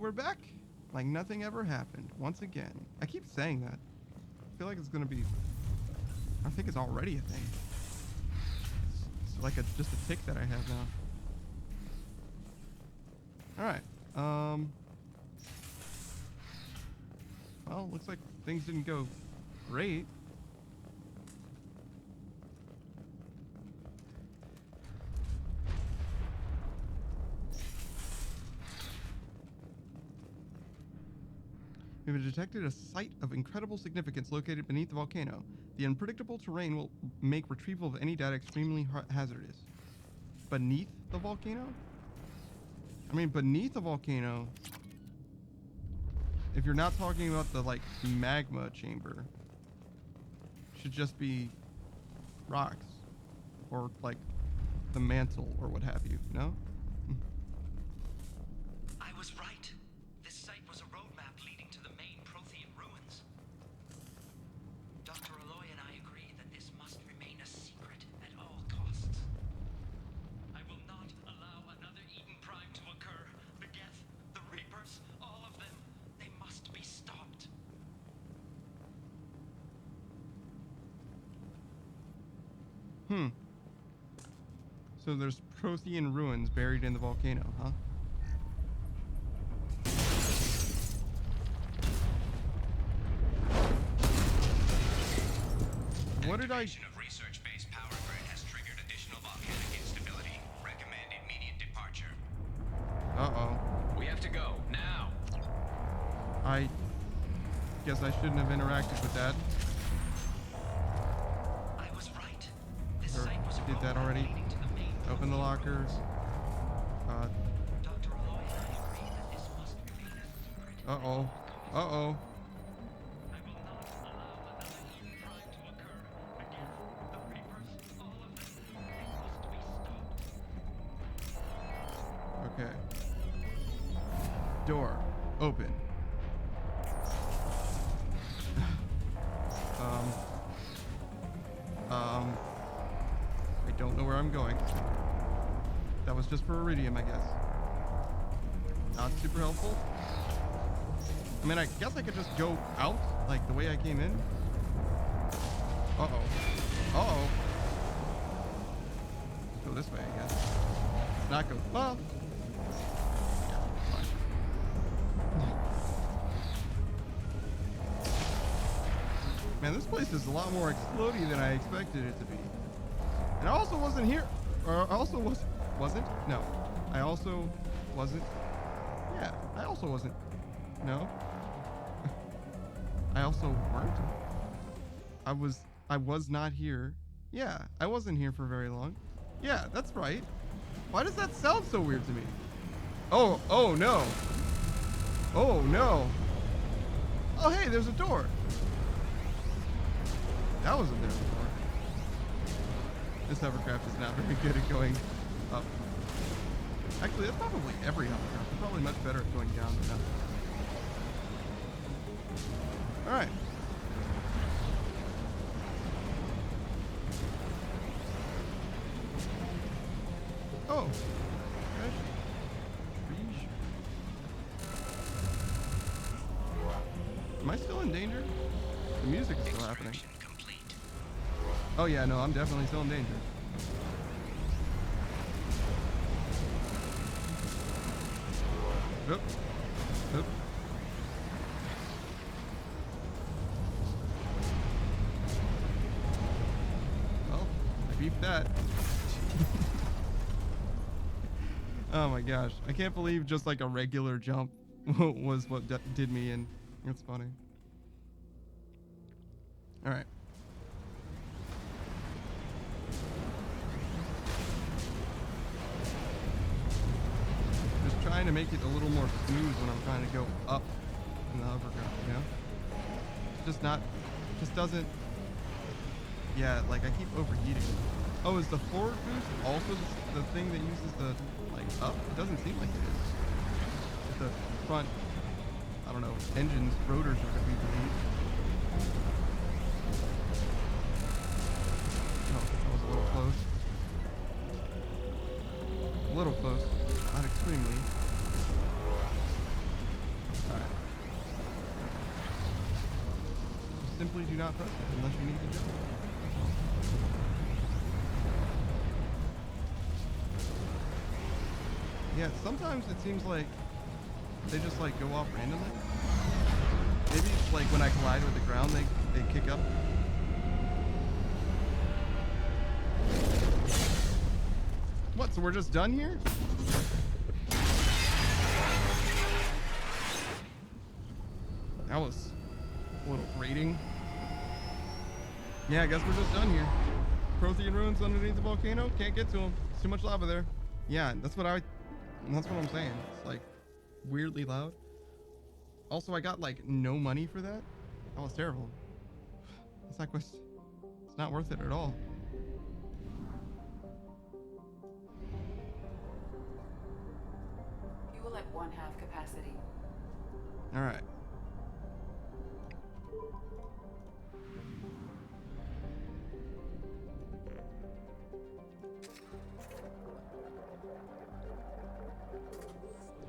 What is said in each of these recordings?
we're back. Like nothing ever happened. Once again. I keep saying that. I feel like it's gonna be... I think it's already a thing. It's like just a tick that I have now. Alright. Well, looks like things didn't go great. We have detected a site of incredible significance located beneath the volcano. The unpredictable terrain will make retrieval of any data extremely hazardous. Beneath the volcano? I mean, beneath the volcano, if you're not talking about the, like, magma chamber, should just be rocks. Or, like, the mantle or what have you, no? I was right. This site was a roadmap leading to the main Prothean ruins. Dr. Aloy and I agree that this must remain a secret at all costs. I will not allow another Eden Prime to occur. The Geth, the Reapers, all of them, they must be stopped. So there's Prothean ruins buried in the volcano, huh? What did I... Activation of research-based power grid has triggered additional volcanic instability. Recommend immediate departure. Uh-oh. We have to go, now! I guess I shouldn't have interacted with that. I was right. This Or site was a did that roadmap already. leading to the main Open the Prothean lockers. ruins. Dr. Aloy and I agree that this must remain a secret. Uh-oh. Uh-oh. I will not allow another Eden Prime to occur. The Geth, the Reapers, all of them, they must be stopped. Okay. Door. Open. I don't know where I'm going. That was just for Iridium, I guess. Not super helpful. I mean, I guess I could just go out, like the way I came in. Uh-oh. Uh-oh. Go this way, I guess. Not go... Well... Yeah, fine. Man, this place is a lot more explodey than I expected it to be. And I also wasn't here. Or I also wasn't? No. I also wasn't. Yeah, I also wasn't. No. I also weren't. I was not here. Yeah, I wasn't here for very long. Yeah, that's right. Why does that sound so weird to me? Oh no. Oh no. Oh hey, there's a door. That wasn't there before. This hovercraft is not very good at going up. Actually, that's probably every hovercraft. They're probably much better at going down than up. Alright. Oh. Am I still in danger? The music is still happening. Complete. Oh yeah, no, I'm definitely still in danger. Oop. Oop. Well, I beeped that. Oh my gosh. I can't believe just like a regular jump was what did me in. That's funny. Alright. Just trying to make it a little more smooth when I'm trying to go up in the hovercraft, you know? It's just not, just doesn't, yeah, like I keep overheating. Oh, is the forward boost also the thing that uses the, like, up? It doesn't seem like it is. If the front, I don't know, engines, rotors are going to be relieved. Oh, that was a little close. A little close, not extremely. simply do not press it unless you need to jump. Yeah, sometimes it seems like they just like go off randomly. Maybe it's like when I collide with the ground, they kick up. What, so we're just done here? That was a little grating. Yeah, I guess we're just done here. Prothean ruins underneath the volcano. Can't get to them. There's too much lava there. Yeah, that's what I'm saying. It's like weirdly loud. Also, I got like no money for that. That was terrible. It's like it's not worth it at all. Fuel at 1/2 capacity. All right.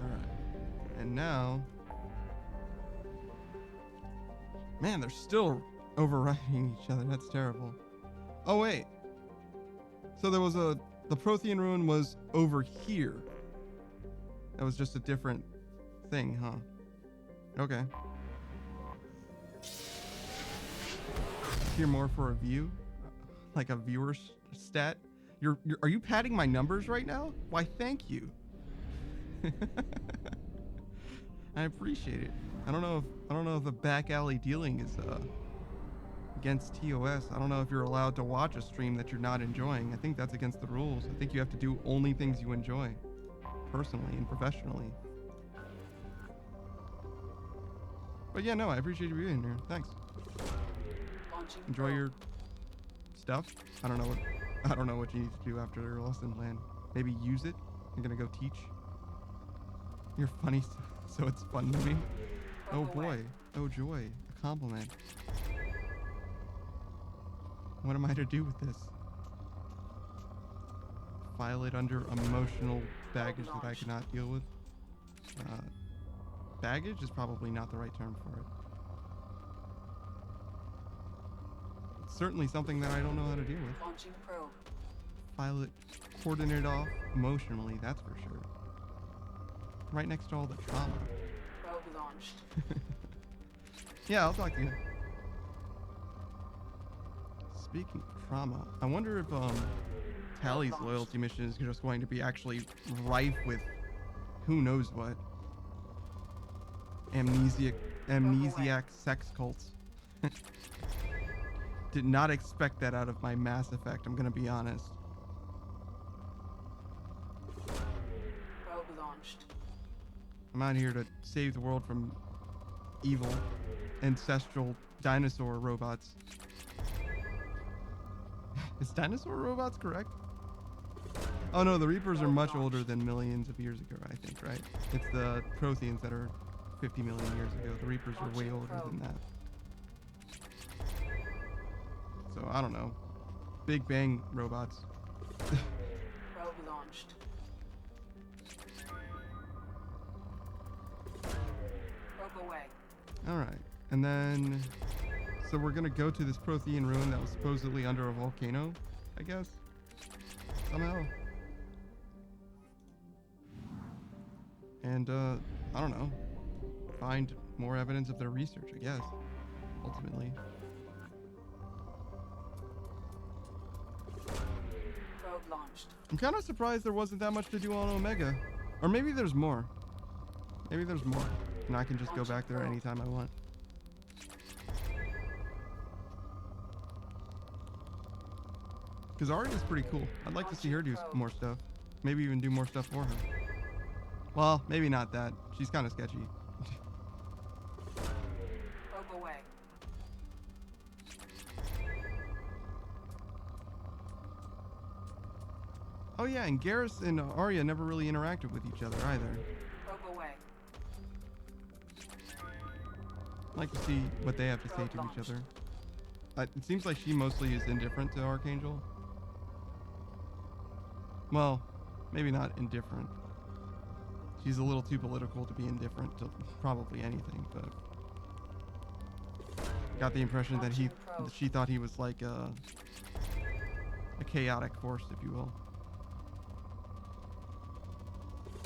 All right. And now, man, they're still overriding each other. That's terrible. Oh wait. So there was the Prothean ruin was over here. That was just a different thing, huh? Okay. Here more for a view, like a viewer stat. Are you padding my numbers right now? Why, thank you. I appreciate it. I don't know if the back alley dealing is against TOS. I don't know if you're allowed to watch a stream that you're not enjoying. I think that's against the rules. I think you have to do only things you enjoy, personally and professionally. But yeah, no, I appreciate you being here. Thanks. Enjoy your stuff. I don't know what you need to do after your lesson plan. Maybe use it. You're gonna go teach. You're funny, so it's fun to me. Oh boy. Oh joy. A compliment. What am I to do with this? File it under emotional baggage that I cannot deal with. Baggage is probably not the right term for it. It's certainly something that I don't know how to deal with. Launching probe. File it, cordon it off emotionally, that's for sure. Right next to all the trauma. Probe launched. Yeah, I'll talk to you. Speaking of trauma, I wonder if Tally's loyalty mission is just going to be actually rife with who knows what. Amnesiac sex cults. Did not expect that out of my Mass Effect, I'm gonna be honest. Probe launched. I'm out here to save the world from evil, ancestral dinosaur robots. Is dinosaur robots correct? Oh no, the Reapers are much older than millions of years ago, I think, right? It's the Protheans that are 50 million years ago. The Reapers are way older than that. So, I don't know. Big Bang robots. Probe launched. Probe away. Alright, and then... So we're gonna go to this Prothean ruin that was supposedly under a volcano, I guess? Somehow. And, I don't know. Find more evidence of their research, I guess. Ultimately. Probe launched. I'm kind of surprised there wasn't that much to do on Omega. Or maybe there's more. Maybe there's more. And I can just go back there anytime I want. Because Aria's pretty cool. I'd like to see her do more stuff. Maybe even do more stuff for her. Well, maybe not that. She's kind of sketchy. Probe away. Oh yeah, and Garrus and Aria never really interacted with each other either. Probe away. I'd like to see what they have to say to each other. It seems like she mostly is indifferent to Archangel. Well, maybe not indifferent. She's a little too political to be indifferent to probably anything, but... got the impression that Launching probe. she thought he was like a chaotic force, if you will.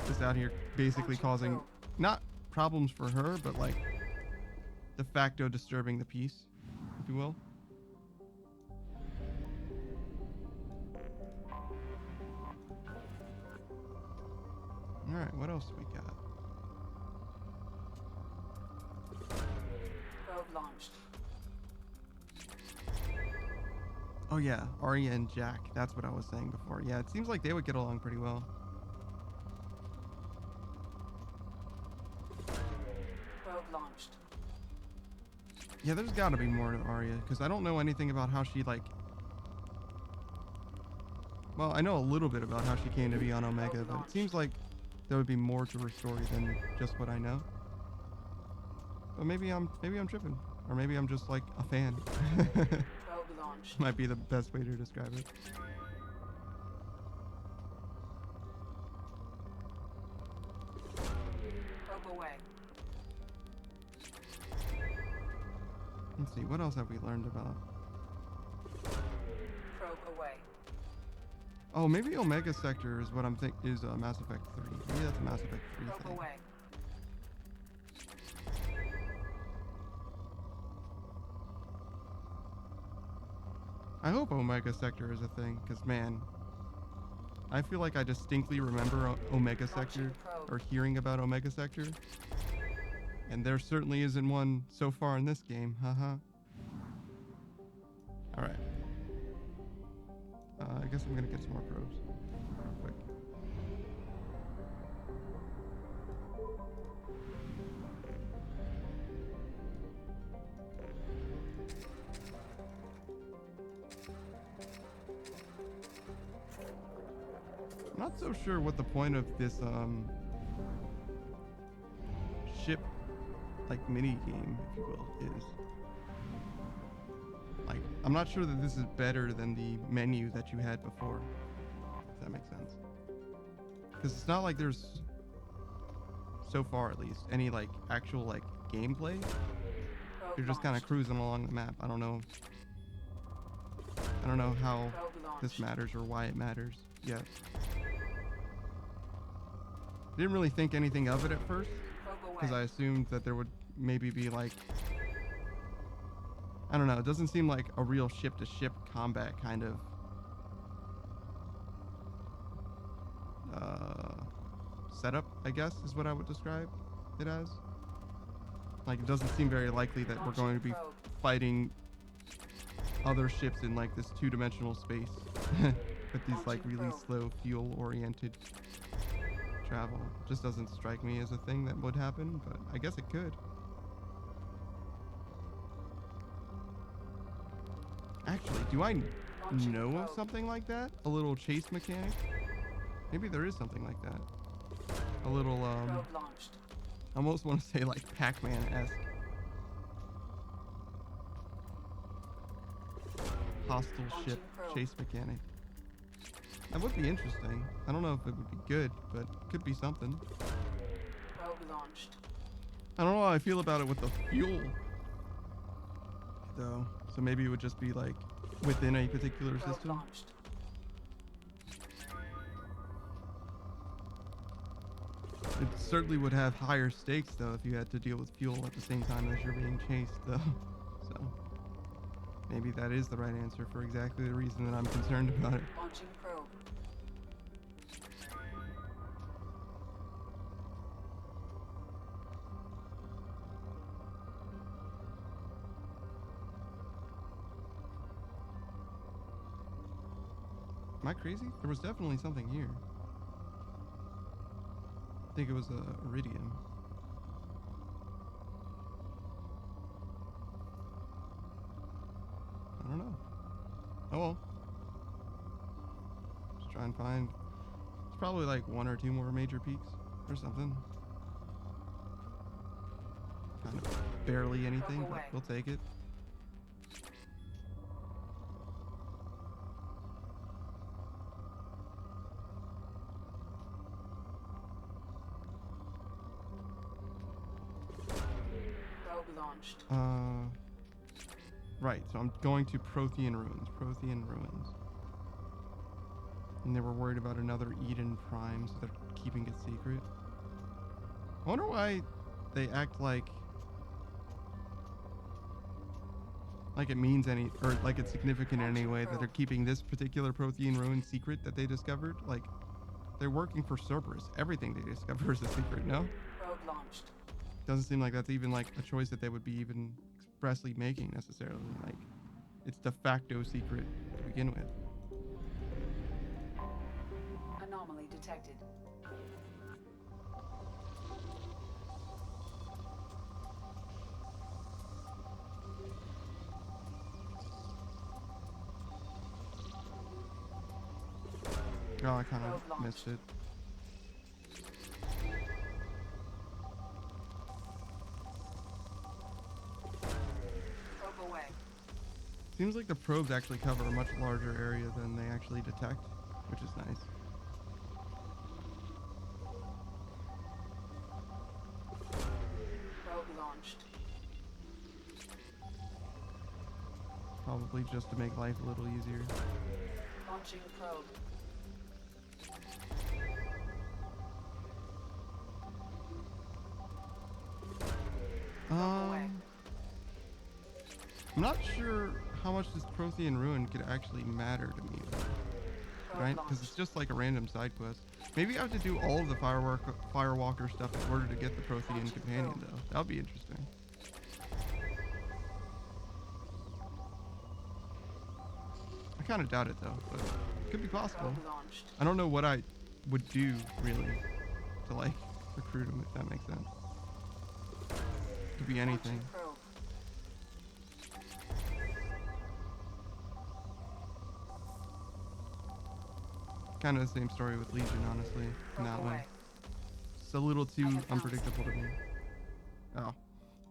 Just out here basically Launching causing probe. not problems for her, but like de facto disturbing the peace, if you will. All right, what else we got? Probe launched. Oh yeah, Arya and Jack. That's what I was saying before. Yeah, it seems like they would get along pretty well. Probe launched. Yeah, there's got to be more to Arya because I don't know anything about how she like. Well, I know a little bit about how she came to be on Omega, but it seems like there would be more to her story than just what I know. But maybe I'm tripping, or maybe I'm just like a fan. Probe launched. Might be the best way to describe it. Probe away. Let's see, what else have we learned about? Probe away. Oh, maybe Omega Sector is what I'm is Mass Effect 3. Maybe that's a Mass Effect 3 Probe thing. away. I hope Omega Sector is a thing, because man, I feel like I distinctly remember Omega Sector, probe. or hearing about Omega Sector. And there certainly isn't one so far in this game, haha. Alright. I guess I'm gonna get some more probes. Real quick. I'm not so sure what the point of this ship like mini game, if you will, is. Like, I'm not sure that this is better than the menu that you had before. If that makes sense. Because it's not like there's, so far at least, any like actual like gameplay. Probe You're just kind of launched. cruising along the map. I don't know how Probe this launched. matters or why it matters yet. Didn't really think anything of it at first, Probe because I away. assumed that there would maybe be like, I don't know, it doesn't seem like a real ship-to-ship combat kind of setup, I guess, is what I would describe it as. Like, it doesn't seem very likely that we're going to be Probe. fighting other ships in like this two-dimensional space with these like Launching really probe. slow fuel-oriented travel. Just doesn't strike me as a thing that would happen, but I guess it could. Actually, do I Launching know of probe. something like that? A little chase mechanic? Maybe there is something like that. A little, Probe launched. I almost want to say like Pac-Man-esque. Hostile ship probe. chase mechanic. That would be interesting. I don't know if it would be good, but it could be something. Probe launched. I don't know how I feel about it with the fuel, though. So maybe it would just be like within a particular Probe system. launched. It certainly would have higher stakes, though, if you had to deal with fuel at the same time as you're being chased, though. So maybe that is the right answer for exactly the reason that I'm concerned about it. Launching probe. Am I crazy? There was definitely something here. I think it was iridium. I don't know. Oh well. Just try and find. It's probably like one or two more major peaks or something. Kind of barely anything, but away. we'll take it. Probe launched. Right, so I'm going to Prothean Ruins. Prothean Ruins. And they were worried about another Eden Prime, so they're keeping it secret. I wonder why they act like it means any, or like it's significant in any way that they're keeping this particular Prothean Ruin secret that they discovered. Like, they're working for Cerberus. Everything they discover is a secret, no? Probe launched. Doesn't seem like that's even like a choice that they would be even expressly making necessarily. Like, it's de facto secret to begin with. Anomaly detected. Oh, I kind Probe of launched. missed it. Probe away. Seems like the probes actually cover a much larger area than they actually detect, which is nice. Probe launched. Probably just to make life a little easier. Launching probe. Probe away. I'm not sure how much this Prothean Ruin could actually matter to me, Probe right? Because it's launched. just like a random side quest. Maybe I have to do all of the Firewalker stuff in order to get the Prothean Companion, though. That would be interesting. I kind of doubt it, though, but it could be possible. Probe launched. I don't know what I would do, really, to, like, recruit him, if that makes sense. Could be anything. Launching probe. Kind of the same story with Legion, honestly, in Probe that way. away. It's a little too I have found unpredictable to me. Oh.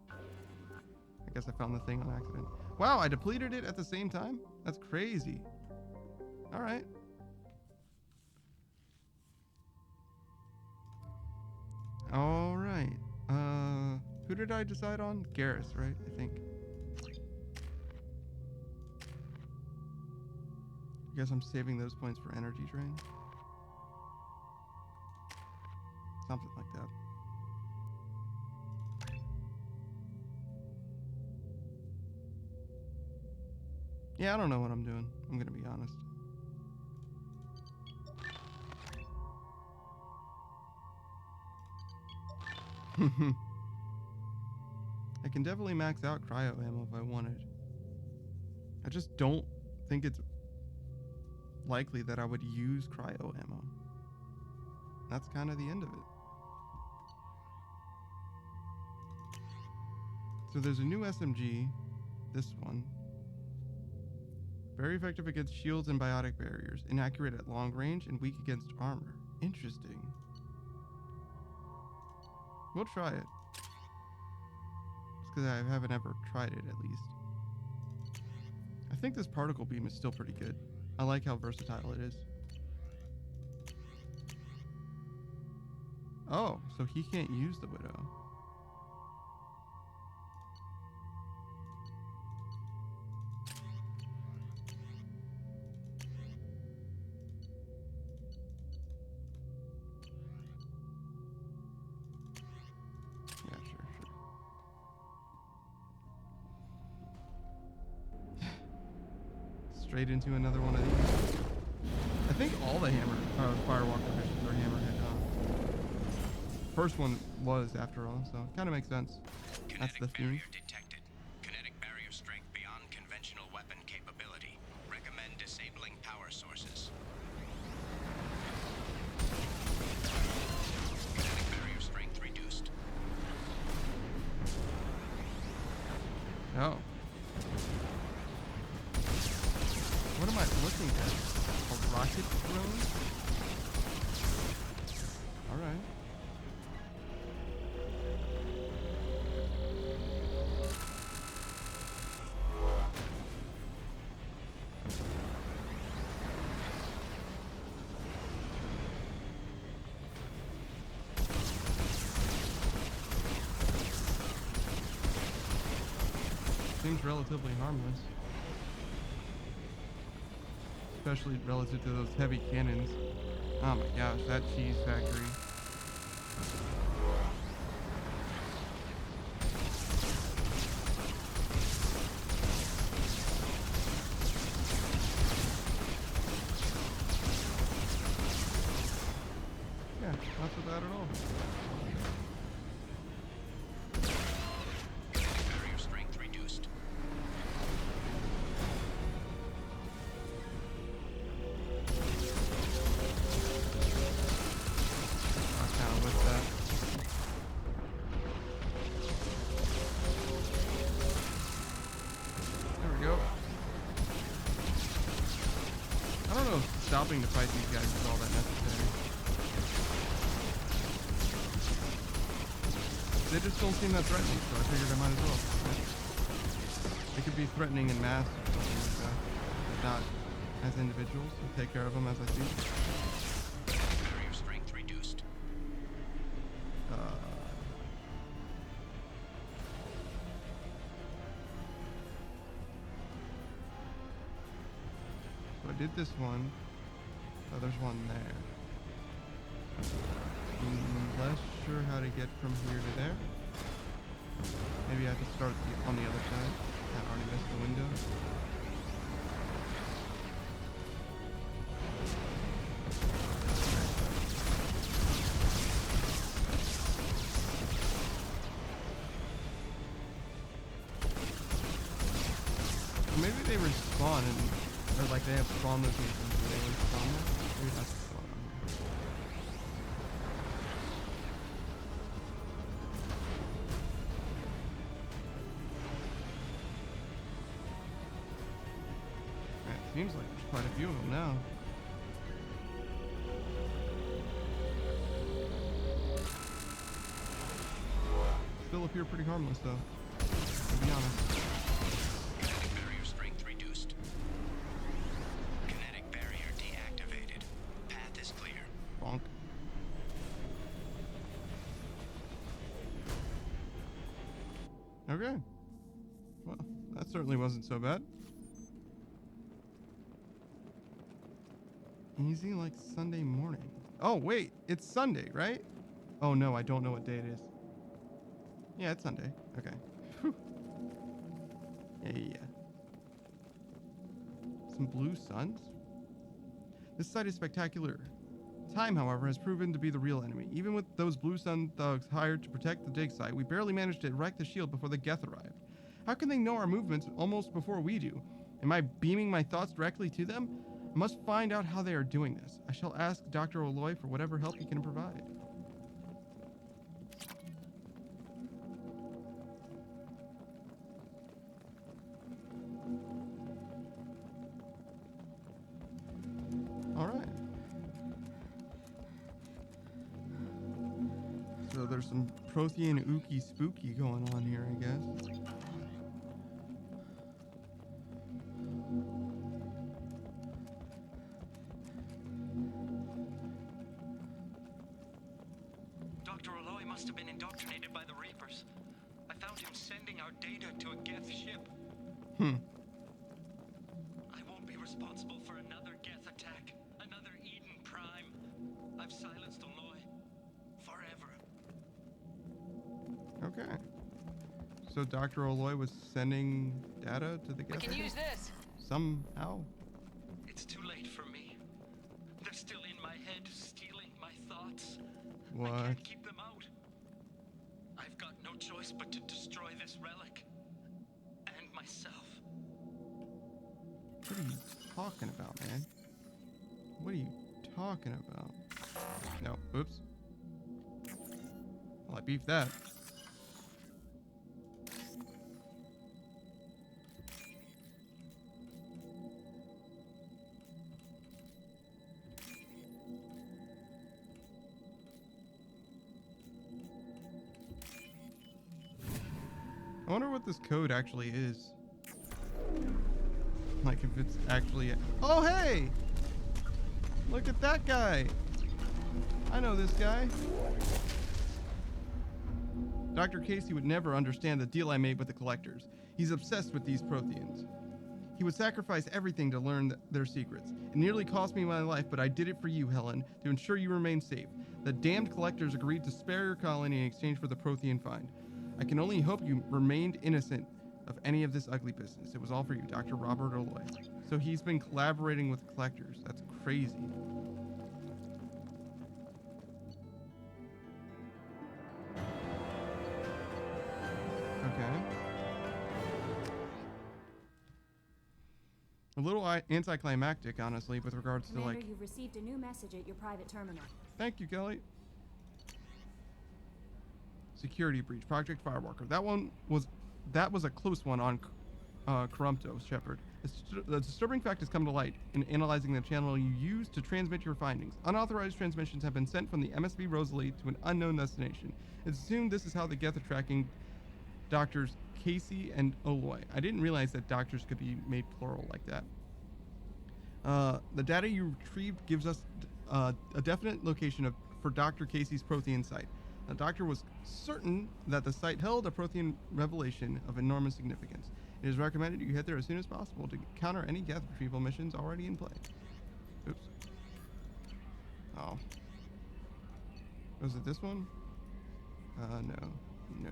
I guess I found the thing on accident. Wow, I depleted it at the same time? That's crazy. Alright. Alright. Who did I decide on? Garrus, right? I think. I guess I'm saving those points for energy drain. Something like that. Yeah, I don't know what I'm doing. I'm gonna be honest. I can definitely max out cryo ammo if I wanted. I just don't think it's likely that I would use cryo ammo. That's kind of the end of it. So there's a new SMG, this one. Very effective against shields and biotic barriers, inaccurate at long range, and weak against armor. Interesting. We'll try it. Just because I haven't ever tried it, at least. I think this particle beam is still pretty good. I like how versatile it is. Oh, so he can't use the Widow. Yeah, sure. Straight into another one of these. I think all the Firewalker missions are Hammerhead, huh? First one was, after all, so it kind of makes sense. That's the Kinetic theme. barrier detected. Kinetic barrier strength beyond conventional weapon capability. Recommend disabling power sources. Kinetic barrier strength reduced. Oh. What am I looking at? A rocket drone? Alright. seems relatively harmless. Especially relative to those heavy cannons. Oh my gosh, that cheese factory. Yeah, not so bad at all. Barrier strength reduced. I kind of with that. There we go. I don't know if stopping to fight these guys is all that necessary. They just don't seem that threatening, so I figured I might as well. They could be threatening in mass or something like that, but not as individuals. I'll take care of them as I see them. Barrier strength reduced. So I did this one. Oh, there's one there. Less sure how to get from here to there. Maybe I have to start on the other side. I already missed the window. Or maybe they respawn and, or like they have spawn locations where they respawn there. Maybe that's what's going on here. It seems like there's quite a few of them now. Still appear pretty harmless though, to be honest. Kinetic barrier strength reduced. Kinetic barrier deactivated. Path is clear. Bonk. Okay. Well, that certainly wasn't so bad. Easy like Sunday morning. Oh, wait. It's Sunday, right? Oh, no. I don't know what day it is. Yeah, it's Sunday. Okay. Whew. Yeah. Some blue suns? This site is spectacular. Time, however, has proven to be the real enemy. Even with those blue sun thugs hired to protect the dig site, we barely managed to erect the shield before the Geth arrived. How can they know our movements almost before we do? Am I beaming my thoughts directly to them? I must find out how they are doing this. I shall ask Dr. Aloy for whatever help he can provide. Alright. So there's some Prothean ookie spooky going on here, I guess. Dr. Aloy must have been indoctrinated by the Reapers. I found him sending our data to a Geth ship. I won't be responsible for another Geth attack, another Eden Prime. I've silenced Aloy. Forever. Okay. So Dr. Aloy was sending data to the We Geth? can use this. Somehow. It's too late for me. They're still in my head, stealing my thoughts. I What? can't keep them out. I've got no choice but to destroy this relic. And myself. What are you talking about, man? What are you talking about? No, oops. Well, I beefed that. I wonder what this code actually is. Like if it's actually... Oh, hey! Look at that guy! I know this guy. Dr. Casey would never understand the deal I made with the collectors. He's obsessed with these Protheans. He would sacrifice everything to learn their secrets. It nearly cost me my life, but I did it for you, Helen, to ensure you remain safe. The damned collectors agreed to spare your colony in exchange for the Prothean find. I can only hope you remained innocent of any of this ugly business. It was all for you, Dr. Robert Aloy. So he's been collaborating with collectors. That's crazy. Okay. A little anticlimactic, honestly, with regards to, Commander, like... you've received a new message at your private terminal. Thank you, Kelly. Security breach. Project Firewalker. That was a close one on Corrupto, Shepard. The disturbing fact has come to light in analyzing the channel you used to transmit your findings. Unauthorized transmissions have been sent from the MSB Rosalie to an unknown destination. It's assumed this is how the Geth are tracking Doctors Casey and Aloy. I didn't realize that doctors could be made plural like that. The data you retrieved gives us a definite location for Dr. Casey's Prothean site. The doctor was certain that the site held a Prothean revelation of enormous significance. It is recommended you head there as soon as possible to counter any Geth retrieval missions already in play. Oops. Oh. Was it this one? No. No.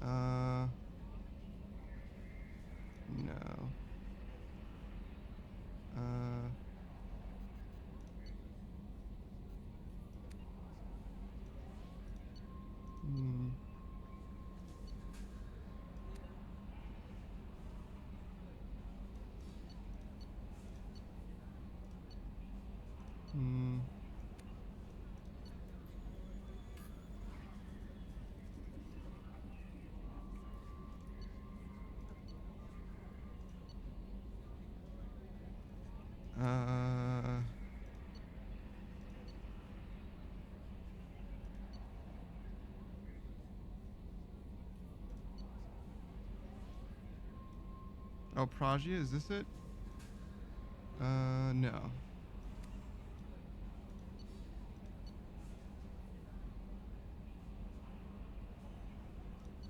No. Hmm. Hmm. Oh, Pragia, is this it? No.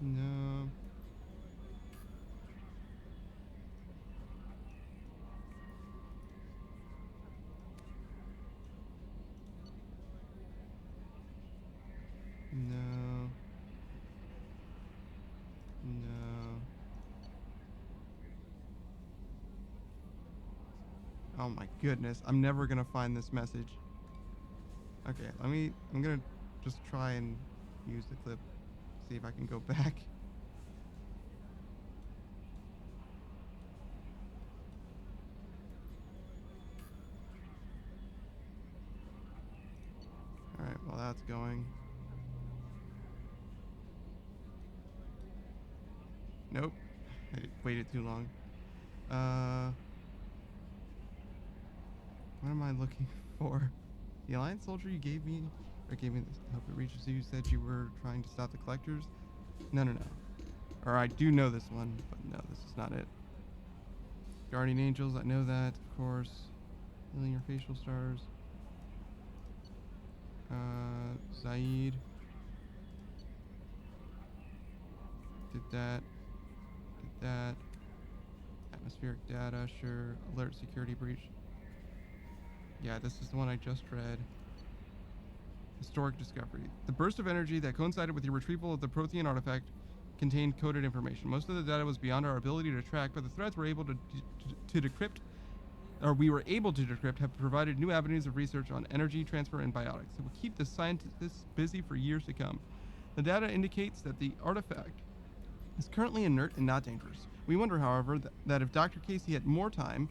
No. No. No. Oh my goodness, I'm never gonna find this message. Okay, I'm gonna just try and use the clip, see if I can go back. Alright, well that's going. Nope, I waited too long. What am I looking for? The Alliance soldier you gave me, or gave me this, hope it reaches you, said you were trying to stop the collectors? No. Or I do know this one, but no, this is not it. Guardian Angels, I know that, of course. Healing your facial stars. Zaid. Did that. Atmospheric data, sure. Alert security breach. Yeah, this is the one I just read. Historic discovery. The burst of energy that coincided with your retrieval of the Prothean artifact contained coded information. Most of the data was beyond our ability to track, but the threads were able to decrypt, or we were able to decrypt, have provided new avenues of research on energy transfer and biotics. It will keep the scientists busy for years to come. The data indicates that the artifact is currently inert and not dangerous. We wonder, however, that if Dr. Casey had more time,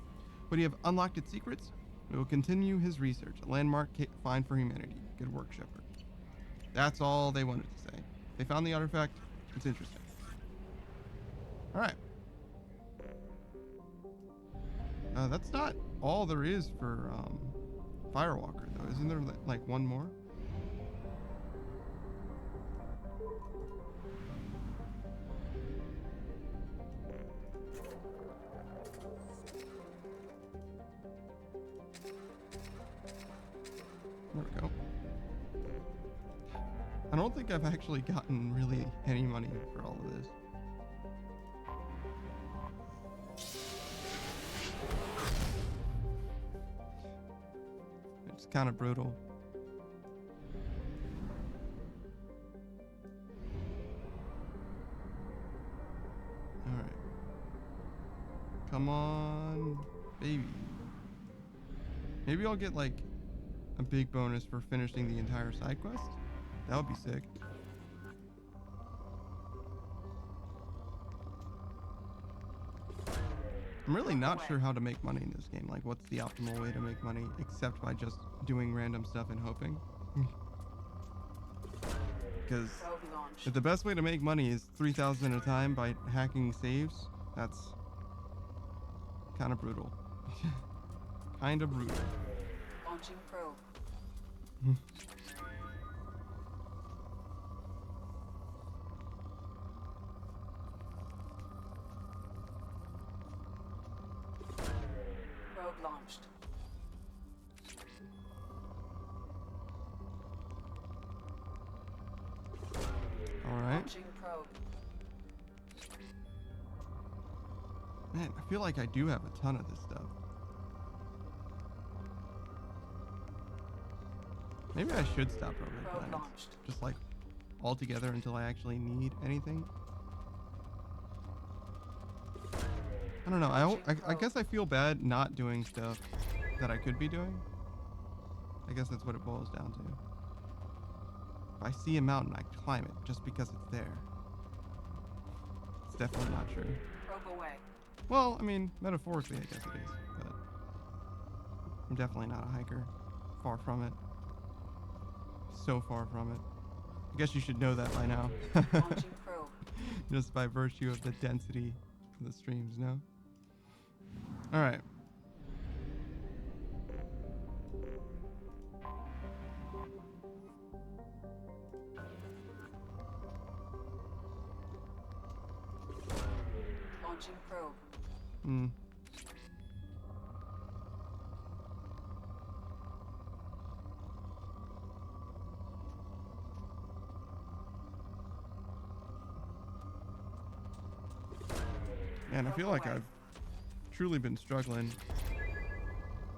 would he have unlocked its secrets? We will continue his research. A landmark find for humanity. Good work, Shepard. That's all they wanted to say. They found the artifact. It's interesting. Alright. That's not all there is for Firewalker, though. Isn't there like one more? There we go. I don't don't think I've actually gotten really any money for all of this. It's kind of brutal. Alright. Come on, baby. Maybe I'll get like a big bonus for finishing the entire side quest. That would be sick. I'm really not sure how to make money in this game. Like, what's the optimal way to make money except by just doing random stuff and hoping? Because Probe launched. if the best way to make money is 3,000 at a time by hacking saves, that's kind of brutal. Kind of brutal. Launching probe. Probe launched. All right. Launching probe. Man, I feel like I do have a ton of this stuff. Maybe I should stop roving Probe planets. launched. Just like all together until I actually need anything. I don't know. I guess I feel bad not doing stuff that I could be doing. I guess that's what it boils down to. If I see a mountain, I climb it just because it's there. It's definitely not true. Probe away. Well, I mean, metaphorically, I guess it is, but I'm definitely not a hiker. Far from it. So far from it. I guess you should know that by now. Launching probe. Just by virtue of the density of the streams, no? Alright. Launching probe. Hmm. Man, I feel like I've truly been struggling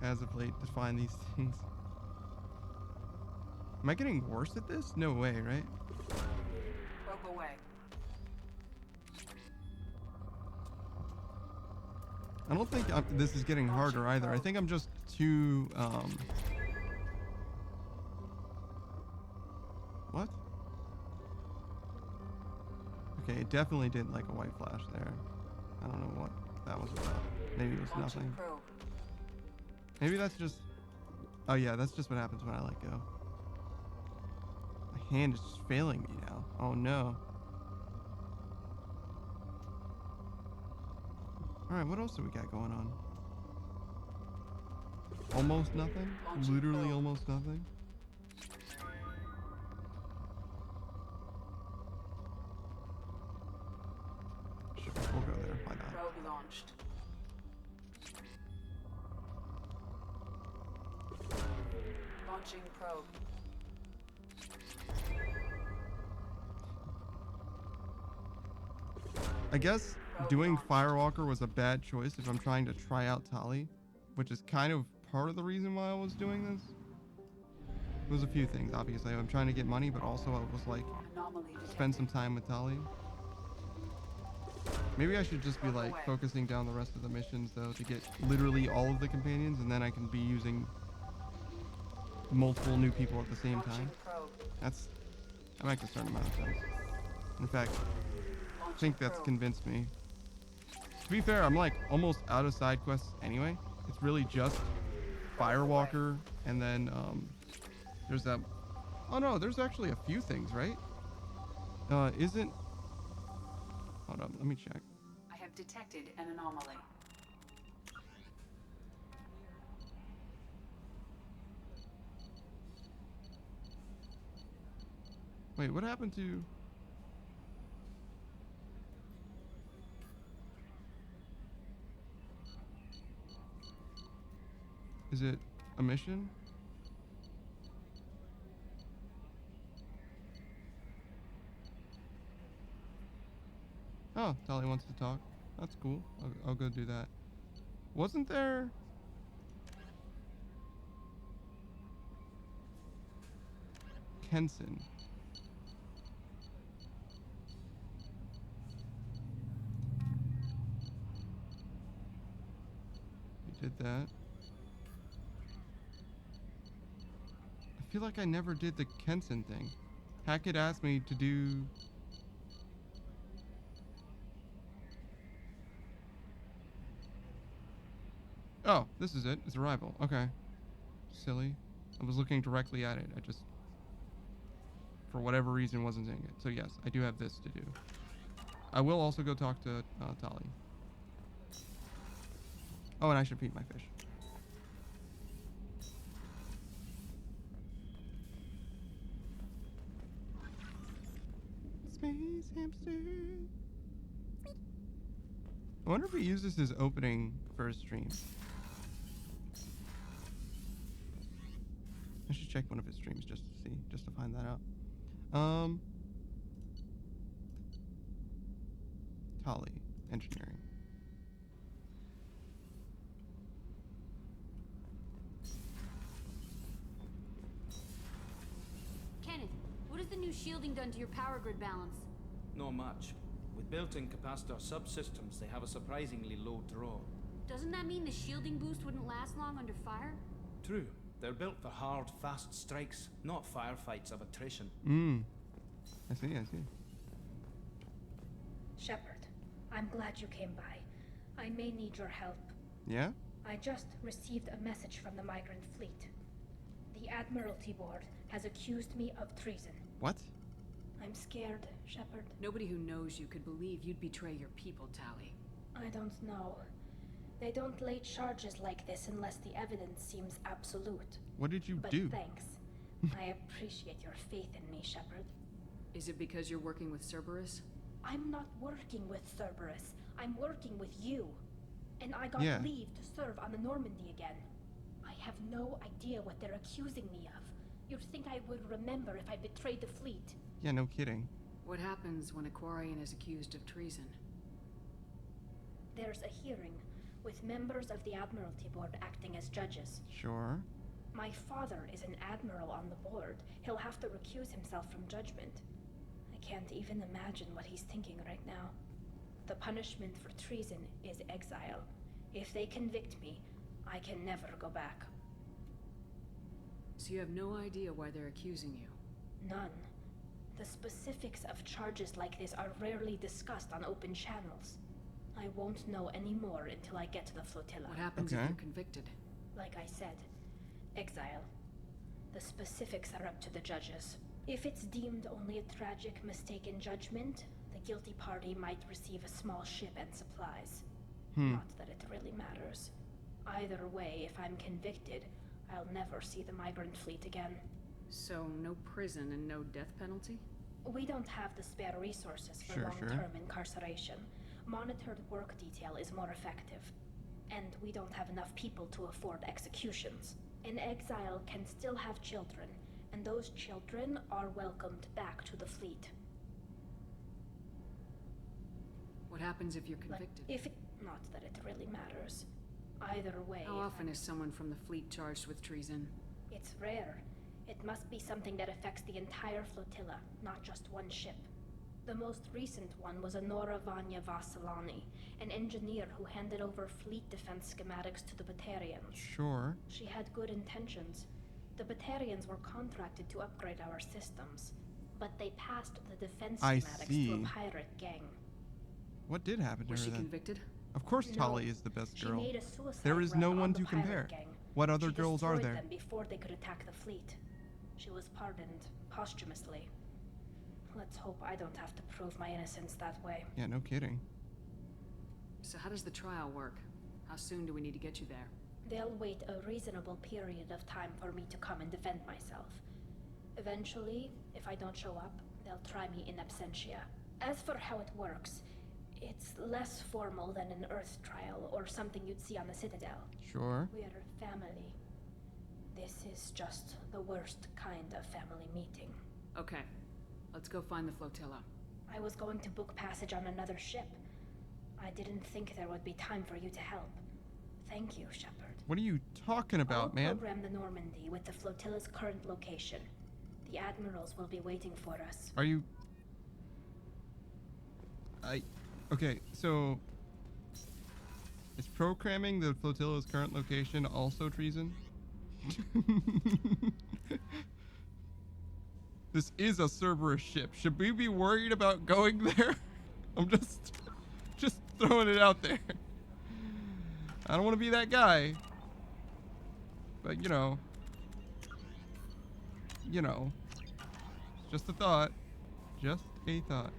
as of late to find these things. Am I getting worse at this? No way, right? Probe away. I don't think this is getting harder either. I think I'm just too, what? Okay, it definitely did like a white flash there. I don't know what that was about. Maybe it was Launching nothing. probe. Maybe that's just... Oh yeah, that's just what happens when I let go. My hand is just failing me now. Oh no. Alright, what else do we got going on? Almost nothing? Launching Literally probe. almost nothing? Sure, we'll go there. Why not? Probe launched. Launching probe. I guess doing Firewalker was a bad choice if I'm trying to try out Tali, which is kind of part of the reason why I was doing this. There was a few things, obviously. I'm trying to get money, but also I was like, Anomaly detected. spend some time with Tali. Maybe I should just be like focusing down the rest of the missions though to get literally all of the companions, and then I can be using multiple new people at the same time. Launching probe. That makes a certain amount of sense. In fact, I think that's convinced me. To be fair, I'm like almost out of side quests anyway. It's really just Firewalker, and then there's that. Oh no, there's actually a few things, right? Isn't? Hold up, let me check. I have detected an anomaly. Wait, what happened to? Is it a mission? Oh, Tali wants to talk. That's cool. I'll go do that. Wasn't there... Kenson. We did that. I feel like I never did the Kenson thing. Hackett asked me to do... Oh, this is it. It's Arrival. Okay. Silly. I was looking directly at it. I just, for whatever reason, wasn't seeing it. So yes, I do have this to do. I will also go talk to Tali. Oh, and I should feed my fish. Space hamster. I wonder if he uses his opening for his stream. I should check one of his streams just to see, just to find that out. Tali, engineering. Kenneth, what has the new shielding done to your power grid balance? Not much. With built-in capacitor subsystems, they have a surprisingly low draw. Doesn't that mean the shielding boost wouldn't last long under fire? True. They're built for hard, fast strikes, not firefights of attrition. I see. Shepard, I'm glad you came by. I may need your help. Yeah? I just received a message from the migrant fleet. The Admiralty Board has accused me of treason. What? I'm scared, Shepard. Nobody who knows you could believe you'd betray your people, Tali. I don't know. They don't lay charges like this unless the evidence seems absolute. What did you But do? thanks. I appreciate your faith in me, Shepard. Is it because you're working with Cerberus? I'm not working with Cerberus. I'm working with you. And I got Yeah. leave to serve on the Normandy again. I have no idea what they're accusing me of. You'd think I would remember if I betrayed the fleet. Yeah, no kidding. What happens when a Quarian is accused of treason? There's a hearing, with members of the Admiralty Board acting as judges. Sure. My father is an admiral on the board. He'll have to recuse himself from judgment. I can't even imagine what he's thinking right now. The punishment for treason is exile. If they convict me, I can never go back. So you have no idea why they're accusing you? None. The specifics of charges like this are rarely discussed on open channels. I won't know any more until I get to the flotilla. What happens Okay. if you're convicted? Like I said, exile. The specifics are up to the judges. If it's deemed only a tragic mistake in judgment, the guilty party might receive a small ship and supplies. Not that it really matters. Either way, if I'm convicted, I'll never see the migrant fleet again. So no prison and no death penalty? We don't have the spare resources for Sure. long-term incarceration. Monitored work detail is more effective. And we don't have enough people to afford executions. An exile can still have children, and those children are welcomed back to the fleet. What happens if you're Like, convicted? if it... Not that it really matters. Either way... How often is someone from the fleet charged with treason? It's rare. It must be something that affects the entire flotilla, not just one ship. The most recent one was Honora Vanya Vasilani, an engineer who handed over fleet defense schematics to the Batarians. Sure. She had good intentions. The Batarians were contracted to upgrade our systems, but they passed the defense I schematics to see. a pirate gang. What did happen to Was her she then? convicted? Of course No, Tali is the best She girl. made a suicide There is run no on one the to pirate compare. gang. What other She girls are destroyed there? them before they could attack the fleet. She was pardoned posthumously. Let's hope I don't have to prove my innocence that way. Yeah, no kidding. So how does the trial work? How soon do we need to get you there? They'll wait a reasonable period of time for me to come and defend myself. Eventually, if I don't show up, they'll try me in absentia. As for how it works, it's less formal than an Earth trial or something you'd see on the Citadel. Sure. We're family. This is just the worst kind of family meeting. Okay. Let's go find the flotilla. I was going to book passage on another ship. I didn't think there would be time for you to help. Thank you, Shepard. What are you talking I'll about, man? program the Normandy with the flotilla's current location. The admirals will be waiting for us. Are you... Okay, so... Is programming the flotilla's current location also treason? This is a Cerberus ship. Should we be worried about going there? I'm just throwing it out there. I don't want to be that guy. But, you know, just a thought. Just a thought.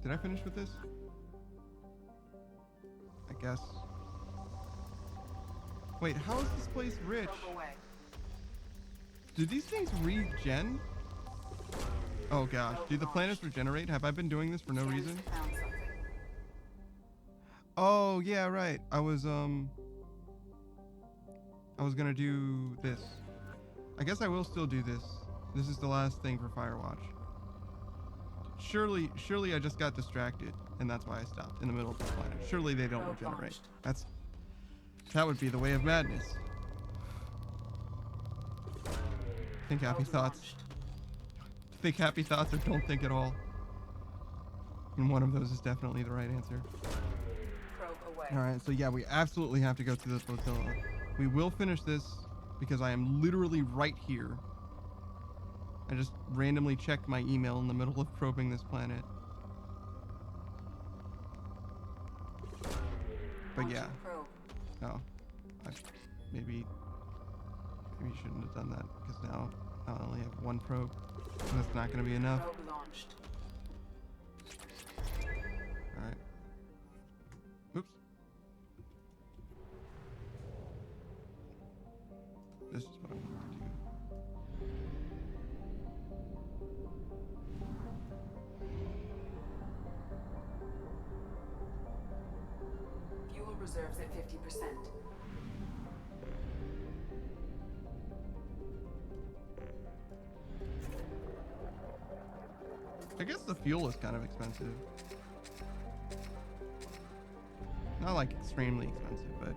Did I finish with this? I guess. Wait, how is this place rich? Do these things regen? Oh gosh, do the planets regenerate? Have I been doing this for no reason? Oh yeah, right. I was gonna do this. I guess I will still do this. This is the last thing for Firewatch. Surely I just got distracted, and that's why I stopped in the middle of the planet. Surely they don't regenerate. That would be the way of madness. Think happy thoughts. Think happy thoughts or don't think at all. And one of those is definitely the right answer. Alright, so yeah, we absolutely have to go to the flotilla. We will finish this because I am literally right here. I just randomly checked my email in the middle of probing this planet. But yeah. Oh. Maybe shouldn't have done that because now I only have one probe. And that's not going to be enough. Alright. Oops. This is what I wanted to do. Fuel reserves at 50%. I guess the fuel is kind of expensive. Not like extremely expensive, but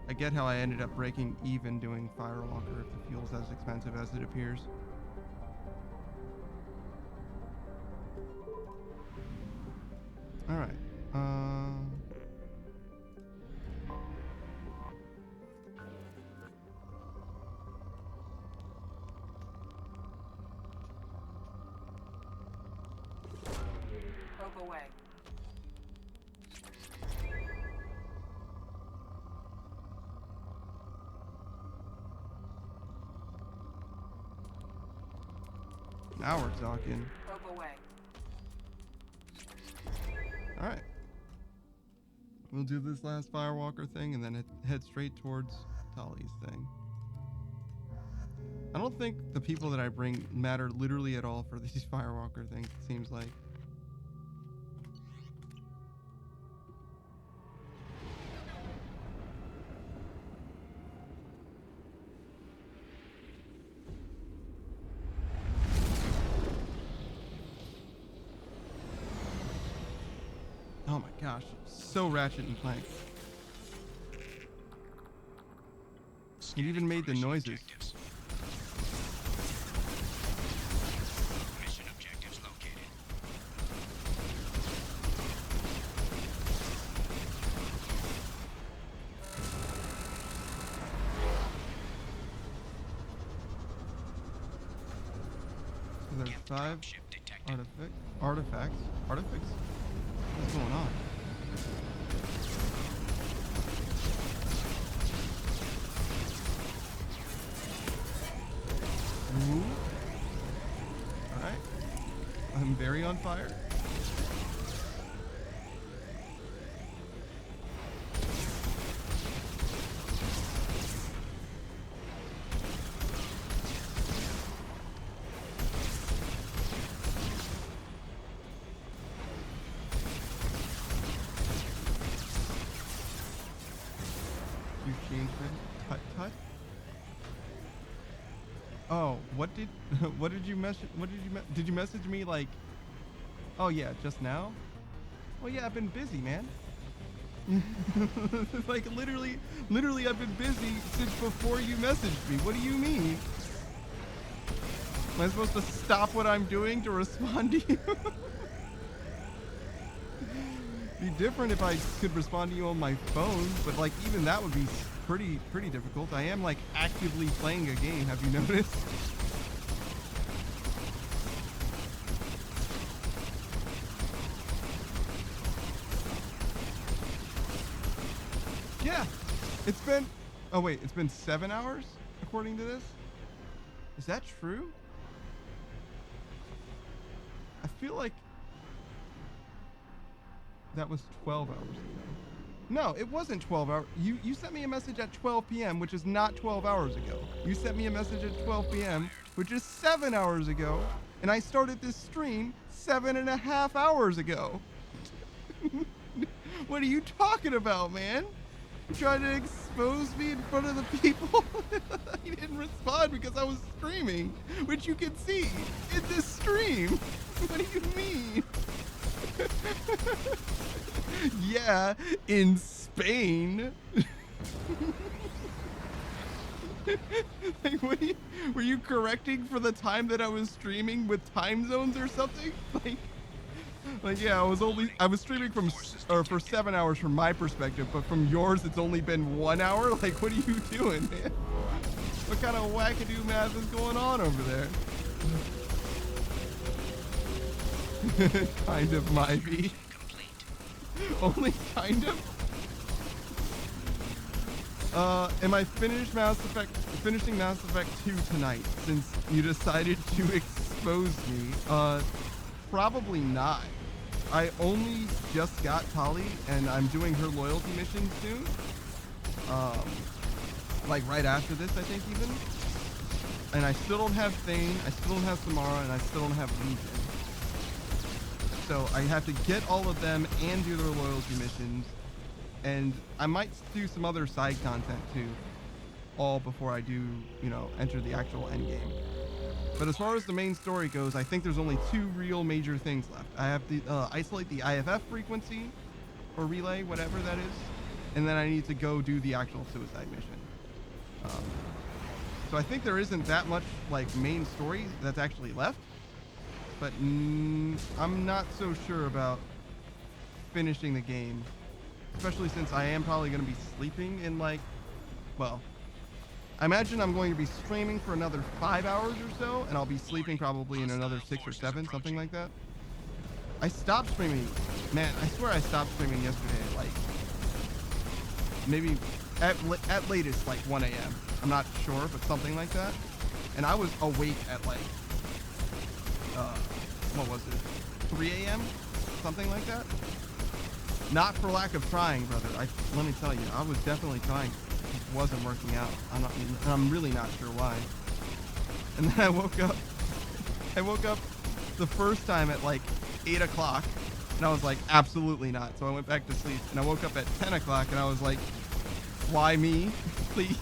I get how I ended up breaking even doing Firewalker if the fuel's as expensive as it appears. Alright. Away. Now we're talking. Away. Alright. We'll do this last Firewalker thing and then head straight towards Tali's thing. I don't think the people that I bring matter literally at all for these Firewalker things, it seems like. Oh my gosh, so Ratchet and Clank. It even made the noises. Objectives. Mission objectives located. So there's Gift 5 dropship detected. artifacts. What's going on? Ooh. Alright. I'm very on fire. You changed it? Tut tut? Oh, What did what did you message? Did you message me like? Oh yeah, just now. Well, yeah, I've been busy, man. Like literally, I've been busy since before you messaged me. What do you mean? Am I supposed to stop what I'm doing to respond to you? Be different if I could respond to you on my phone, but like even that would be pretty difficult. I am like actively playing a game. Have you noticed? Yeah, it's been. Oh wait, it's been 7 hours according to this. Is that true? I feel like that was 12 hours ago. No, it wasn't 12 hours. You sent me a message at 12 p.m., which is not 12 hours ago. You sent me a message at 12 p.m., which is 7 hours ago, and I started this stream 7.5 hours ago. What are you talking about, man? You trying to expose me in front of the people? I didn't respond because I was streaming, which you can see in this stream. What do you mean? Yeah, in Spain. Like, were you correcting for the time that I was streaming with time zones or something? Like yeah, I was streaming for 7 hours from my perspective, but from yours it's only been 1 hour. Like, what are you doing, man? What kind of wackadoo math is going on over there? Kind of, Myvi. Only kind of? Am I finishing Mass Effect 2 tonight, since you decided to expose me? Probably not. I only just got Tali, and I'm doing her loyalty mission soon. Like right after this, I think even. And I still don't have Thane, I still don't have Samara, and I still don't have Legion. So I have to get all of them and do their loyalty missions. And I might do some other side content too, all before I do, enter the actual end game. But as far as the main story goes, I think there's only 2 real major things left. I have to isolate the IFF frequency, or relay, whatever that is, and then I need to go do the actual suicide mission. So I think there isn't that much like main story that's actually left, but I'm not so sure about finishing the game, especially since I am probably going to be sleeping in I imagine I'm going to be streaming for another 5 hours or so, and I'll be sleeping probably in another 6 or 7, something like that. I stopped streaming, man, I swear I stopped streaming yesterday at maybe at latest 1 a.m. I'm not sure, but something like that. And I was awake at what was it, 3 a.m., something like that. Not for lack of trying, brother. Let me tell you, I was definitely trying. It just wasn't working out. I'm really not sure why. And then I woke up the first time at 8 o'clock, and I was like, absolutely not. So I went back to sleep, and I woke up at 10 o'clock, and I was like, why me? Please.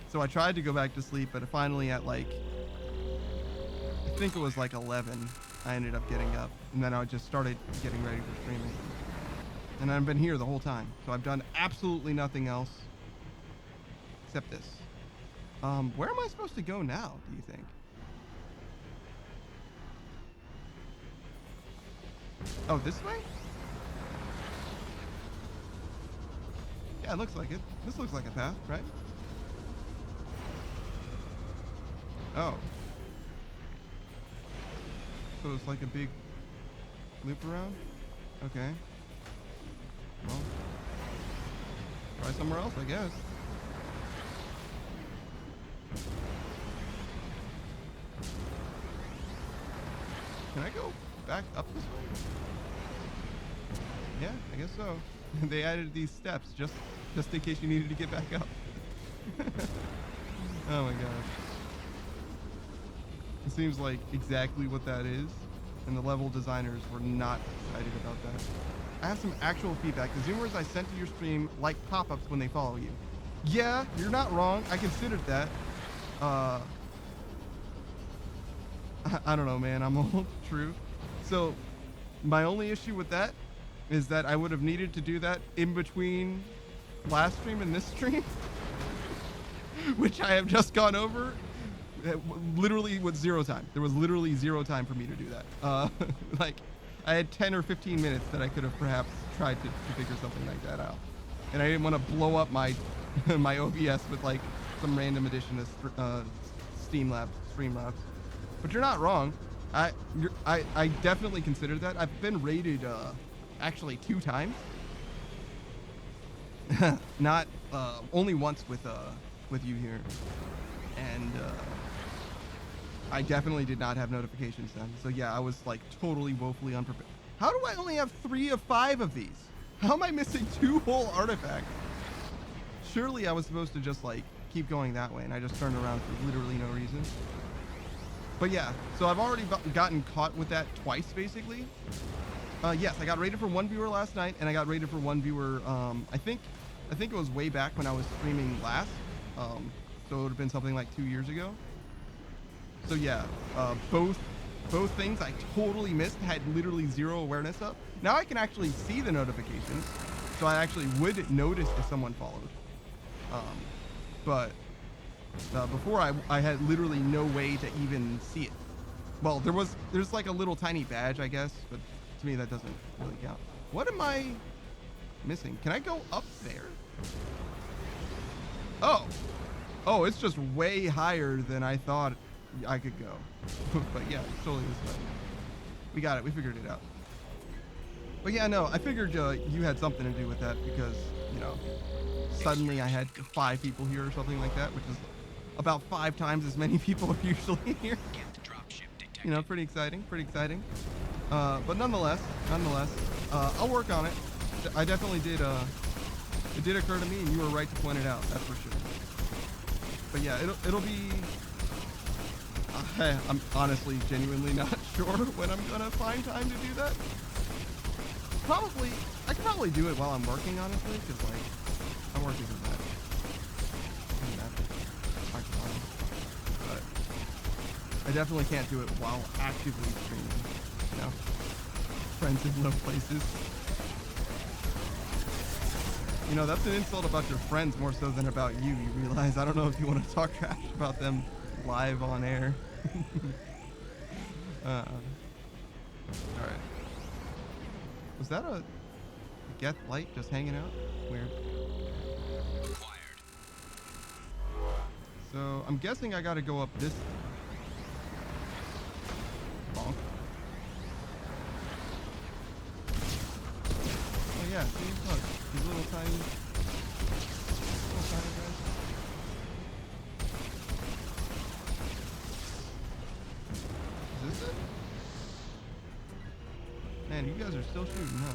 So I tried to go back to sleep, but finally at I think it was 11, I ended up getting up, and then I just started getting ready for streaming. And I've been here the whole time, so I've done absolutely nothing else except this. Where am I supposed to go now, do you think? Oh, this way? Yeah, it looks like it. This looks like a path, right? Oh. So it's like a big loop around? Okay. Well, try somewhere else, I guess. Can I go back up this way? Yeah, I guess so. They added these steps just in case you needed to get back up. Oh my gosh. It seems like exactly what that is, and the level designers were not excited about that. I have some actual feedback. The Zoomers I sent to your stream like pop-ups when they follow you. Yeah, you're not wrong. I considered that. I don't know, man. I'm old. True. So my only issue with that is that I would have needed to do that in between last stream and this stream, which I have just gone over. Literally with zero time. There was literally zero time for me to do that. Like, I had 10 or 15 minutes that I could have perhaps tried to figure something like that out. And I didn't want to blow up my my OBS with like some random addition of Streamlabs. But you're not wrong. I definitely considered that. I've been raided actually 2 times. Not only once with you here. And I definitely did not have notifications then. So yeah, I was like totally woefully unprepared. How do I only have 3 of 5 of these? How am I missing 2 whole artifacts? Surely I was supposed to just like keep going that way, and I just turned around for literally no reason. But yeah, so I've already gotten caught with that twice basically. Yes, I got rated for 1 viewer last night, and I got rated for 1 viewer. I think it was way back when I was streaming last. So it would have been something like 2 years ago. So yeah, both things I totally missed, had literally zero awareness of. Now I can actually see the notifications, so I actually would notice if someone followed. But before I had literally no way to even see it. Well, there's like a little tiny badge, I guess, but to me that doesn't really count. What am I missing? Can I go up there? Oh, it's just way higher than I thought I could go. But yeah, it's totally this way. We got it. We figured it out. But yeah, no, I figured you had something to do with that because, you know, suddenly I had 5 people here or something like that, which is about 5 times as many people usually here. You know, pretty exciting, pretty exciting. But nonetheless, I'll work on it. I definitely did, it did occur to me, and you were right to point it out, that's for sure. But yeah, it'll be, I'm honestly genuinely not sure when I'm gonna find time to do that. Probably, I could probably do it while I'm working, honestly, because like, I'm working with that. But I definitely can't do it while actively streaming, you know? Friends in low places. You know, that's an insult about your friends more so than about you. You realize, I don't know if you want to talk trash about them live on air. Alright. Was that a Geth light just hanging out? Weird. So, I'm guessing I gotta go up this. Bonk. Oh yeah, see? Look. These little tiny guys. Is this it? Man, you guys are still shooting, huh?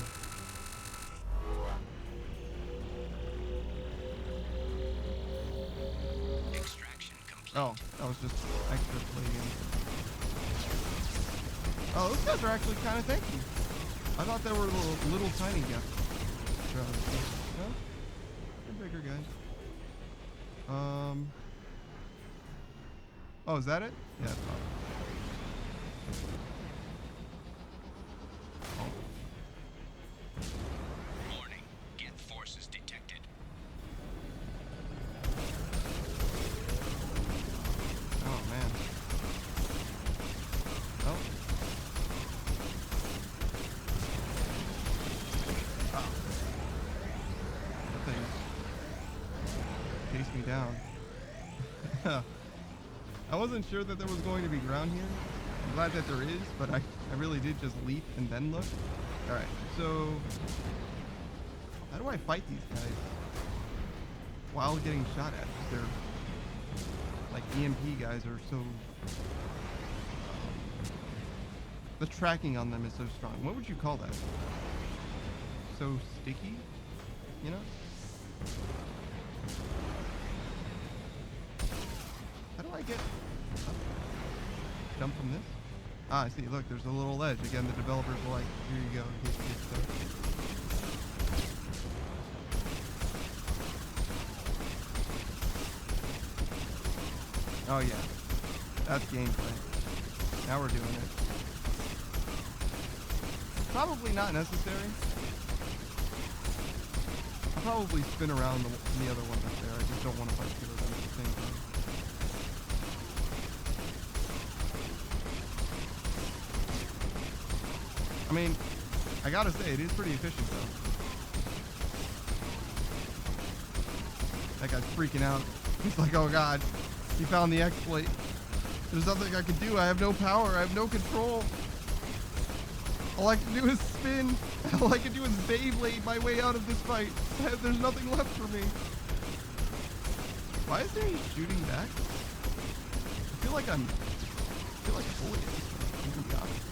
Extraction complete. Oh, that was just extra play-in. Oh, those guys are actually kind of tanky. I thought they were little tiny guys. No? They're bigger guys. Oh, is that it? Yeah, it's not. Warning. Geth forces detected. Oh, man. Oh. Chase me down. I wasn't sure that there was going to be ground here. I'm glad that there is, but I really did just leap and then look. Alright, so how do I fight these guys while getting shot at? They're like EMP guys are so the tracking on them is so strong. What would you call that? So sticky? You know? How do I get jump from this? Ah, I see. Look, there's a little ledge. Again, the developers were like, here you go. Here's stuff. Oh yeah, that's gameplay. Now we're doing it. Probably not necessary. I'll probably spin around the other one up there. I just don't want to fight two of them at the same time. I mean, I gotta say, it is pretty efficient though. That guy's freaking out. He's like, oh god, he found the exploit. There's nothing I can do. I have no power. I have no control. All I can do is spin. All I can do is Beyblade my way out of this fight. There's nothing left for me. Why is there any shooting back? I feel like a bully at this point. I'm gonna be honest.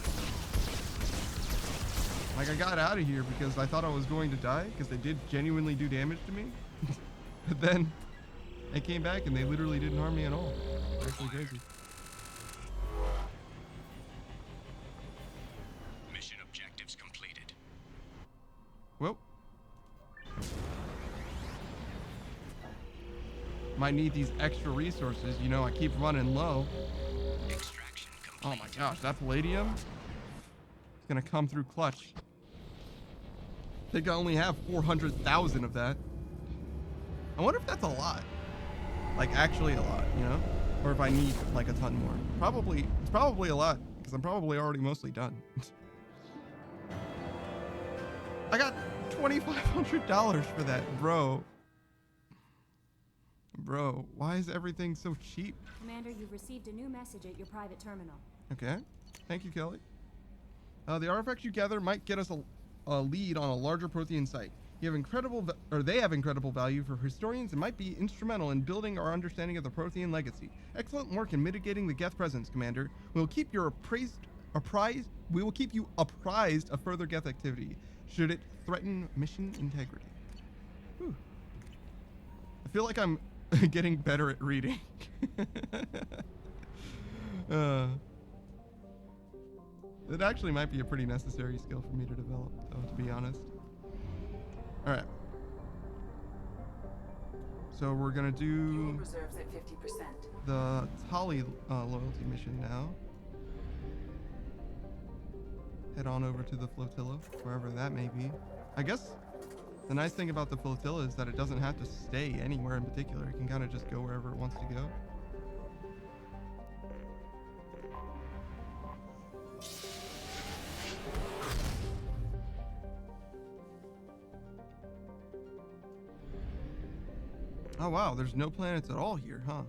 Like, I got out of here because I thought I was going to die, because they did genuinely do damage to me. But then they came back and they literally didn't harm me at all. It's actually crazy. Mission objectives completed. Well, might need these extra resources. You know, I keep running low. Extraction Oh complete. my gosh, that palladium is gonna come through clutch. I think I only have 400,000 of that. I wonder if that's a lot. Like, actually a lot, you know? Or if I need, like, a ton more. It's probably a lot, because I'm probably already mostly done. I got $2,500 for that, bro. Bro, why is everything so cheap? Commander, you've received a new message at your private terminal. Okay. Thank you, Kelly. The artifacts you gather might get us a lead on a larger Prothean site. They have incredible value for historians and might be instrumental in building our understanding of the Prothean legacy. Excellent work in mitigating the Geth presence, Commander. We will keep you apprised of further Geth activity, should it threaten mission integrity. Whew. I feel like I'm getting better at reading. It actually might be a pretty necessary skill for me to develop, though, to be honest. Alright. So we're gonna do Reserves at 50%. the Tali loyalty mission now. Head on over to the flotilla, wherever that may be. I guess the nice thing about the flotilla is that it doesn't have to stay anywhere in particular. It can kind of just go wherever it wants to go. Oh wow, there's no planets at all here, huh?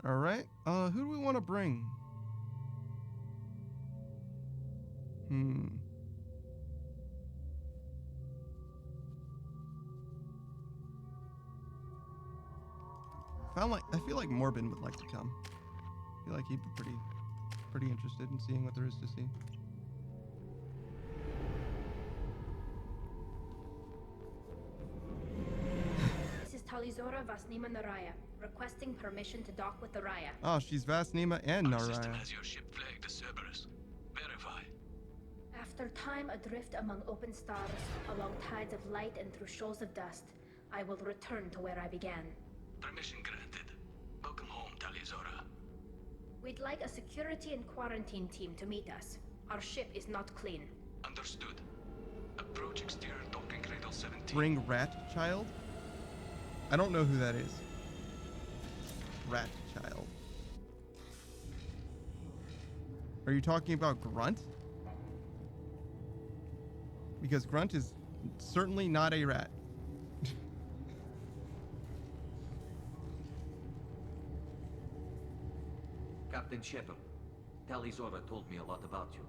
Alright, who do we want to bring? I feel like Morbin would like to come. I feel like he'd be pretty interested in seeing what there is to see. This is Talizora Vasnima Naraya, requesting permission to dock with the Raya. Oh, she's Vasnima and Our system Naraya. has your ship flagged as Cerberus. Verify. After time adrift among open stars, along tides of light and through shoals of dust, I will return to where I began. Permission granted. Welcome home, Talizora. We'd like a security and quarantine team to meet us. Our ship is not clean. Understood. Approach exterior docking cradle 17. Bring Rat Child? I don't know who that is. Rat Child. Are you talking about Grunt? Because Grunt is certainly not a rat. Captain Shepard, Talizora told me a lot about you.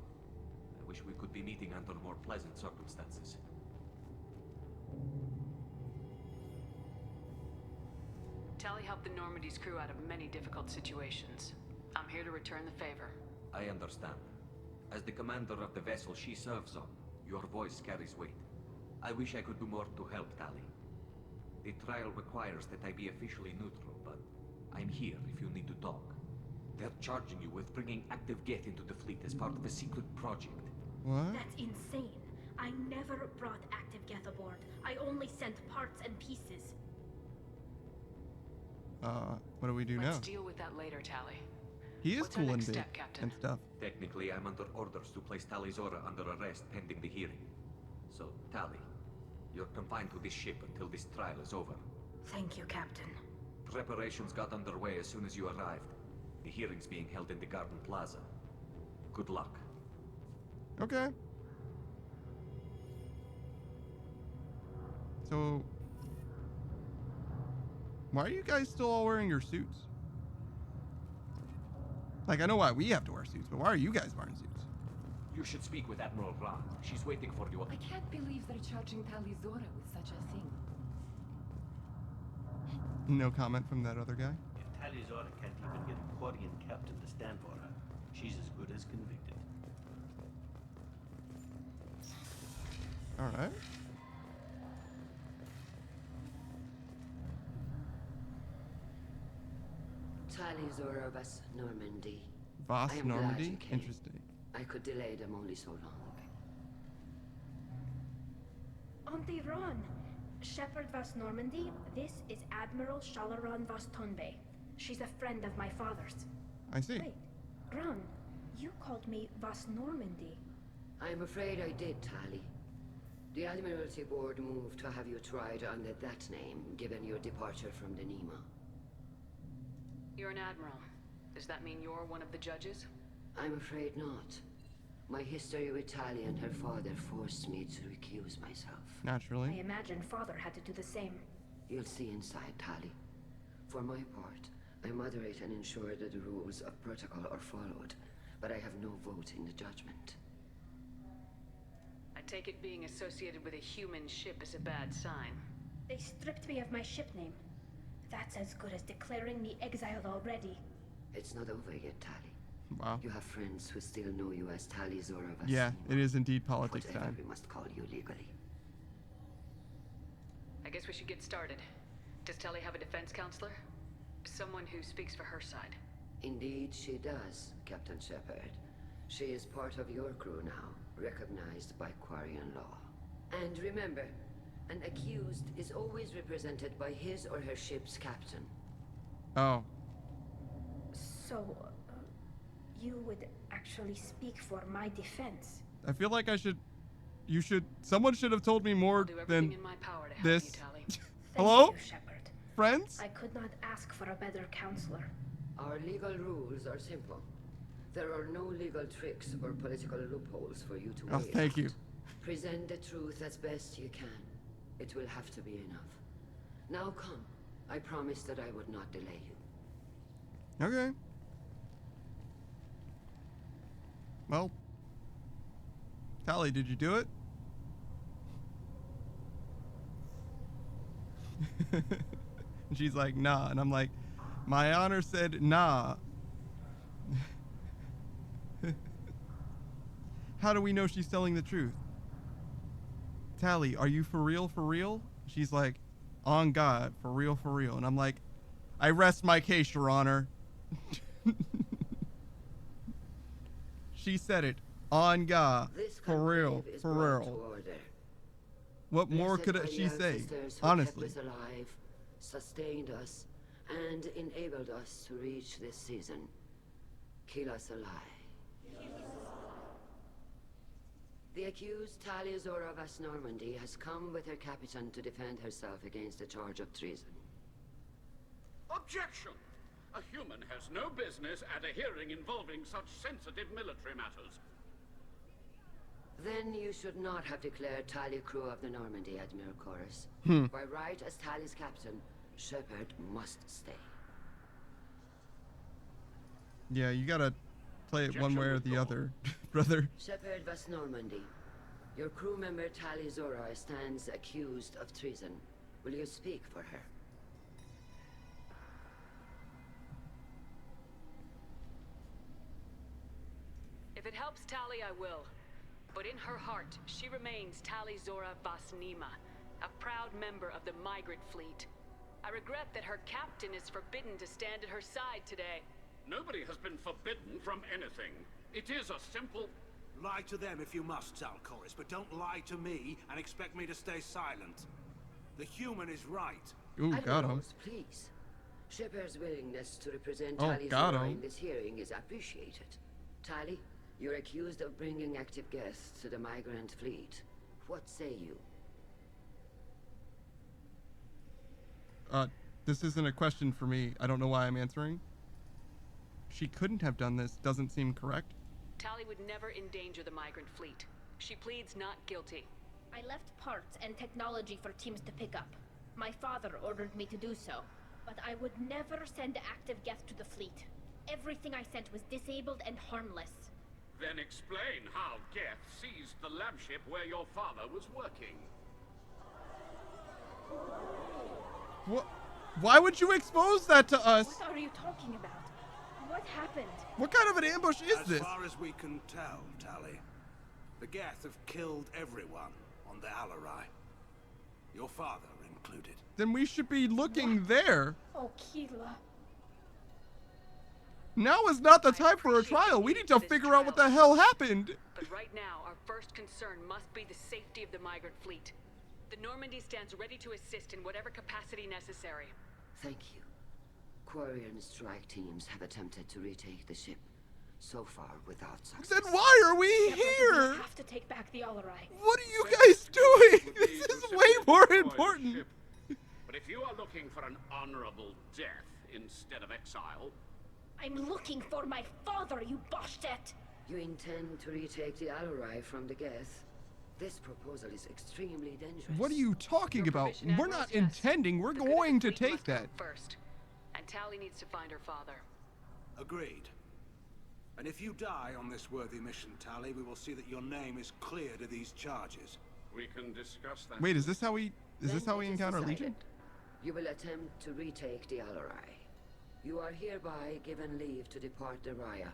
I wish we could be meeting under more pleasant circumstances. Tali helped the Normandy's crew out of many difficult situations. I'm here to return the favor. I understand. As the commander of the vessel she serves on, your voice carries weight. I wish I could do more to help Tali. The trial requires that I be officially neutral, but I'm here if you need to talk. They're charging you with bringing active Geth into the fleet as part of a secret project. What? That's insane. I never brought active Geth aboard. I only sent parts and pieces. What do we do Let's now? deal with that later, Tally. He is What's our cool and next big step, Captain? and stuff. Technically, I'm under orders to place Tali Zora under arrest pending the hearing. So, Tali, you're confined to this ship until this trial is over. Thank you, Captain. Preparations got underway as soon as you arrived. The hearing's being held in the Garden Plaza. Good luck. Okay. So, why are you guys still all wearing your suits? Like, I know why we have to wear suits, but why are you guys wearing suits? You should speak with Admiral Rand. She's waiting for you. I can't believe they're charging Tali Zora with such a thing. No comment from that other guy. If Tali Zora can't even get a Quarian captain to stand for her, she's as good as convicted. Alright. Tali Zora Vas Normandy. Voss I am glad Normandy? you came. Interesting. I could delay them only so long. Auntie Ron! Shepard Vas Normandy, this is Admiral Shalaran Vas Tonbe. She's a friend of my father's. I see. Wait, Ron, you called me Vas Normandy. I'm afraid I did, Tali. The Admiralty Board moved to have you tried under that name, given your departure from the Nima. You're an admiral. Does that mean you're one of the judges? I'm afraid not. My history with Tali and her father forced me to recuse myself. Naturally. I imagine father had to do the same. You'll see inside, Tali. For my part, I moderate and ensure that the rules of protocol are followed, but I have no vote in the judgment. I take it being associated with a human ship is a bad sign. They stripped me of my ship name. That's as good as declaring me exiled already. It's not over yet, Tali. Wow. You have friends who still know you as Tali Zora Vas. Yeah, it is indeed politics Whatever time. we must call you legally. I guess we should get started. Does Tali have a defense counselor? Someone who speaks for her side. Indeed, she does, Captain Shepard. She is part of your crew now, recognized by Quarian law. And remember, an accused is always represented by his or her ship's captain. Oh. So, you would actually speak for my defense? I feel like someone should have told me more Do everything than in my power to help this. you, Tali. Hello? Thank you, Shepard. Friends? I could not ask for a better counselor. Our legal rules are simple. There are no legal tricks or political loopholes for you to Oh, wade thank out. you. Present the truth as best you can. It will have to be enough. Now come. I promised that I would not delay you. Okay. Well, Tali, did you do it? And she's like, nah. And I'm like, my honor said nah. How do we know she's telling the truth? Tali, are you for real, for real? She's like, on God, for real, for real. And I'm like, I rest my case, Your Honor. She said it. On God. This For real. conclave is For brought to real. order. What more Blessed could are the she say? ancestors who Honestly. kept us alive, sustained us, and enabled us to reach this season. Kill us alive. The accused Tali Zora Vas Normandy has come with her captain to defend herself against a charge of treason. Objection! A human has no business at a hearing involving such sensitive military matters. Then you should not have declared Tali crew of the Normandy, Admiral Chorus. By right as Tali's captain, Shepard must stay. Yeah, you gotta play it one way or the other, brother. Shepard Vas Normandy, your crew member Tali Zora stands accused of treason. Will you speak for her? If it helps Tali, I will. But in her heart, she remains Tali Zora Vas Nima, a proud member of the Migrant Fleet. I regret that her captain is forbidden to stand at her side today. Nobody has been forbidden from anything. It is a simple... Lie to them if you must, Zalcoris, but don't lie to me and expect me to stay silent. The human is right. Ooh, got him. Admirals, please. Shepard's willingness to represent Oh, Tali got Zora him. in this hearing is appreciated. Tali, you're accused of bringing active guests to the migrant fleet. What say you? This isn't a question for me. I don't know why I'm answering. She couldn't have done this. Doesn't seem correct. Tali would never endanger the migrant fleet. She pleads not guilty. I left parts and technology for teams to pick up. My father ordered me to do so, but I would never send active Geth to the fleet. Everything I sent was disabled and harmless. Then explain how Geth seized the lab ship where your father was working. What? Why would you expose that to us? What are you talking about? What happened? What kind of an ambush is this? As far as we can tell, Tali, the Geth have killed everyone on the Alarai. Your father included. Then we should be looking there. Oh, Keela. Now is not the time for a trial. We need to figure out what the hell happened. But right now, our first concern must be the safety of the migrant fleet. The Normandy stands ready to assist in whatever capacity necessary. Thank you. Quarian strike teams have attempted to retake the ship, so far without success. Then why are we We here? have to take back the Alarai. What are you guys doing? This is way more important. But if you are looking for an honorable death instead of exile, I'm looking for my father, you Boshtet! You intend to retake the Alarai from the Geth? This proposal is extremely dangerous. What are you talking about? We're not intending. We're The good of going the to fleet take must come that. first. And Tali needs to find her father. Agreed. And if you die on this worthy mission, Tali, we will see that your name is cleared of these charges. we can discuss that. Wait, is this how we Then it is encounter decided. Legion? You will attempt to retake the Alarai. You are hereby given leave to depart the Raya.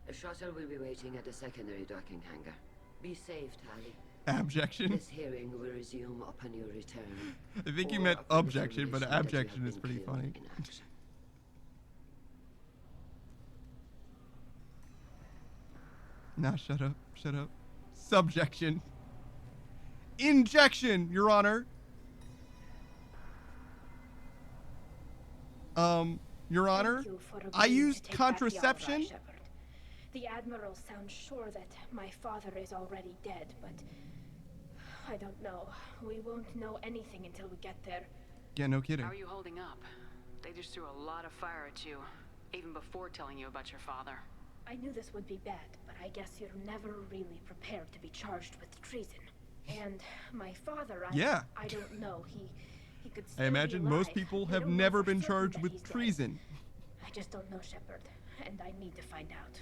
A shuttle will be waiting at the secondary docking hangar. Be safe, Tali. Abjection. This hearing will resume upon your return. I think you or meant upon objection, but confirmation that you abjection have is been pretty killed funny. in action. Nah, shut up. Shut up. Subjection. Injection, Your Honor. Your Honor, Thank you for I agreeing to used take back the Alarai, contraception. Shepard. The Admiral sounds sure that my father is already dead, but I don't know. We won't know anything until we get there. Yeah, no kidding. How are you holding up? They just threw a lot of fire at you, even before telling you about your father. I knew this would be bad, but I guess you're never really prepared to be charged with treason. And my father, Yeah. I don't know. He could still I be imagine most alive. people We have don't know never for been certain charged that with he's dead. treason. I just don't know, Shepard, and I need to find out.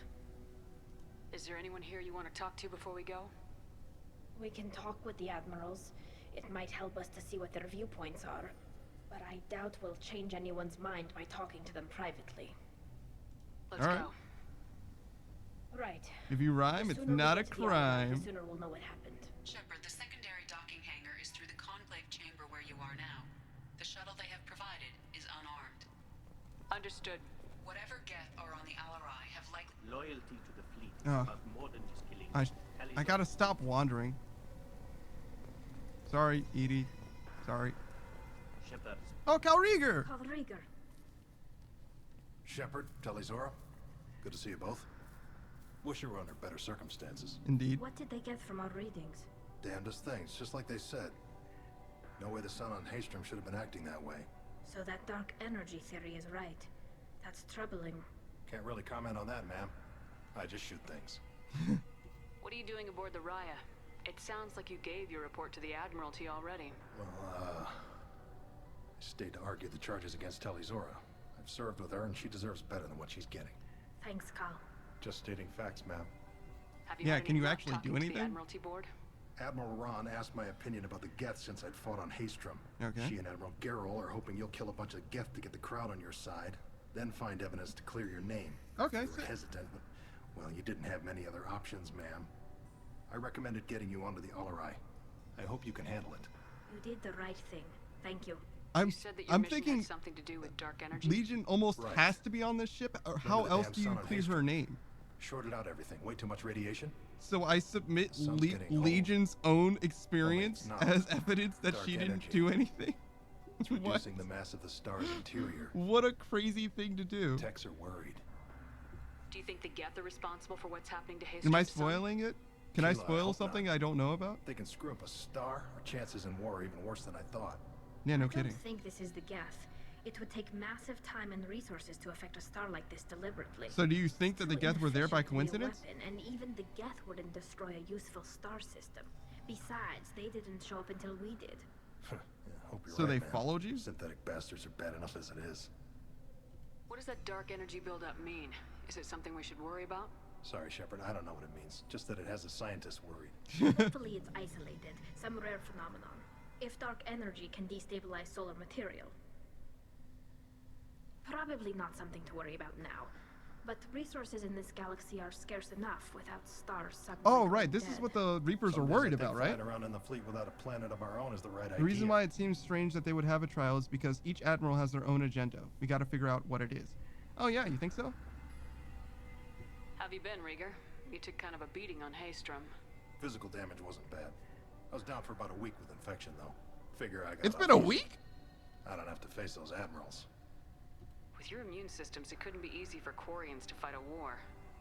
Is there anyone here you want to talk to before we go? We can talk with the Admirals. It might help us to see what their viewpoints are. But I doubt we'll change anyone's mind by talking to them privately. Let's All right. go. Right. If you rhyme, The it's sooner we not a get to the Alarai, crime. The sooner we'll know what happened. Shepard, the secondary docking hangar is through the conclave chamber where you are now. The shuttle they have provided is unarmed. Understood. Whatever Geth are on the Alarai have likely... Loyalty to the fleet is Oh. about more than just killing. I gotta stop wandering. Sorry, Edie. Sorry. Shepard. Oh, Kalrieger! Kalrieger. Shepard, Talizora, good to see you both. Wish you were under better circumstances. Indeed. What did they get from our readings? Damnedest things, just like they said. No way the sun on Haystrom should have been acting that way. So that dark energy theory is right. That's troubling. Can't really comment on that, ma'am. I just shoot things. What are you doing aboard the Raya? It sounds like you gave your report to the Admiralty already. Well, I stayed to argue the charges against Talizora. I've served with her, and she deserves better than what she's getting. Thanks, Cal. Just stating facts, ma'am. Have you Yeah, had can any you luck actually talking do to the anything? Admiralty board? Admiral Ron asked my opinion about the Geth since I'd fought on Haystrom. Okay. She and Admiral Gerrel are hoping you'll kill a bunch of Geth to get the crowd on your side, then find evidence to clear your name. Okay. You were hesitant, but, well, you didn't have many other options, ma'am. I recommended getting you onto the Alarai. I hope you can handle it. You did the right thing. Thank you. I'm You said that your I'm mission thinking had something to do with dark energy. Legion almost Right. has to be on this ship. Or how the else damn do you sun on clear Haystrom. her name? Shorted out everything. Way too much radiation? So I submit Sun's getting old. Legion's own experience not. as evidence that Dark she didn't energy. do anything? It's What? reducing the mass of the star's interior. What a crazy thing to do. Techs are worried. Do you think the Geth are responsible for what's happening to Haystrom? Am I spoiling it? Can I Sheila, I spoil hope something not. I don't know about? They can screw up a star. Our chances in war are even worse than I thought. Yeah, no I kidding. don't think this is the Geth. It would take massive time and resources to affect a star like this deliberately. So do you think that the Too Geth were there by inefficient to be a coincidence? weapon, and even the Geth wouldn't destroy a useful star system. Besides, they didn't show up until we did. Yeah, hope you're So right, they man. followed you? Synthetic bastards are bad enough as it is. What does that dark energy buildup mean? Is it something we should worry about? Sorry, Shepard, I don't know what it means. Just that it has a scientist worried. Hopefully it's isolated, some rare phenomenon. If dark energy can destabilize solar material. Probably not something to worry about now. But resources in this galaxy are scarce enough without stars suddenly Oh, going right. This dead. is what the Reapers are Some worried reason about, flying right? around in the fleet without a planet of our own is the right idea. The reason why it seems strange that they would have a trial is because each admiral has their own agenda. We got to figure out what it is. Oh, yeah. You think so? How have you been, Rieger? You took kind of a beating on Haystrom. Physical damage wasn't bad. I was down for about a week with infection, though. Figure I got It's off been a easy. week? I don't have to face those admirals. With your immune systems, it couldn't be easy for Quarians to fight a war.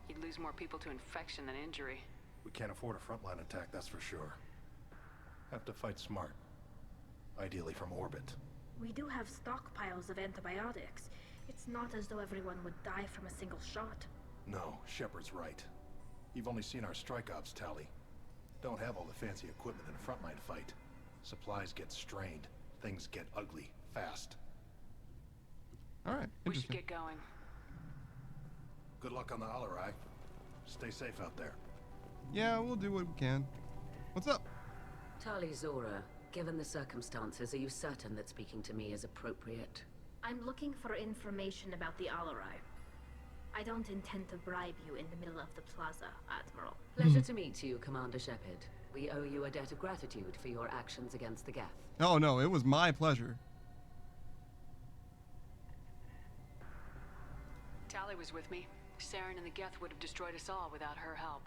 You'd lose more people to infection than injury. We can't afford a frontline attack, that's for sure. Have to fight smart. Ideally from orbit. We do have stockpiles of antibiotics. It's not as though everyone would die from a single shot. No, Shepard's right. You've only seen our strike ops tally. Don't have all the fancy equipment in a frontline fight. Supplies get strained. Things get ugly, fast. Alright, We should interesting. get going. Good luck on the Alarai. Stay safe out there. Yeah, we'll do what we can. What's up? Tali Zora, given the circumstances, are you certain that speaking to me is appropriate? I'm looking for information about the Alarai. I don't intend to bribe you in the middle of the plaza, Admiral. Pleasure to meet you, Commander Shepard. We owe you a debt of gratitude for your actions against the Geth. Oh, no. It was my pleasure. Tali was with me. Saren and the Geth would have destroyed us all without her help.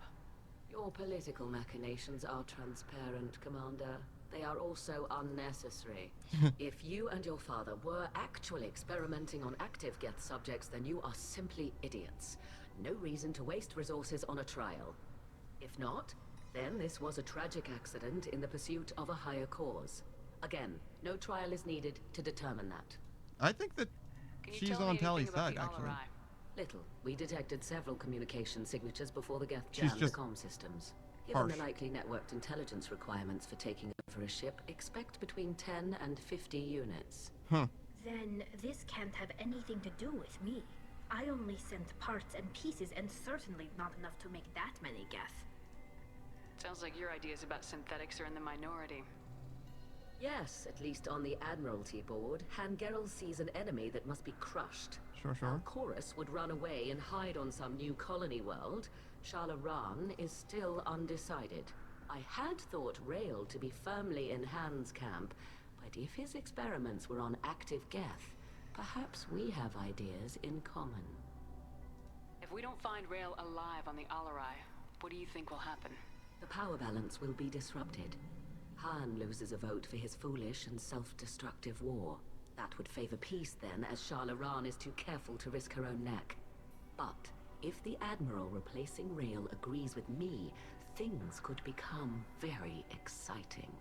Your political machinations are transparent, Commander. They are also unnecessary. If you and your father were actually experimenting on active Geth subjects, then you are simply idiots. No reason to waste resources on a trial. If not, then this was a tragic accident in the pursuit of a higher cause. Again, no trial is needed to determine that. I think that Can you she's tell me on anything Tali's about side, the actually. Alarai? Little. We detected several communication signatures before the Geth She's jammed the just comm systems. Given harsh. the likely networked intelligence requirements for taking over a ship, expect between 10 and 50 units. Huh. Then this can't have anything to do with me. I only sent parts and pieces, and certainly not enough to make that many Geth. Sounds like your ideas about synthetics are in the minority. Yes, at least on the Admiralty board, Han Gerrel sees an enemy that must be crushed. Sure, sure. Chorus would run away and hide on some new colony world. Shala Ran is still undecided. I had thought Rael to be firmly in Han's camp, but if his experiments were on active Geth, perhaps we have ideas in common. If we don't find Rael alive on the Alarai, what do you think will happen? The power balance will be disrupted. Han loses a vote for his foolish and self-destructive war. That would favor peace then, as Shala Ran is too careful to risk her own neck. But if the Admiral replacing Rael agrees with me, things could become very exciting.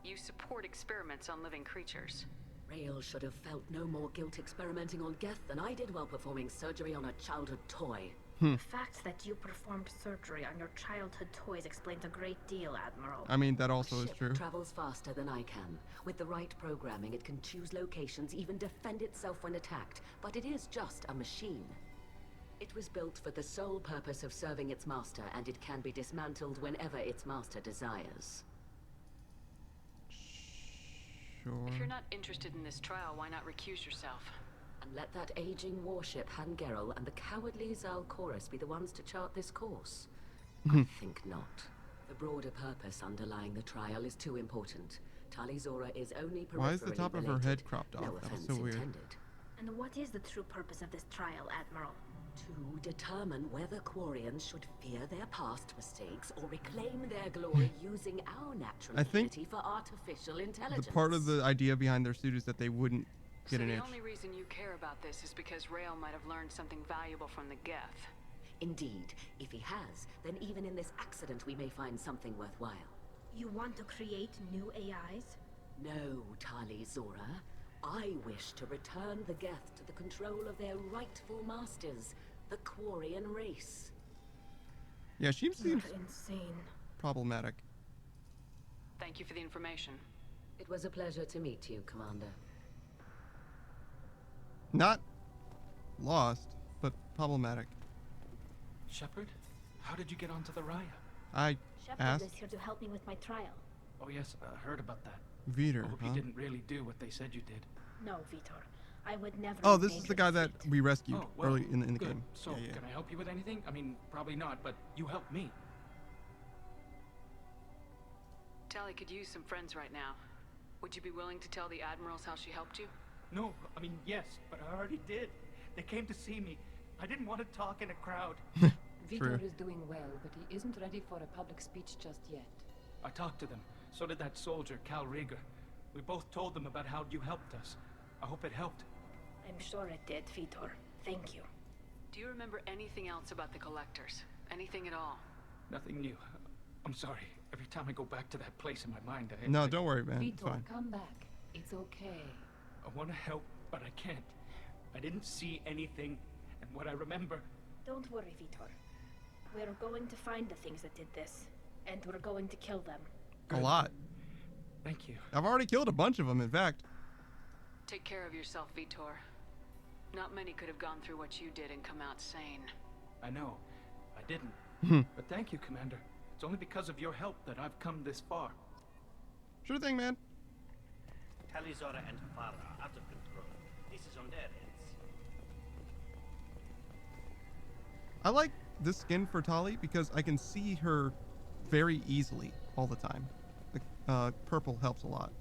You support experiments on living creatures. Rael should have felt no more guilt experimenting on Geth than I did while performing surgery on a childhood toy. The fact that you performed surgery on your childhood toys explains a great deal, Admiral. I mean, that also is Ship true. travels faster than I can. With the right programming, it can choose locations, even defend itself when attacked. But it is just a machine. It was built for the sole purpose of serving its master, and it can be dismantled whenever its master desires. Sure. If you're not interested in this trial, why not recuse yourself? And let that aging warship Han Gerrel and the cowardly Zal Chorus be the ones to chart this course. I think not. The broader purpose underlying the trial is too important. Tali Zora is only peripherally Why is the top of her related. head cropped off? No That was offense so weird. intended. And what is the true purpose of this trial, Admiral? To determine whether Quarians should fear their past mistakes or reclaim their glory using our natural I think ability for artificial intelligence. The part of the idea behind their suit is that they wouldn't get so an the itch. only reason you care about this is because Rael might have learned something valuable from the Geth. Indeed. If he has, then even in this accident we may find something worthwhile. You want to create new AIs? No, Tali Zora. I wish to return the Geth to the control of their rightful masters, the Quarian race. Yeah, she seems insane. Problematic. Thank you for the information. It was a pleasure to meet you, Commander. Not lost, but problematic. Shepard, how did you get onto the Raya? I Shepard asked is here to help me with my trial. Oh yes, heard about that. Vitor, I hope you didn't really do what they said you did. No, Vitor. I would never. Oh, this is the guy that we rescued Oh, well, early in the good. game. So, Yeah, yeah. can I help you with anything? I mean, probably not, but you helped me. Tali could use some friends right now. Would you be willing to tell the Admirals how she helped you? No, I mean, yes, but I already did. They came to see me. I didn't want to talk in a crowd. Vitor is doing well, but he isn't ready for a public speech just yet. I talked to them. So did that soldier, Cal Rieger. We both told them about how you helped us. I hope it helped. I'm sure it did, Vitor. Thank you. Do you remember anything else about the Collectors? Anything at all? Nothing new. I'm sorry. Every time I go back to that place in my mind, No, don't worry, man. It's Vitor, fine. come back. It's okay. I want to help, but I can't. I didn't see anything, and what I remember... Don't worry, Vitor. We're going to find the things that did this, and we're going to kill them. A lot. Thank you. I've already killed a bunch of them, in fact. Take care of yourself, Vitor. Not many could have gone through what you did and come out sane. I know. I didn't. But thank you, Commander. It's only because of your help that I've come this far. Sure thing, man. Tali Zora and her father are out of control. This is on their heads. I like this skin for Tali because I can see her very easily all the time. The purple helps a lot.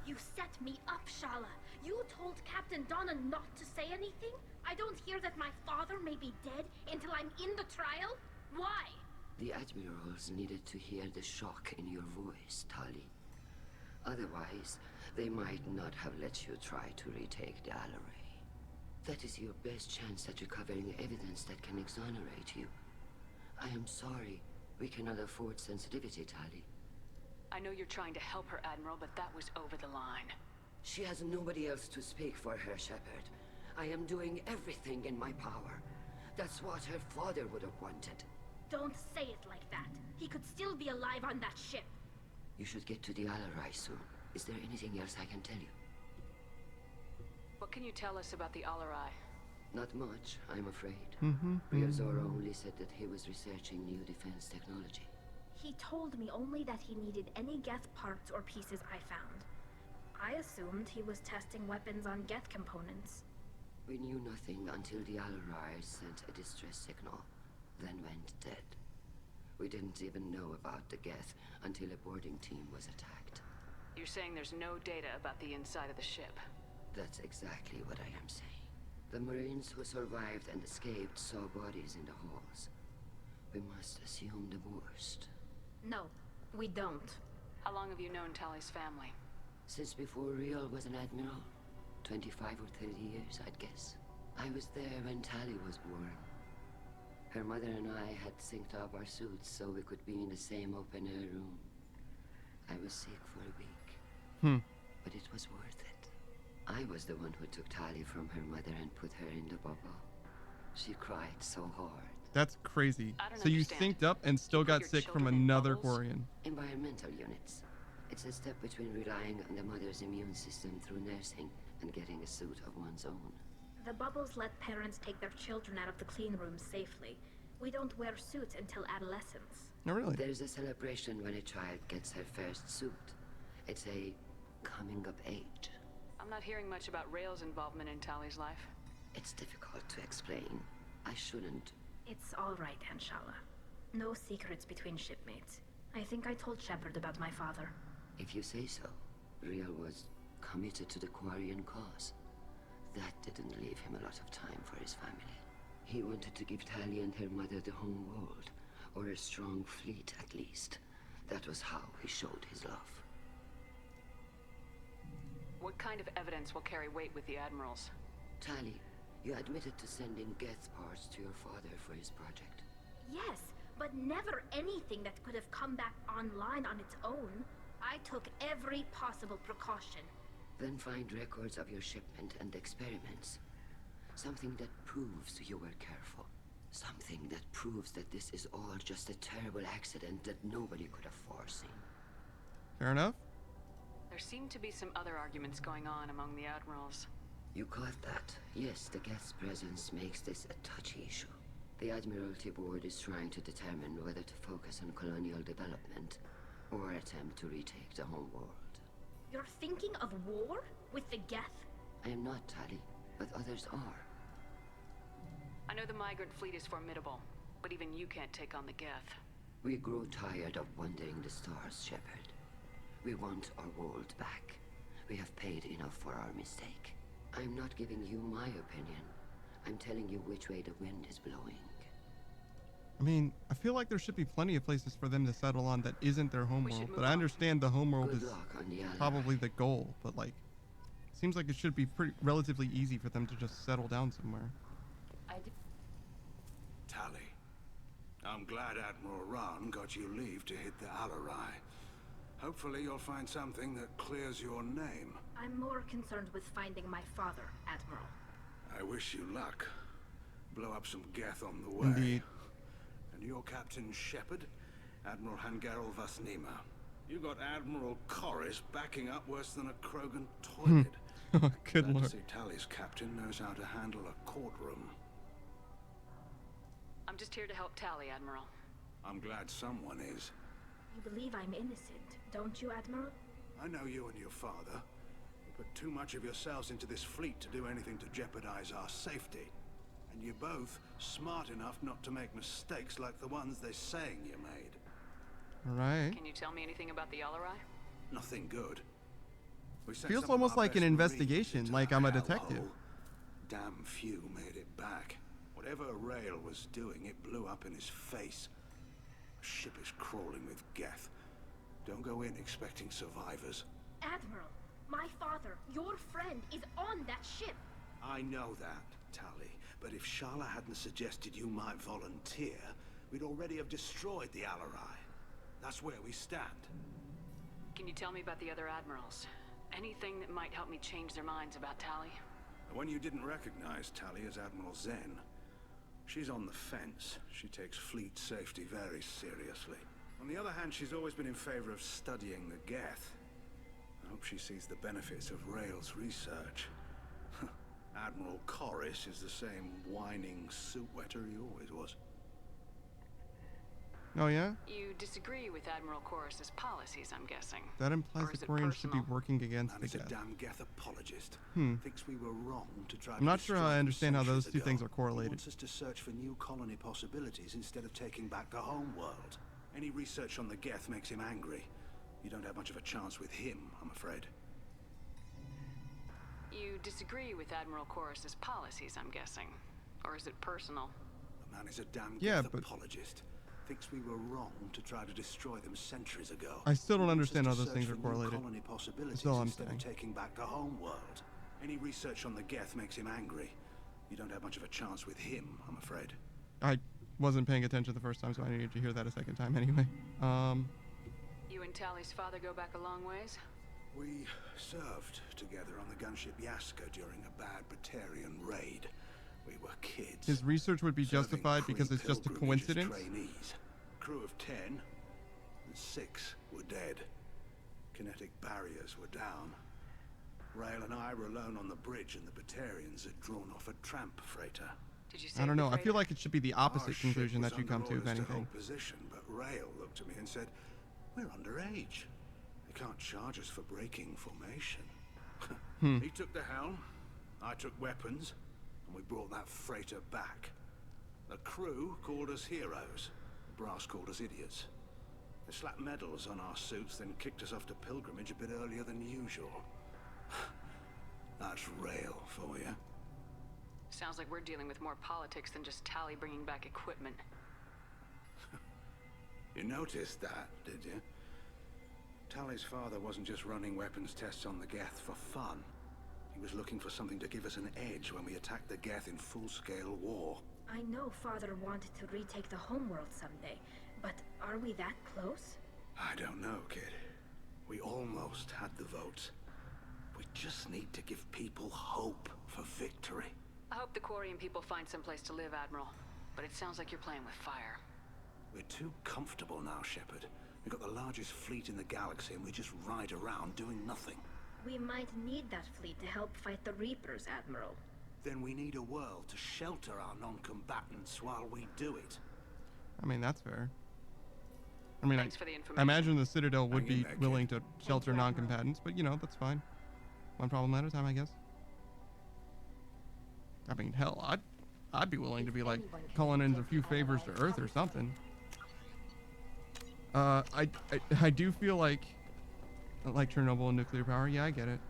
You set me up, Shala. You told Captain Donna not to say anything? I don't hear that my father may be dead until I'm in the trial? Why? The Admirals needed to hear the shock in your voice, Tali. Otherwise, they might not have let you try to retake the Alaray. That is your best chance at recovering evidence that can exonerate you. I am sorry. We cannot afford sensitivity, Tali. I know you're trying to help her, Admiral, but that was over the line. She has nobody else to speak for her, Shepard. I am doing everything in my power. That's what her father would have wanted. Don't say it like that. He could still be alive on that ship. You should get to the Alarai soon. Is there anything else I can tell you? What can you tell us about the Alarai? Not much, I'm afraid. Mm-hmm. Zora only said that he was researching new defense technology. He told me only that he needed any Geth parts or pieces I found. I assumed he was testing weapons on Geth components. We knew nothing until the Alarai sent a distress signal, then went dead. We didn't even know about the Geth until a boarding team was attacked. You're saying there's no data about the inside of the ship? That's exactly what I am saying. The Marines who survived and escaped saw bodies in the halls. We must assume the worst. No, we don't. How long have you known Tali's family? Since before Riel was an admiral. 25 or 30 years, I'd guess. I was there when Tali was born. Her mother and I had synced up our suits so we could be in the same open-air room. I was sick for a week. But it was worth it. I was the one who took Tali from her mother and put her in the bubble. She cried so hard. That's crazy. I don't So you understand. synced up and still got your sick from children in another bubbles? Quarian. Environmental units. It's a step between relying on the mother's immune system through nursing and getting a suit of one's own. The bubbles let parents take their children out of the clean rooms safely. We don't wear suits until adolescence. No, really? There's a celebration when a child gets her first suit. It's a coming of age. I'm not hearing much about Rael's involvement in Tali's life. It's difficult to explain. I shouldn't. It's all right, Anshala. No secrets between shipmates. I think I told Shepard about my father. If you say so. Riel was committed to the Quarian cause. that didn't leave him a lot of time for his family. He wanted to give Tali and her mother the home world, or a strong fleet at least. That was how he showed his love. What kind of evidence will carry weight with the admirals? Tali, you admitted to sending Geth parts to your father for his project. Yes, but never anything that could have come back online on its own. I took every possible precaution. Then find records of your shipment and experiments. Something that proves you were careful. Something that proves that this is all just a terrible accident that nobody could have foreseen. Fair enough. There seem to be some other arguments going on among the admirals. You caught that? Yes, the Geth's presence makes this a touchy issue. The Admiralty Board is trying to determine whether to focus on colonial development or attempt to retake the home world. You're thinking of war? With the Geth? I am not, Tali, but others are. I know the migrant fleet is formidable, but even you can't take on the Geth. We grow tired of wandering the stars, Shepard. We want our world back. We have paid enough for our mistake. I'm not giving you my opinion. I'm telling you which way the wind is blowing. I mean, I feel like there should be plenty of places for them to settle on that isn't their homeworld. But I understand the homeworld is probably the goal. But like, seems like it should be pretty relatively easy for them to just settle down somewhere. Tali, I'm glad Admiral Rahn got you leave to hit the Alarai. Hopefully you'll find something that clears your name. I'm more concerned with finding my father, Admiral. I wish you luck. Blow up some Geth on the way. Indeed. And your Captain Shepard, Admiral Hangarel Vasnima. You got Admiral Corris backing up worse than a Krogan toilet. Good Glad lord. to see Tali's captain knows how to handle a courtroom. I'm just here to help Tali, Admiral. I'm glad someone is. You believe I'm innocent, don't you, Admiral? I know you and your father. You put too much of yourselves into this fleet to do anything to jeopardize our safety. And you're both smart enough not to make mistakes like the ones they're saying you made. Alright. Can you tell me anything about the Alarai? Nothing good. We sent Feels some of almost our like an best investigation, Marines like into I'm a the detective. hellhole. Damn few made it back. Whatever Rail was doing, it blew up in his face. The ship is crawling with Geth. Don't go in expecting survivors. Admiral, my father, your friend, is on that ship. I know that, Tali. But if Shala hadn't suggested you might volunteer, we'd already have destroyed the Alarai. That's where we stand. Can you tell me about the other admirals? Anything that might help me change their minds about Tali? The one you didn't recognize, Tali, is Admiral Zen. She's on the fence. She takes fleet safety very seriously. On the other hand, she's always been in favor of studying the Geth. I hope she sees the benefits of Rail's research. Admiral Corris is the same whining soup wetter he always was. Oh yeah? You disagree with Admiral Corris's policies, I'm guessing. That implies Or is the it Quarians should be personal? working against Man the is a Geth. damn Geth apologist. Hmm. Thinks we were wrong to try I'm to not sure destroy I them understand how those centuries two ago. things are He correlated. wants us to search for new colony possibilities instead of taking back the home world. Any research on the Geth makes him angry. You don't have much of a chance with him, I'm afraid. You disagree with Admiral Corris's policies, I'm guessing. Or is it personal? The man is a damn Yeah, Geth but- apologist. Thinks we were wrong to try to destroy them centuries ago. I still don't He wants us understand to how those search things for are new correlated. colony possibilities That's all I'm instead saying. of taking back the home world. Any research on the Geth makes him angry. You don't have much of a chance with him, I'm afraid. I wasn't paying attention the first time, so I needed to hear that a second time anyway. You and Tali's father go back a long ways? We served together on the gunship Yaska during a bad Batarian raid. We were kids. His research would be serving justified because Kree it's just a pilgrimage as coincidence? Trainees. Crew of 10, and 6 were dead. Kinetic barriers were down. Rail and I were alone on the bridge, and the Batarians had drawn off a tramp freighter. Did you I don't know. I feel like it should be the opposite Our ship conclusion was that you come to, under if orders anything. hold position, but Rail looked at me and said, "We're underage. They can't charge us for breaking formation." Hmm. He took the helm, I took weapons, and we brought that freighter back. The crew called us heroes. The brass called us idiots. They slapped medals on our suits, then kicked us off to pilgrimage a bit earlier than usual. That's rail for you. Sounds like we're dealing with more politics than just Tali bringing back equipment. You noticed that, did you? Tali's father wasn't just running weapons tests on the Geth for fun. He was looking for something to give us an edge when we attacked the Geth in full-scale war. I know Father wanted to retake the homeworld someday, but are we that close? I don't know, kid. We almost had the votes. We just need to give people hope for victory. I hope the Quarian people find some place to live, Admiral. But it sounds like you're playing with fire. We're too comfortable now, Shepard. We've got the largest fleet in the galaxy and we just ride around doing nothing. We might need that fleet to help fight the Reapers, Admiral. Then we need a world to shelter our non-combatants while we do it. I mean, that's fair. I mean, Thanks for the I information. imagine the Citadel would Hang in be there, kid. willing to shelter non-combatants, but you know, that's fine. One problem at a time, I guess. I mean, hell, I'd be willing to be like calling in a few favors to Earth or something. I do feel like Chernobyl and nuclear power. Yeah, I get it.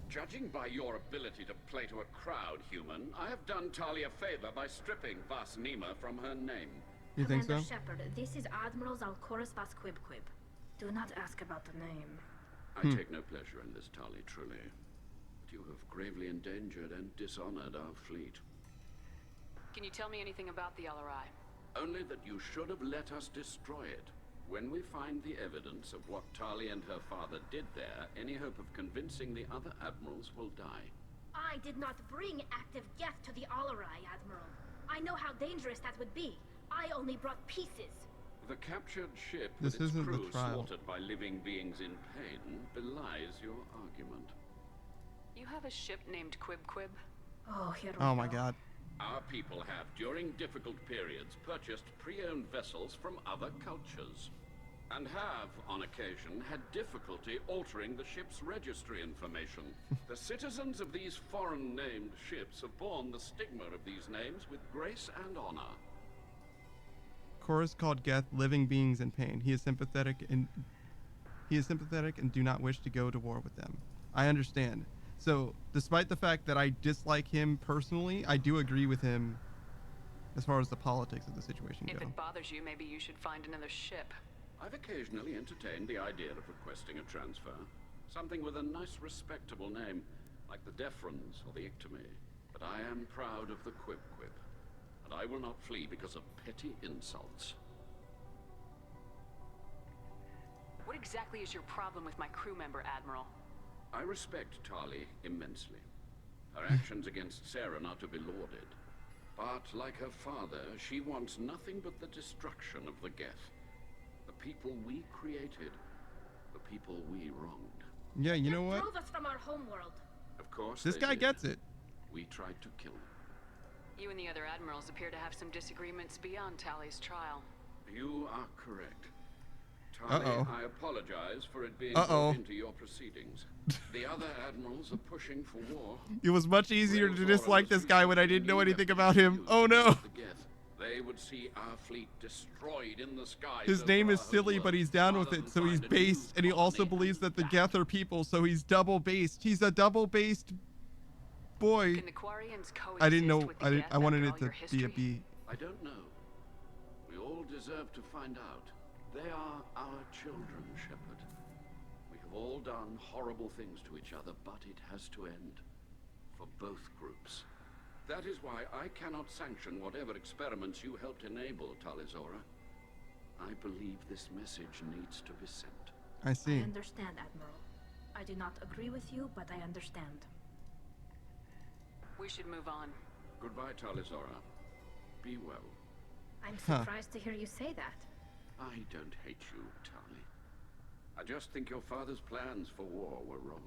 Judging by your ability to play to a crowd, human, I have done Tali a favor by stripping Vas Nima from her name. You think so? Commander Shepard, this is Admiral Zalkorus Vas Quibquib. Do not ask about the name. I take no pleasure in this, Tali, truly. But you have gravely endangered and dishonored our fleet. Can you tell me anything about the LRI? Only that you should have let us destroy it. When we find the evidence of what Tali and her father did there, any hope of convincing the other admirals will die. I did not bring active Geth to the Alarai, Admiral. I know how dangerous that would be. I only brought pieces. The captured ship This with its isn't the crew trial. slaughtered by living beings in pain belies your argument. You have a ship named Quib? Oh, here we Oh my go. God. Our people have, during difficult periods, purchased pre-owned vessels from other cultures, and have, on occasion, had difficulty altering the ship's registry information. The citizens of these foreign-named ships have borne the stigma of these names with grace and honor. Chorus called Geth living beings in pain. He is sympathetic and do not wish to go to war with them. I understand. So, despite the fact that I dislike him personally, I do agree with him as far as the politics of the situation If go. it bothers you, maybe you should find another ship. I've occasionally entertained the idea of requesting a transfer. Something with a nice, respectable name, like the Defrons or the Ictomy. But I am proud of the Quib, and I will not flee because of petty insults. What exactly is your problem with my crew member, Admiral? I respect Tali immensely. Her actions against Saren are to be lauded. But, like her father, she wants nothing but the destruction of the Geth. The people we created. The people we wronged. Yeah, you know what? Drove us from our homeworld. Of course This they guy did. gets it. We tried to kill them. You and the other admirals appear to have some disagreements beyond Tali's trial. You are correct. Tali, Uh-oh. I apologize for it being Uh-oh. brought into your proceedings. The other admirals are pushing for war. It was much easier to dislike this guy when I didn't know anything about him. Oh no. The Geth. They would see our fleet destroyed in the skies. His over name is our silly, homeworld, but he's down with rather it, than so he's find a new based, and he also colony believes that the back. Geth are people, so he's double-based. He's a double-based boy. Can the Quarians coexist I didn't know. with the I Geth wanted after it all to your be a history? B. I don't know. We all deserve to find out. They are our children, Shepard. We have all done horrible things to each other, but it has to end. For both groups. That is why I cannot sanction whatever experiments you helped enable, Talizora. I believe this message needs to be sent. I see. I understand, Admiral. I do not agree with you, but I understand. We should move on. Goodbye, Talizora. Be well. I'm Huh. surprised to hear you say that. I don't hate you, Tali. I just think your father's plans for war were wrong.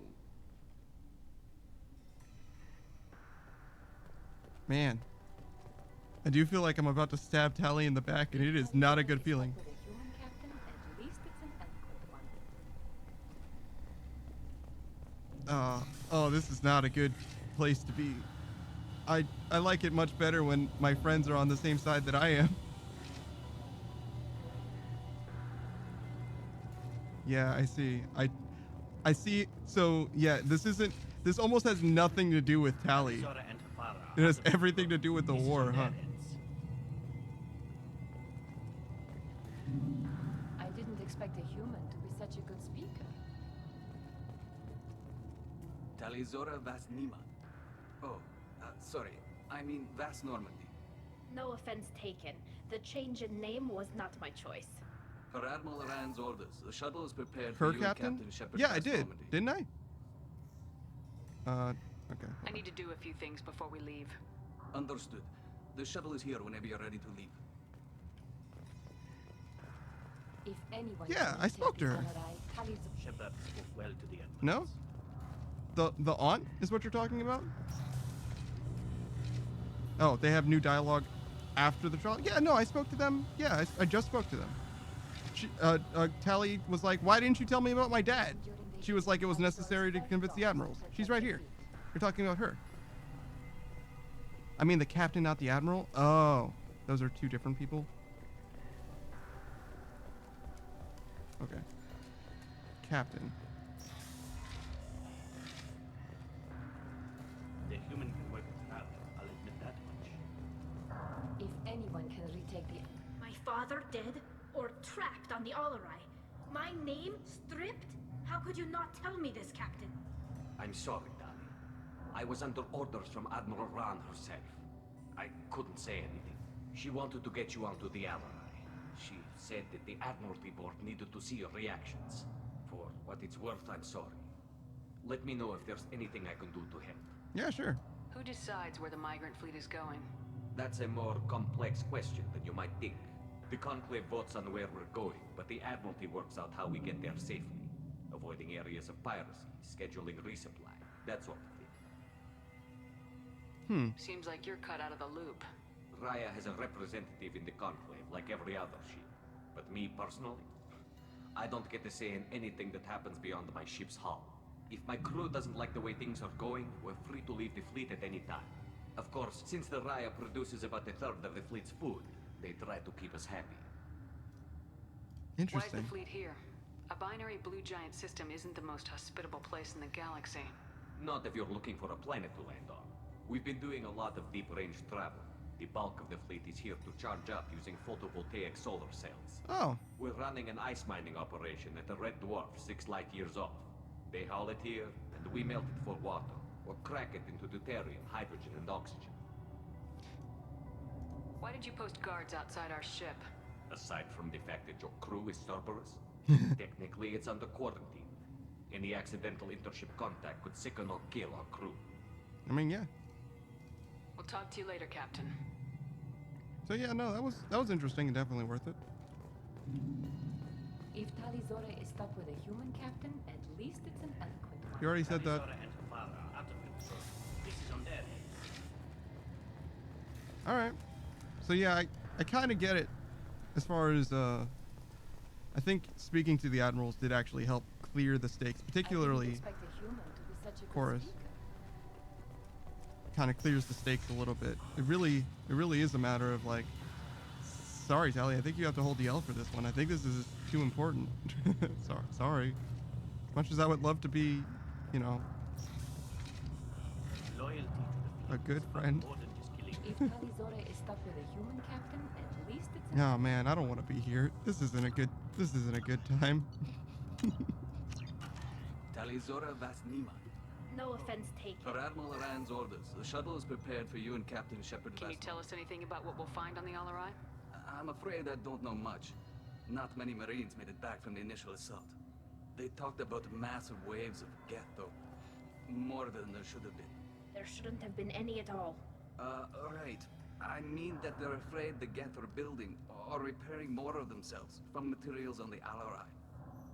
Man. I do feel like I'm about to stab Tali in the back, and it is not a good feeling. Oh, this is not a good place to be. I like it much better when my friends are on the same side that I am. Yeah, I see. I see. So, yeah, this isn't This almost has nothing to do with Tali. Zora and Farah It has out of everything to do with the This is war, on their huh? ends. I didn't expect a human to be such a good speaker. Talizora Vas Nima. Oh, sorry. I mean Vas Normandy. No offense taken. The change in name was not my choice. Per Admiral Rand's orders, the shuttle is prepared Her for you captain? and Captain Shepard. Yeah, I Vas did. Normandy. Didn't I? Okay. I need to do a few things before we leave. Understood. The shuttle is here whenever you're ready to leave. If anyone Yeah, can I spoke to take her. the Alarai, Tali's Shepard spoke well to the Admiral. No? The aunt is what you're talking about? Oh, they have new dialogue after the trial? Yeah, no, I spoke to them. Yeah, I just spoke to them. She, Tali was like, why didn't you tell me about my dad? She was like, it was necessary to convince the admirals. She's right here. You're talking about her. I mean the captain, not the admiral? Oh, those are two different people? Okay. Captain. The human can work with Farah, I'll admit that much. If anyone can retake the... My father dead or trapped on the Alarai? My name stripped? How could you not tell me this, Captain? I'm sorry, Tali. I was under orders from Admiral Rand herself. I couldn't say anything. She wanted to get you onto the Alarai. She said that the Admiralty Board needed to see your reactions. For what it's worth, I'm sorry. Let me know if there's anything I can do to help. Yeah, sure. Who decides where the migrant fleet is going? That's a more complex question than you might think. The Conclave votes on where we're going, but the Admiralty works out how we get there safely. Avoiding areas of piracy, scheduling resupply, that sort of thing. Seems like you're cut out of the loop. Raya has a representative in the Conclave, like every other ship. But me, personally, I don't get to say in anything that happens beyond my ship's hull. If my crew doesn't like the way things are going, we're free to leave the fleet at any time. Of course, since the Raya produces about a third of the fleet's food, they try to keep us happy. Why is Interesting. the fleet here? A binary blue giant system isn't the most hospitable place in the galaxy. Not if you're looking for a planet to land on. We've been doing a lot of deep-range travel. The bulk of the fleet is here to charge up using photovoltaic solar cells. Oh. We're running an ice mining operation at the Red Dwarf, 6 light years off. They haul it here, and we melt it for water, or crack it into deuterium, hydrogen, and oxygen. Why did you post guards outside our ship? Aside from the fact that your crew is Cerberus, technically it's under quarantine. Any accidental intership contact could sicken or kill our crew. I mean, yeah. We'll talk to you later, Captain. So yeah, no, that was interesting and definitely worth it. If Talizora is stuck with a human captain, at least it's an eloquent one. You already said that. Zora and Farah are out of control. This is on their heads. All right. So yeah, I kind of get it. As far as I think speaking to the admirals did actually help clear the stakes, I particularly didn't expect a human to be such a good Chorus. speaker. Kind of clears the stakes a little bit. It really is a matter of like, sorry, Tali, I think you have to hold the L for this one. I think this is too important. Sorry. As much as I would love to be, you know, Loyalty to the a good friend. more than just killing. If Talizora is stuck with a human captain, at least it's an Oh man, I don't want to be here. This isn't a good time. Talizora Vas Nima. No offense taken. Per Admiral Rand's orders, the shuttle is prepared for you and Captain Shepard. Can you tell us anything about what we'll find on the Alarai? I'm afraid I don't know much. Not many Marines made it back from the initial assault. They talked about massive waves of Geth, though. More than there should have been. There shouldn't have been any at all. Right. I mean that they're afraid the Geth are building or repairing more of themselves from materials on the Alarai.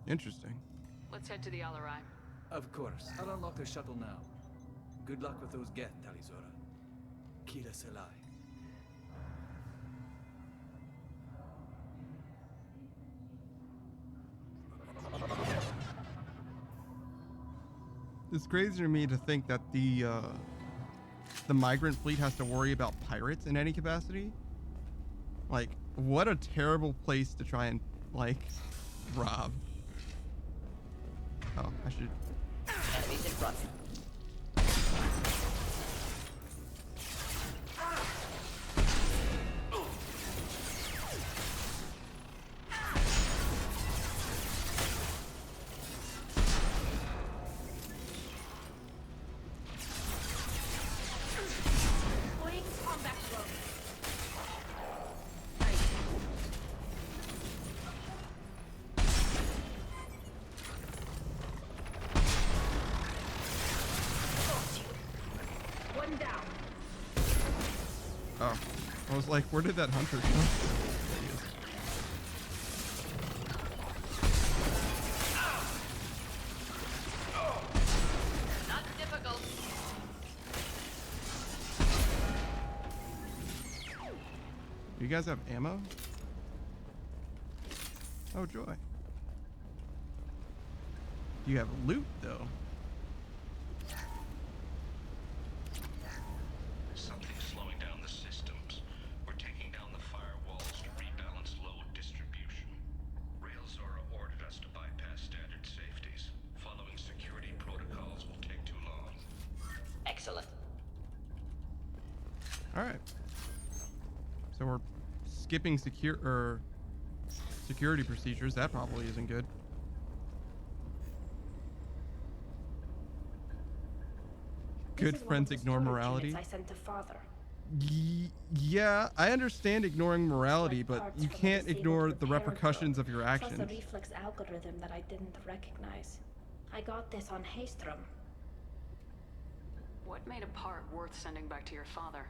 Interesting. Let's head to the Alarai. Of course. I'll unlock the shuttle now. Good luck with those Geth, Talizora. Kira Selai. It's crazy to me to think that the migrant fleet has to worry about pirates in any capacity. Like, what a terrible place to try and like rob. Oh, I should. Enemies in front. Oh. I was like, where did that hunter go? There he is. Not difficult. Do you guys have ammo? Oh, joy. Do you have loot, though? Something's slowing down the systems. We're taking down the firewalls to rebalance load distribution. Rail Zora ordered us to bypass standard safeties. Following security protocols will take too long. Excellent. All right. So we're skipping security procedures. That probably isn't good. Good friends ignore morality. I sent to Father. Yeah, I understand ignoring morality, but Parts you from a can't disabled ignore the repair repercussions drone, of your Plus actions. a reflex algorithm that I didn't recognize. I got this on Haystrom. What made a part worth sending back to your father?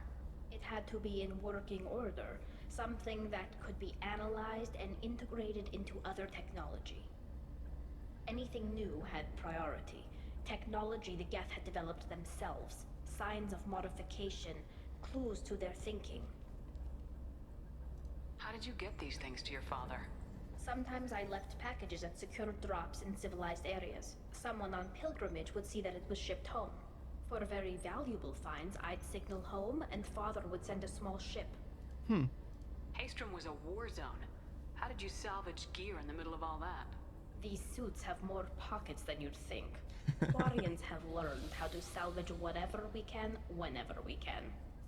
It had to be in working order. Something that could be analyzed and integrated into other technology. Anything new had priority. Technology the Geth had developed themselves. Signs of modification. Clues to their thinking. How did you get these things to your father? Sometimes I left packages at secure drops in civilized areas. Someone on pilgrimage would see that it was shipped home. For very valuable finds, I'd signal home, and Father would send a small ship. Haystrom was a war zone. How did you salvage gear in the middle of all that? These suits have more pockets than you'd think. Quarians have learned how to salvage whatever we can, whenever we can.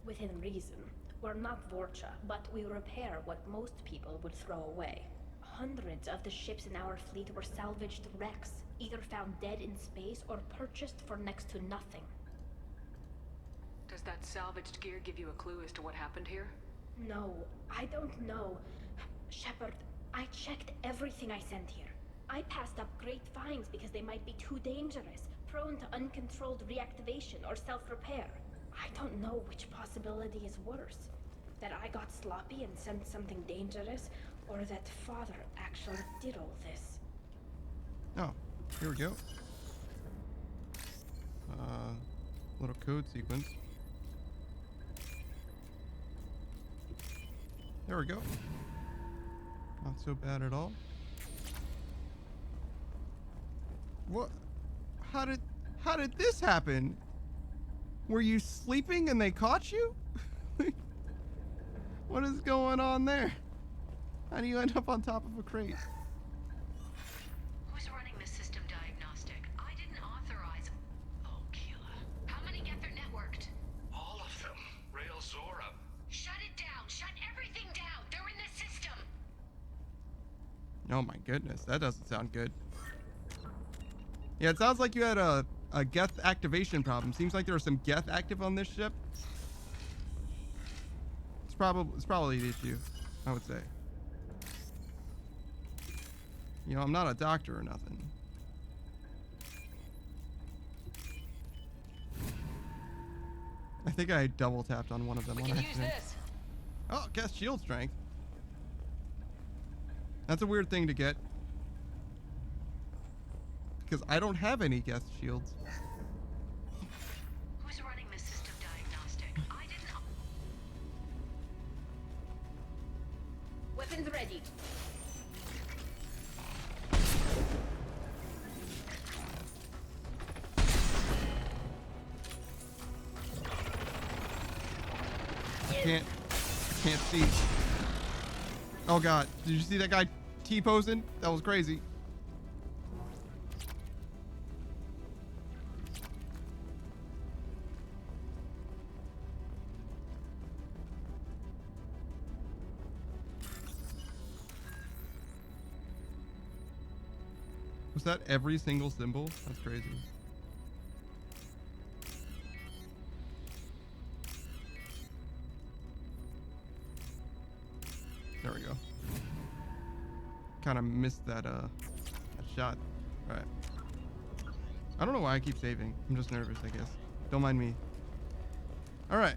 Within reason. We're not Vorcha, but we repair what most people would throw away. Hundreds of the ships in our fleet were salvaged wrecks, either found dead in space or purchased for next to nothing. Does that salvaged gear give you a clue as to what happened here? No, I don't know. Shepard, I checked everything I sent here. I passed up great finds because they might be too dangerous, prone to uncontrolled reactivation or self-repair. I don't know which possibility is worse. That I got sloppy and sent something dangerous, or that Father actually did all this. Oh, here we go. Little code sequence. There we go. Not so bad at all. What? How did this happen? Were you sleeping and they caught you? What is going on there? How do you end up on top of a crate? Who's running the system diagnostic? I didn't authorize. Oh, Keela. How many get their networked? All of them. Rail Zora. Shut it down. Shut everything down. They're in the system. Oh my goodness, that doesn't sound good. Yeah, it sounds like you had a Geth activation problem. Seems like there are some Geth active on this ship. It's probably the issue, I would say. You know, I'm not a doctor or nothing. I think I double tapped on one of them. We can use this. Oh, Geth shield strength. That's a weird thing to get. Because I don't have any Geth shields. Who's running the system diagnostic? I didn't. Weapons ready. Can't see. Oh god, did you see that guy T-posing? That was crazy. Was that every single symbol? That's crazy. There we go. Kind of missed that shot. All right. I don't know why I keep saving. I'm just nervous, I guess. Don't mind me. All right.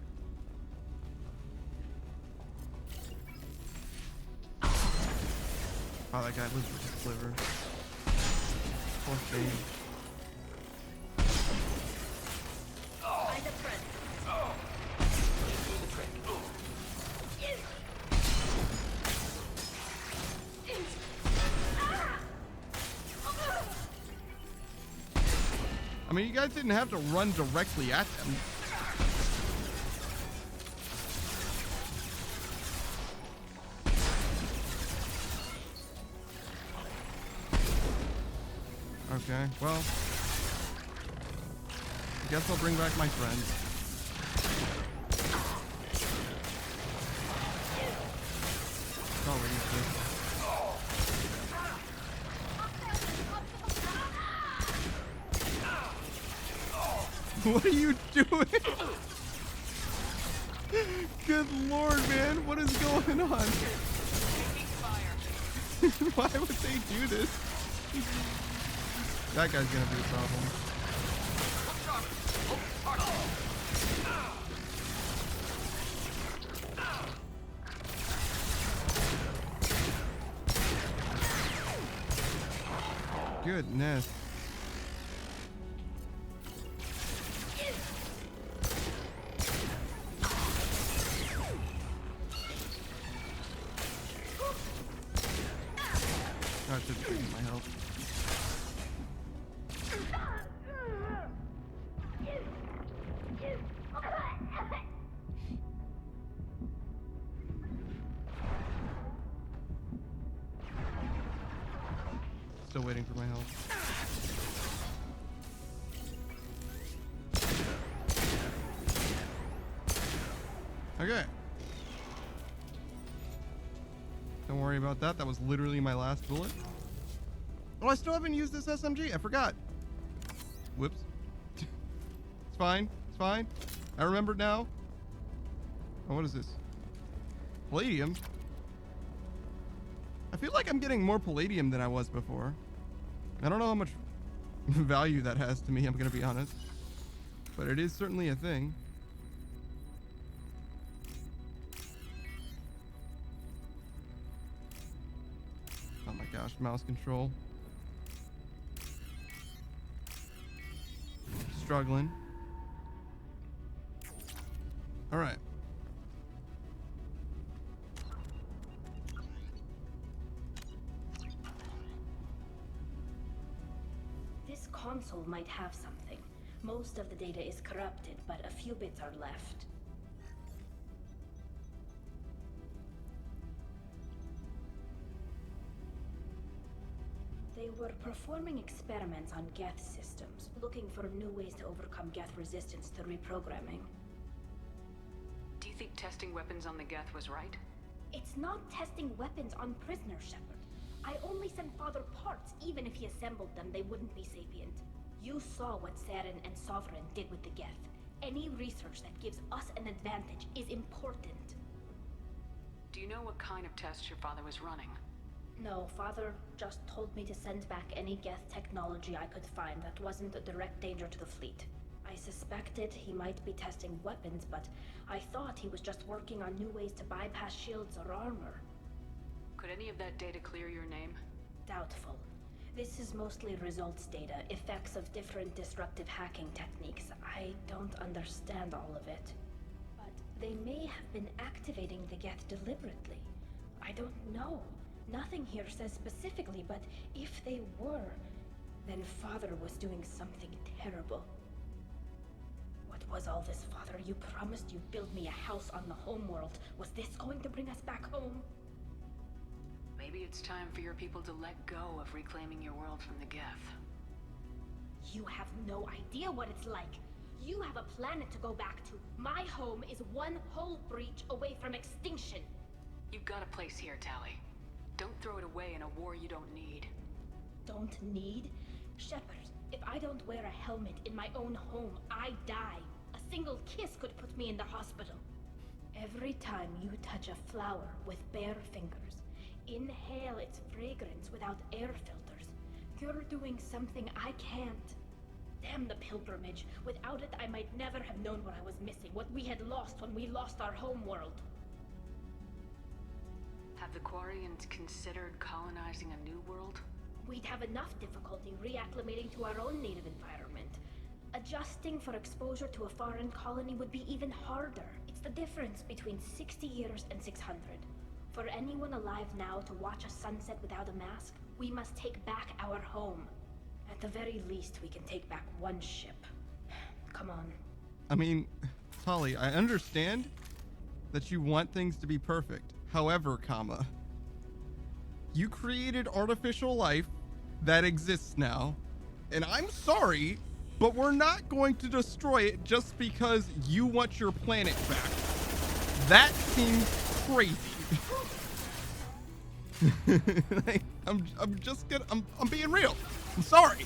Oh, that guy lives with his liver. Poor thing. By the friend. Do the trick. I mean, you guys didn't have to run directly at them. Okay, well, I guess I'll bring back my friends. It's already good. What are you doing? Good lord, man, what is going on? Why would they do this? That guy's gonna be a problem. Goodness. I should bring my health. Still waiting for my health. Okay. Don't worry about that. That was literally my last bullet. Oh, I still haven't used this SMG. I forgot. Whoops. It's fine. It's fine. I remembered now. Oh, what is this? Palladium? I feel like I'm getting more palladium than I was before. I don't know how much value that has to me, I'm gonna be honest. But it is certainly a thing. Oh my gosh, mouse control. Struggling. All right. This console might have something. Most of the data is corrupted, but a few bits are left. They were performing experiments on Geth systems, looking for new ways to overcome Geth resistance to reprogramming. Do you think testing weapons on the Geth was right? It's not testing weapons on prisoners, Shepard. I only sent Father parts. Even if he assembled them, they wouldn't be sapient. You saw what Saren and Sovereign did with the Geth. Any research that gives us an advantage is important. Do you know what kind of tests your father was running? No, Father just told me to send back any Geth technology I could find that wasn't a direct danger to the fleet. I suspected he might be testing weapons, but I thought he was just working on new ways to bypass shields or armor. Could any of that data clear your name? Doubtful. This is mostly results data, effects of different disruptive hacking techniques. I don't understand all of it. But they may have been activating the Geth deliberately. I don't know. Nothing here says specifically, but if they were, then Father was doing something terrible. What was all this, Father? You promised you'd build me a house on the homeworld. Was this going to bring us back home? Maybe it's time for your people to let go of reclaiming your world from the Geth. You have no idea what it's like. You have a planet to go back to. My home is one hull breach away from extinction. You've got a place here, Tali. Don't throw it away in a war you don't need. Don't need? Shepard, if I don't wear a helmet in my own home, I die. A single kiss could put me in the hospital. Every time you touch a flower with bare fingers, inhale its fragrance without air filters, you're doing something I can't. Damn the pilgrimage. Without it, I might never have known what I was missing, what we had lost when we lost our home world. Have the Quarians considered colonizing a new world? We'd have enough difficulty reacclimating to our own native environment. Adjusting for exposure to a foreign colony would be even harder. It's the difference between 60 years and 600. For anyone alive now to watch a sunset without a mask, we must take back our home. At the very least, we can take back one ship. Come on. I mean, Tali, I understand that you want things to be perfect. However, you created artificial life that exists now, and I'm sorry, but we're not going to destroy it just because you want your planet back. That seems crazy. Like, I'm being real. I'm sorry.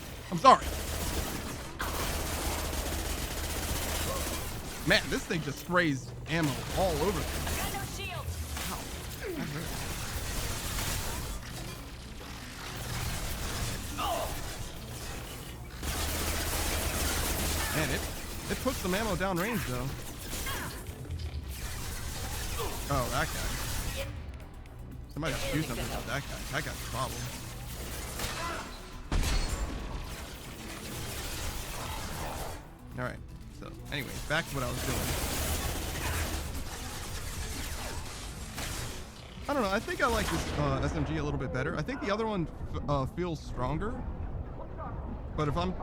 Man, this thing just sprays ammo all over me. I got no shield. Ow. That hurt. Man, it puts some ammo down range though. Oh, that guy. Somebody do something about that guy. That guy's a problem. Alright, so anyways, back to what I was doing. I don't know, I think I like this SMG a little bit better. I think the other one feels stronger. But if I'm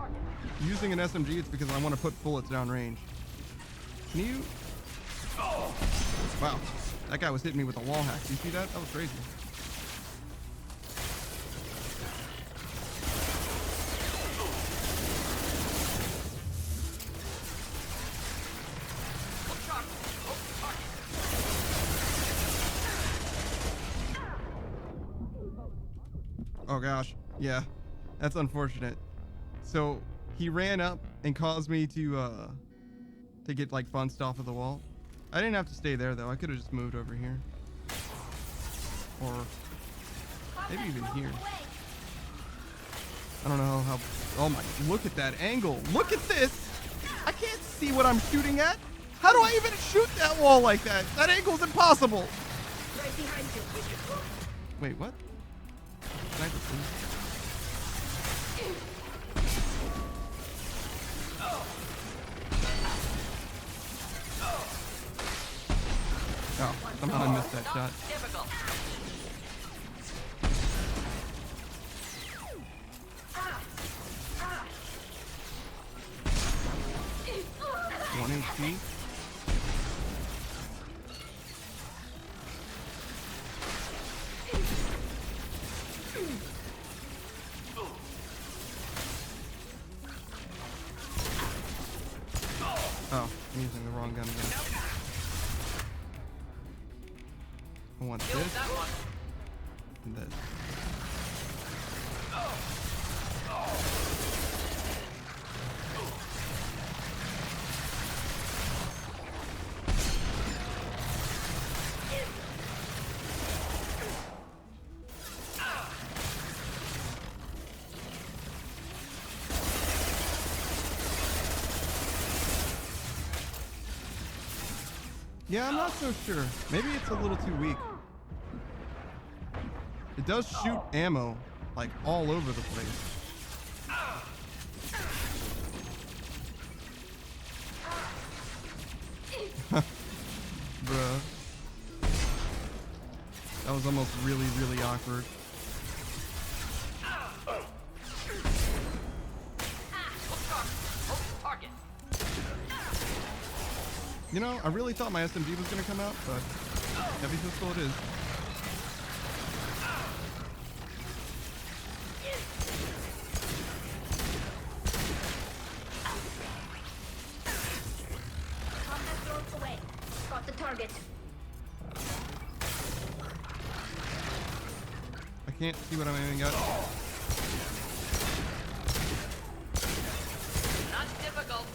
using an SMG, it's because I want to put bullets down range. Can you... Wow, that guy was hitting me with a wall hack. Do you see that? That was crazy. Oh gosh, yeah, that's unfortunate. So he ran up and caused me to get like bunched off of the wall. I didn't have to stay there though. I could have just moved over here, or maybe even here. I don't know how. Oh my! Look at that angle. Look at this. I can't see what I'm shooting at. How do I even shoot that wall like that? That angle's impossible. Right behind you. Wait, what? Sniper, please. Oh, somehow I missed that shot. Difficult. 1 HP. Oh, I'm using the wrong gun again. I want this and this. Yeah, I'm not so sure. Maybe it's a little too weak. It does shoot ammo, like, all over the place. Bruh. That was almost really, really awkward. You know, I really thought my SMG was going to come out, but heavy pistol it is. Away. Got the target. I can't see what I'm aiming at. Not difficult.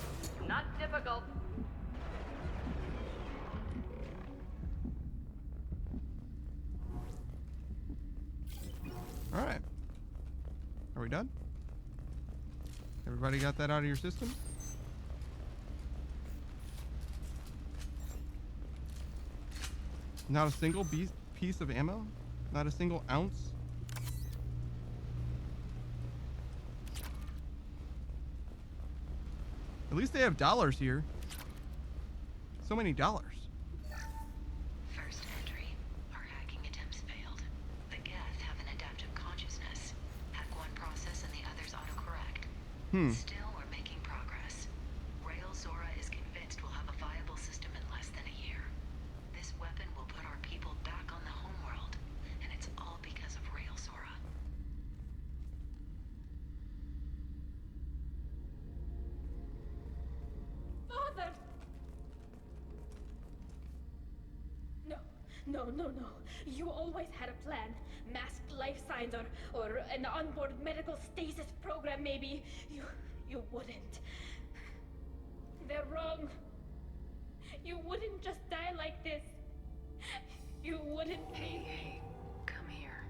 Not difficult. All right. Are we done? Everybody got that out of your system? Not a single piece of ammo? Not a single ounce. At least they have dollars here. So many dollars. First entry. Our hacking attempts failed. The Geth have an adaptive consciousness. Hack one process and the others autocorrect. Still, we're making progress. Rail Zora is convinced we'll have a viable system in less than a year. This weapon will put our people back on the homeworld, and it's all because of Rail Zora. Father! No. You always had a plan. Masked life signs or an onboard medical stasis program, maybe. You wouldn't. They're wrong. You wouldn't just die like this. You wouldn't be. Hey, come here.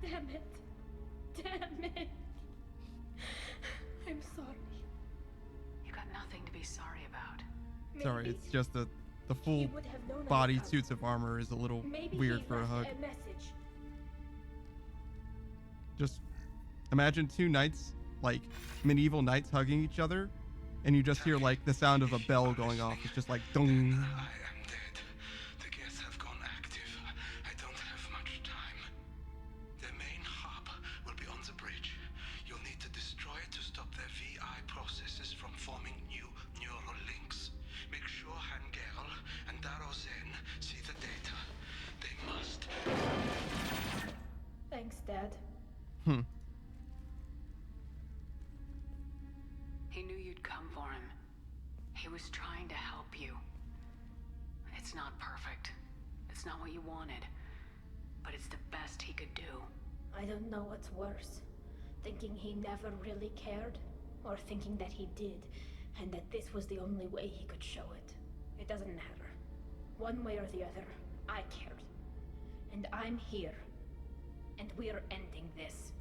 Damn it. I'm sorry. You got nothing to be sorry about. Sorry, it's just the full body suits of armor is a little weird for a hug. A message. Just imagine two knights, like medieval knights hugging each other, and you just hear like the sound of a bell going off. It's just like dong. I am dead. The Geth have gone active. I don't have much time. The main hub will be on the bridge. You'll need to destroy it to stop their VI processes from forming new neural links. Make sure Hangerl and Darozen see the data. They must. Thanks, Dad. He knew you'd come for him. He was trying to help you. It's not perfect. It's not what you wanted. But it's the best he could do. I don't know what's worse. Thinking he never really cared, or thinking that he did, and that this was the only way he could show it. It doesn't matter. One way or the other, I cared. And I'm here. And we're ending this.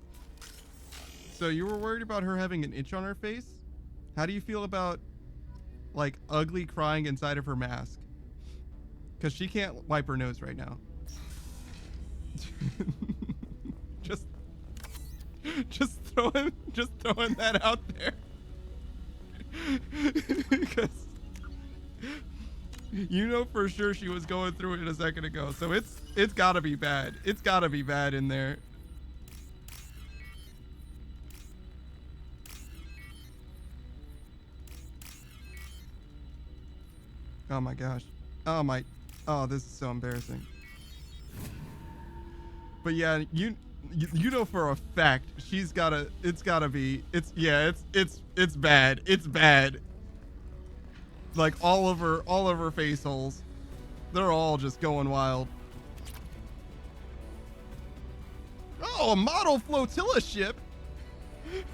So you were worried about her having an itch on her face? How do you feel about, like, ugly crying inside of her mask? Because she can't wipe her nose right now. just throwing that out there. Because you know for sure she was going through it a second ago. So it's gotta be bad. It's gotta be bad in there. Oh my gosh. Oh, this is so embarrassing. But yeah, you know for a fact it's bad. It's bad. Like all of her face holes. They're all just going wild. Oh, a model flotilla ship.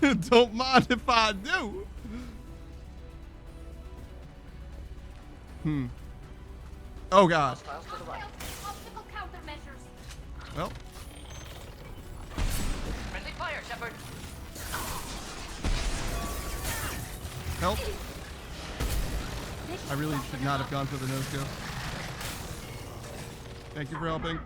Don't mind if I do. Oh god. Obstacle countermeasures. Well. Friendly fire, Shepard. Help. I really should not have gone for the no-scope. Thank you for helping.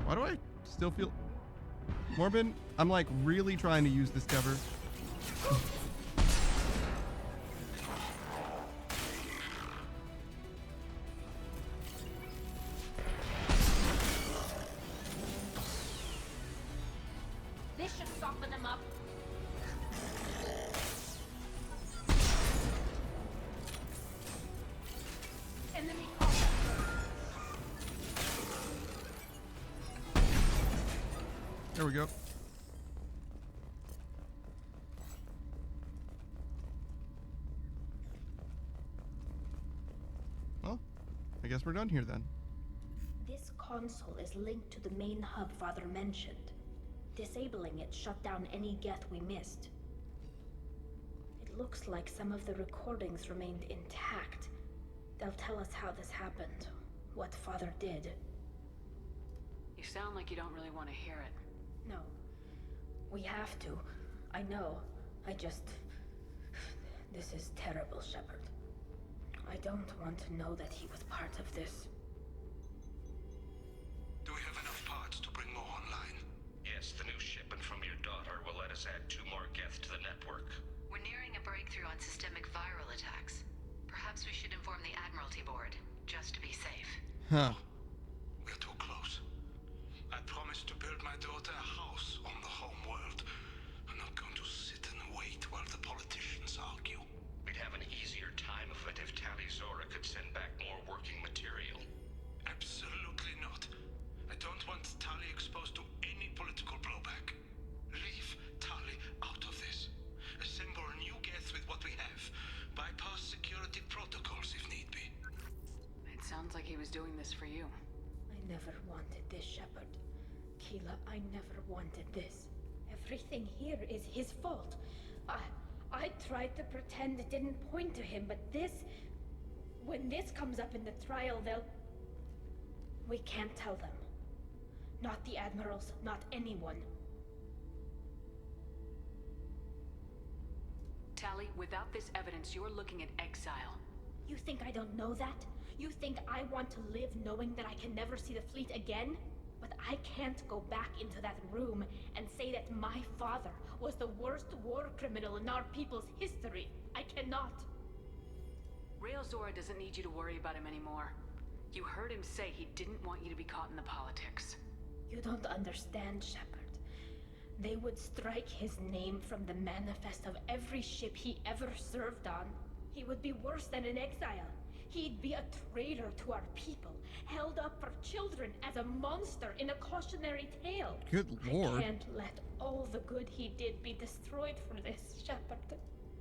Why do I still feel... Morbin, I'm like really trying to use this cover. This should soften them up. Enemy contact. There we go. Well, I guess we're done here then. This console is linked to the main hub Father mentioned. Disabling it shut down any Geth we missed. It looks like some of the recordings remained intact. They'll tell us how this happened, what Father did. You sound like you don't really want to hear it. No. We have to. I know. I just... This is terrible, Shepard. I don't want to know that he was part of this. Do we have enough parts to bring more online? Yes, the new shipment from your daughter will let us add 2 more Geth to the network. We're nearing a breakthrough on systemic viral attacks. Perhaps we should inform the Admiralty Board, just to be safe. Huh. We're too close. I promised to build my daughter a house on the home world. I'm not going to sit and wait while the politicians argue. We'd have an easier time of it if Tali Zora could send back more working material. Absolutely not. I don't want Tali exposed to any political blowback. Leave Tali out of this. Assemble new Geth with what we have. Bypass security protocols if need be. It sounds like he was doing this for you. I never wanted this, Shepard. Keela, I never wanted this. Everything here is his fault. I tried to pretend it didn't point to him, but this... When this comes up in the trial, they'll... We can't tell them. Not the Admirals, not anyone. Tali, without this evidence, you're looking at exile. You think I don't know that? You think I want to live knowing that I can never see the fleet again? But I can't go back into that room and say that my father was the worst war criminal in our people's history. I cannot. Rael Zora doesn't need you to worry about him anymore. You heard him say he didn't want you to be caught in the politics. You don't understand, Shepard. They would strike his name from the manifest of every ship he ever served on. He would be worse than an exile. He'd be a traitor to our people, held up for children as a monster in a cautionary tale. Good lord. I can't let all the good he did be destroyed for this, Shepard.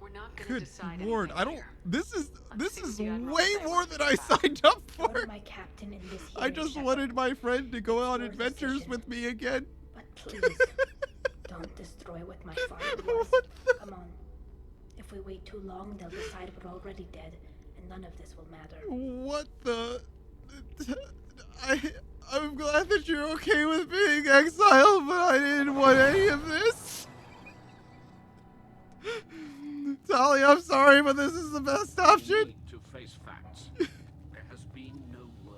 We're not gonna Good decide lord, anything I don't... here. This is see what the way Admiral more than I signed up for. You're my captain in this I hearing, just Shepard. wanted my friend to go on Your adventures decision. with me again. But please, don't destroy what my father was. Come on. If we wait too long, they'll decide we're already dead, and none of this will matter. What the... I'm glad that you're okay with being exiled, but I didn't want any of this. Tali, I'm sorry, but this is the best option. Need to face facts. There has been no word.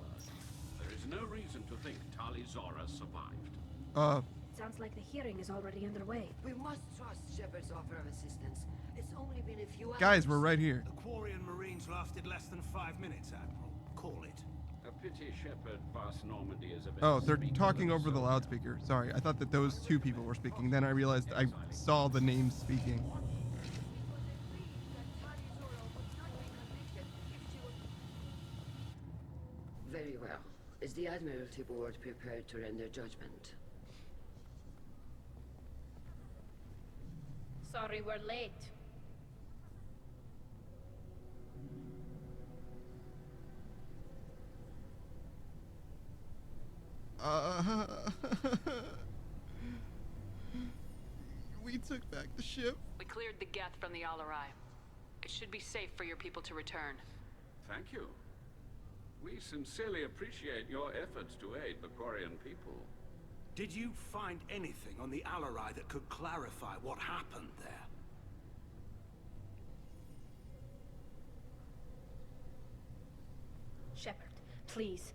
There is no reason to think Tali Zora survived. Sounds like the hearing is already underway. We must trust Shepard's offer of assistance. It's only been a few hours. Guys, we're right here. The Quarian Marines lasted less than 5 minutes, Admiral. Call it. A pity Shepard Vast Normandy is a bit Oh, they're talking over the loudspeaker. Sorry, I thought that those two people were speaking. Then I realized I saw the names speaking. Very well. Is the Admiralty Board prepared to render judgment? Sorry we're late. We took back the ship. We cleared the Geth from the Alarai. It should be safe for your people to return. Thank you. We sincerely appreciate your efforts to aid the Quarian people. Did you find anything on the Alarai that could clarify what happened there? Shepard, please.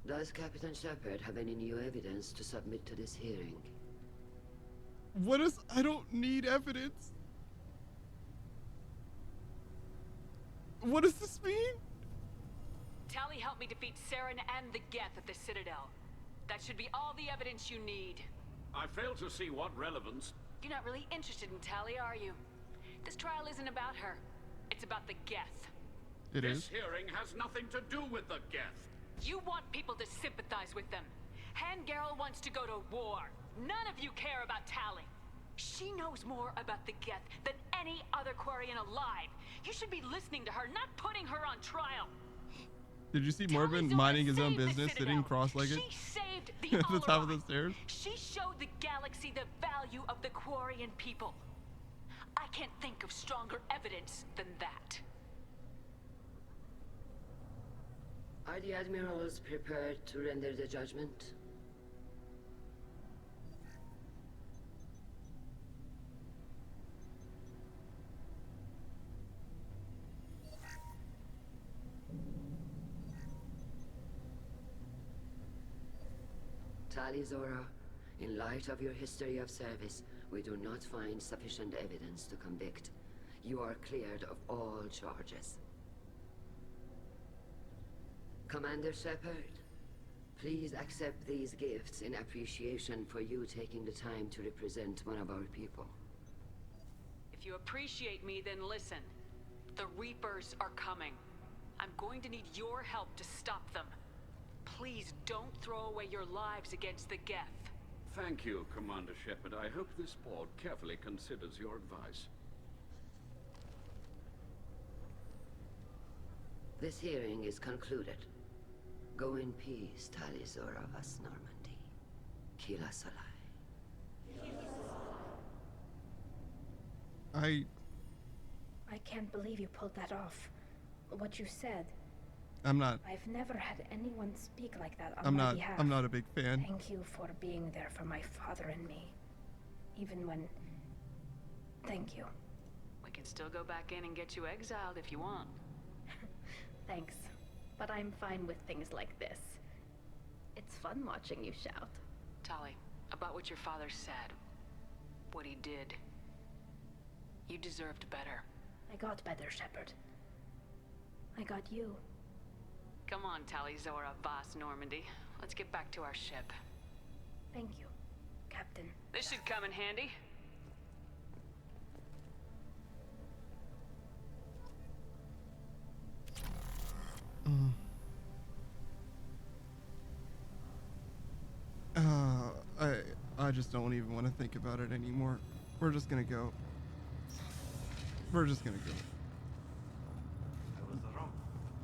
Does Captain Shepard have any new evidence to submit to this hearing? What is... I don't need evidence. What does this mean? Tali helped me defeat Saren and the Geth at the Citadel. That should be all the evidence you need. I fail to see what relevance... You're not really interested in Tali, are you? This trial isn't about her. It's about the Geth. This hearing has nothing to do with the Geth. You want people to sympathize with them. Hangarel wants to go to war. None of you care about Tali. She knows more about the Geth than any other Quarian alive. You should be listening to her, not putting her on trial. Did you see Morbin minding his own business, sitting cross-legged She saved the at the top of the Alarai. stairs? She showed the galaxy the value of the Quarian people. I can't think of stronger evidence than that. Are the admirals prepared to render the judgment? Tali Zora, in light of your history of service, we do not find sufficient evidence to convict. You are cleared of all charges. Commander Shepard, please accept these gifts in appreciation for you taking the time to represent one of our people. If you appreciate me, then listen. The Reapers are coming. I'm going to need your help to stop them. Please don't throw away your lives against the Geth. Thank you, Commander Shepard. I hope this board carefully considers your advice. This hearing is concluded. Go in peace, Tali Zora Vas Normandy. Kila Salai. I can't believe you pulled that off. What you said. I'm not. I've never had anyone speak like that on my behalf. I'm not a big fan. Thank you for being there for my father and me. Even when... Thank you. We can still go back in and get you exiled if you want. Thanks. But I'm fine with things like this. It's fun watching you shout. Tali, about what your father said. What he did. You deserved better. I got better, Shepard. I got you. Come on, Tali Zora Vas Normandy. Let's get back to our ship. Thank you, Captain. This should come in handy. I just don't even want to think about it anymore. We're just gonna go. We're just gonna go. I was wrong.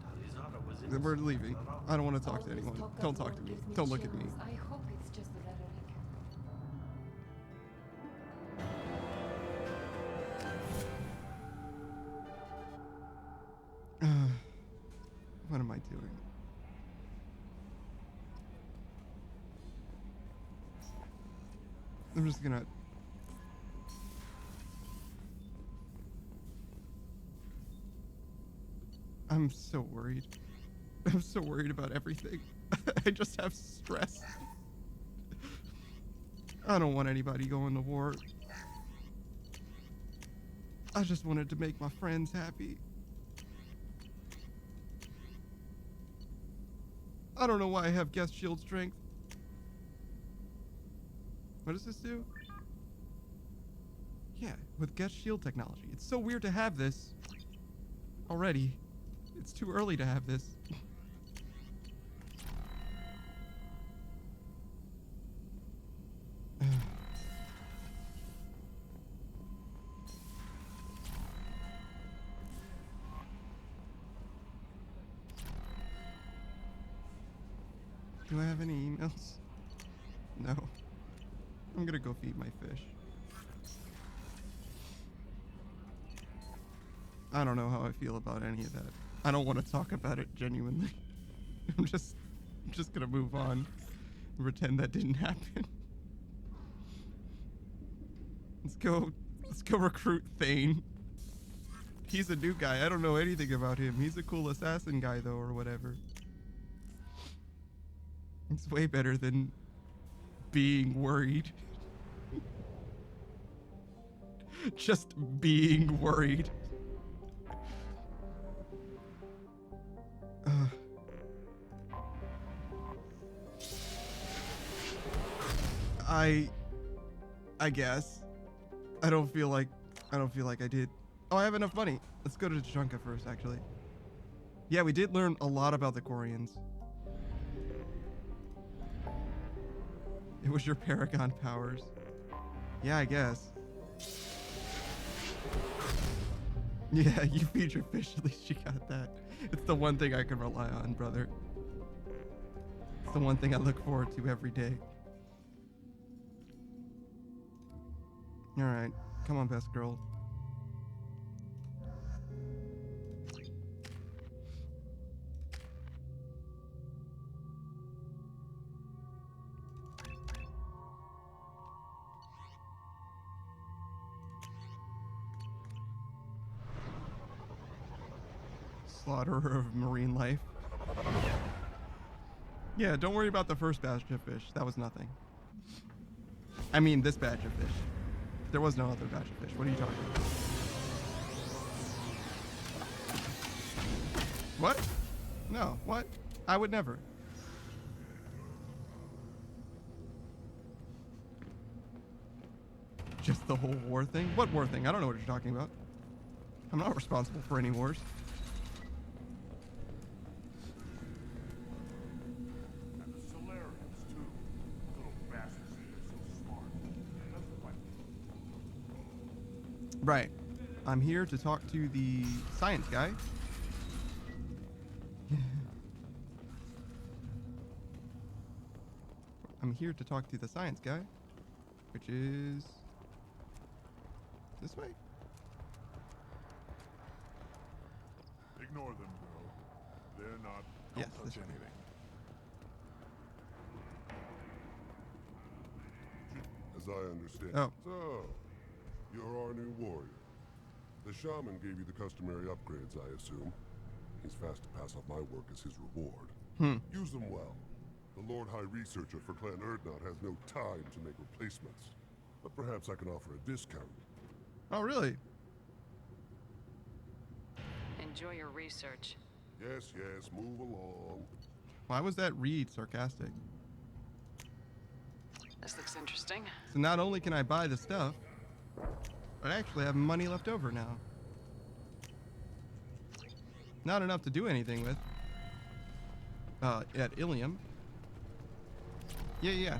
Tali Zora was innocent. We're leaving. I don't want to talk to anyone. Don't talk to me. Don't look at me. I hope it's just the rhetoric. What am I doing? I'm just gonna... I'm so worried. I'm so worried about everything. I just have stress. I don't want anybody going to war. I just wanted to make my friends happy. I don't know why I have Geth shield strength. What does this do? Yeah, with Geth shield technology. It's so weird to have this already. It's too early to have this. Do I have any emails? No. I'm gonna go feed my fish. I don't know how I feel about any of that. I don't want to talk about it genuinely. I'm just gonna move on and pretend that didn't happen. Let's go recruit Thane. He's a new guy. I don't know anything about him. He's a cool assassin guy though, or whatever. It's way better than being worried. Just being worried. I guess. I don't feel like I did. Oh, I have enough money. Let's go to Tuchanka first, actually. Yeah, we did learn a lot about the Quarians. It was your Paragon powers. Yeah, I guess. Yeah, you feed your fish, at least you got that. It's the one thing I can rely on, brother. It's the one thing I look forward to every day. Alright, come on, best girl. Slaughterer of marine life. Yeah, don't worry about the first batch of fish. That was nothing. I mean, this batch of fish. There was no other batch of fish. What are you talking about? What? No, what? I would never. Just the whole war thing? What war thing? I don't know what you're talking about. I'm not responsible for any wars. And the Solarians, too. Little bastards, they're so smart. That's why. Right. I'm here to talk to the science guy. I'm here to talk to the science guy, which is this way. Ignore them, girl. They're not. Yes, Don't touch anything. As I understand. Oh. So, you're our new warrior. The shaman gave you the customary upgrades, I assume. He's fast to pass off my work as his reward. Use them well. The Lord High Researcher for Clan Erdnot has no time to make replacements. But perhaps I can offer a discount. Oh, really? Enjoy your research. Yes, yes, move along. Why was that read sarcastic? This looks interesting. So not only can I buy the stuff, but I actually have money left over now. Not enough to do anything with. At Ilium. Yeah.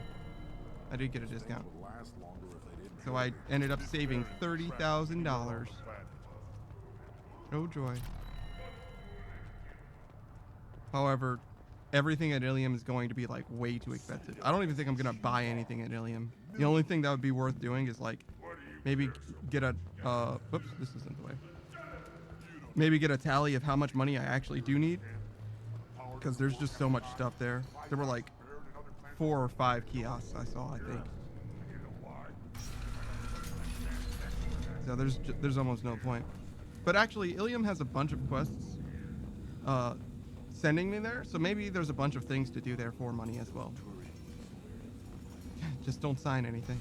I did get a discount. So I ended up saving $30,000. Oh joy. However, everything at Ilium is going to be like way too expensive. I don't even think I'm gonna buy anything at Ilium. The only thing that would be worth doing is like maybe get a whoops, this isn't the way. Maybe get a tally of how much money I actually do need. Because there's just so much stuff there. There were like 4 or 5 kiosks I saw, I think. So there's almost no point. But actually, Ilium has a bunch of quests sending me there, so maybe there's a bunch of things to do there for money as well. Just don't sign anything.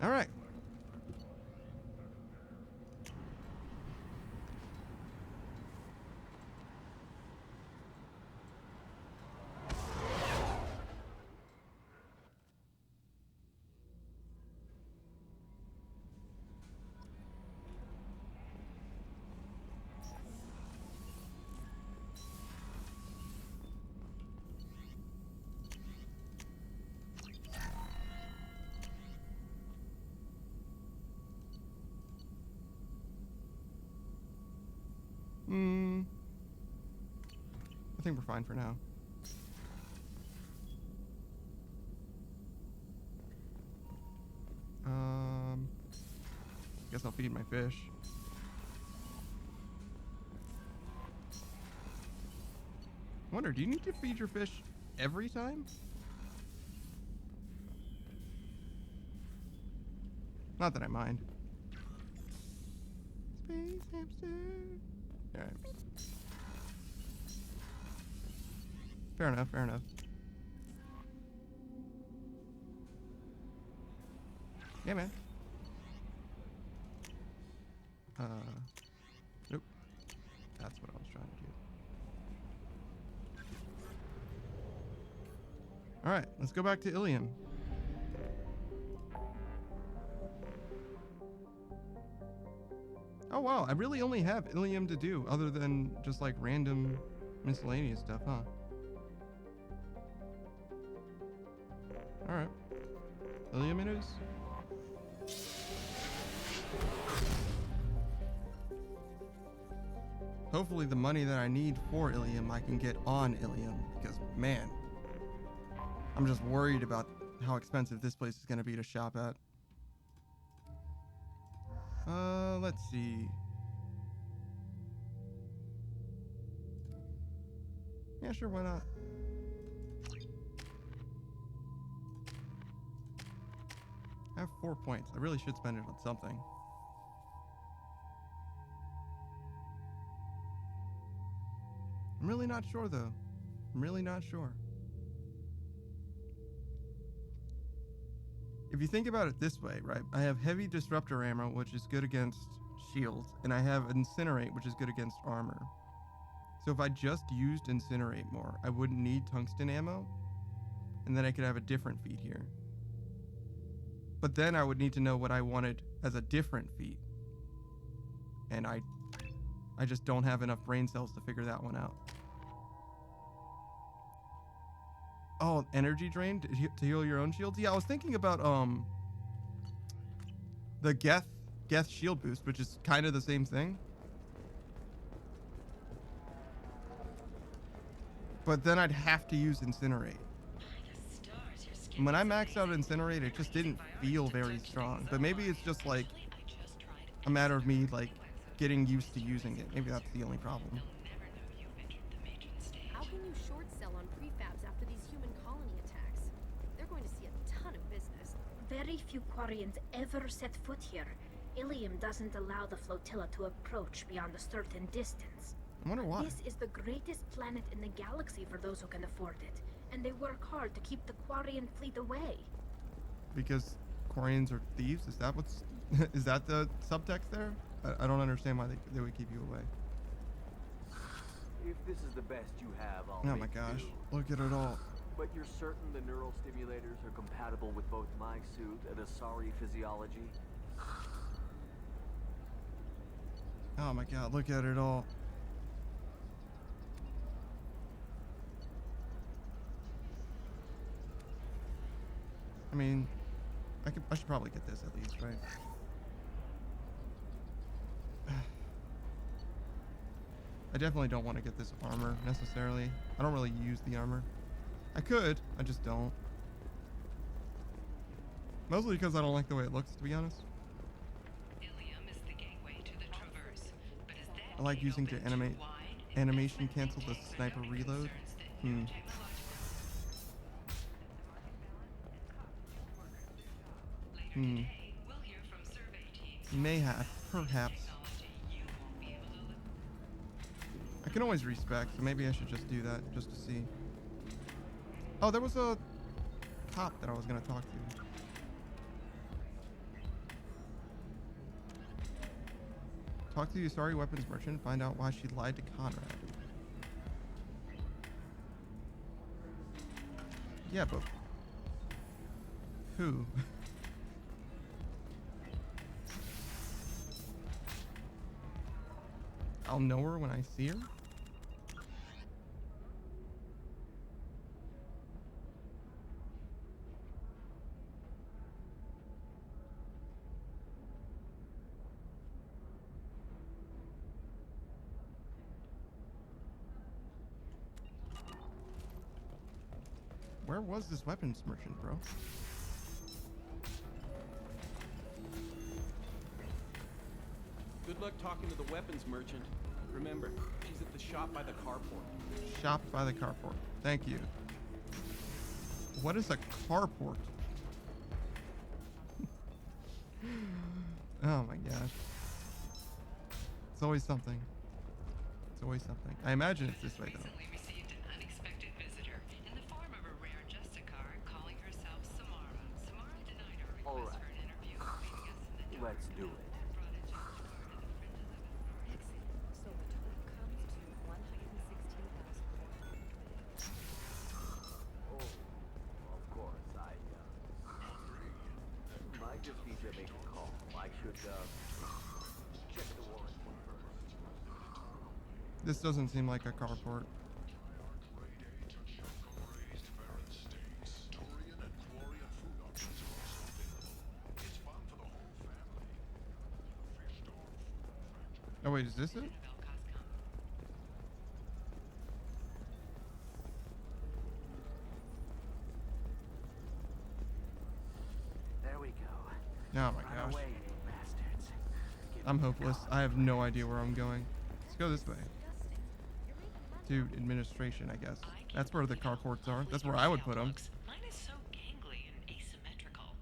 All right. I think we're fine for now. Guess I'll feed my fish. I wonder, do you need to feed your fish every time? Not that I mind. Space hamster. Alright. Fair enough, fair enough. Yeah, man. Nope. That's what I was trying to do. Alright, let's go back to Ilium. Oh wow, I really only have Ilium to do other than just like random miscellaneous stuff, huh? Alright. Ilium it is. Hopefully the money that I need for Ilium I can get on Ilium, because man, I'm just worried about how expensive this place is going to be to shop at. Let's see. Yeah, sure, why not? I have 4 points. I really should spend it on something. really not sure, though. I'm really not sure. If you think about it this way, right? I have heavy disruptor ammo, which is good against shields, and I have incinerate, which is good against armor. So if I just used incinerate more, I wouldn't need tungsten ammo, and then I could have a different feat here. But then I would need to know what I wanted as a different feat. And I just don't have enough brain cells to figure that one out. Oh, energy drain to heal your own shields? Yeah, I was thinking about the Geth shield boost, which is kind of the same thing. But then I'd have to use incinerate. And when I maxed out incinerate, it just didn't feel very strong. But maybe it's just like a matter of me like getting used to using it. Maybe that's the only problem. How can you short sell on prefabs after these human colony attacks? They're going to see a ton of business. Very few Quarians ever set foot here. Ilium doesn't allow the flotilla to approach beyond a certain distance. I wonder why. This is the greatest planet in the galaxy for those who can afford it, and they work hard to keep the Quarian fleet away. Because Quarians are thieves? Is that what's... is that the subtext there? I don't understand why they would keep you away. If this is the best you have, I'll Oh my make gosh. do. Look at it all. But you're certain the neural stimulators are compatible with both my suit and Asari physiology? Oh my god, look at it all. I mean, I should probably get this at least, right? I definitely don't want to get this armor necessarily. I don't really use the armor. I could, I just don't. Mostly because I don't like the way it looks, to be honest. I like using to animation cancel the sniper reload. Mayhap, perhaps. I can always respec, so maybe I should just do that, just to see. Oh, there was a cop that I was gonna talk to. Talk to the Asari weapons merchant, find out why she lied to Conrad. Yeah, but who? I'll know her when I see her? Where was this weapons merchant, bro? Good luck talking to the weapons merchant. Remember, she's at the shop by the carport. Shop by the carport. Thank you. What is a carport? Oh my gosh. It's always something. It's always something. I imagine it's this way though. Alright. Let's do it. Oh, of course, might just need to make a call. I should, check the warrant first. This doesn't seem like a carport. Oh wait, is this it? There we go. Oh my gosh. I'm hopeless. I have no idea where I'm going. Let's go this way. To administration, I guess. That's where the carports are. That's where I would put them.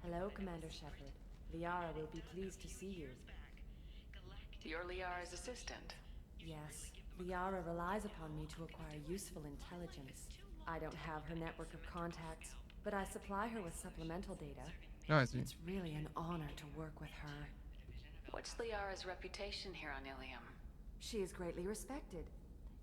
Hello, Commander Shepard. Liara will be pleased to see you. You're Liara's assistant. Yes, Liara relies upon me to acquire useful intelligence. I don't have her network of contacts, but I supply her with supplemental data. Oh, I see. It's really an honor to work with her. What's Liara's reputation here on Ilium? She is greatly respected.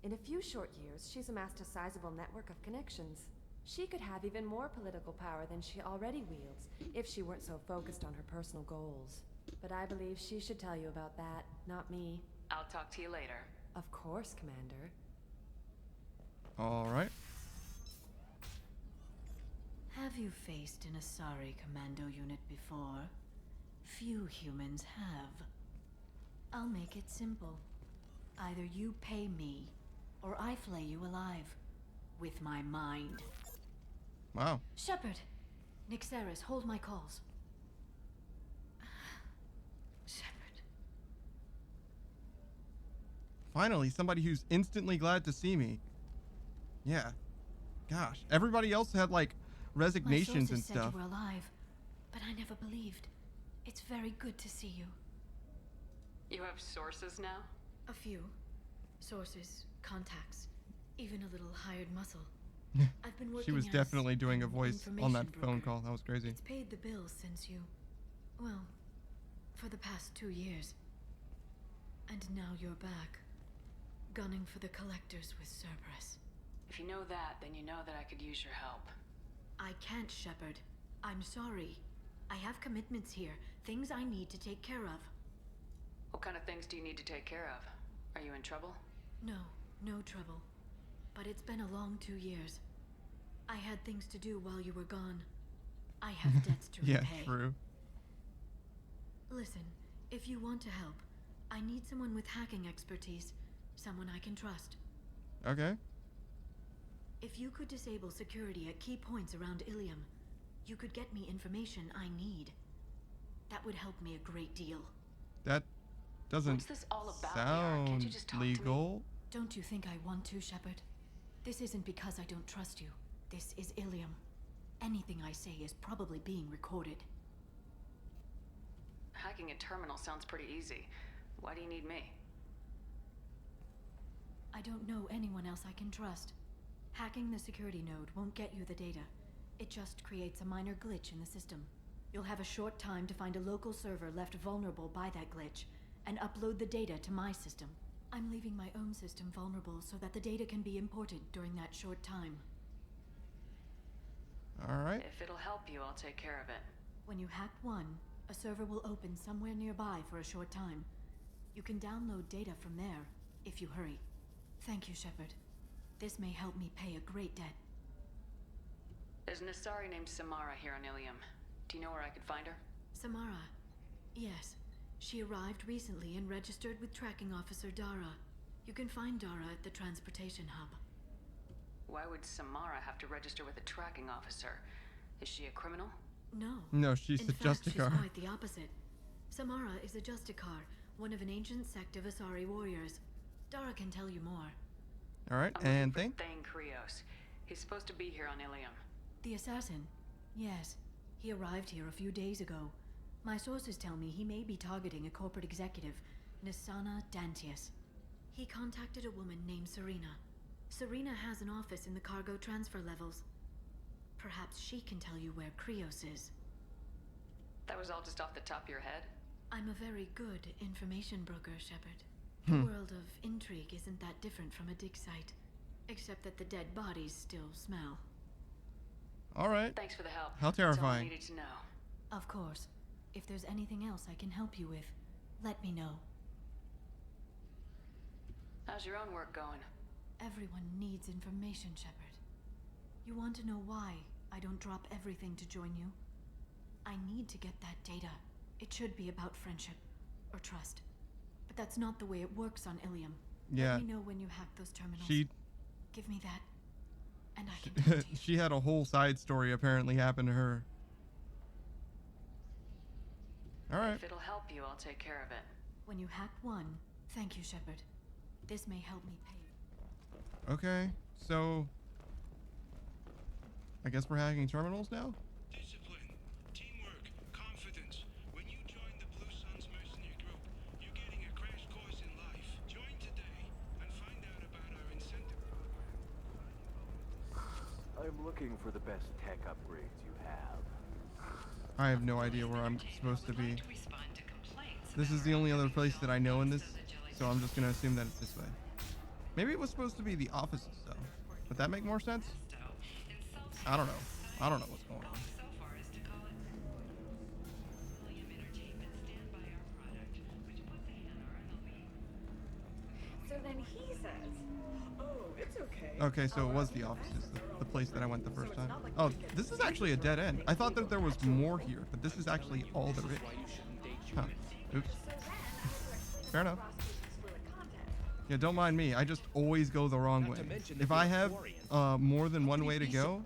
In a few short years, she's amassed a sizable network of connections. She could have even more political power than she already wields, if she weren't so focused on her personal goals. But I believe she should tell you about that, not me. I'll talk to you later. Of course, Commander. All right. Have you faced an Asari commando unit before? Few humans have. I'll make it simple. Either you pay me, or I flay you alive. With my mind. Wow. Shepard! Nixeris, hold my calls. Shepard. Finally, somebody who's instantly glad to see me. Yeah. Gosh. Everybody else had, like, resignations and said stuff. you were alive, but I never believed. It's very good to see you. You have sources now? A few. Sources, contacts, even a little hired muscle. I've been working She was as definitely doing a an voice on that information phone broker. call. That was crazy. It's paid the bills since you... well, for the past 2 years. And now you're back. Gunning for the Collectors with Cerberus. If you know that, then you know that I could use your help. I can't, Shepard. I'm sorry. I have commitments here. Things I need to take care of. What kind of things do you need to take care of? Are you in trouble? No, no trouble. But it's been a long 2 years. I had things to do while you were gone. I have debts to Yeah, repay. true. Listen, if you want to help, I need someone with hacking expertise. Someone I can trust. Okay. If you could disable security at key points around Ilium, you could get me information I need. That would help me a great deal. That doesn't What's this all about, Liara? Can't sound you just talk to me? legal. Don't you think I want to, Shepard? This isn't because I don't trust you. This is Ilium. Anything I say is probably being recorded. Hacking a terminal sounds pretty easy. Why do you need me? I don't know anyone else I can trust. Hacking the security node won't get you the data. It just creates a minor glitch in the system. You'll have a short time to find a local server left vulnerable by that glitch, and upload the data to my system. I'm leaving my own system vulnerable so that the data can be imported during that short time. Alright. If it'll help you, I'll take care of it. When you hack one, a server will open somewhere nearby for a short time. You can download data from there, if you hurry. Thank you, Shepard. This may help me pay a great debt. There's an Asari named Samara here on Ilium. Do you know where I could find her? Samara. Yes. She arrived recently and registered with Tracking Officer Dara. You can find Dara at the transportation hub. Why would Samara have to register with a tracking officer? Is she a criminal? No. No, she's In a fact, Justicar. she's quite the opposite. Samara is a Justicar, one of an ancient sect of Asari warriors. Dara can tell you more. Alright, I'm and looking thing? for Thane Krios. He's supposed to be here on Ilium. The assassin? Yes. He arrived here a few days ago. My sources tell me he may be targeting a corporate executive, Nisana Dantius. He contacted a woman named Serena. Serena has an office in the cargo transfer levels. Perhaps she can tell you where Krios is. That was all just off the top of your head? I'm a very good information broker, Shepard. Hmm. The world of intrigue isn't that different from a dig site. Except that the dead bodies still smell. Alright. Thanks for the help. How That's all I terrifying. needed to know. Of course. If there's anything else I can help you with, let me know. How's your own work going? Everyone needs information, Shepard. You want to know why I don't drop everything to join you? I need to get that data. It should be about friendship or trust. But that's not the way it works on Ilium. Yeah. Let me know when you hack those terminals. She Give me that, and I can talk to you. she had a whole side story apparently happen to her. Alright. If it'll help you, I'll take care of it. When you hack one, thank you, Shepard. This may help me pay. Okay, so I guess we're hacking terminals now? Discipline, teamwork, confidence. When you join the Blue Suns mercenary group, you're getting a crash course in life. Join today and find out looking for the best tech upgrades you have. I have no idea where I'm supposed to be. This is the only other place that I know in this, so I'm just gonna assume that it's this way. Maybe it was supposed to be the offices, though. Would that make more sense? I don't know. I don't know what's going on. So then he says, "Oh, it's okay." Okay, so it was the offices, the place that I went the first time. Oh, this is actually a dead end. I thought that there was more here, but this is actually all there is. Huh. Oops. Fair enough. Yeah, don't mind me. I just always go the wrong way. If I have more than one way to go,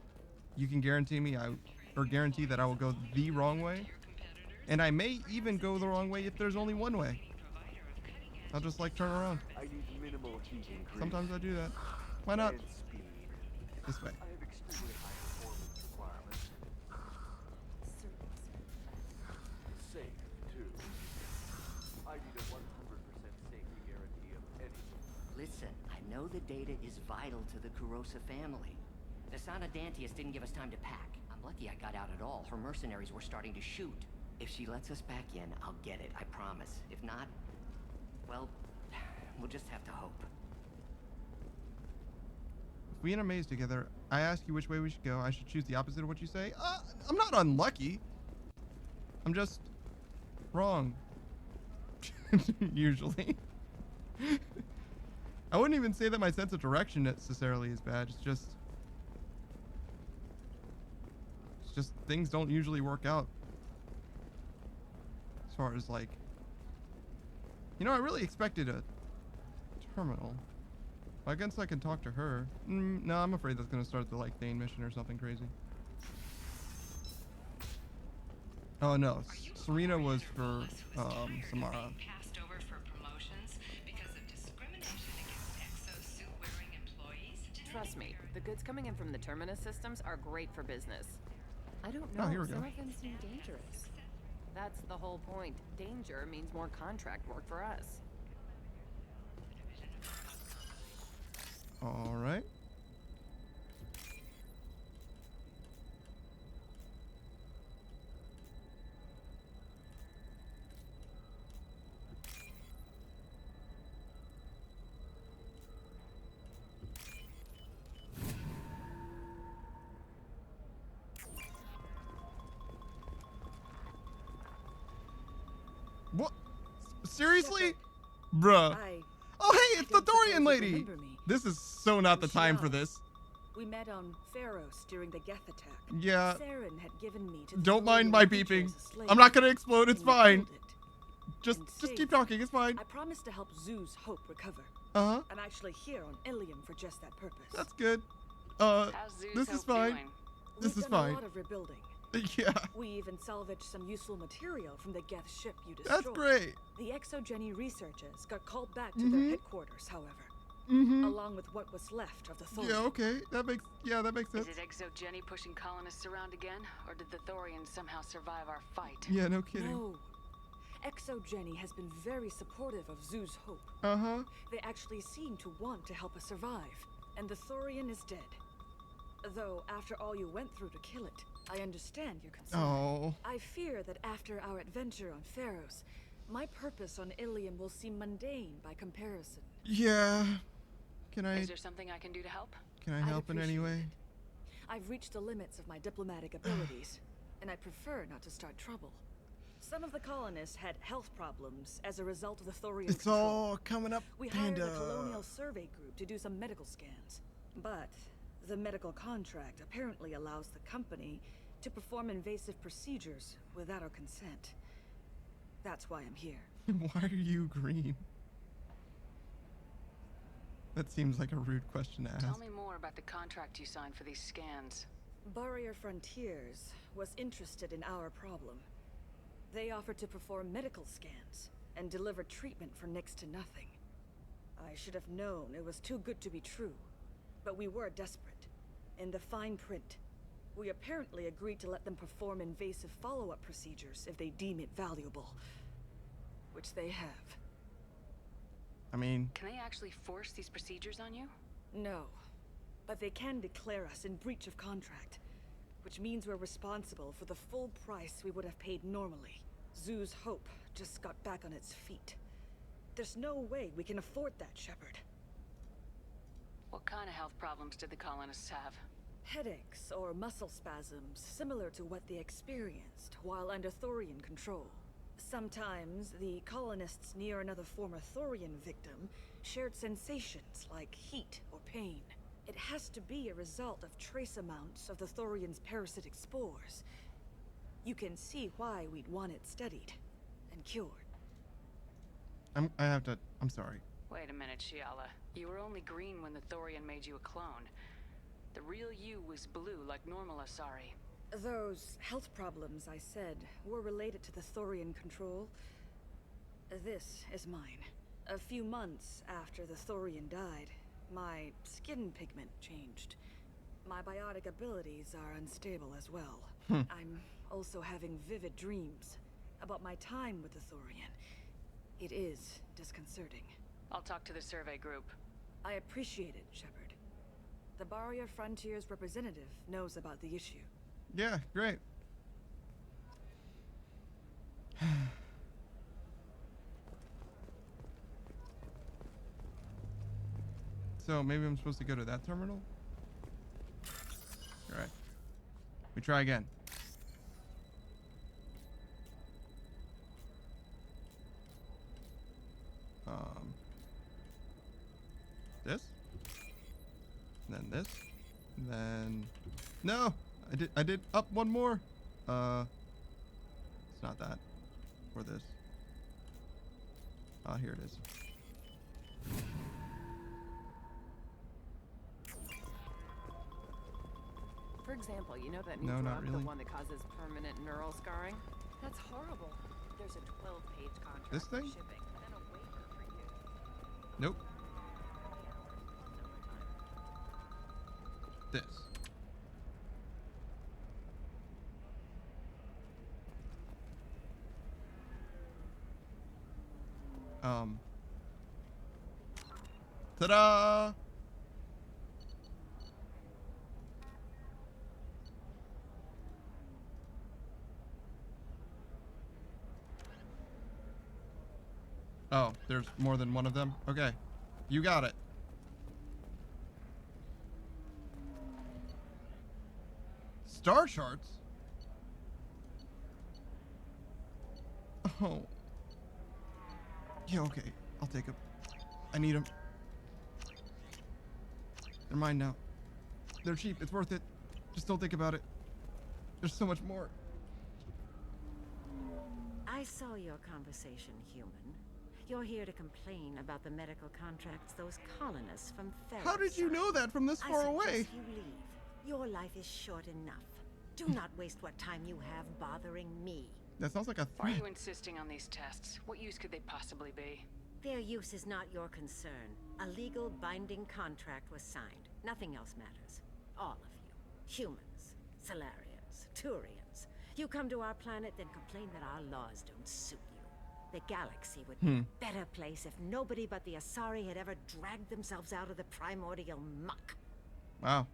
you can guarantee that I will go the wrong way. And I may even go the wrong way if there's only one way. I'll just like turn around. I need minimal heat increase. Sometimes I do that. Why not? And speed. This way. I have extremely high performance requirements. Safe, too. I need a 100% safety guarantee of anything. Listen, I know the data is vital to the Kurosa family. Nasana Dantius didn't give us time to pack. I'm lucky I got out at all. Her mercenaries were starting to shoot. If she lets us back in, I'll get it, I promise. If not, well, we'll just have to hope. If we in a maze together, I ask you which way we should go. I should choose the opposite of what you say. I'm not unlucky. I'm just wrong. Usually. I wouldn't even say that my sense of direction necessarily is bad. It's just things don't usually work out. As far as like, you know, I really expected a terminal. I guess I can talk to her. No, I'm afraid that's gonna start the like Thane mission or something crazy. Oh no, Serena was for Samara. Passed over for promotions because of discrimination against exosuit-wearing employees. Trust me, the goods coming in from the Terminus systems are great for business. I don't know. Oh, here we Some go. of them seem dangerous. That's the whole point. Danger means more contract work for us. All right. What? Seriously? Bruh. Oh, hey, it's the Thorian lady. remember me. This is so not the time for this. We met on Pharos during the Geth attack. Yeah. Saren had given me to Don't Thorian mind my creatures beeping. as a slave, I'm not gonna explode. It's and we fine. killed it. Just And keep talking. It's fine. I promised to help Zeus Hope recover. Uh-huh. I'm actually here on Ilium for just that purpose. That's good. Zeus This is Hope fine. doing? This We've is done fine. a lot of rebuilding. Yeah. We even salvaged some useful material from the Geth ship you That's destroyed. great. The Exogeny researchers got called back to Mhm. their headquarters, however. Mhm. Along with what was left of the Thorian. Yeah, okay. That makes sense. Is it Exogeny pushing colonists around again, or did the Thorians somehow survive our fight? Yeah, no kidding. No. Exogeny has been very supportive of Zeus Hope. Uh-huh. They actually seem to want to help us survive, and the Thorian is dead. Though, after all you went through to kill it, I understand your concern. Oh. I fear that after our adventure on Pharos, my purpose on Ilium will seem mundane by comparison. Yeah. Can I Is there something I can do to help? can I help in any way? I've reached the limits of my diplomatic abilities, and I prefer not to start trouble. Some of the colonists had health problems as a result of the Thorian It's control. all coming up, We hired Panda. a colonial survey group to do some medical scans. But the medical contract apparently allows the company to perform invasive procedures without our consent. That's why I'm here. Why are you green? That seems like a rude question to ask. Tell me more about the contract you signed for these scans. Barrier Frontiers was interested in our problem. They offered to perform medical scans and deliver treatment for next to nothing. I should have known it was too good to be true, but we were desperate. In the fine print, we apparently agreed to let them perform invasive follow-up procedures if they deem it valuable. Which they have. I mean, Can they actually force these procedures on you? No. But they can declare us in breach of contract, which means we're responsible for the full price we would have paid normally. Zoo's Hope just got back on its feet. There's no way we can afford that, Shepard. What kind of health problems did the colonists have? Headaches or muscle spasms, similar to what they experienced while under Thorian control. Sometimes, the colonists near another former Thorian victim shared sensations like heat or pain. It has to be a result of trace amounts of the Thorian's parasitic spores. You can see why we'd want it studied and cured. I'm sorry. Wait a minute, Shiala. You were only green when the Thorian made you a clone. The real you was blue, like normal Asari. Those health problems I said were related to the Thorian control. This is mine. A few months after the Thorian died, my skin pigment changed. My biotic abilities are unstable as well. I'm also having vivid dreams about my time with the Thorian. It is disconcerting. I'll talk to the survey group. I appreciate it, Shepard. The Barrier Frontiers representative knows about the issue. Yeah, great. So maybe I'm supposed to go to that terminal? Alright. We try again. This? And then this? And then... No! I did up one more! It's not that. Or this. Ah, here it is. For example, you know that new No, drug, not really. the one that causes permanent neural scarring? That's horrible. There's a 12-page contract This for thing? shipping, and a waiver for you. Nope. This. Ta-da! Oh, there's more than one of them? Okay. You got it. Star charts? Oh. Yeah, okay. I'll take them. I need them. They're mine now. They're cheap. It's worth it. Just don't think about it. There's so much more. I saw your conversation, human. You're here to complain about the medical contracts those colonists from Ferris. How did you know that from this far away? I suggest you leave. Your life is short enough. Do not waste what time you have bothering me. That sounds like a Why are threat. you insisting on these tests? What use could they possibly be? Their use is not your concern. A legal binding contract was signed. Nothing else matters. All of you. Humans, Solarians, Turians. You come to our planet, then complain that our laws don't suit you. The galaxy would be a better place if nobody but the Asari had ever dragged themselves out of the primordial muck. Wow.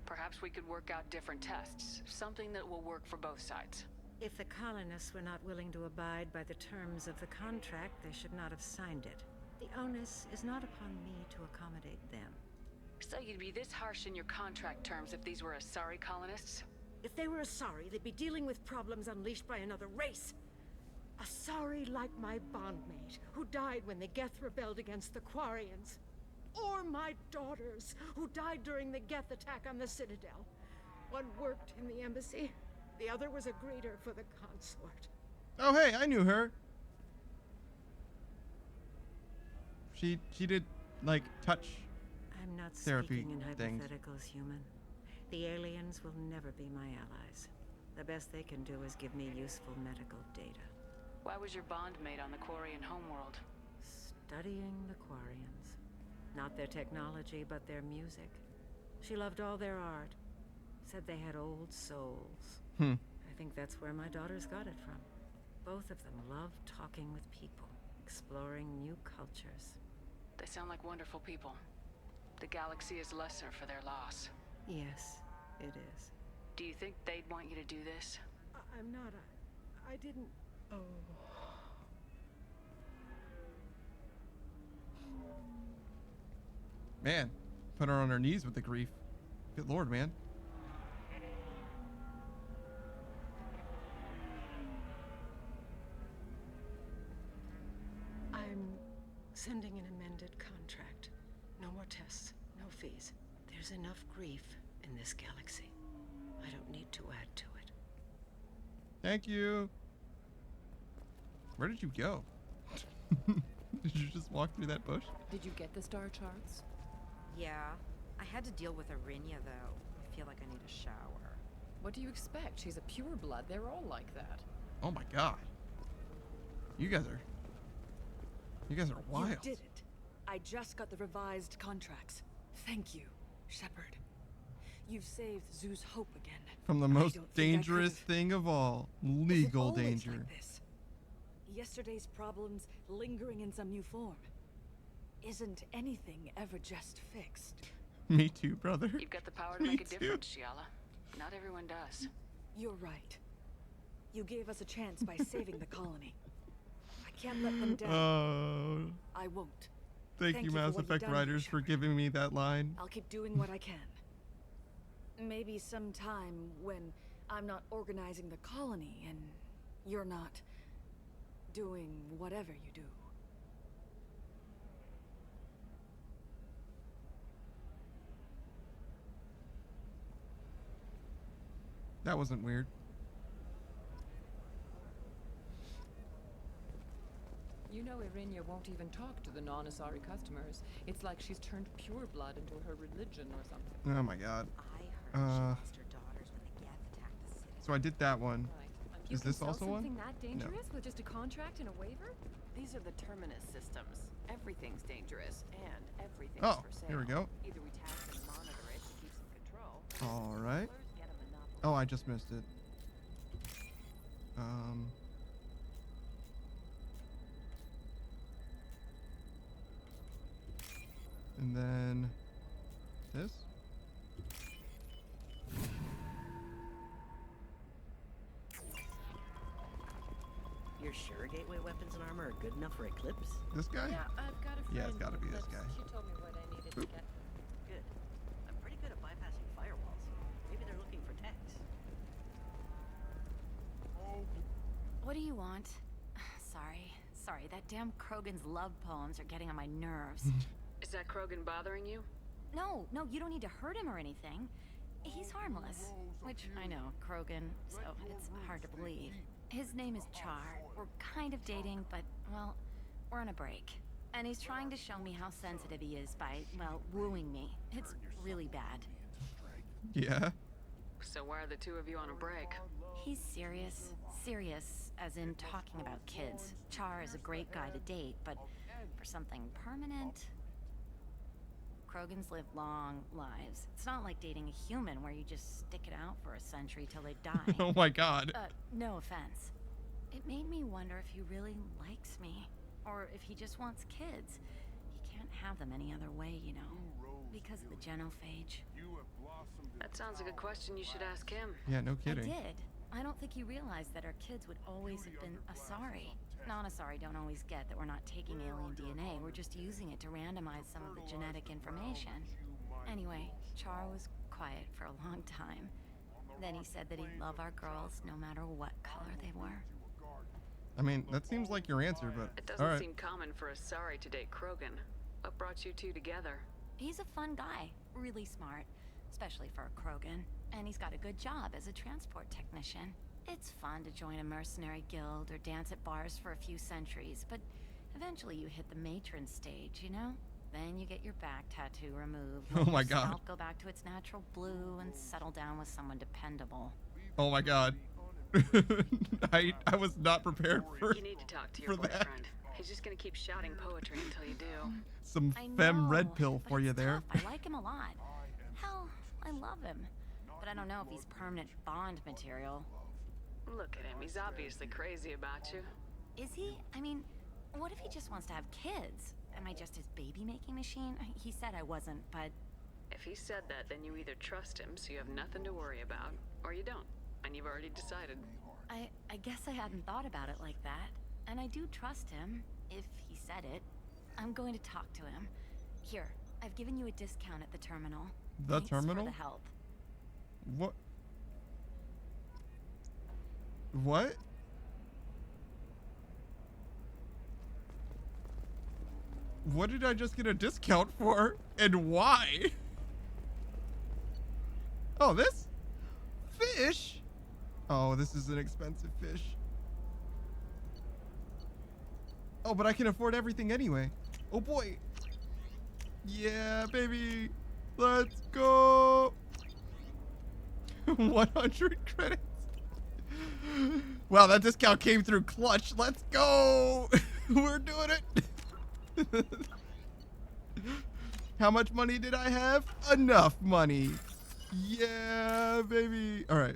Perhaps we could work out different tests. Something that will work for both sides. If the colonists were not willing to abide by the terms of the contract, they should not have signed it. The onus is not upon me to accommodate them. So you'd be this harsh in your contract terms if these were Asari colonists? If they were Asari, they'd be dealing with problems unleashed by another race. Asari like my bondmate, who died when the Geth rebelled against the Quarians. Or my daughters, who died during the Geth attack on the Citadel. One worked in the embassy, the other was a greeter for the consort. Oh, hey, I knew her. She did, like, touch I'm not therapy speaking in things. hypotheticals, human. The aliens will never be my allies. The best they can do is give me useful medical data. Why was your bondmate on the Quarian homeworld? Studying the Quarians. Not their technology, but their music. She loved all their art. Said they had old souls. I think that's where my daughters got it from. Both of them love talking with people, exploring new cultures. They sound like wonderful people. The galaxy is lesser for their loss. Yes, it is. Do you think they'd want you to do this? I'm not. I didn't. Oh. Man, put her on her knees with the grief. Good lord, man. I'm sending an amended contract. No more tests, no fees. There's enough grief in this galaxy. I don't need to add to it. Thank you. Where did you go? Did you just walk through that bush? Did you get the star charts? Yeah. I had to deal with Arinya, though. I feel like I need a shower. What do you expect? She's a pureblood. They're all like that. Oh my god. You guys are wild. You did it. I just got the revised contracts. Thank you, Shepard. You've saved Zoo's hope again. From the most dangerous thing of all, legal Is it always danger. like this? Yesterday's problems lingering in some new form. Isn't anything ever just fixed? Me too, brother. You've got the power to make a difference, Shiala. Not everyone does. You're right. You gave us a chance by saving the colony. I can't let them down. Oh. I won't. Thank you, for Mass what you've Effect done, writers, for giving me that line. I'll keep doing what I can. Maybe sometime when I'm not organizing the colony and you're not doing whatever you do. That wasn't weird. You know Arinya won't even talk to the non-Asari customers. It's like she's turned pureblood into her religion or something. Oh my god. So I did that one. You Is can this sell also one? something that No. dangerous with just a contract and a waiver? These are the terminus systems. Everything's dangerous, and everything's Oh, for sale. here we go. Either we tax and monitor it to keep some control. All right. Oh, I just missed it. And then this. You're sure Gateway weapons and armor are good enough for Eclipse? This guy? Yeah, I've got a friend. Yeah, it's gotta be this guy. She told me what I needed to get. Good. I'm pretty good at bypassing firewalls. Maybe they're looking for techs. What do you want? Sorry, that damn Krogan's love poems are getting on my nerves. Is that Krogan bothering you? No, you don't need to hurt him or anything. He's harmless. Which, I know, Krogan, so it's hard to believe. His name is Char. We're kind of dating, but, well, we're on a break. And he's trying to show me how sensitive he is by, well, wooing me. It's really bad. Yeah. So why are the two of you on a break? He's serious. Serious, as in talking about kids. Char is a great guy to date, but for something permanent... Krogans live long lives. It's not like dating a human where you just stick it out for a century till they die. Oh my god. No offense. It made me wonder if he really likes me. Or if he just wants kids. He can't have them any other way, you know. Because of the genophage. That sounds like a question you should ask him. Yeah, no kidding. I did. I don't think he realized that our kids would always have been Asari. Non-Asari don't always get that we're not taking alien DNA, we're just using it to randomize some of the genetic information. Anyway, Char was quiet for a long time. Then he said that he'd love our girls no matter what color they were. I mean, that seems like your answer, but It doesn't alright. seem common for Asari to date Krogan. What brought you two together? He's a fun guy, really smart, especially for a Krogan. And he's got a good job as a transport technician. It's fun to join a mercenary guild or dance at bars for a few centuries, but eventually you hit the matron stage, you know? Then you get your back tattoo removed. Oh my your god. scalp go back to its natural blue and settle down with someone dependable. Oh my god. I was not prepared for You need to talk to your for that. boyfriend. He's just gonna keep shouting poetry until you do. Some I femme know, red pill for you there. I like him a lot. Hell, I love him. But I don't know if he's permanent Bond material. Look at him. He's obviously crazy about you. Is he? I mean, what if he just wants to have kids? Am I just his baby-making machine? He said I wasn't, but... If he said that, then you either trust him, so you have nothing to worry about, or you don't, and you've already decided. I guess I hadn't thought about it like that. And I do trust him, if he said it. I'm going to talk to him. Here, I've given you a discount at the terminal. The Thanks terminal? for the help. What? What? What did I just get a discount for? And why? Oh, this? Fish? Oh, this is an expensive fish. Oh, but I can afford everything anyway. Oh boy. Yeah, baby. Let's go. 100 credits. Wow, that discount came through clutch. Let's go. We're doing it. How much money did I have? Enough money. Yeah, baby. All right.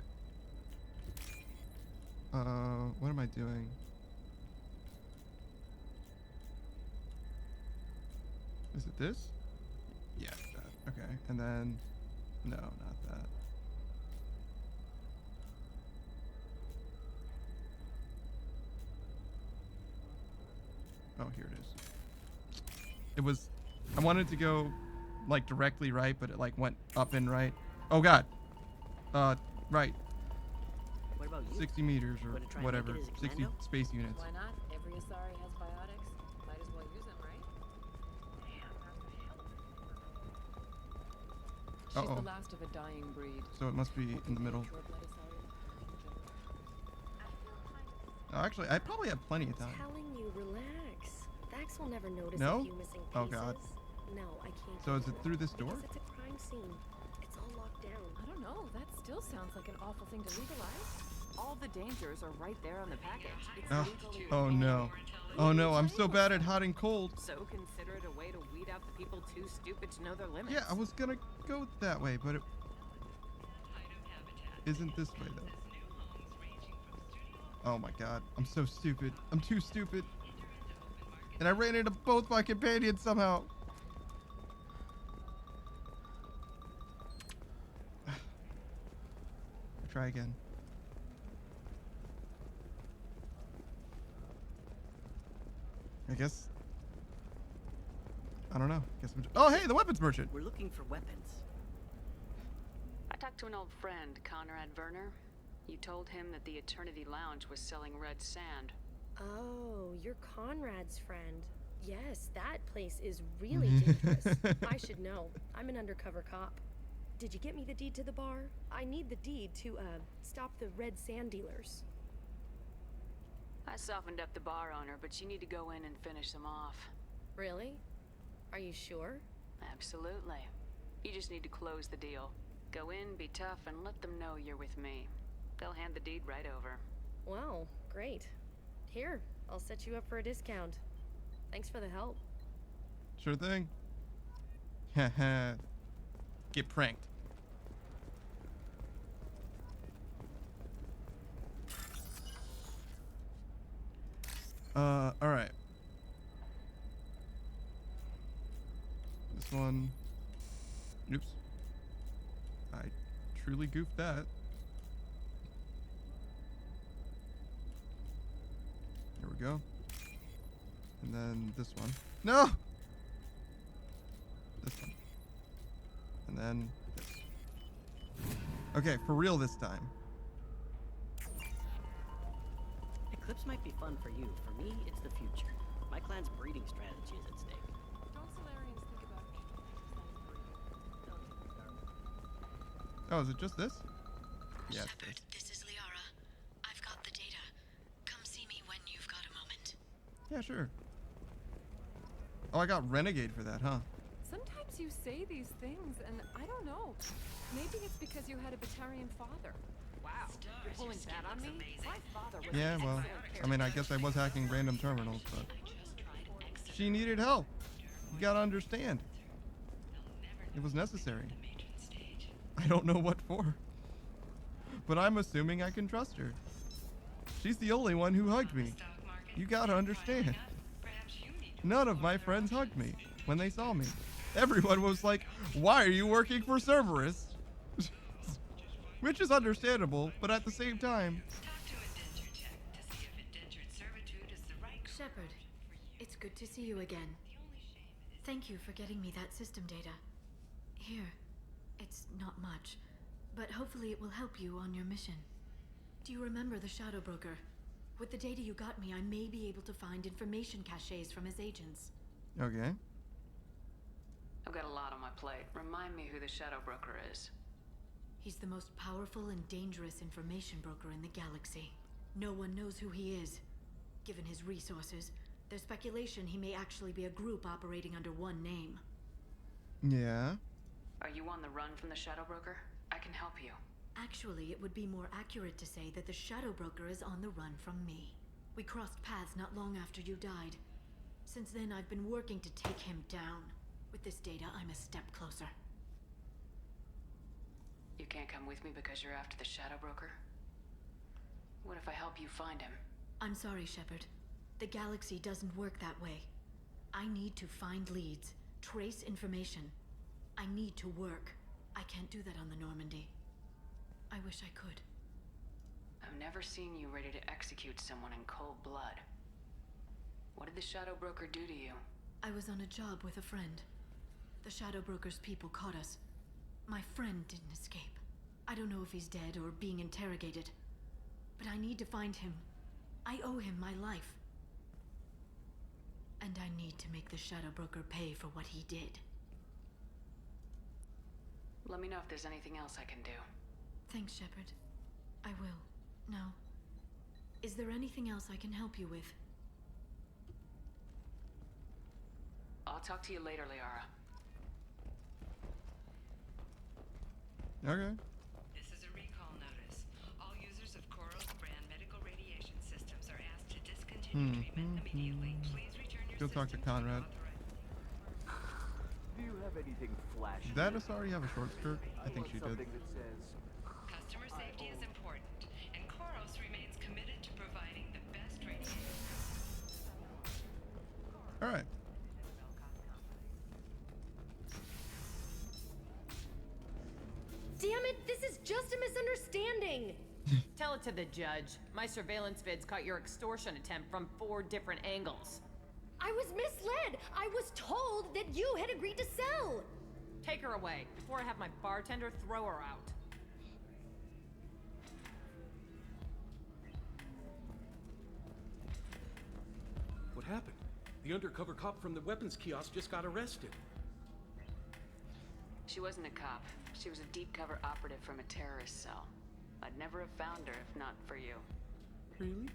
What am I doing? Is it this? Yeah, that. Okay. And then, no, not that. Oh, here it is. It was, I wanted to go like directly right, but it like went up and right. Oh God. Right. What about you? 60 meters or Wanna try and whatever. make it as a 60 commando? space units. Why not? Every Asari has biotics. Might as well use them, right? She's Uh-oh. the last of a dying breed. So it must be in the middle. Pure-blood Asari. Oh, actually, I probably have plenty of time. Telling you, relax. Vax will never notice No? a few missing pieces. Oh, God. No, I can't. So is do it through this door? Because it's a crime scene. It's all locked down. I don't know. That still sounds like an awful thing to legalize. All the dangers are right there on the package. It's Oh, legal. oh no. Oh no, I'm so bad at hot and cold. So consider it a way to weed out the people too stupid to know their limits. Yeah, I was gonna go that way, but it isn't this way though. Oh my God, I'm so stupid. I'm too stupid. And I ran into both my companions somehow. Try again. I guess. I don't know. Oh, hey, the weapons merchant. We're looking for weapons. I talked to an old friend, Conrad Werner. You told him that the Eternity Lounge was selling red sand. Oh, you're Conrad's friend. Yes, that place is really dangerous. I should know. I'm an undercover cop. Did you get me the deed to the bar? I need the deed to, stop the red sand dealers. I softened up the bar owner, but you need to go in and finish them off. Really? Are you sure? Absolutely. You just need to close the deal. Go in, be tough, and let them know you're with me. They'll hand the deed right over. Wow, great. Here, I'll set you up for a discount. Thanks for the help. Sure thing. Haha. Get pranked. Alright. This one. Oops. I truly goofed that. There we go. And then this one. No! This one. And then this. Okay, for real this time. Eclipse might be fun for you. For me, it's the future. My clan's breeding strategy is at stake. Don't Solarians think about Oh, is it just this? Yeah, it's this. This is Liara. I've got the data. Come see me when you've got a moment. Yeah, sure. Oh, I got Renegade for that, huh? Sometimes you say these things, and I don't know. Maybe it's because you had a Batarian father. Wow, you're pulling that on me? My father was Yeah, well, I mean, I guess I was hacking random terminals, but she needed help. You gotta understand. It was necessary. I don't know what for. But I'm assuming I can trust her. She's the only one who hugged me. You gotta understand. Perhaps you need to None of my friends hugged me when they saw me. Everyone was like, "Why are you working for Cerberus?" Which is understandable, but at the same time... Shepard, it's good to see you again. Thank you for getting me that system data. Here, it's not much, but hopefully it will help you on your mission. Do you remember the Shadow Broker? With the data you got me, I may be able to find information caches from his agents. Okay. I've got a lot on my plate. Remind me who the Shadow Broker is. He's the most powerful and dangerous information broker in the galaxy. No one knows who he is. Given his resources, there's speculation he may actually be a group operating under one name. Yeah. Are you on the run from the Shadow Broker? I can help you. Actually, it would be more accurate to say that the Shadow Broker is on the run from me. We crossed paths not long after you died. Since then, I've been working to take him down. With this data, I'm a step closer. You can't come with me because you're after the Shadow Broker? What if I help you find him? I'm sorry, Shepard. The galaxy doesn't work that way. I need to find leads, trace information. I need to work. I can't do that on the Normandy. I wish I could. I've never seen you ready to execute someone in cold blood. What did the Shadow Broker do to you? I was on a job with a friend. The Shadow Broker's people caught us. My friend didn't escape. I don't know if he's dead or being interrogated. But I need to find him. I owe him my life. And I need to make the Shadow Broker pay for what he did. Let me know if there's anything else I can do. Thanks, Shepard. I will. Now, is there anything else I can help you with? I'll talk to you later, Liara. Okay. This is a recall notice. All users of Koros brand medical radiation systems are asked to discontinue treatment immediately. Please return your Go talk to Conrad. Do you have anything flashy? Did that Asari have a short skirt? I think she did. Something that says, customer safety is important, and Koros remains committed to providing the best radiation. All right. Damn it, this is just a misunderstanding! Tell it to the judge. My surveillance vids caught your extortion attempt from 4 different angles. I was misled! I was told that you had agreed to sell! Take her away, before I have my bartender throw her out. What happened? The undercover cop from the weapons kiosk just got arrested. She wasn't a cop. She was a deep cover operative from a terrorist cell. I'd never have found her if not for you. Really?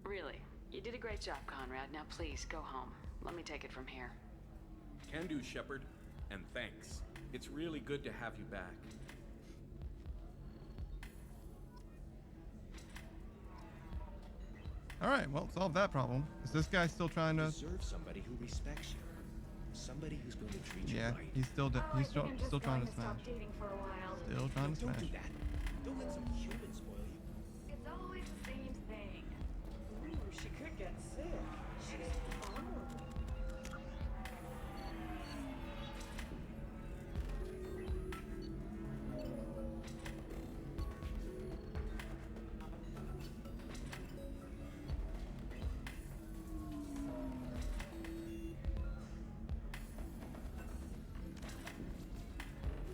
Really. You did a great job, Conrad. Now please, go home. Let me take it from here. Can do, Shepard. And thanks. It's really good to have you back. All right, well, solve that problem. Is this guy still trying to... Deserve somebody who respects you. Somebody who's going to treat you Yeah, right. he's still still trying to smash. Still trying to Don't smash. do that. Don't let some human spoil you. It's always the same thing. Ooh, she could get sick. She's vulnerable.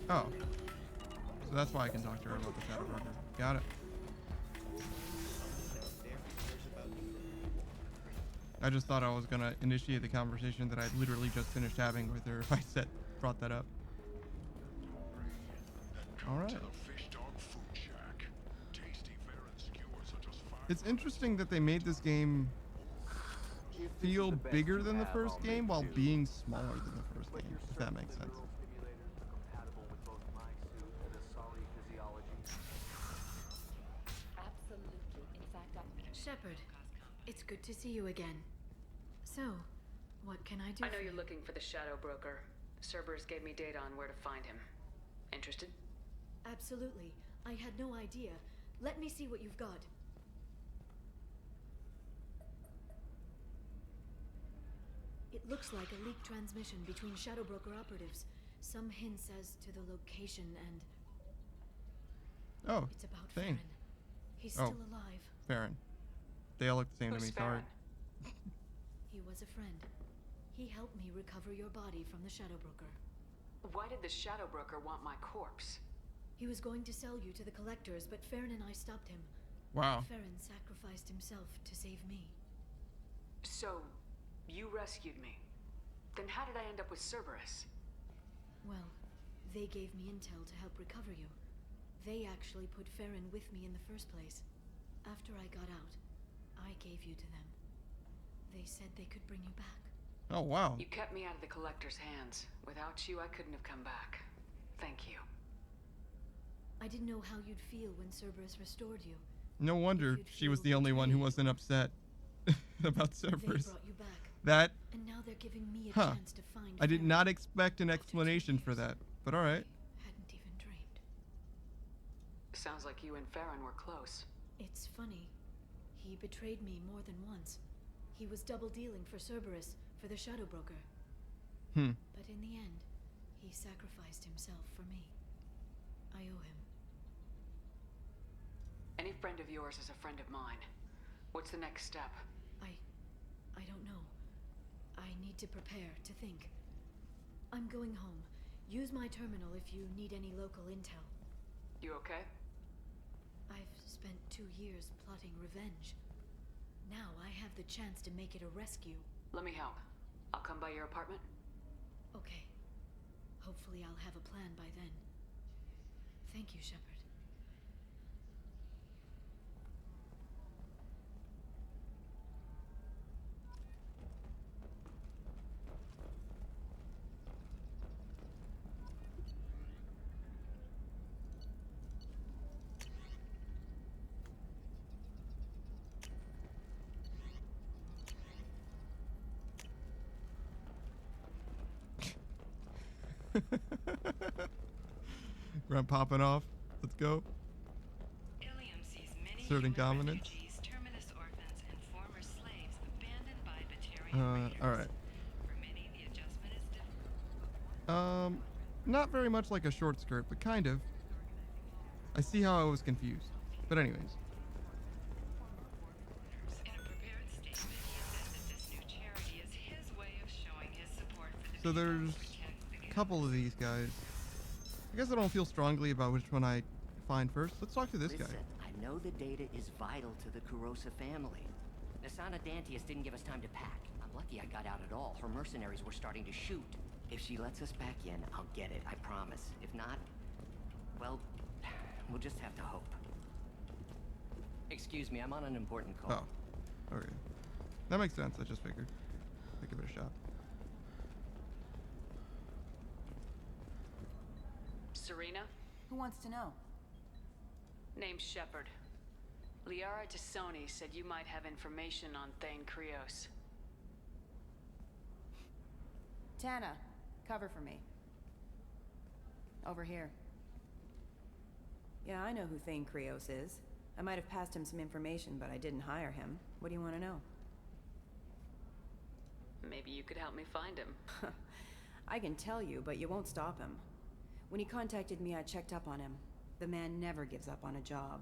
Oh. So that's why I can talk to her about the Shadow Broker. Got it. I just thought I was gonna initiate the conversation that I literally just finished having with her if I brought that up. Alright. It's interesting that they made this game feel bigger than the first game while being smaller than the first game, if that makes sense. Shepard, it's good to see you again. So, what can I do? I know you're looking for the Shadow Broker. Cerberus gave me data on where to find him. Interested? Absolutely. I had no idea. Let me see what you've got. It Looks like a leaked transmission between Shadowbroker operatives. Some hints as to the location and... Oh, it's about Thane. Farron. He's Oh. still alive. Farron. They all look the same to me, sorry. He was a friend. He helped me recover your body from the Shadowbroker. Why did the Shadowbroker want my corpse? He was going to sell you to the collectors, but Farron and I stopped him. Wow. Farron sacrificed himself to save me. So, you rescued me. Then how did I end up with Cerberus? Well, they gave me intel to help recover you. They actually put Farron with me in the first place. After I got out, I gave you to them. They said they could bring you back. Oh, wow. You kept me out of the collector's hands. Without you, I couldn't have come back. Thank you. I didn't know how you'd feel when Cerberus restored you. No wonder she was the only one who wasn't upset about They Cerberus. brought you back. That... And now they're giving me a Huh. chance to find I did Farron. not expect an explanation for that, but alright. Hadn't even dreamed. Sounds like you and Farron were close. It's funny. He betrayed me more than once. He was double dealing for Cerberus, for the Shadowbroker. But in the end, he sacrificed himself for me. I owe him. Any friend of yours is a friend of mine. What's the next step? I don't know. I need to prepare, to think. I'm going home. Use my terminal if you need any local intel. You okay? I've spent 2 years plotting revenge. Now I have the chance to make it a rescue. Let me help. I'll come by your apartment. Okay. Hopefully I'll have a plan by then. Thank you, Shepard. Grunt popping off. Let's go. Ilium sees many Serving human dominance. refugees, terminus orphans, and former slaves abandoned by Batarian raiders. Alright. For many, the adjustment is difficult. Not very much like a short skirt, but kind of. I see how I was confused. But anyways. In a prepared statement, he said that this new charity is his way of showing his support for the So there's a couple of these guys. I guess I don't feel strongly about which one I find first. Let's talk to this guy. Listen, I know the data is vital to the Kurosa family. Nasana Dantius didn't give us time to pack. I'm lucky I got out at all. Her mercenaries were starting to shoot. If she lets us back in, I'll get it, I promise. If not, well, we'll just have to hope. Excuse me, I'm on an important call. Oh, okay. That makes sense. I just figured. I'd give it a shot. Serena? Who wants to know? Name's Shepard. Liara Tassoni said you might have information on Thane Krios. Tana, cover for me. Over here. Yeah, I know who Thane Krios is. I might have passed him some information, but I didn't hire him. What do you want to know? Maybe you could help me find him. I can tell you, but you won't stop him. When he contacted me, I checked up on him. The man never gives up on a job.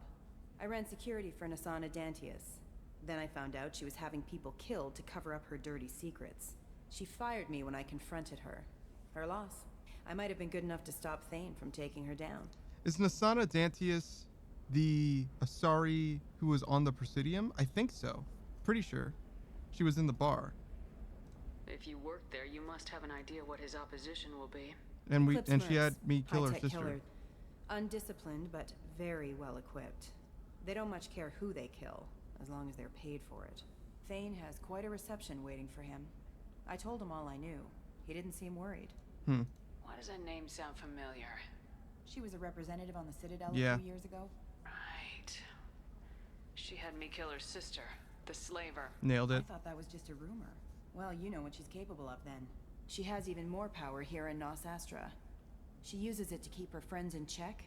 I ran security for Nasana Dantius. Then I found out she was having people killed to cover up her dirty secrets. She fired me when I confronted her. Her loss. I might have been good enough to stop Thane from taking her down. Is Nasana Dantius the Asari who was on the Presidium? I think so. Pretty sure. She was in the bar. If you work there, you must have an idea what his opposition will be. And Eclipse she had Mercs, me kill her high-tech sister. killer. Undisciplined, but very well equipped. They don't much care who they kill, as long as they're paid for it. Thane has quite a reception waiting for him. I told him all I knew. He didn't seem worried. Why does that name sound familiar? She was a representative on the Citadel Yeah. a few years ago. Right. She had me kill her sister, the slaver. Nailed I it. thought that was just a rumor. Well, you know what she's capable of then. She has even more power here in Nos Astra. She uses it to keep her friends in check,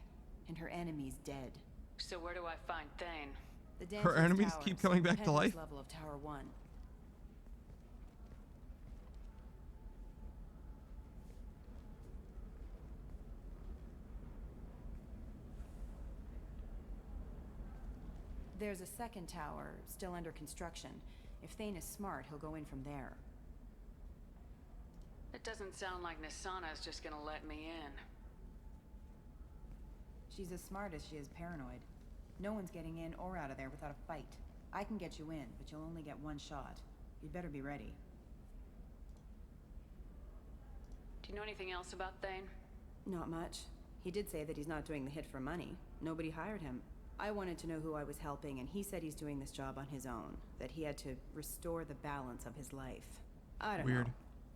and her enemies dead. So where do I find Thane? The Her Dantius enemies Towers, keep coming back to Penthouse life? level of Tower 1. There's a second tower, still under construction. If Thane is smart, he'll go in from there. It doesn't sound like Nasana's just gonna let me in. She's as smart as she is paranoid. No one's getting in or out of there without a fight. I can get you in, but you'll only get one shot. You'd better be ready. Do you know anything else about Thane? Not much. He did say that he's not doing the hit for money. Nobody hired him. I wanted to know who I was helping, and he said he's doing this job on his own. That he had to restore the balance of his life. I don't know.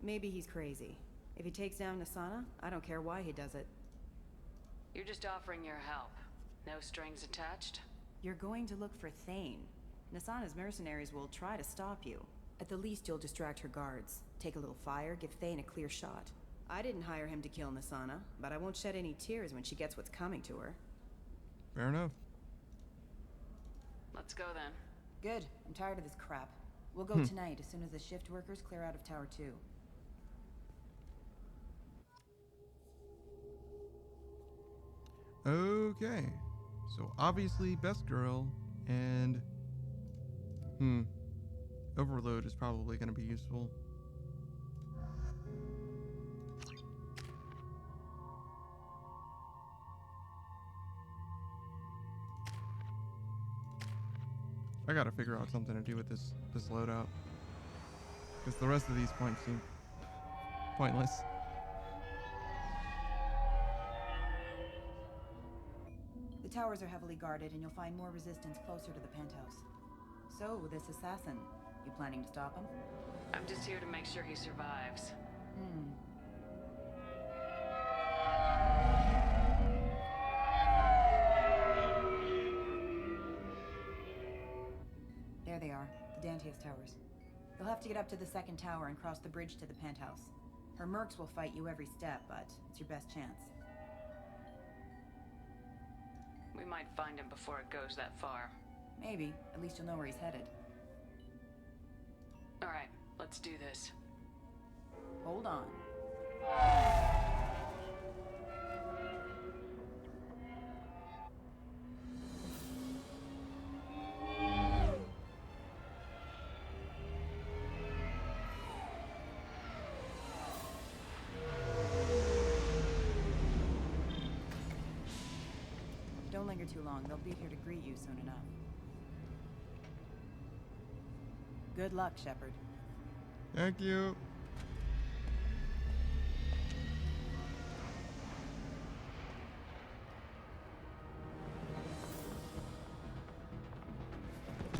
Maybe he's crazy. If he takes down Nasana, I don't care why he does it. You're just offering your help. No strings attached? You're going to look for Thane. Nasana's mercenaries will try to stop you. At the least, you'll distract her guards. Take a little fire, give Thane a clear shot. I didn't hire him to kill Nasana, but I won't shed any tears when she gets what's coming to her. Fair enough. Let's go then. Good. I'm tired of this crap. We'll go tonight as soon as the shift workers clear out of Tower 2. Okay. So obviously Best Girl and Overload is probably going to be useful. I gotta figure out something to do with this loadout, because the rest of these points seem pointless. The towers are heavily guarded, and you'll find more resistance closer to the penthouse. So, this assassin, you planning to stop him? I'm just here to make sure he survives. There they are, the Dantius towers. You'll have to get up to the second tower and cross the bridge to the penthouse. Her mercs will fight you every step, but it's your best chance. We might find him before it goes that far. Maybe. At least you'll know where he's headed. Alright, let's do this. Hold on. Don't linger too long. They'll be here to greet you soon enough. Good luck, Shepard. Thank you.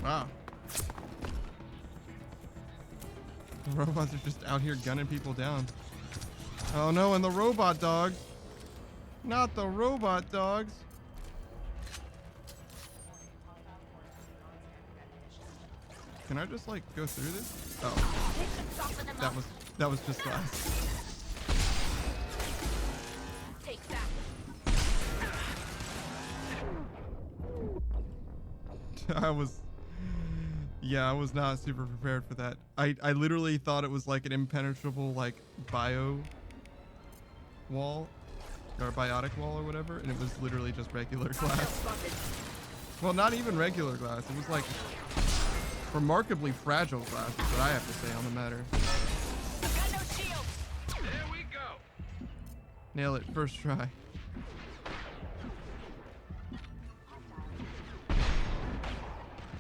Wow. The robots are just out here gunning people down. Oh no, and the robot dogs. Not the robot dogs. Can I just like go through this? Oh. That was just glass. Take that. I was not super prepared for that. I literally thought it was like an impenetrable like bio wall or biotic wall or whatever, and it was literally just regular glass. Well, not even regular glass. It was like remarkably fragile glass is what I have to say on the matter. Got no shield. There we go. Nail it first try.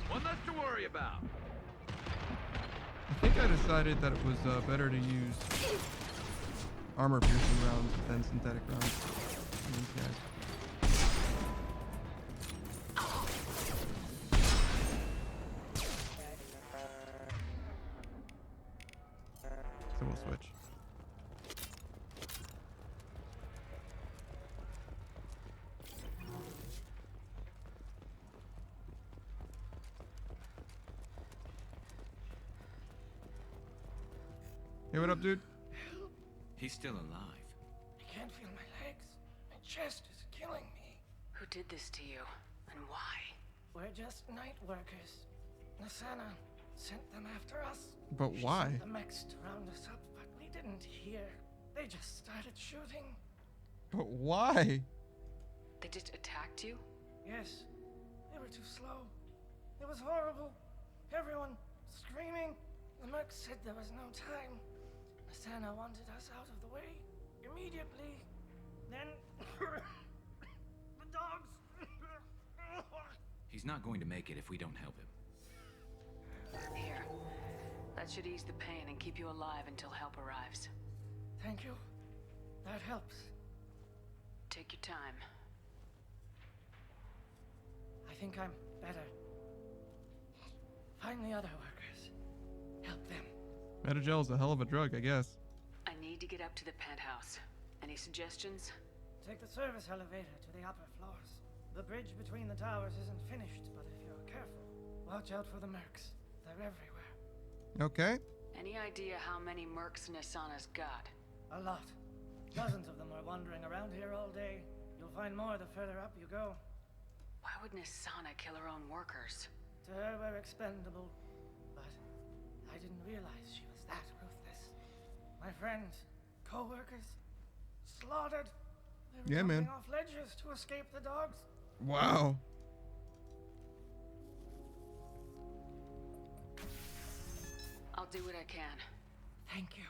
One less to worry about. I think I decided that it was better to use armor piercing rounds than synthetic rounds for these guys. So we'll switch. Hey, what up, dude? He's still alive. I can't feel my legs. My chest is killing me. Who did this to you? And why? We're just night workers. Nasana sent them after us. But She why? sent the mechs to round us up, but we didn't hear. They just started shooting. But why? They just attacked you? Yes, they were too slow. It was horrible. Everyone screaming. The mercs said there was no time. Asana wanted us out of the way immediately. Then the dogs. He's not going to make it if we don't help him. Here. That should ease the pain and keep you alive until help arrives. Thank you. That helps. Take your time. I think I'm better. Find the other workers. Help them. Metagel's a hell of a drug, I guess. I need to get up to the penthouse. Any suggestions? Take the service elevator to the upper floors. The bridge between the towers isn't finished, but if you're careful, watch out for the mercs. They're everywhere. Okay. Any idea how many mercs Nasana's got? A lot. Dozens of them are wandering around here all day. You'll find more the further up you go. Why would Nasana kill her own workers? To her, we're expendable. But I didn't realize she was that ruthless. My friends, co-workers, slaughtered. They were Yeah, jumping man. off ledges to escape the dogs. Wow. I'll do what I can. Thank you.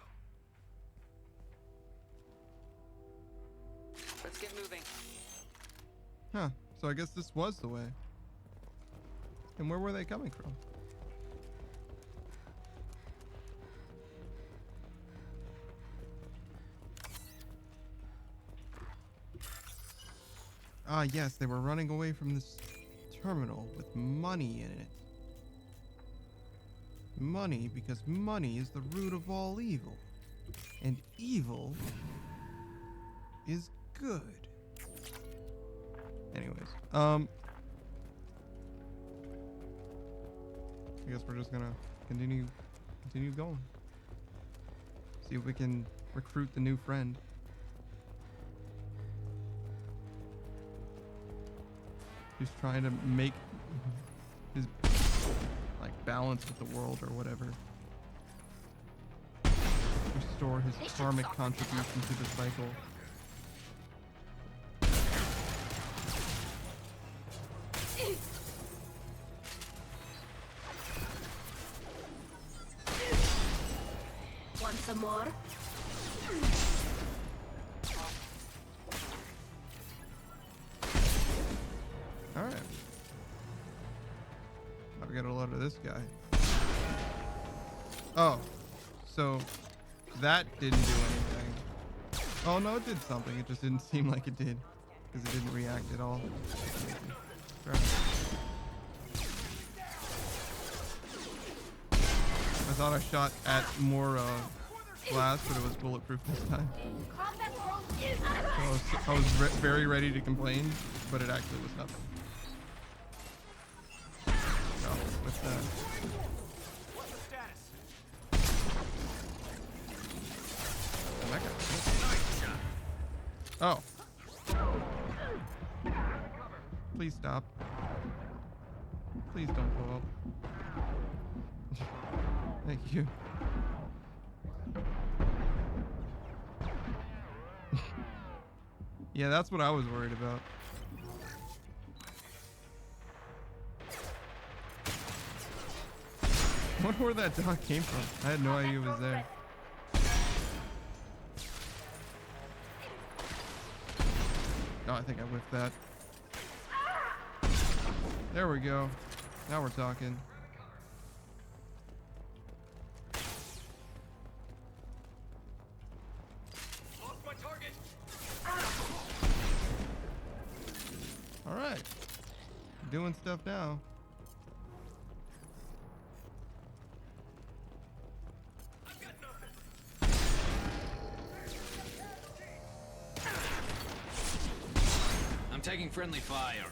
Let's get moving. Huh. So I guess this was the way. And where were they coming from? Ah, yes, they were running away from this terminal with money in it. Money, because money is the root of all evil. And evil is good. Anyways, I guess we're just gonna continue going. See if we can recruit the new friend. He's trying to make his like balance with the world or whatever. Restore his karmic contribution to the cycle. Want some more? Alright. Now we got a load of this guy. Oh. So that didn't do anything. Oh no, it did something. It just didn't seem like it did. Because it didn't react at all. Crap. I thought I shot at more glass, but it was bulletproof this time. So I was very ready to complain, but it actually was nothing. Oh, what's that? What's the status? Oh. Please stop. Please don't blow up. Thank you. Yeah, that's what I was worried about. I wonder where that dog came from. I had no idea it was there. Oh, I think I whiffed that. There we go. Now we're talking. Lost my target. All right. Doing stuff now. I'm taking friendly fire.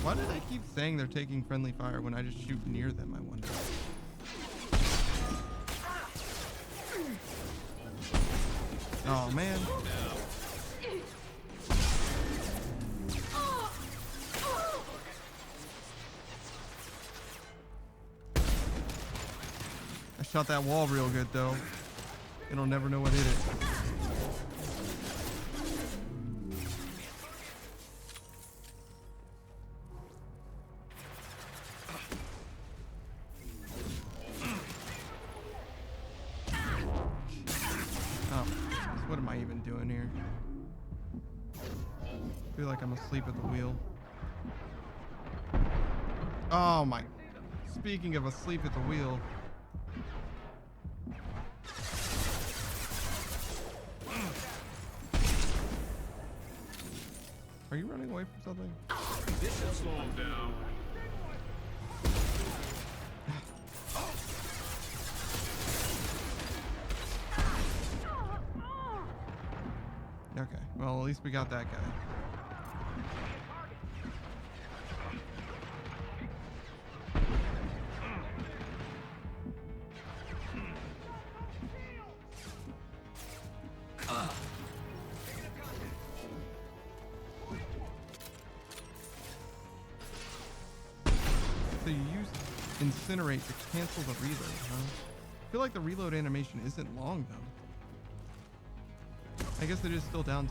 Why do they keep saying they're taking friendly fire when I just shoot near them, I wonder? Oh, man. I shot that wall real good, though. It'll never know what hit it. doing here? I feel like I'm asleep at the wheel. Oh my. Speaking of asleep at the wheel. Are you running away from something? This will slow him down. Okay, well, at least we got that guy. So you use Incinerate to cancel the reload, huh? I feel like the reload animation isn't long, though. I guess it is still downtime.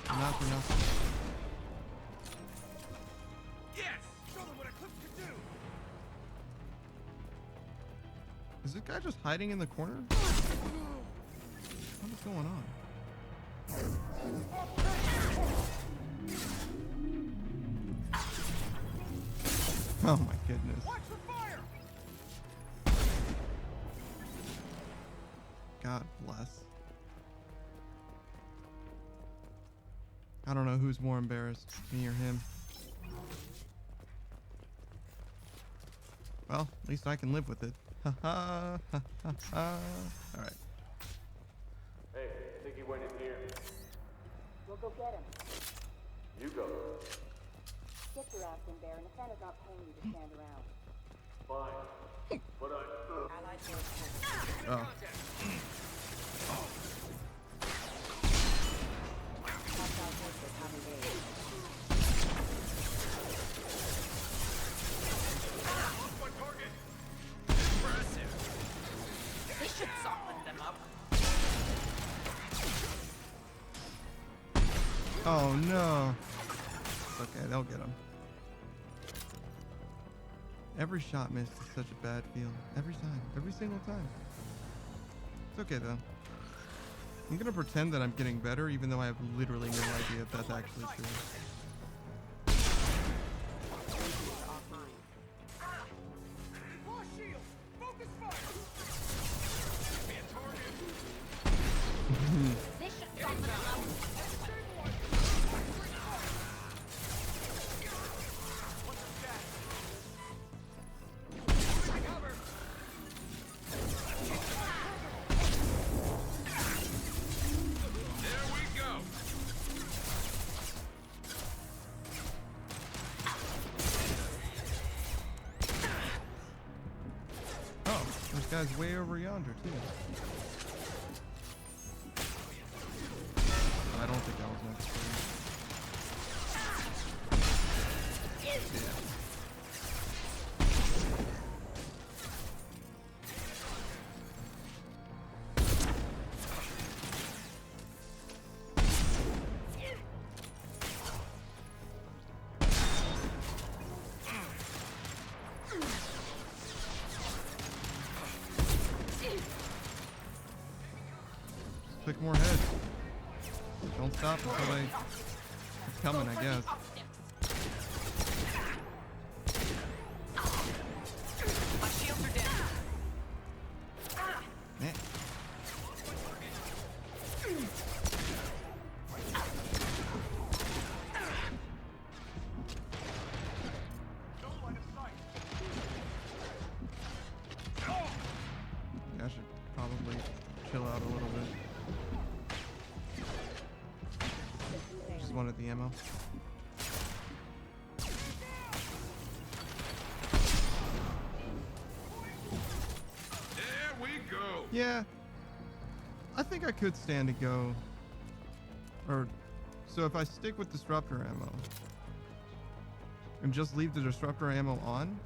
Not for nothing. Yes! Show them what Eclipse can do! Is this guy just hiding in the corner? What is going on? Oh my goodness. Watch the fire! God bless. I don't know who's more embarrassed, me or him. Well, at least I can live with it. Ha ha ha ha ha. Alright. Hey, I think he went in here. We'll go get him. You go. Get your ass in there, and the Santa's not paying you to stand around. Fine. But Oh. They should soften them up. Oh no. It's okay, they'll get him. Every shot missed is such a bad feel. Every time. Every single time. It's okay though. I'm gonna pretend that I'm getting better even though I have literally no idea if that's actually true. Guy's way over yonder too. I don't think that was necessary. Yeah. Click more heads. Don't stop until they... It's coming, I guess. My shields are down. Man. I should probably chill out a little bit. Just wanted the ammo. there we go! Yeah. I think I could stand to go. Or, so if I stick with disruptor ammo and just leave the disruptor ammo on,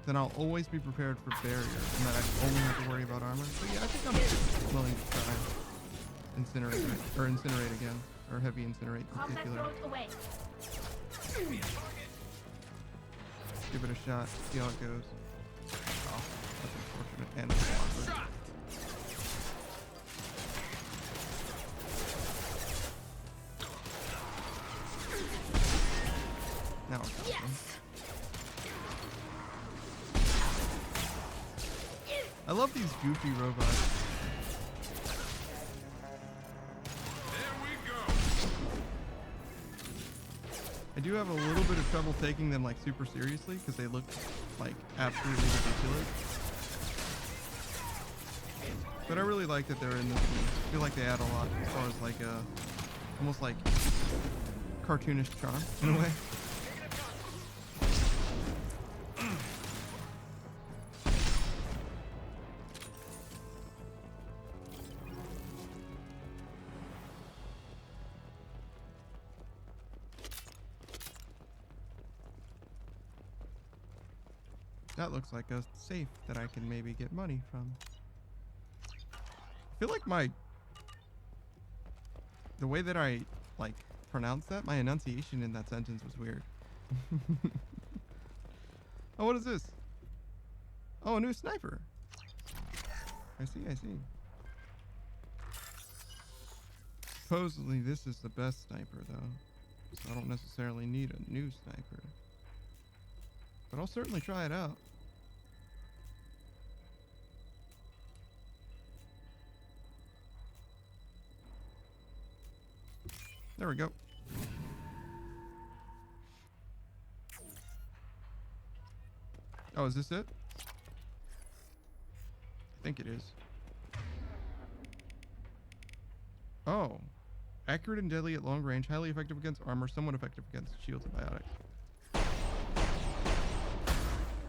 then I'll always be prepared for barrier and that I only have to worry about armor. So yeah, I think I'm willing to try incinerate or incinerate again, or heavy incinerate in particular. Away. Give it a shot, see how it goes. Oh, that's unfortunate and a sponsor. Now it's awesome. I love these goofy robots. I do have a little bit of trouble taking them like super seriously because they look like absolutely ridiculous. But I really like that they're in this one. I feel like they add a lot as far as like almost like cartoonish charm in a way. That looks like a safe that I can maybe get money from. I feel like the way that I like pronounced that, my enunciation in that sentence was weird. Oh, what is this? Oh, a new sniper. I see. Supposedly this is the best sniper though, so I don't necessarily need a new sniper. But I'll certainly try it out. There we go. Oh, is this it? I think it is. Oh. Accurate and deadly at long range, highly effective against armor, somewhat effective against shields and biotics.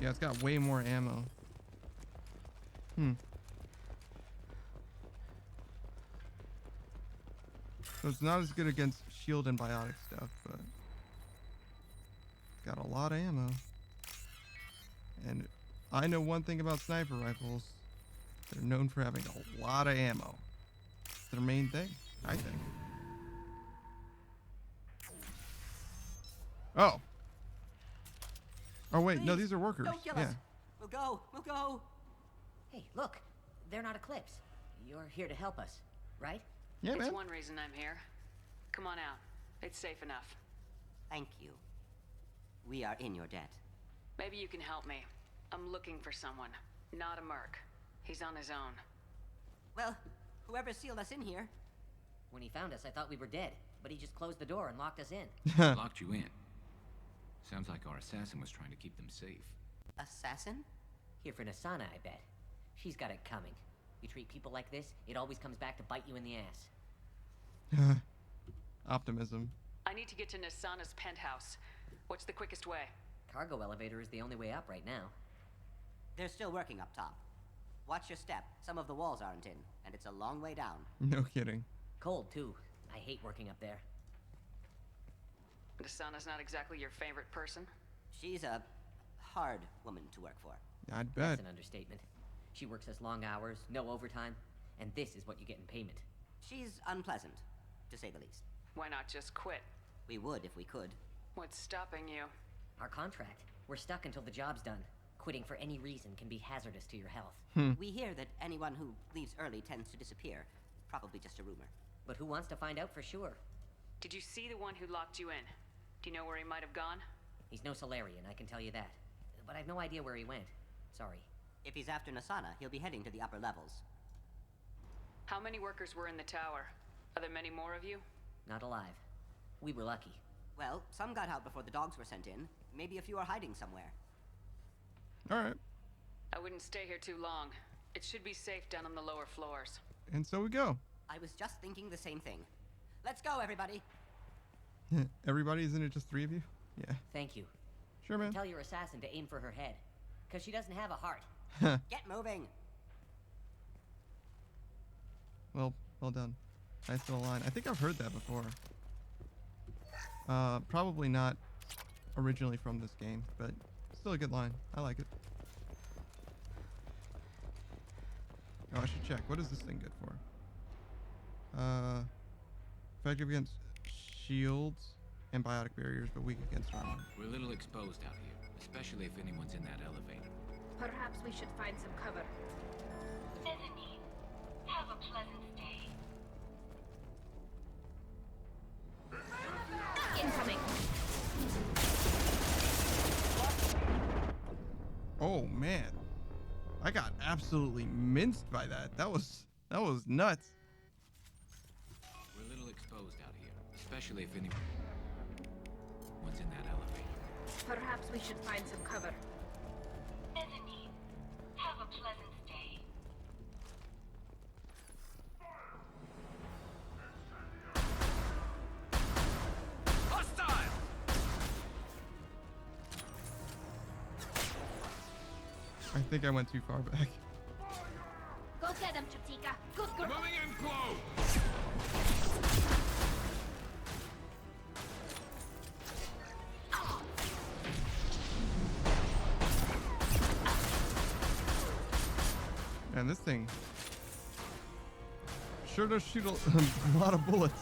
Yeah, it's got way more ammo. So it's not as good against shield and biotic stuff, but it's got a lot of ammo. And I know one thing about sniper rifles. They're known for having a lot of ammo. It's their main thing, I think. Oh. Oh wait, Please, no, these are workers. Don't kill yeah. us. We'll go. Hey, look. They're not Eclipse. You're here to help us, right? Yeah, It's man. one reason I'm here. Come on out. It's safe enough. Thank you. We are in your debt. Maybe you can help me. I'm looking for someone, not a merc. He's on his own. Well, whoever sealed us in here. When he found us, I thought we were dead, but he just closed the door and locked us in. Locked you in. Sounds like our assassin was trying to keep them safe. Assassin? Here for Nasana, I bet. She's got it coming. You treat people like this, it always comes back to bite you in the ass. Optimism. I need to get to Nasana's penthouse. What's the quickest way? Cargo elevator is the only way up right now. They're still working up top. Watch your step. Some of the walls aren't in, and it's a long way down. No kidding. Cold, too. I hate working up there. Nasana's not exactly your favorite person? She's a hard woman to work for. I'd bet. That's an understatement. She works us long hours, no overtime, and this is what you get in payment. She's unpleasant, to say the least. Why not just quit? We would if we could. What's stopping you? Our contract. We're stuck until the job's done. Quitting for any reason can be hazardous to your health. We hear that anyone who leaves early tends to disappear. Probably just a rumor. But who wants to find out for sure? Did you see the one who locked you in? Do you know where he might have gone? He's no Solarian, I can tell you that. But I've no idea where he went. Sorry. If he's after Nasana, he'll be heading to the upper levels. How many workers were in the tower? Are there many more of you? Not alive. We were lucky. Well, some got out before the dogs were sent in. Maybe a few are hiding somewhere. Alright. I wouldn't stay here too long. It should be safe down on the lower floors. And so we go. I was just thinking the same thing. Let's go, everybody. Everybody, isn't it just 3 of you? Yeah. Thank you. Sure, man. Tell your assassin to aim for her head. Because she doesn't have a heart. Get moving. Well done. Nice little line. I think I've heard that before. Probably not originally from this game, but still a good line. I like it. Oh, I should check. What is this thing good for? Effective against shields and biotic barriers, but weak against armor. We're a little exposed out here, especially if anyone's in that elevator. Perhaps we should find some cover. Bethany, have a pleasant stay. Incoming! Oh man, I got absolutely minced by that. That was nuts. We're a little exposed out here, especially if anyone's in that elevator. Perhaps we should find some cover. Mezzanine. Have a pleasant stay. Hostile! I think I went too far back. Go get him, Chatika. Good girl. Moving in close. Man, this thing sure does shoot a lot of bullets.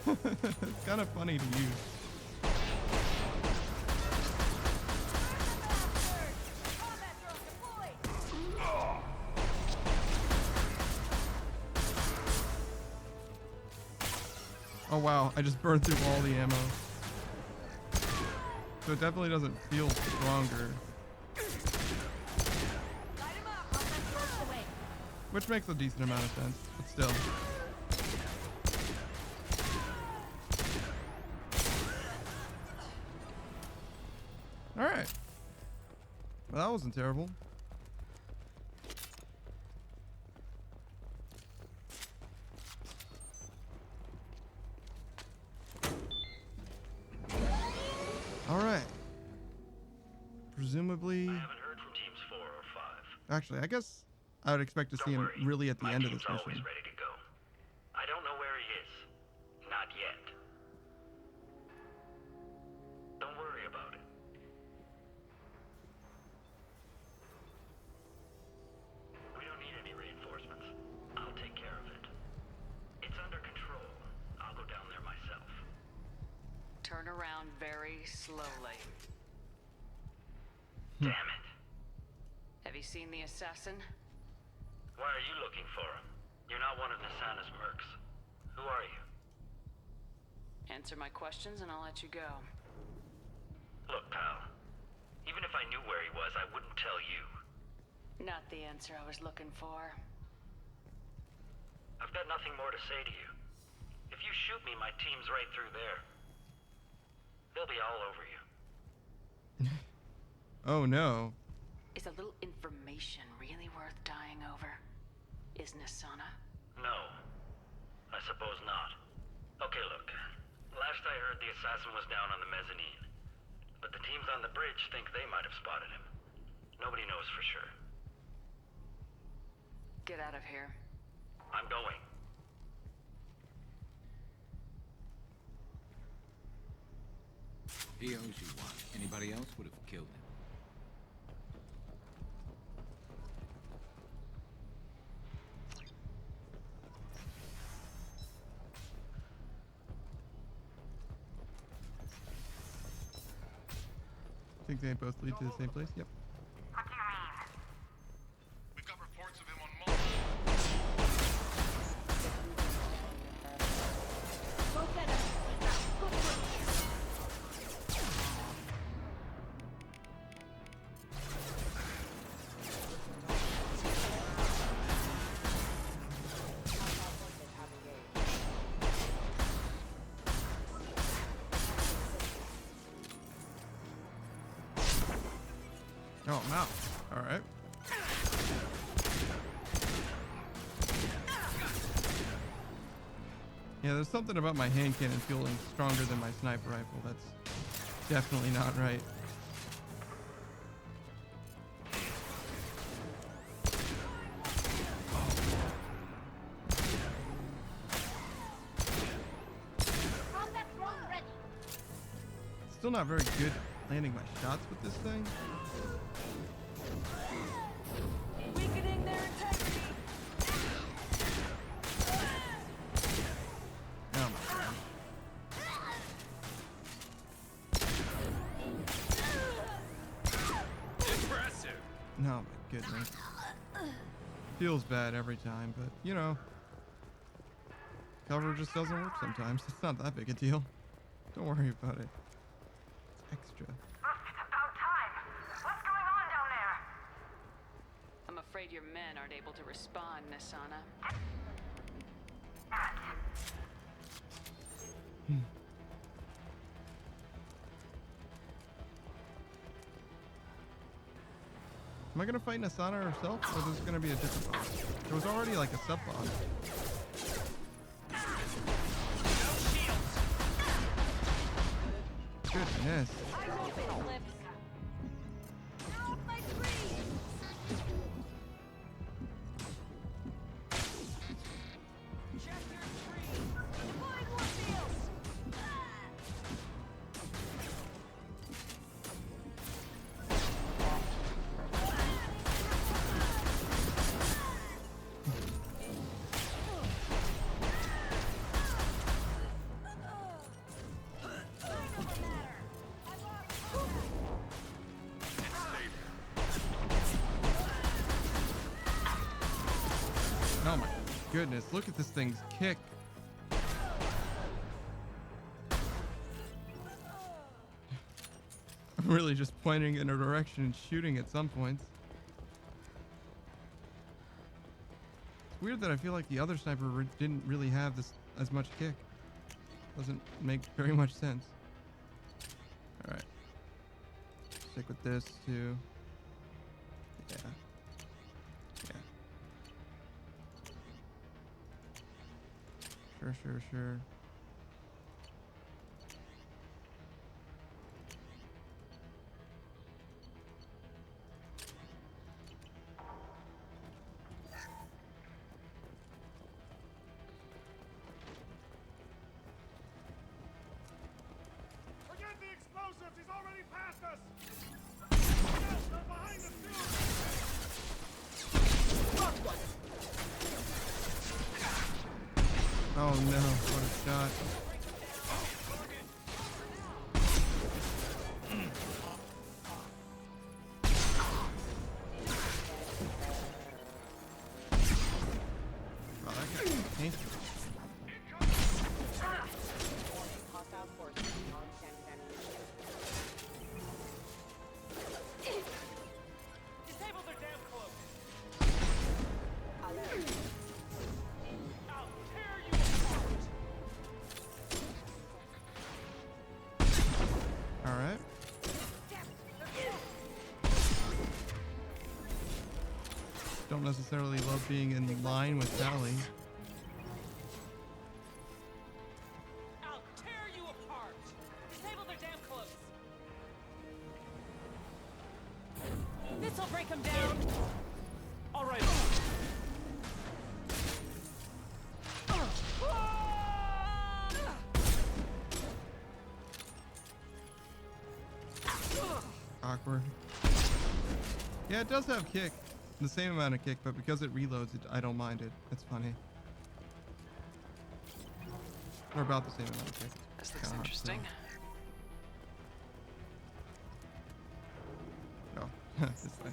It's kind of funny to use. Oh wow, I just burned through all the ammo. So it definitely doesn't feel stronger. Which makes a decent amount of sense, but still. Alright. Well, that wasn't terrible. Alright. Presumably... I haven't heard from teams 4 or 5. Actually, I guess I would expect to see him really at the end of this Always mission. ready to go. I don't know where he is. Not yet. Don't worry about it. We don't need any reinforcements. I'll take care of it. It's under control. I'll go down there myself. Turn around very slowly. Damn it. Have you seen the assassin? Why are you looking for him? You're not one of Nasana's mercs. Who are you? Answer my questions and I'll let you go. Look, pal. Even if I knew where he was, I wouldn't tell you. Not the answer I was looking for. I've got nothing more to say to you. If you shoot me, my team's right through there. They'll be all over you. Oh no. Is a little information really worth dying over? Is Nasana? No. I suppose not. Okay, look. Last I heard, the assassin was down on the mezzanine. But the teams on the bridge think they might have spotted him. Nobody knows for sure. Get out of here. I'm going. He owes you one. Anybody else would have killed him. Think they both lead to the same place? Yep. We've got reports of him on multiple. Go get him, Chatika. Good girl. Oh, I'm out. Alright. Yeah, there's something about my hand cannon feeling stronger than my sniper rifle. That's definitely not right. Combat drone ready. Still not very good landing my shots with this thing. Weakening their integrity. Oh my god. Impressive. No, my goodness. Feels bad every time, but you know, cover just doesn't work sometimes. It's not that big a deal. Don't worry about it. It's extra. About time. What's going on down there? I'm afraid your men aren't able to respond, Nasana. Am I gonna fight Nasana herself, or is this gonna be a different boss? There was already like a sub boss. Goodness. Oh my goodness, look at this thing's kick. I'm really just pointing in a direction and shooting at some points. It's weird that I feel like the other sniper didn't really have this as much kick. Doesn't make very much sense. Alright. Stick with this too. Yeah. Sure. Forget the explosives! He's already past us! Yes, they're behind us too! Oh no, what a shot. Oh, that guy painted. Disable their damn cloak. Alright. Don't necessarily love being in line with Tali. I'll tear you apart. Disable their damn cloaks. This'll break them down. All right. Awkward. Yeah, it does have kick. The same amount of kick, but because it reloads, I don't mind it. It's funny. Or about the same amount of kick. This looks interesting. No. This way.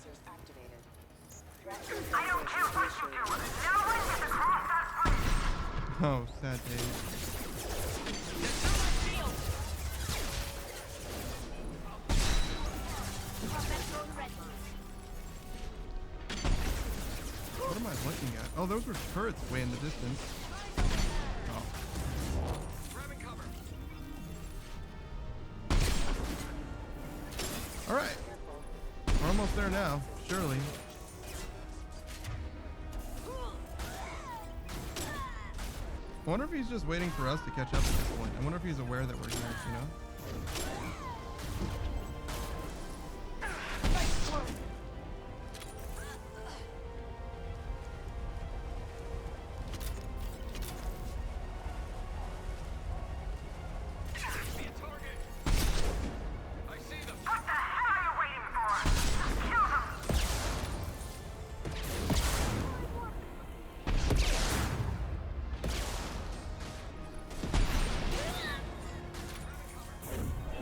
I don't care what you do. No one gets across that bridge. Oh, sad days. What am I looking at? Oh, those were turrets way in the distance. Oh. Grabbing cover. Alright. We're almost there now, surely. I wonder if he's just waiting for us to catch up at this point. I wonder if he's aware that we're here, you know?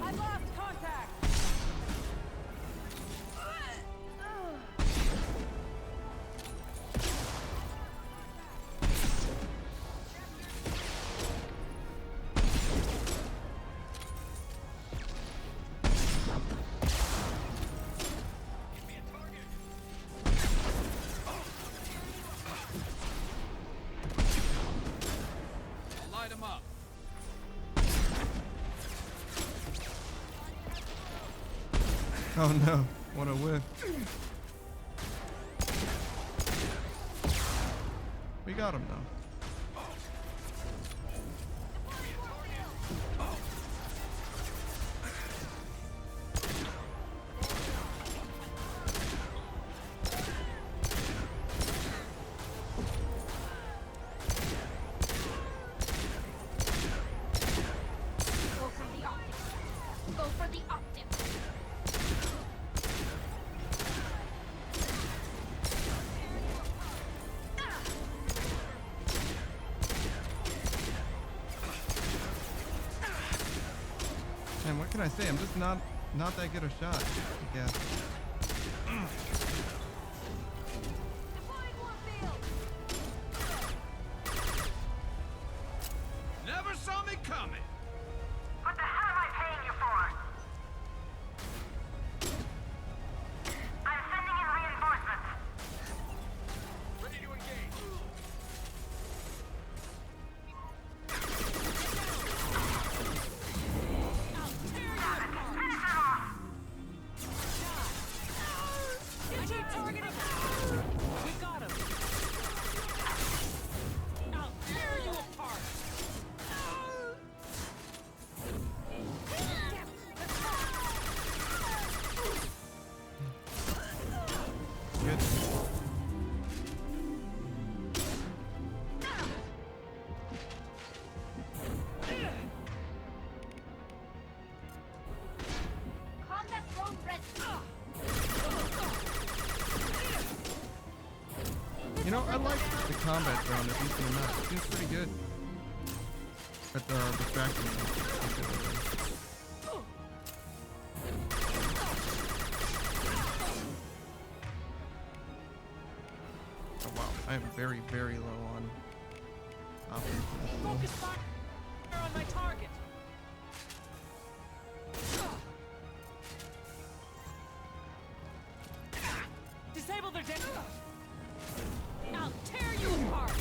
I lost contact. Oh no, what a whiff. We got him though. Go for the optics. Go for the optics. Man, what can I say? I'm just not that good a shot, I guess. Never saw me coming. What the hell am I paying you for? I'm sending in reinforcements. Ready to engage. Keep targeting. We got him. I'll tear you apart. Good. Combat drone ready. You know, I like the combat drone a decent amount. It seems pretty good. At the distracting. Oh wow, I am very, very low on offense. Focus fire on my target. Disable their deck. I'll tear you apart.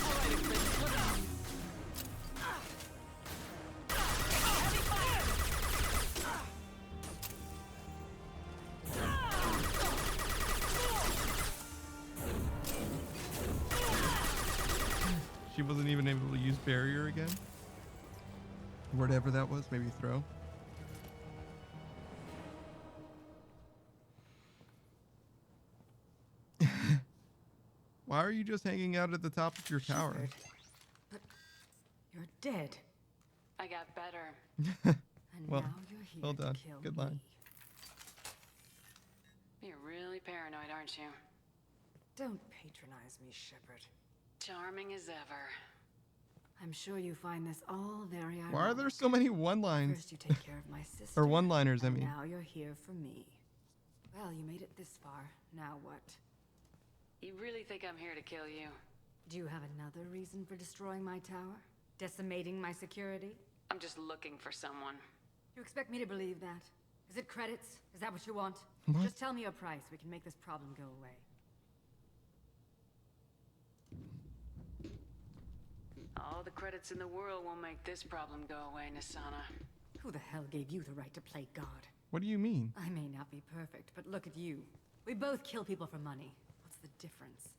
All right, Chris, look out. Heavy fire. She wasn't even able to use barrier again. Whatever that was, maybe throw. Why are you just hanging out at the top of your tower? You're dead. I got better. And Well, now you're here well to done. kill Good me. line. You're really paranoid, aren't you? Don't patronize me, Shepard. Charming as ever. I'm sure you find this all very ironic. Why are there so many one-lines? First you take care of my sister. Or one-liners, I and mean. now you're here for me. Well, you made it this far. Now what? You really think I'm here to kill you? Do you have another reason for destroying my tower? Decimating my security? I'm just looking for someone. You expect me to believe that? Is it credits? Is that what you want? What? Just tell me your price. We can make this problem go away. All the credits in the world won't make this problem go away, Nasana. Who the hell gave you the right to play God? What do you mean? I may not be perfect, but look at you. We both kill people for money. What's the difference?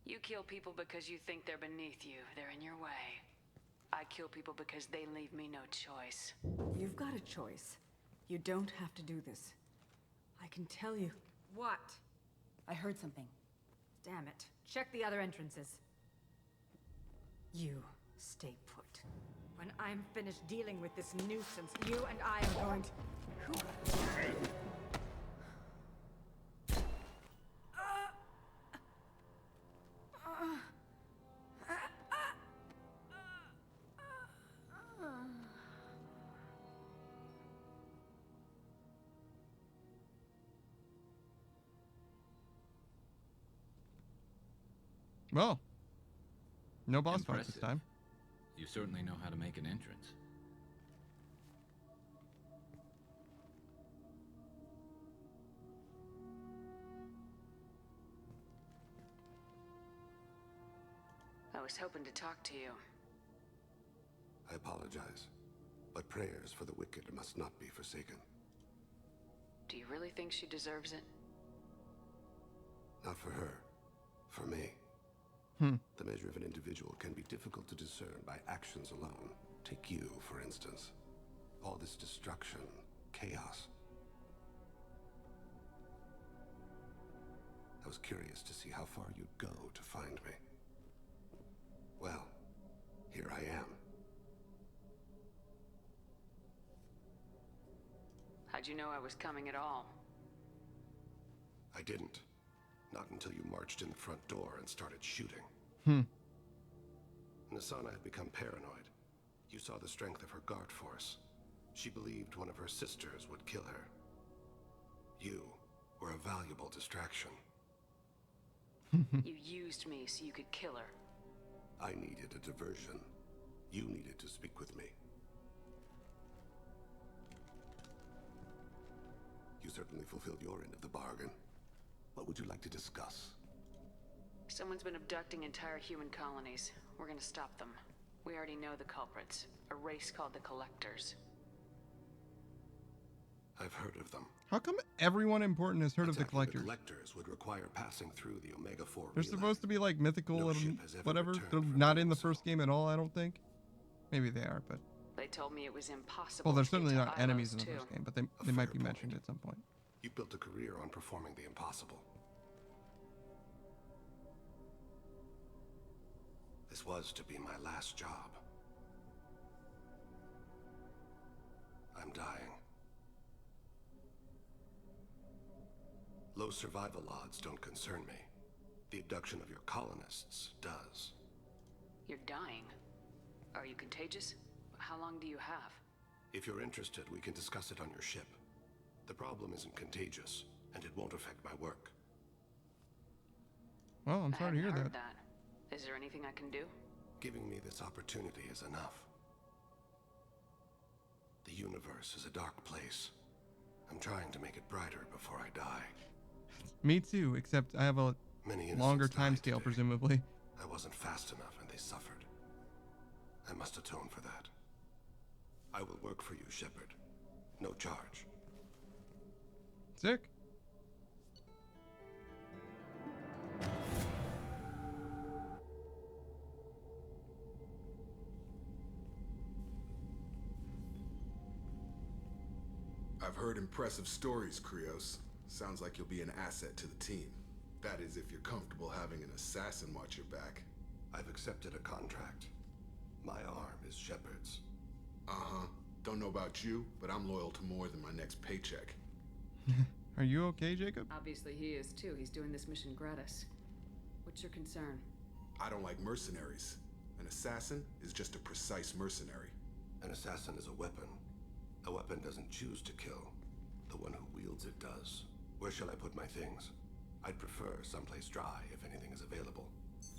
You kill people because you think they're beneath you. They're in your way. I kill people because they leave me no choice. You've got a choice. You don't have to do this. I can tell you. What? I heard something. Damn it. Check the other entrances. You stay put. When I'm finished dealing with this nuisance, you and I are going to... Well, no boss fight this Impressive. time. You certainly know how to make an entrance. I was hoping to talk to you. I apologize, but prayers for the wicked must not be forsaken. Do you really think she deserves it? Not for her. For me. Hmm. The measure of an individual can be difficult to discern by actions alone. Take you, for instance. All this destruction, chaos. I was curious to see how far you'd go to find me. Well, here I am. How'd you know I was coming at all? I didn't. Not until you marched in the front door and started shooting. Hmm. Nassana had become paranoid. You saw the strength of her guard force. She believed one of her sisters would kill her. You were a valuable distraction. You used me so you could kill her. I needed a diversion. You needed to speak with me. You certainly fulfilled your end of the bargain. What would you like to discuss? Someone's been abducting entire human colonies. We're gonna stop them. We already know the culprits. A race called the Collectors. I've heard of them. How come everyone important has heard of the Collectors? The Collectors would require passing through the Omega-4 They're supposed to be like mythical No and ship has ever whatever. returned They're from not in the first game at all, I don't think. Maybe they are, but... They told me it was impossible. Well, they're to get certainly to not enemies in Ilos, the too. first game, but they might be mentioned at some point. You built a career on performing the impossible. This was to be my last job. I'm dying. Low survival odds don't concern me. The abduction of your colonists does. You're dying. Are you contagious? How long do you have? If you're interested, we can discuss it on your ship. The problem isn't contagious, and it won't affect my work. Well, I'm I sorry to hear hadn't that. heard that. Is there anything I can do? Giving me this opportunity is enough. The universe is a dark place. I'm trying to make it brighter before I die. Me too, except I have a Many longer innocents time died scale, today. presumably. I wasn't fast enough and they suffered. I must atone for that. I will work for you, Shepard. No charge. Sick. I've heard impressive stories, Krios. Sounds like you'll be an asset to the team. That is, if you're comfortable having an assassin watch your back. I've accepted a contract. My arm is Shepard's. Uh-huh. Don't know about you, but I'm loyal to more than my next paycheck. Are you okay, Jacob? Obviously he is too. He's doing this mission gratis. What's your concern? I don't like mercenaries. An assassin is just a precise mercenary. An assassin is a weapon. A weapon doesn't choose to kill. The one who wields it does. Where shall I put my things? I'd prefer someplace dry if anything is available.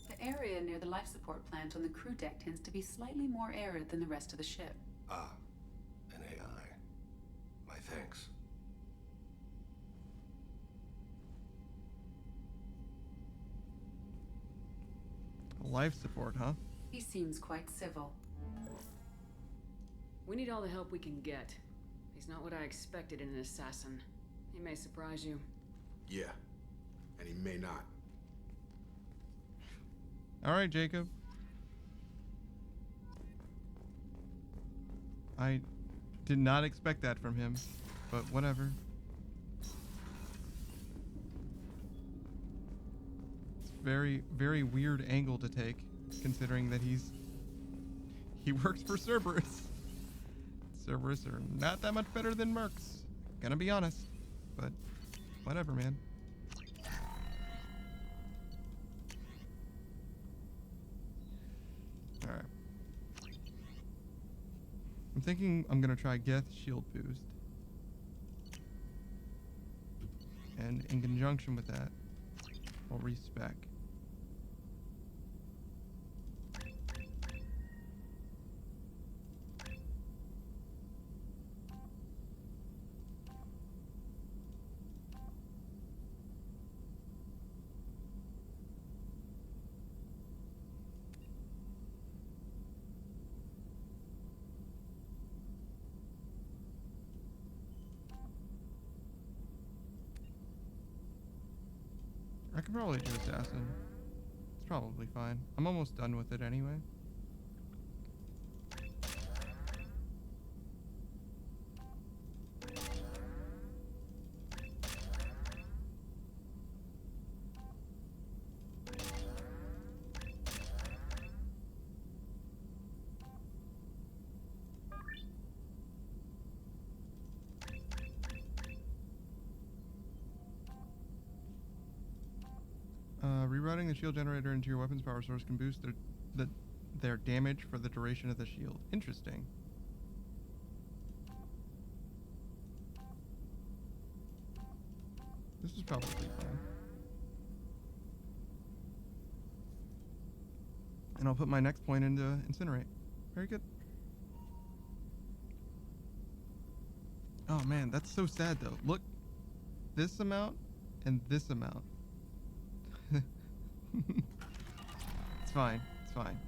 The area near the life support plant on the crew deck tends to be slightly more arid than the rest of the ship. Ah, an AI. My thanks. Life support, huh? He seems quite civil. We need all the help we can get. He's not what I expected in an assassin. He may surprise you. Yeah, and he may not. All right, Jacob. I did not expect that from him, but whatever. It's a very, very weird angle to take, considering that he works for Cerberus. Cerberus are not that much better than Mercs. Gonna be honest, but whatever, man. Alright. I'm thinking I'm gonna try Geth Shield Boost. And in conjunction with that, I'll respec. can probably do assassin. It's probably fine. I'm almost done with it anyway. Rerouting the shield generator into your weapon's power source can boost their damage for the duration of the shield. Interesting. This is probably fine. And I'll put my next point into incinerate. Very good. Oh man, that's so sad though. Look, this amount and this amount. It's fine. It's fine.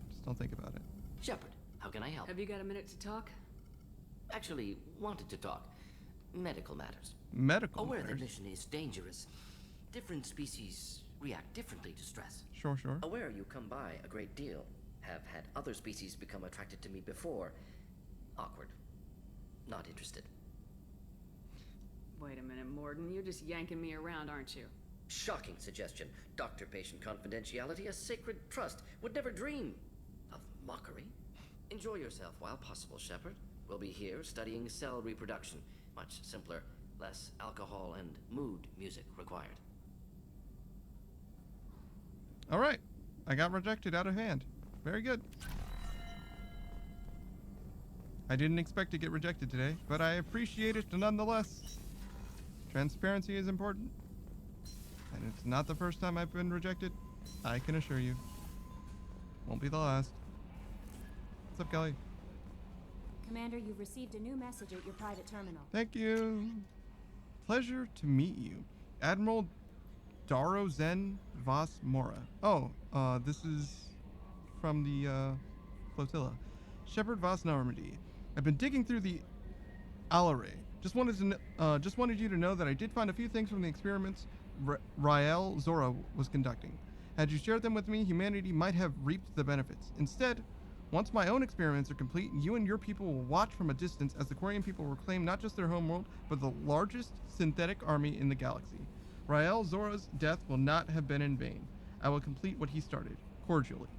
Just don't think about it. Shepard, how can I help? Have you got a minute to talk? Actually, wanted to talk. Medical matters. Medical Aware matters? the mission is dangerous. Different species react differently to stress. Sure, sure. Aware you come by a great deal. Have had other species become attracted to me before. Awkward. Not interested. Wait a minute, Morden. You're just yanking me around, aren't you? Shocking suggestion. Doctor-patient confidentiality, a sacred trust. Would never dream of mockery. Enjoy yourself while possible, Shepard. We'll be here studying cell reproduction. Much simpler, less alcohol and mood music required. All right. I got rejected out of hand. Very good. I didn't expect to get rejected today, but I appreciate it nonetheless. Transparency is important. And it's not the first time I've been rejected, I can assure you. Won't be the last. What's up, Kelly? Commander, you've received a new message at your private terminal. Thank you. Pleasure to meet you. Admiral Darozen Vos Mora. Oh, this is from the flotilla. Shepard Vos Normandy. I've been digging through the Alaray. Just wanted you to know that I did find a few things from the experiments Rael Zora was conducting. Had you shared them with me, humanity might have reaped the benefits. Instead, once my own experiments are complete, you and your people will watch from a distance as the Quarian people reclaim not just their homeworld, but the largest synthetic army in the galaxy. Rael Zora's death will not have been in vain. I will complete what he started. Cordially.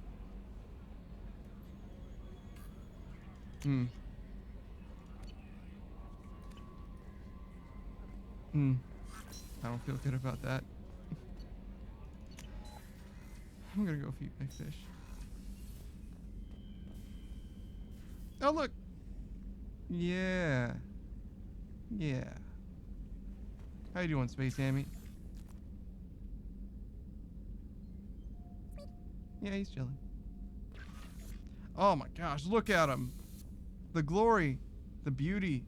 I don't feel good about that. I'm gonna go feed my fish. Oh, look! Yeah. Yeah. How you doing, Space Hammy? Yeah, he's chilling. Oh my gosh, look at him! The glory, the beauty.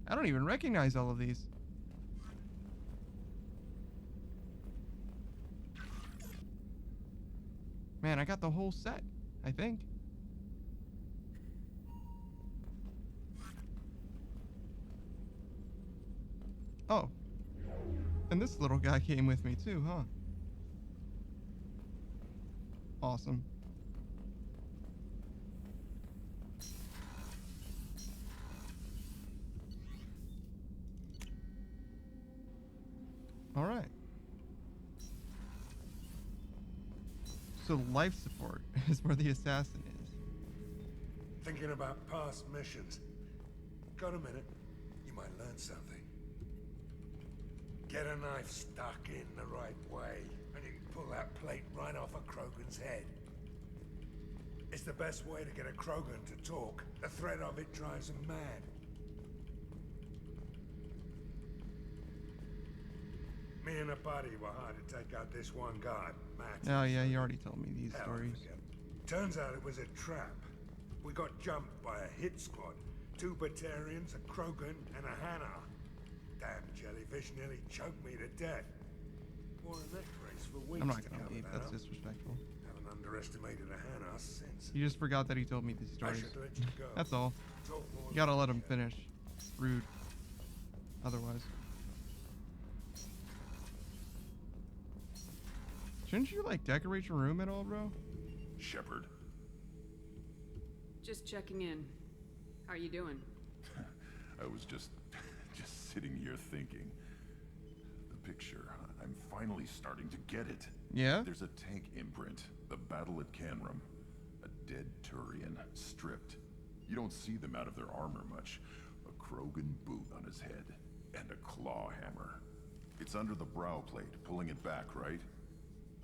I don't even recognize all of these. Man, I got the whole set, I think. Oh. And this little guy came with me too, huh? Awesome. All right. So life support is where the assassin is. Thinking about past missions. Got a minute? You might learn something. Get a knife stuck in the right way, and you can pull that plate right off a Krogan's head. It's the best way to get a Krogan to talk. The threat of it drives him mad. Me and a buddy were hired to take out this one guy, Matt. Oh yeah, you already told me these Hell, stories. Turns out it was a trap. We got jumped by a hit squad. 2 Batarians, a Krogan, and a Hanar. Damn jellyfish nearly choked me to death. Wore a neck brace for weeks. I'm not to gonna cover leave. that That's up. disrespectful. Haven't underestimated a Hanar since. You just forgot that he told me these stories. should let you go. That's all. Talk more You gotta let him finish. Rude. otherwise. Shouldn't you, like, decorate your room at all, bro? Shepard. Just checking in. How are you doing? I was just sitting here thinking. The picture, I'm finally starting to get it. Yeah? There's a tank imprint, the battle at Canrum. A dead Turian, stripped. You don't see them out of their armor much. A Krogan boot on his head, and a claw hammer. It's under the brow plate, pulling it back, right?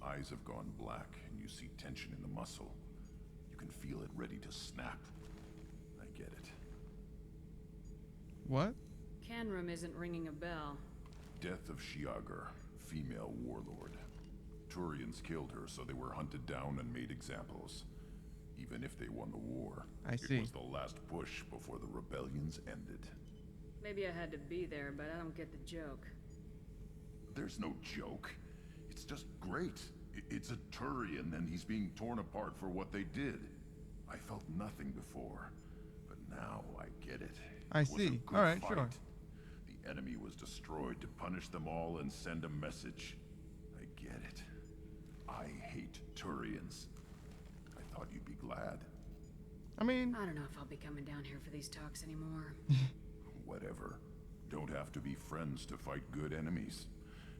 Eyes have gone black, and you see tension in the muscle. You can feel it ready to snap. I get it. What? Canrum isn't ringing a bell. Death of Shiagar, female warlord. Turians killed her, so they were hunted down and made examples. Even if they won the war, I see. It was the last push before the rebellions ended. Maybe I had to be there, but I don't get the joke. There's no joke. It's just great. It's a Turian, and he's being torn apart for what they did. I felt nothing before, but now I get it. I It was a see. good All right, fight. sure. The enemy was destroyed to punish them all and send a message. I get it. I hate Turians. I thought you'd be glad. I mean... I don't know if I'll be coming down here for these talks anymore. Whatever. Don't have to be friends to fight good enemies.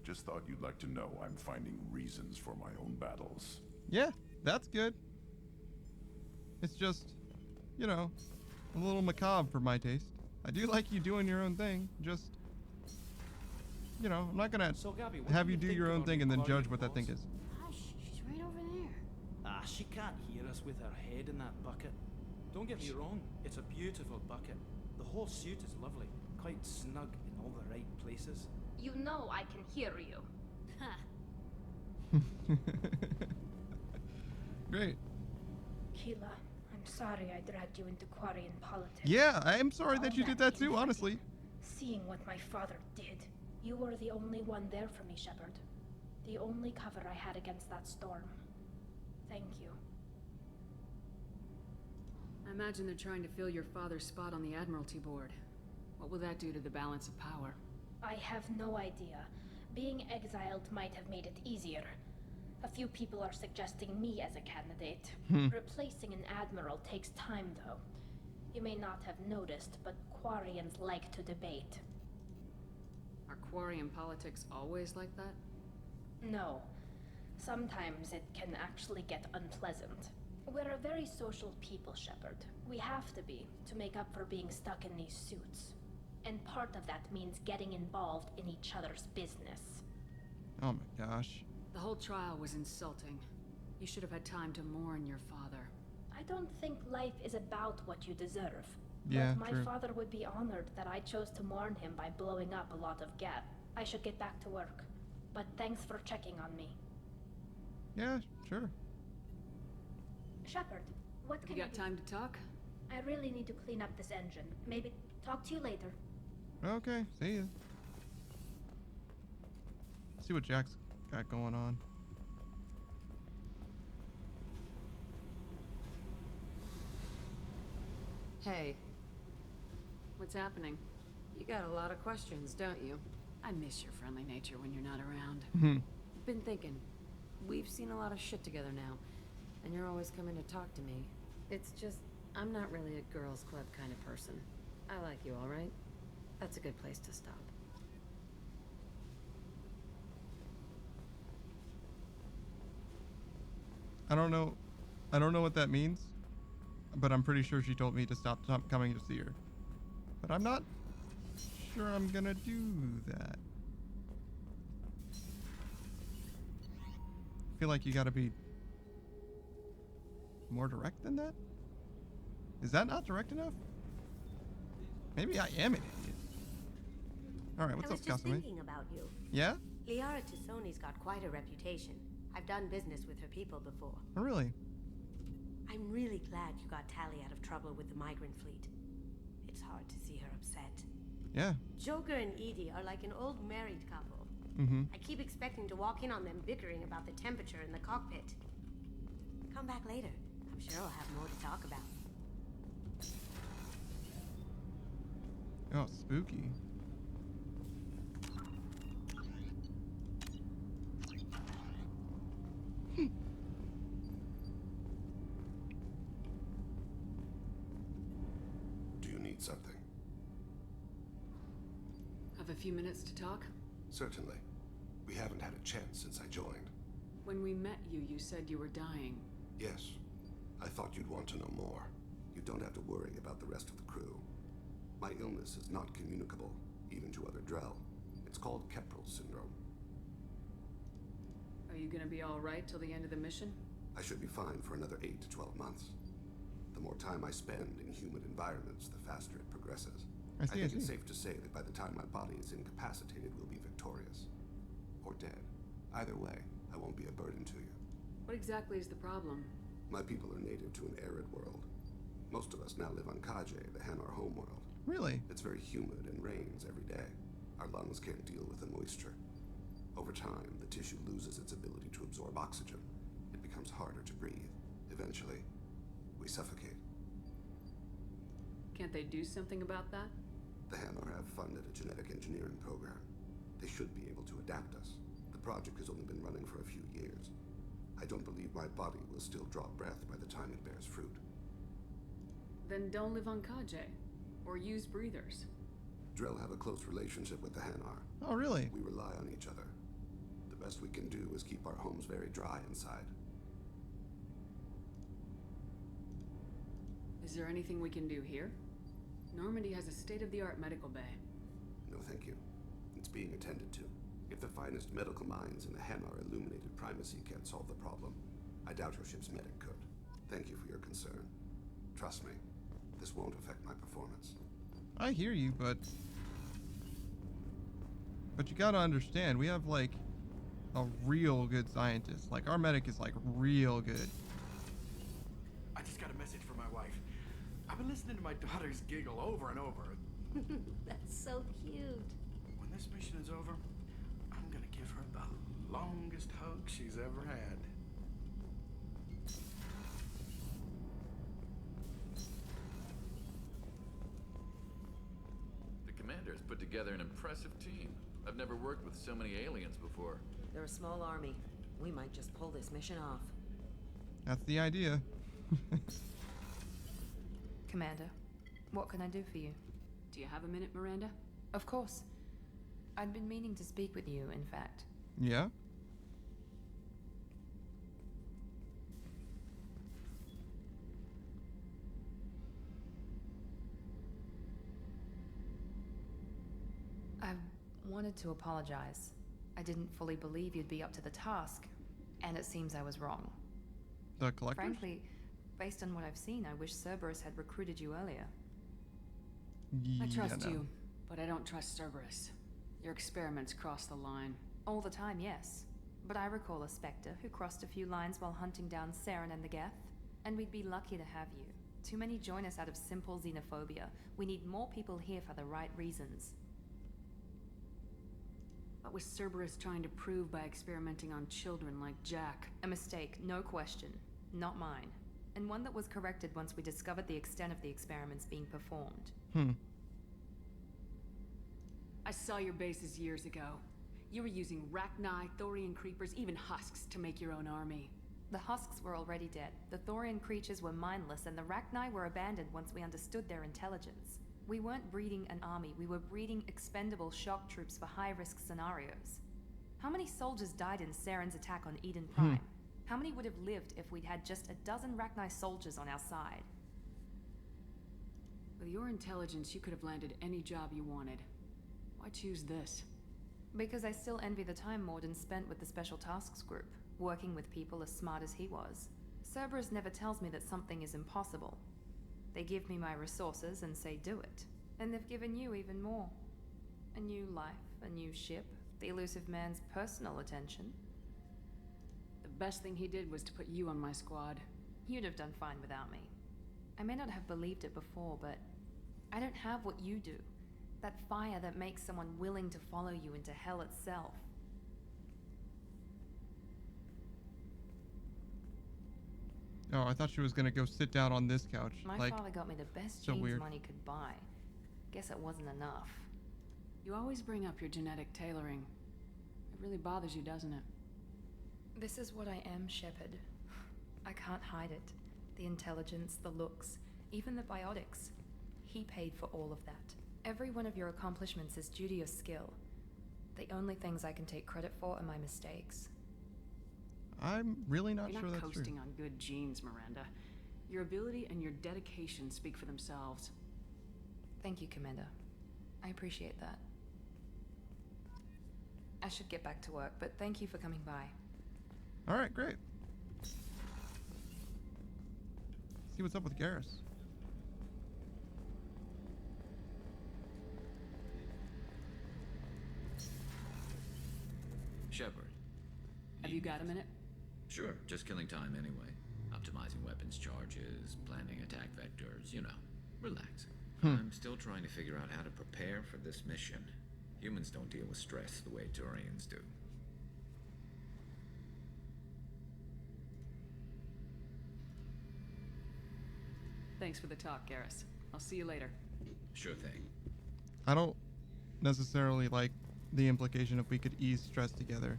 Just thought you'd like to know I'm finding reasons for my own battles. Yeah, that's good. It's just, you know, a little macabre for my taste. I do like you doing your own thing. Just, you know, I'm not gonna So, Gabby, what have do you you do think your own about thing and then Victoria judge what that thing Falls? is. Hush, she's right over there. Ah, she can't hear us with her head in that bucket. Don't get me wrong, it's a beautiful bucket. The whole suit is lovely, quite snug in all the right places. You know I can hear you. Great. Keela, I'm sorry I dragged you into Quarian politics. Yeah, I am sorry that you did that too, honestly. Seeing what my father did, you were the only one there for me, Shepard. The only cover I had against that storm. Thank you. I imagine they're trying to fill your father's spot on the Admiralty Board. What will that do to the balance of power? I have no idea. Being exiled might have made it easier. A few people are suggesting me as a candidate. Replacing an admiral takes time, though. You may not have noticed, but Quarians like to debate. Are Quarian politics always like that? No. Sometimes it can actually get unpleasant. We're a very social people, Shepard. We have to be, to make up for being stuck in these suits. And part of that means getting involved in each other's business. Oh my gosh. The whole trial was insulting. You should have had time to mourn your father. I don't think life is about what you deserve. Yeah, but my true. father would be honored that I chose to mourn him by blowing up a lot of gas. I should get back to work. But thanks for checking on me. Yeah, sure. Shepard, what Have can you I got do? time to talk? I really need to clean up this engine. Maybe talk to you later. Okay, see ya. See what Jack's got going on. Hey, What's happening? you got a lot of questions, don't you? I miss your friendly nature when you're not around. Been thinking. We've seen a lot of shit together now, and you're always coming to talk to me. It's just, I'm not really a girls' club kind of person. I like you, all right? That's a good place to stop. I don't know what that means, but I'm pretty sure she told me to stop coming to see her. But I'm not sure I'm gonna do that. I feel like you gotta be more direct than that? Is that not direct enough? Maybe I am an idiot. Alright, what's I was up, just Kasumi? thinking about you. Yeah? Liara Tusoni's got quite a reputation. I've done business with her people before. Oh, really? I'm really glad you got Tali out of trouble with the migrant fleet. It's hard to see her upset. Yeah. Joker and Edie are like an old married couple. I keep expecting to walk in on them bickering about the temperature in the cockpit. Come back later. I'm sure I'll have more to talk about. Oh, spooky. something. Have a few minutes to talk? Certainly. We haven't had a chance since I joined. When we met you, you said you were dying. Yes. I thought you'd want to know more. You don't have to worry about the rest of the crew. My illness is not communicable, even to other Drell. It's called Keprel syndrome. Are you gonna be alright till the end of the mission? I should be fine for another 8 to 12 months. The more time I spend in human environments, the faster it progresses. I think it's safe to say that by the time my body is incapacitated, we'll be victorious. Or dead. Either way, I won't be a burden to you. What exactly is the problem? My people are native to an arid world. Most of us now live on Kaje, the Hanar homeworld. Really? It's very humid and rains every day. Our lungs can't deal with the moisture. Over time, the tissue loses its ability to absorb oxygen. It becomes harder to breathe. Eventually, we suffocate. Can't they do something about that? The Hanar have funded a genetic engineering program. They should be able to adapt us. The project has only been running for a few years. I don't believe my body will still draw breath by the time it bears fruit. Then don't live on Kaje. Or use breathers. Drell have a close relationship with the Hanar. Oh, really? We rely on each other. The best we can do is keep our homes very dry inside. Is there anything we can do here? Normandy has a state-of-the-art medical bay. No, thank you. It's being attended to. If the finest medical minds in the Hanar illuminated primacy can't solve the problem, I doubt your ship's medic could. Thank you for your concern. Trust me, this won't affect my performance. I hear you, but you gotta understand, we have like a real good scientist. Like our medic is like real good. I just got a message from my wife. I've been listening to my daughters giggle over and over. That's so cute. When this mission is over, I'm gonna give her the longest hug she's ever had. The commander's put together an impressive team. I've never worked with so many aliens before. They're a small army. We might just pull this mission off. That's the idea. Commander, what can I do for you? Do you have a minute, Miranda? Of course. I'd been meaning to speak with you, in fact. Yeah? I wanted to apologize. I didn't fully believe you'd be up to the task, and it seems I was wrong. The collectors? Frankly, based on what I've seen, I wish Cerberus had recruited you earlier. I trust you, but I don't trust Cerberus. Your experiments cross the line. All the time, yes. But I recall a Spectre who crossed a few lines while hunting down Saren and the Geth, and we'd be lucky to have you. Too many join us out of simple xenophobia. We need more people here for the right reasons. What was Cerberus trying to prove by experimenting on children like Jack? A mistake, no question. Not mine. And one that was corrected once we discovered the extent of the experiments being performed. I saw your bases years ago. You were using Rachni, Thorian creepers, even husks to make your own army. The husks were already dead. The Thorian creatures were mindless, and the Rachni were abandoned once we understood their intelligence. We weren't breeding an army, we were breeding expendable shock troops for high-risk scenarios. How many soldiers died in Saren's attack on Eden Prime? How many would have lived if we'd had just a dozen Rachni soldiers on our side? With your intelligence, you could have landed any job you wanted. Why choose this? Because I still envy the time Mordin spent with the Special Tasks Group, working with people as smart as he was. Cerberus never tells me that something is impossible. They give me my resources and say do it. And they've given you even more. A new life, a new ship, the elusive man's personal attention. The best thing he did was to put you on my squad. You'd have done fine without me. I may not have believed it before, but I don't have what you do. That fire that makes someone willing to follow you into hell itself. Oh, I thought she was gonna go sit down on this couch. My father got me the best so jeans weird. money could buy. Guess it wasn't enough. You always bring up your genetic tailoring. It really bothers you, doesn't it? This is what I am, Shepard. I can't hide it. The intelligence, the looks, even the biotics. He paid for all of that. Every one of your accomplishments is due to your skill. The only things I can take credit for are my mistakes. I'm really not You're sure not that's coasting true. on good genes, Miranda. Your ability and your dedication speak for themselves. Thank you, Commander. I appreciate that. I should get back to work, but thank you for coming by. All right, great. See what's up with Garrus. Shepard. Have you got a minute? Sure, just killing time anyway. Optimizing weapons charges, planning attack vectors, you know. Relax. I'm still trying to figure out how to prepare for this mission. Humans don't deal with stress the way Turians do. Thanks for the talk, Garrus. I'll see you later. Sure thing. I don't necessarily like the implication if we could ease stress together.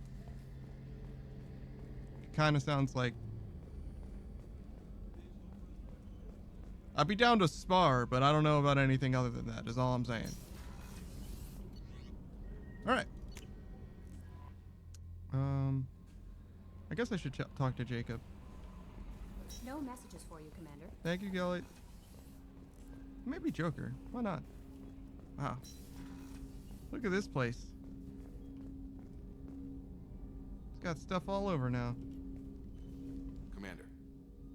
It kind of sounds like I'd be down to spar, but I don't know about anything other than that, is all I'm saying. Alright. I guess I should talk to Jacob. No messages for you, Commander. Thank you, Gilly. Maybe Joker. Why not? Wow. Look at this place. It's got stuff all over now. Commander,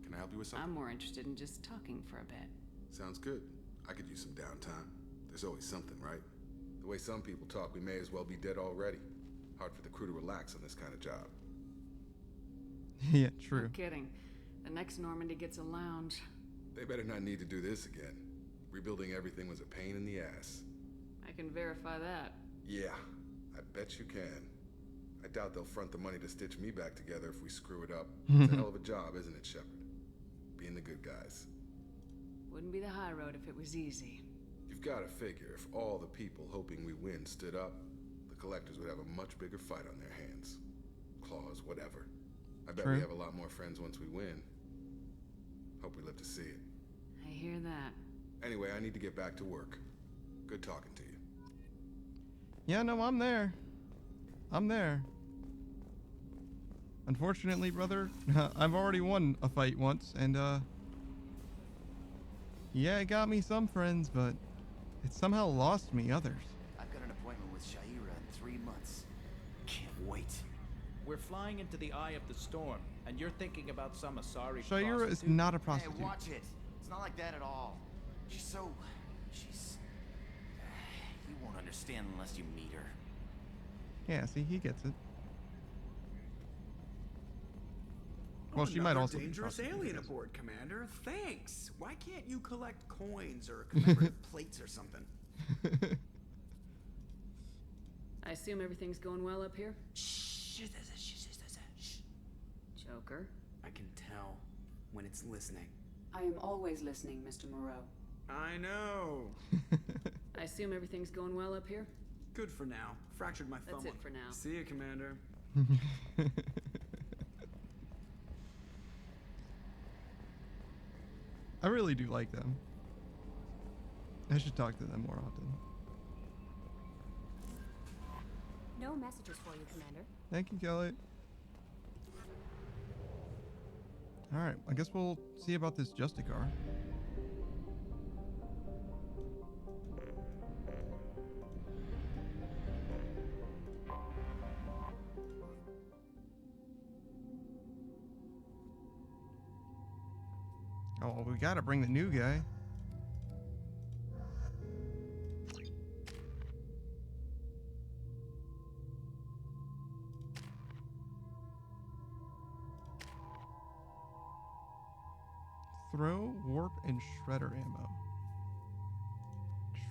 can I help you with something? I'm more interested in just talking for a bit. Sounds good. I could use some downtime. There's always something, right? The way some people talk, we may as well be dead already. Hard for the crew to relax on this kind of job. Yeah, true. No kidding. The next Normandy gets a lounge. They better not need to do this again. Rebuilding everything was a pain in the ass. I can verify that. Yeah, I bet you can. I doubt they'll front the money to stitch me back together if we screw it up. It's a hell of a job, isn't it, Shepard? Being the good guys. Wouldn't be the high road if it was easy. You've got to figure if all the people hoping we win stood up, the Collectors would have a much bigger fight on their hands. Claws, whatever. I bet we have a lot more friends once we win. Hope we live to see it. I hear that. Anyway, I need to get back to work. Good talking to you. Yeah, no, I'm there. I'm there. Unfortunately, brother, I've already won a fight once, and, yeah, it got me some friends, but it somehow lost me others. I've got an appointment with Shaira in 3 months. Can't wait. We're flying into the eye of the storm, and you're thinking about some Asari Shaira is prostitute? not a prostitute. Hey, watch it. It's not like that at all. She's... You won't understand unless you meet her. Yeah, see, he gets it. Well, she might Another also be dangerous prostitute, alien I guess. aboard, Commander. Thanks. Why can't you collect coins or commemorative plates or something? I assume everything's going well up here? Shh. Joker? I can tell when it's listening. I am always listening, Mr. Moreau. I know. I assume everything's going well up here? Good for now. Fractured my thumb. That's it for now. See you, Commander. I really do like them. I should talk to them more often. No messages for you, Commander. Thank you, Kelly. Alright, I guess we'll see about this Justicar. Oh, we gotta bring the new guy. Throw, warp, and shredder ammo.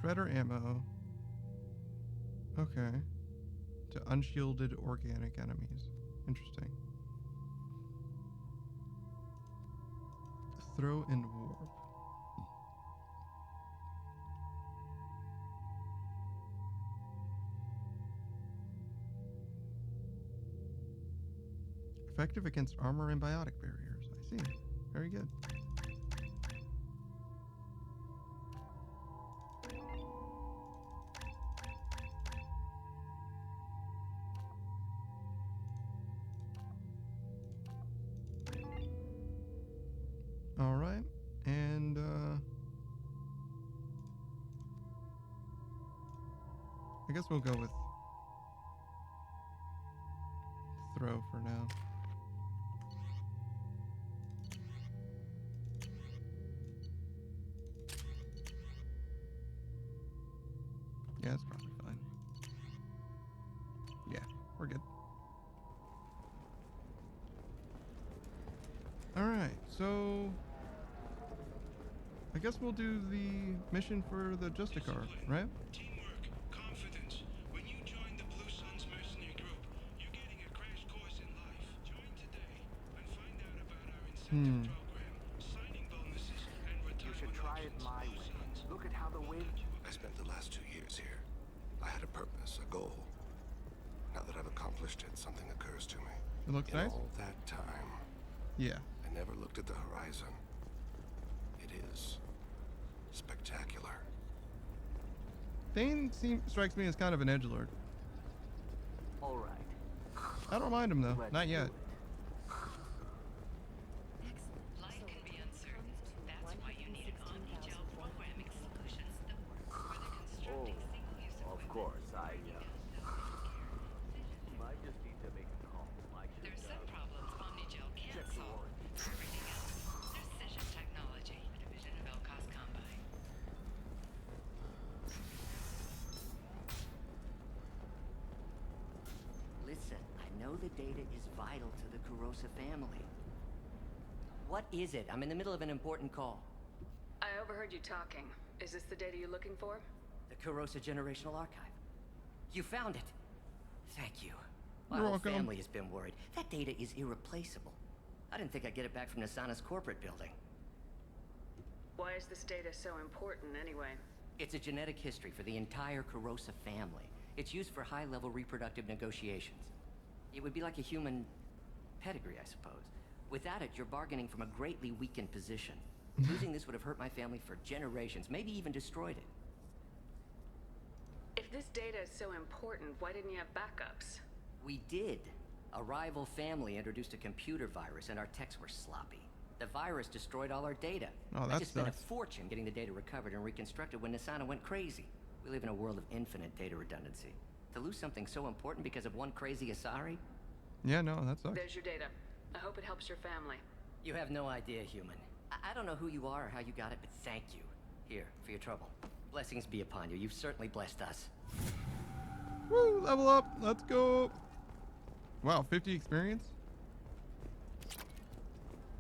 Shredder ammo. Okay. To unshielded organic enemies. Interesting. Throw and warp. Effective against armor and biotic barriers. I see. Very good. All right, and I guess we'll go with throw for now. Yeah, it's probably fine. Yeah, we're good. Alright, so I guess we'll do the mission for the Justicar, right? Teamwork, confidence. When you join the Blue Suns mercenary group, you're getting a crash course in life. Join today and find out about our incentive program, signing bonuses, and retirement. You should try it my way. Look at how the wind. I spent the last 2 years here. I had a purpose, a goal. Now that I've accomplished it, something occurs to me. It looks In nice. all that time, Yeah. I never looked at the horizon. It is spectacular. Thane strikes me as kind of an edgelord. All right. I don't mind him though, Let's not do yet. it. Life can be uncertain. That's why you need an omni-gel programming solutions that work. Whether constructing single-use Of course, I might just need to make a call. There's some problems omni-gel can't solve. For everything else, there's Cision Technology, a division of Elcos Combine. Listen, I know the data is vital to the Kurosa family. What is it? I'm in the middle of an important call. I overheard you talking. Is this the data you're looking for? The Kurosa Generational Archive. You found it. Thank you. My You're whole welcome. family has been worried. That data is irreplaceable. I didn't think I'd get it back from Nasana's corporate building. Why is this data so important anyway? It's a genetic history for the entire Kurosa family. It's used for high-level reproductive negotiations. It would be like a human pedigree, I suppose. Without it, you're bargaining from a greatly weakened position. Losing this would have hurt my family for generations, maybe even destroyed it. If this data is so important, why didn't you have backups? We did. A rival family introduced a computer virus and our techs were sloppy. The virus destroyed all our data. Oh, I that just spent a sucks. fortune getting the data recovered and reconstructed when Nasana went crazy. We live in a world of infinite data redundancy. To lose something so important because of one crazy Asari? Yeah, no, that sucks. There's your data. I hope it helps your family. You have no idea, human. I don't know who you are or how you got it, but thank you. Here, for your trouble. Blessings be upon you. You've certainly blessed us. Woo, level up. Let's go. Wow, 50 experience?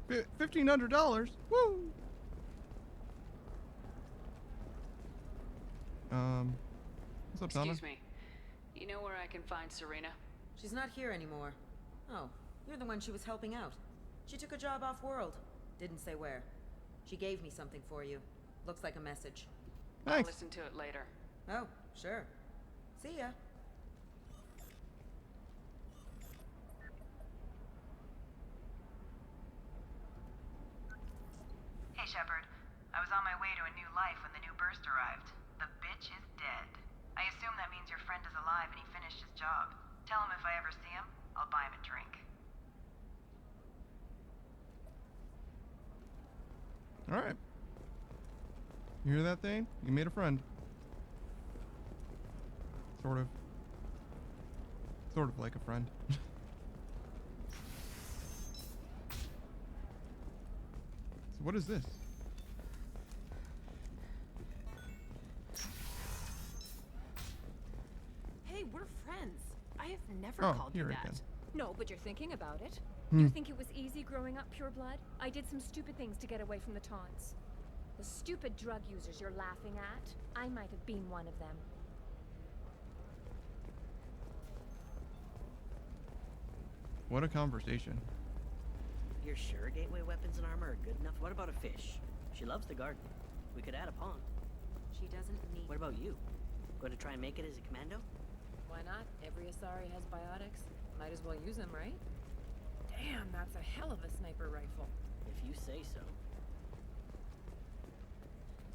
$1,500. Woo. What's up, Donna? Excuse me. You know where I can find Serena? She's not here anymore. Oh, you're the one she was helping out. She took a job off-world. Didn't say where. She gave me something for you. Looks like a message. I'll Thanks. listen to it later. Oh, sure. See ya. Hey, Shepard. I was on my way to a new life when the new burst arrived. The bitch is dead. I assume that means your friend is alive and he finished his job. Tell him if I ever see him, I'll buy him a drink. Alright. You hear that thing? You made a friend. Sort of. Sort of like a friend. So what is this? Hey, we're friends. I have never Oh, called you here that. again. No, but you're thinking about it. Hmm. You think it was easy growing up pure blood? I did some stupid things to get away from the taunts. The stupid drug users you're laughing at, I might have been one of them. What a conversation. You're sure gateway weapons and armor are good enough? What about a fish? She loves the garden. We could add a pond. She doesn't need. What about you? Going to try and make it as a commando? Why not? Every Asari has biotics. Might as well use them, right? Damn, that's a hell of a sniper rifle. If you say so.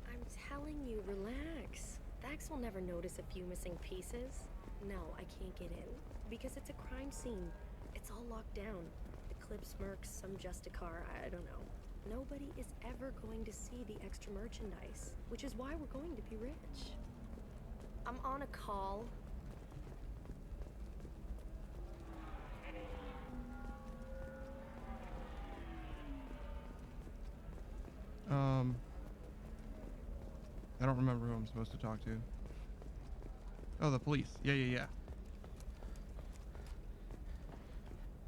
I'm telling you, relax. Thax will never notice a few missing pieces. No, I can't get in. Because it's a crime scene. It's all locked down. Eclipse mercs, some Justicar, I don't know. Nobody is ever going to see the extra merchandise, which is why we're going to be rich. I'm on a call. I don't remember who I'm supposed to talk to. Oh, the police. Yeah.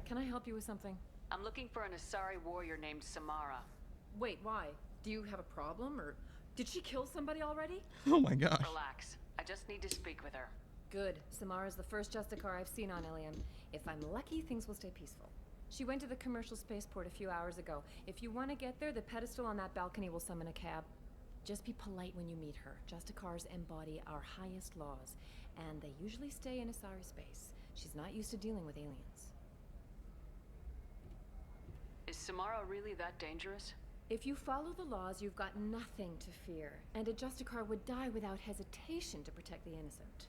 Can I help you with something? I'm looking for an Asari warrior named Samara. Wait, why? Do you have a problem, or did she kill somebody already? Oh my gosh. Relax. I just need to speak with her. Good. Samara's the first Justicar I've seen on Ilium. If I'm lucky, things will stay peaceful. She went to the commercial spaceport a few hours ago. If you want to get there, the pedestal on that balcony will summon a cab. Just be polite when you meet her. Justicars embody our highest laws, and they usually stay in Asari space. She's not used to dealing with aliens. Is Samara really that dangerous? If you follow the laws, you've got nothing to fear, and a Justicar would die without hesitation to protect the innocent.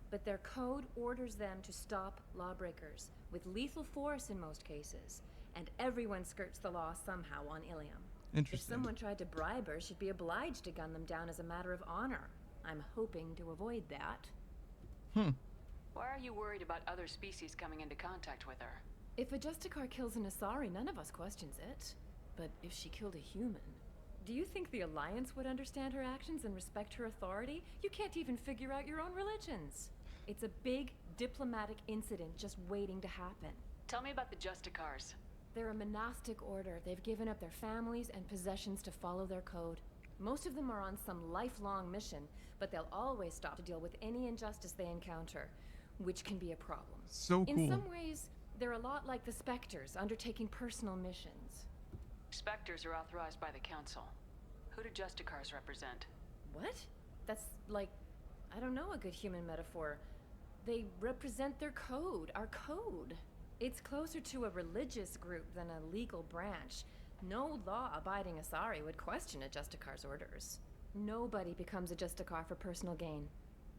But their code orders them to stop lawbreakers, with lethal force in most cases, and everyone skirts the law somehow on Ilium. If someone tried to bribe her, she'd be obliged to gun them down as a matter of honor. I'm hoping to avoid that. Why are you worried about other species coming into contact with her? If a Justicar kills an Asari, none of us questions it. But if she killed a human, do you think the Alliance would understand her actions and respect her authority? You can't even figure out your own religions. It's a big diplomatic incident just waiting to happen. Tell me about the Justicars. They're a monastic order. They've given up their families and possessions to follow their code. Most of them are on some lifelong mission, but they'll always stop to deal with any injustice they encounter, which can be a problem. So cool. In some ways, they're a lot like the Spectres, undertaking personal missions. Spectres are authorized by the Council. Who do Justicars represent? What? That's like, I don't know, a good human metaphor. They represent their code, our code. It's closer to a religious group than a legal branch. No law-abiding Asari would question a Justicar's orders. Nobody becomes a Justicar for personal gain.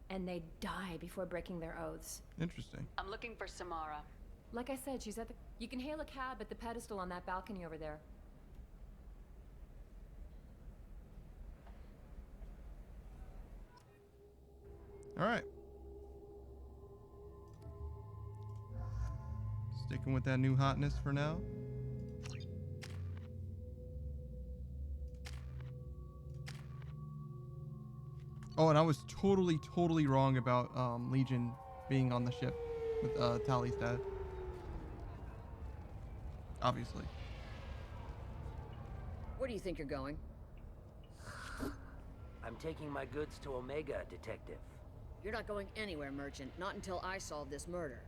And they die before breaking their oaths. Interesting. I'm looking for Samara. Like I said, she's at the... You can hail a cab at the pedestal on that balcony over there. Alright. Sticking with that new hotness for now. Oh, and I was totally wrong about Legion being on the ship with Tali's dad. Obviously. Where do you think you're going? I'm taking my goods to Omega, Detective. You're not going anywhere, Merchant. Not until I solve this murder.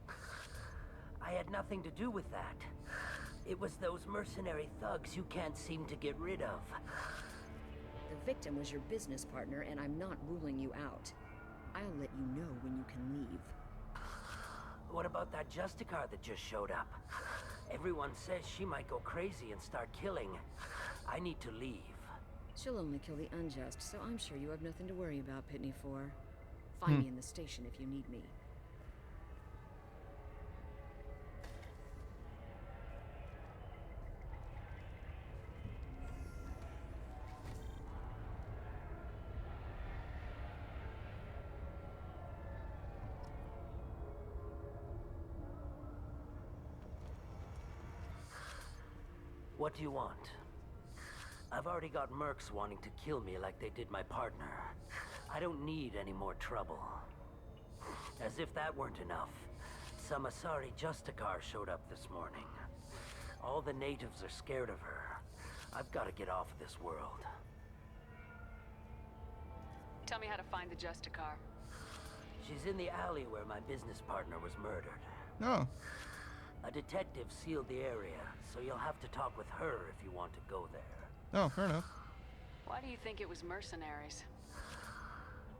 I had nothing to do with that. It was those mercenary thugs you can't seem to get rid of. The victim was your business partner, and I'm not ruling you out. I'll let you know when you can leave. What about that Justicar that just showed up? Everyone says she might go crazy and start killing. I need to leave. She'll only kill the unjust, so I'm sure you have nothing to worry about, Pitney 4. Find me in the station if you need me. What do you want? I've already got mercs wanting to kill me like they did my partner. I don't need any more trouble. As if that weren't enough, some Asari Justicar showed up this morning. All the natives are scared of her. I've got to get off of this world. Tell me how to find the Justicar. She's in the alley where my business partner was murdered. Oh. A detective sealed the area, so you'll have to talk with her if you want to go there. Oh, fair enough. Why do you think it was mercenaries?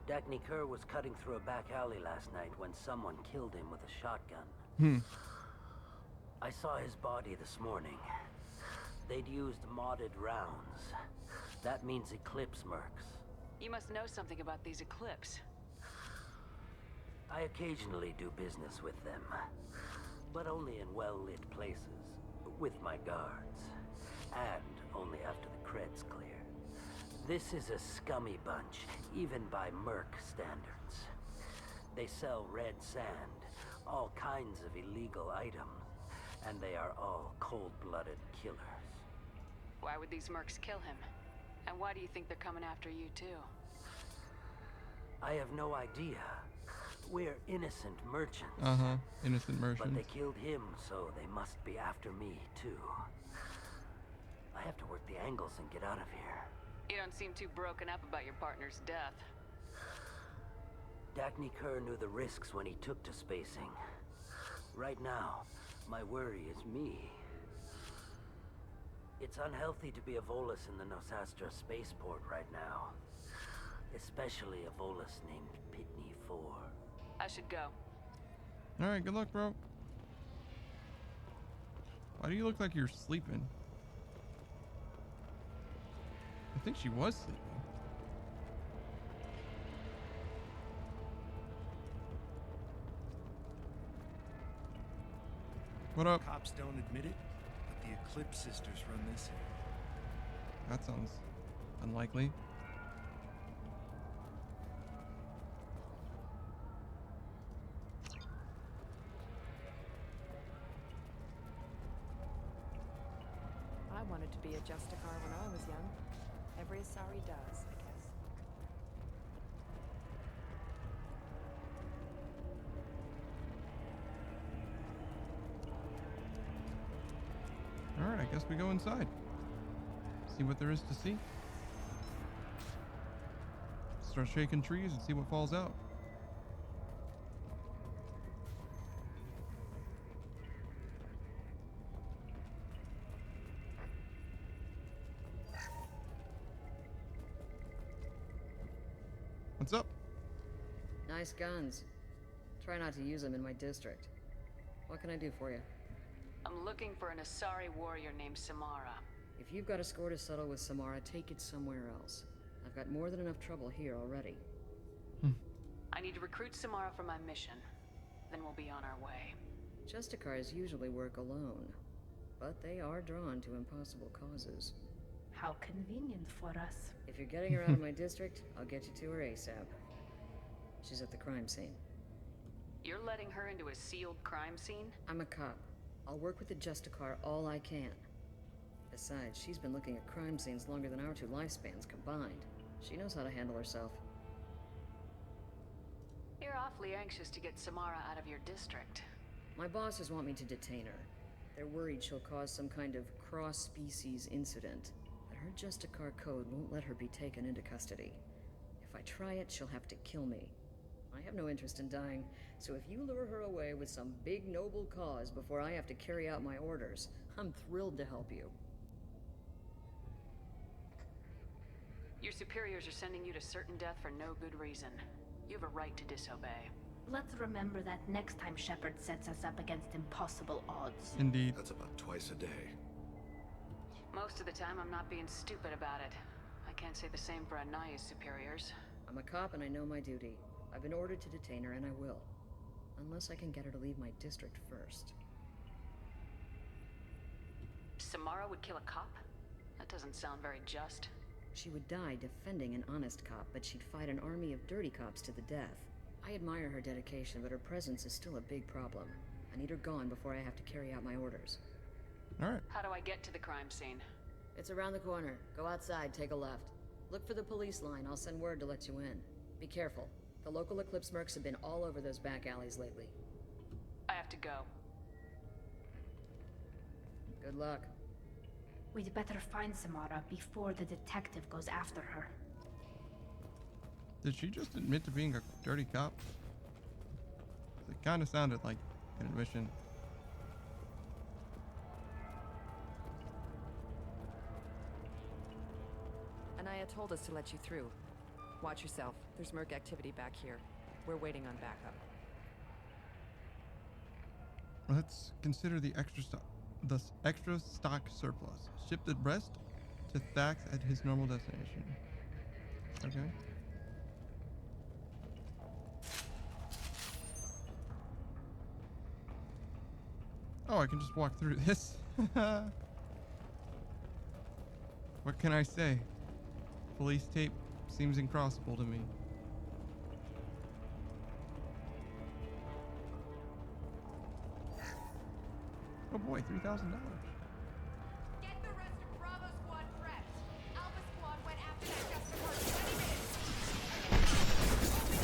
Dagny Kerr was cutting through a back alley last night when someone killed him with a shotgun. I saw his body this morning. They'd used modded rounds. That means Eclipse mercs. You must know something about these Eclipse. I occasionally do business with them, but only in well-lit places, with my guards. And only after the creds clear. This is a scummy bunch, even by Merc standards. They sell red sand, all kinds of illegal items, and they are all cold-blooded killers. Why would these mercs kill him? And why do you think they're coming after you, too? I have no idea. We're innocent merchants. Innocent merchants. But they killed him, so they must be after me, too. I have to work the angles and get out of here. You don't seem too broken up about your partner's death. Dagny Kerr knew the risks when he took to spacing. Right now, my worry is me. It's unhealthy to be a Volus in the Nosastra spaceport right now. Especially a Volus named Pitney 4. I should go. Alright, good luck, bro. Why do you look like you're sleeping? I think she was sleeping. What up? Cops don't admit it, but the Eclipse sisters run this here. That sounds unlikely. I wanted to be a Justicar when I was young. Every Asari does, I guess. Alright, I guess we go inside. See what there is to see. Start shaking trees and see what falls out. What's up? Nice guns. Try not to use them in my district. What can I do for you? I'm looking for an Asari warrior named Samara. If you've got a score to settle with Samara, take it somewhere else. I've got more than enough trouble here already. I need to recruit Samara for my mission. Then we'll be on our way. Justicars usually work alone, but they are drawn to impossible causes. How convenient for us. If you're getting her out of my district, I'll get you to her ASAP. She's at the crime scene. You're letting her into a sealed crime scene? I'm a cop. I'll work with the Justicar all I can. Besides, she's been looking at crime scenes longer than our two lifespans combined. She knows how to handle herself. You're awfully anxious to get Samara out of your district. My bosses want me to detain her. They're worried she'll cause some kind of cross-species incident. But her Justicar code won't let her be taken into custody. If I try it, she'll have to kill me. I have no interest in dying, so if you lure her away with some big noble cause before I have to carry out my orders, I'm thrilled to help you. Your superiors are sending you to certain death for no good reason. You have a right to disobey. Let's remember that next time Shepard sets us up against impossible odds. Indeed. That's about twice a day. Most of the time, I'm not being stupid about it. I can't say the same for Anaya's superiors. I'm a cop and I know my duty. I've been ordered to detain her and I will. Unless I can get her to leave my district first. Samara would kill a cop? That doesn't sound very just. She would die defending an honest cop, but she'd fight an army of dirty cops to the death. I admire her dedication, but her presence is still a big problem. I need her gone before I have to carry out my orders. Alright. How do I get to the crime scene? It's around the corner. Go outside, take a left. Look for the police line. I'll send word to let you in. Be careful. The local Eclipse mercs have been all over those back alleys lately. I have to go. Good luck. We'd better find Samara before the detective goes after her. Did she just admit to being a dirty cop? It kind of sounded like an admission. Anaya told us to let you through. Watch yourself. There's merc activity back here. We're waiting on backup. Let's consider the extra stock surplus. Ship the rest to Thax at his normal destination. Okay. Oh, I can just walk through this. What can I say? Police tape seems incrossable to me. Oh boy, $3,000. Get the rest of Bravo Squad prepped. Alpha Squad went after that Justicar 20 minutes. Open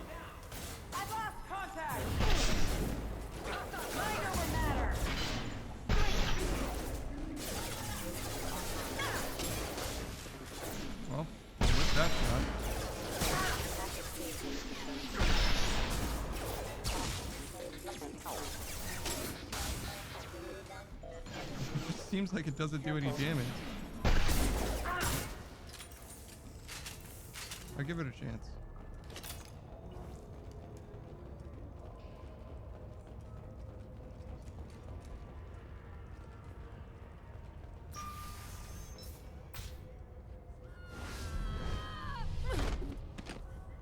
fire! I've lost contact! Mind over matter! Well, with that shot. Seems like it doesn't do any damage. I'll give it a chance.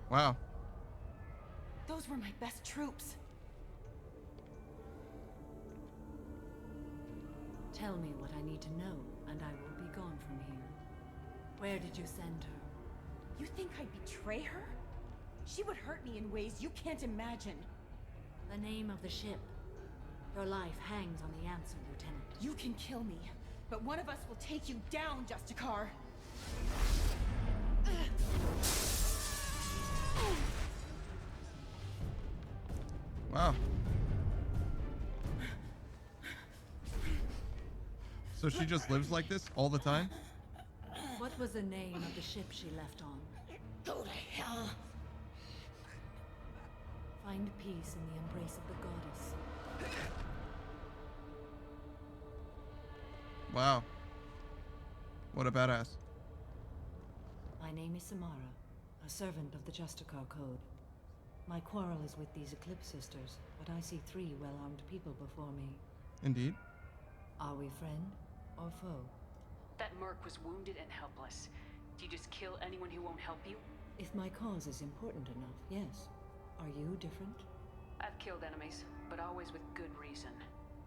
Wow. Those were my best troops. Tell me what I need to know, and I will be gone from here. Where did you send her? You think I'd betray her? She would hurt me in ways you can't imagine. The name of the ship. Your life hangs on the answer, Lieutenant. You can kill me, but one of us will take you down, Justicar. Wow. So she just lives like this all the time? What was the name of the ship she left on? Go to hell. Find peace in the embrace of the goddess. Wow. What a badass. My name is Samara, a servant of the Justicar Code. My quarrel is with these Eclipse sisters, but I see 3 well-armed people before me. Indeed. Are we friend or foe? That merc was wounded and helpless. Do you just kill anyone who won't help you? If my cause is important enough, yes. Are you different? I've killed enemies, but always with good reason.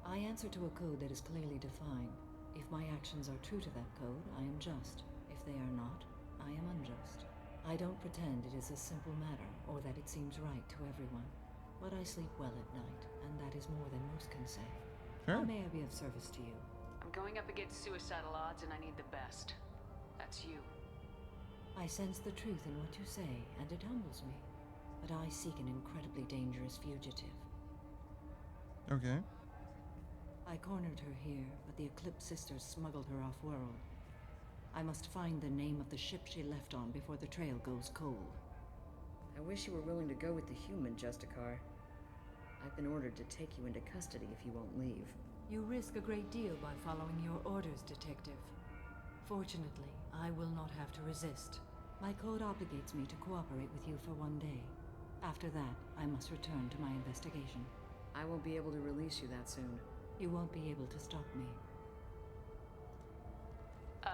I answer to a code that is clearly defined. If my actions are true to that code, I am just. If they are not, I am unjust. I don't pretend it is a simple matter, or that it seems right to everyone. But I sleep well at night, and that is more than most can say. Sure. How may I be of service to you? I'm going up against suicidal odds, and I need the best. That's you. I sense the truth in what you say, and it humbles me. But I seek an incredibly dangerous fugitive. Okay. I cornered her here, but the Eclipse sisters smuggled her off-world. I must find the name of the ship she left on before the trail goes cold. I wish you were willing to go with the human, Justicar. I've been ordered to take you into custody if you won't leave. You risk a great deal by following your orders, Detective. Fortunately, I will not have to resist. My code obligates me to cooperate with you for 1 day. After that, I must return to my investigation. I won't be able to release you that soon. You won't be able to stop me.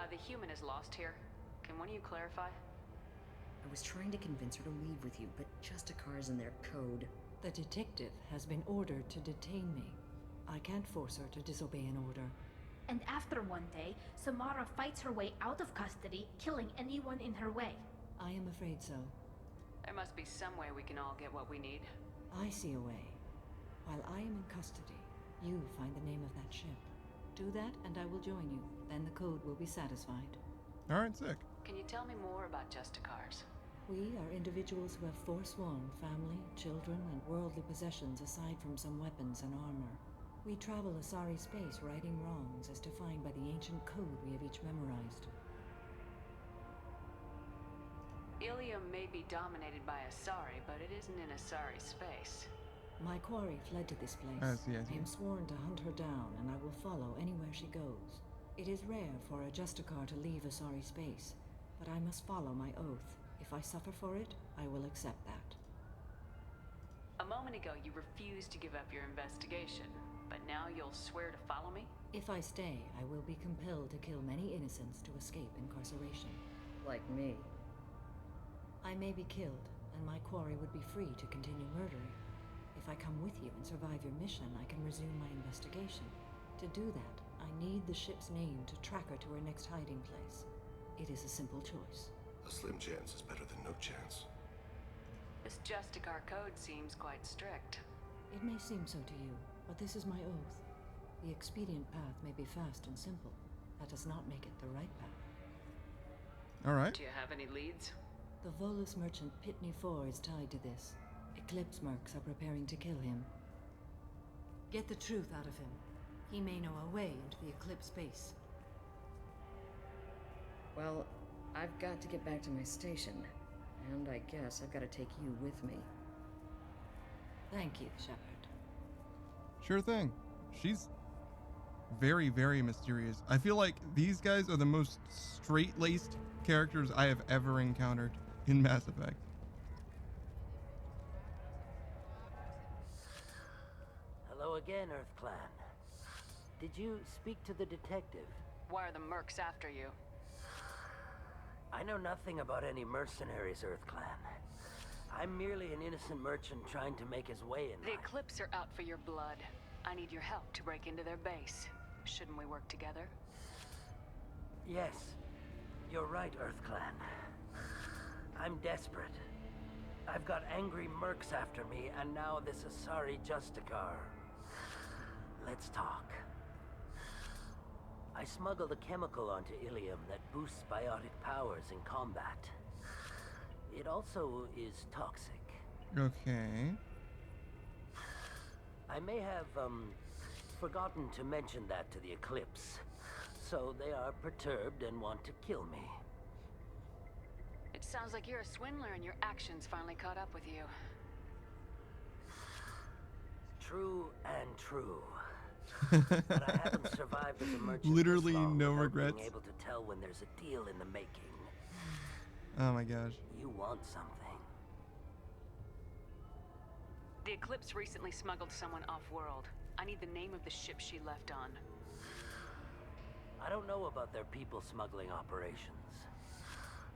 The human is lost here. Can one of you clarify? I was trying to convince her to leave with you, but Justicar's in their code. The detective has been ordered to detain me. I can't force her to disobey an order. And after 1 day, Samara fights her way out of custody, killing anyone in her way. I am afraid so. There must be some way we can all get what we need. I see a way. While I am in custody, you find the name of that ship. Do that, and I will join you. Then the code will be satisfied. Alright, sick. Can you tell me more about Justicars? We are individuals who have forsworn family, children, and worldly possessions aside from some weapons and armor. We travel Asari space righting wrongs as defined by the ancient code we have each memorized. Ilium may be dominated by Asari, but it isn't in Asari space. My quarry fled to this place. I see. I am sworn to hunt her down, and I will follow anywhere she goes. It is rare for a Justicar to leave Asari space, but I must follow my oath. If I suffer for it, I will accept that. A moment ago, you refused to give up your investigation, but now you'll swear to follow me? If I stay, I will be compelled to kill many innocents to escape incarceration. Like me. I may be killed, and my quarry would be free to continue murdering. If I come with you and survive your mission, I can resume my investigation. To do that, I need the ship's name to track her to her next hiding place. It is a simple choice. A slim chance is better than no chance. This Justicar code seems quite strict. It may seem so to you, but this is my oath. The expedient path may be fast and simple. That does not make it the right path. All right. Do you have any leads? The Volus merchant Pitney 4 is tied to this. Eclipse mercs are preparing to kill him. Get the truth out of him. He may know a way into the Eclipse base. Well, I've got to get back to my station. And I guess I've got to take you with me. Thank you, Shepard. Sure thing. She's very, very mysterious. I feel like these guys are the most straight-laced characters I have ever encountered in Mass Effect. Hello again, Earth Clan. Did you speak to the detective? Why are the mercs after you? I know nothing about any mercenaries, Earth Clan. I'm merely an innocent merchant trying to make his way in The life. Eclipse are out for your blood. I need your help to break into their base. Shouldn't we work together? Yes, you're right, Earth Clan. I'm desperate. I've got angry mercs after me, and now this Asari Justicar. Let's talk. I smuggled a chemical onto Ilium that boosts biotic powers in combat. It also is toxic. Okay. I may have, forgotten to mention that to the Eclipse. So they are perturbed and want to kill me. It sounds like you're a swindler and your actions finally caught up with you. True and true. But I haven't survived as a merchant. Literally this long no without regrets. Being able to tell when there's a deal in the making. Oh my gosh. You want something. The Eclipse recently smuggled someone off-world. I need the name of the ship she left on. I don't know about their people smuggling operations.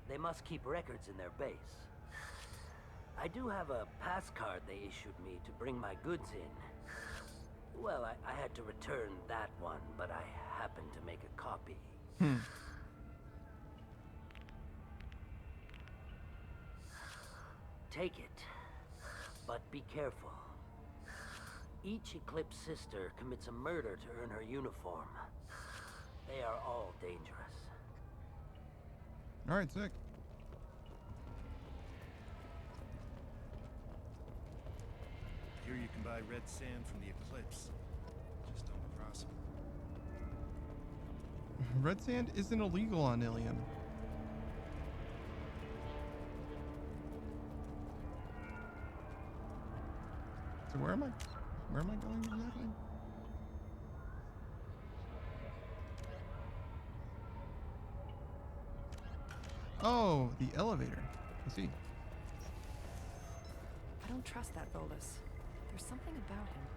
They must keep records in their base. I do have a pass card they issued me to bring my goods in. Well, I had to return that one, but I happened to make a copy. Take it, but be careful. Each Eclipse sister commits a murder to earn her uniform. They are all dangerous. All right, sick. Here you can buy red sand from the Eclipse. Just don't cross them. Red sand isn't illegal on Ilium. So where am I going exactly? Oh, the elevator. I see. I don't trust that Volus. There's something about him.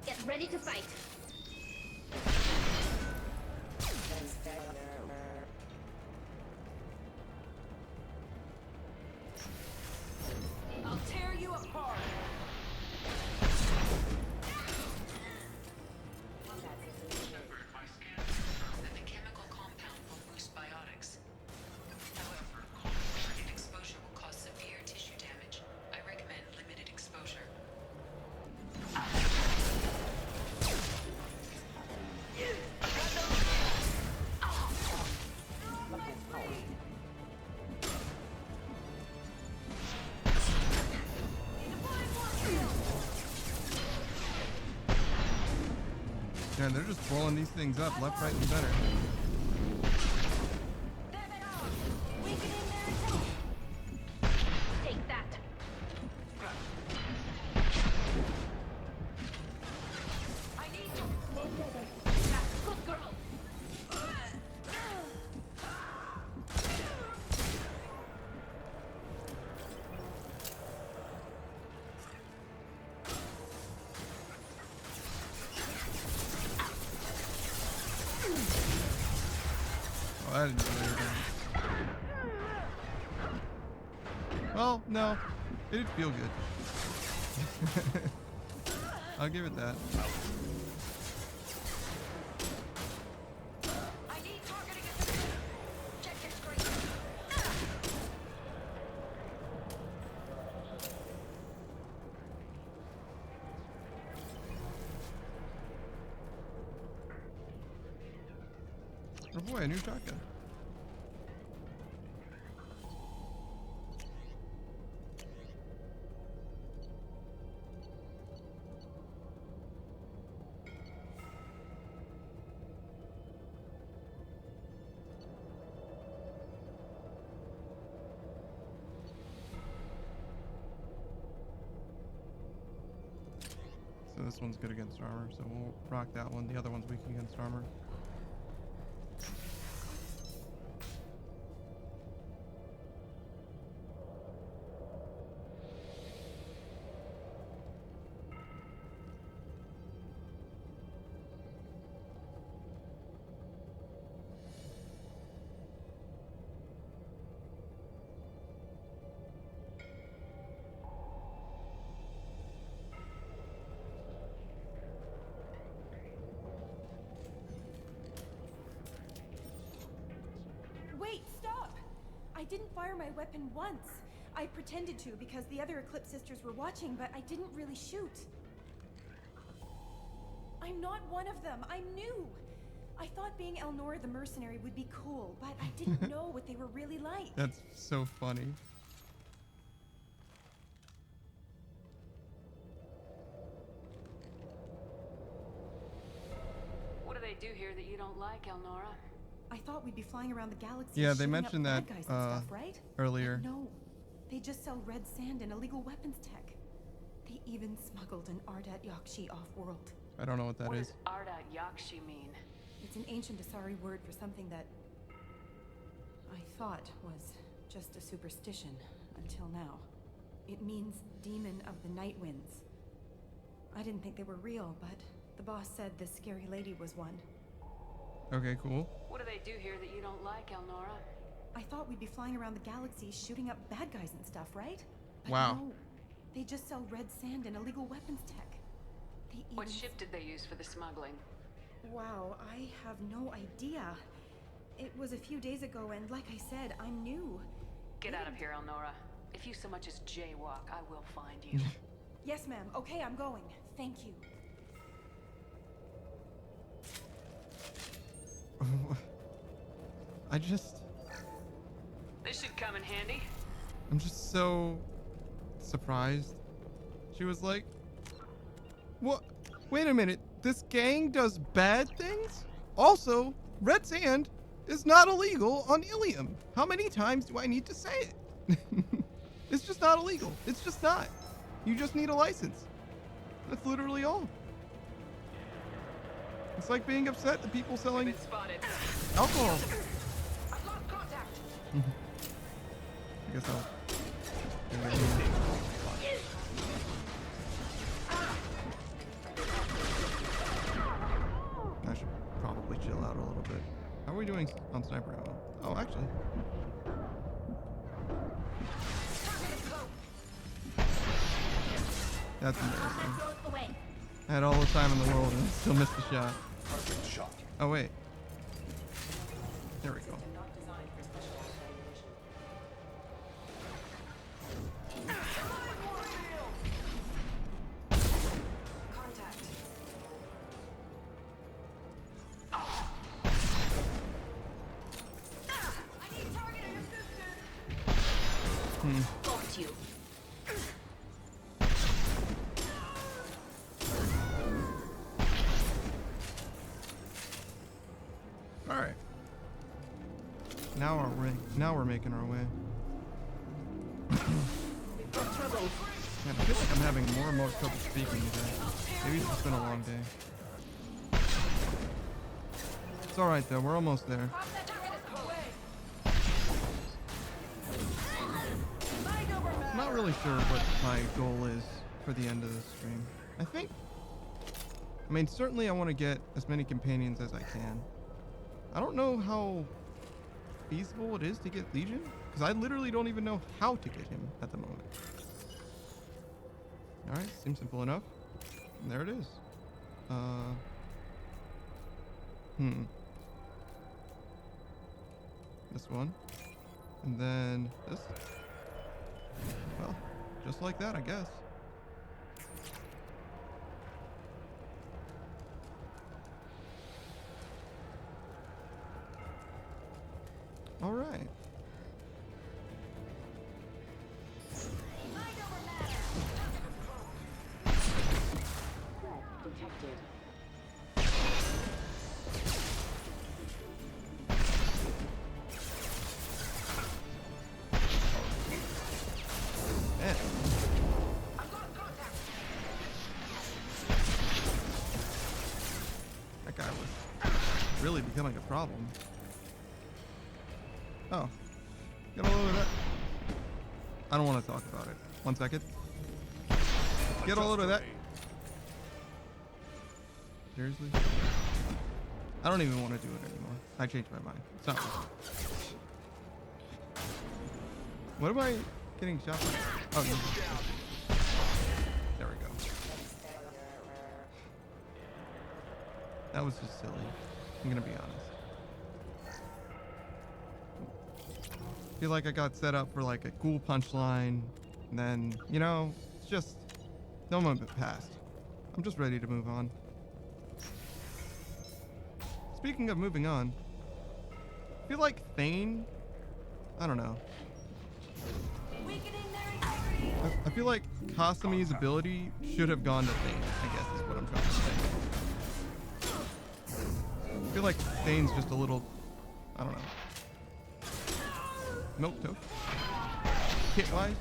Get ready to fight. I'll tear you apart! The chemical compound will boost biotics. However, target exposure will cause severe tissue damage. I recommend limited exposure. Yeah, they're just blowing these things up left, right, and center. Take that. I need you! That's good girl. I didn't know you were doing. Well, no. It did feel good. I'll give it that. Oh boy, a new shotgun. So this one's good against armor, so we'll rock that one. The other one's weak against armor. Wait, stop! I didn't fire my weapon once. I pretended to because the other Eclipse sisters were watching, but I didn't really shoot. I'm not one of them. I'm new. I thought being Elnora the mercenary would be cool, but I didn't know what they were really like. That's so funny. What do they do here that you don't like, Elnora? I thought we'd be flying around the galaxy. Yeah, they shooting mentioned up that bad guys and stuff, right? earlier. But no, they just sell red sand and illegal weapons tech. They even smuggled an Ardat Yakshi off-world. I don't know what that is. What does Ardat Yakshi mean? It's an ancient Asari word for something that I thought was just a superstition until now. It means demon of the night winds. I didn't think they were real, but the boss said this scary lady was one. Okay, cool. What do they do here that you don't like, Elnora? I thought we'd be flying around the galaxy shooting up bad guys and stuff, right? But Wow. no, they just sell red sand and illegal weapons tech. They even... What ship did they use for the smuggling? Wow, I have no idea. It was a few days ago, and like I said, I'm new. Get out of here, Elnora. If you so much as jaywalk, I will find you. Yes, ma'am. Okay, I'm going. Thank you. I just... This should come in handy. I'm just so surprised. She was like, what? Wait a minute. This gang does bad things? Also, red sand is not illegal on Ilium. How many times do I need to say it? It's just not illegal. It's just not. You just need a license. That's literally all. It's like being upset that people selling alcohol. I've lost contact. I guess I'll... I should probably chill out a little bit. How are we doing on sniper ammo? Oh, actually. That's embarrassing. I had all the time in the world and still missed the shot. Perfect shot. Oh, wait. There we go. Got you. All right. Now we're making our way. Man, I feel like I'm having more and more trouble speaking today. Maybe it's just been a long day. It's all right though. We're almost there. I'm not really sure what my goal is for the end of this stream. I mean, certainly I want to get as many companions as I can. I don't know how feasible it is to get Legion? Because I literally don't even know how to get him at the moment. Alright, seems simple enough. And there it is. This one. And then this. Well, just like that, I guess. All right. Detected. Man. That guy was really becoming a problem. Oh. Get a load of that. I don't want to talk about it. 1 second. Get a load of that. Seriously? I don't even want to do it anymore. I changed my mind. It's not worth it. What am I getting shot by? Oh, no. There we go. That was just silly. I'm gonna be honest. I feel like I got set up for like a cool punchline, and then, you know, it's just no moment passed. I'm just ready to move on. Speaking of moving on, I feel like Thane, I don't know. I feel like Kazumi's ability should have gone to Thane, I guess is what I'm trying to say. I feel like Thane's just a little, I don't know. Milk toast. Kit wise,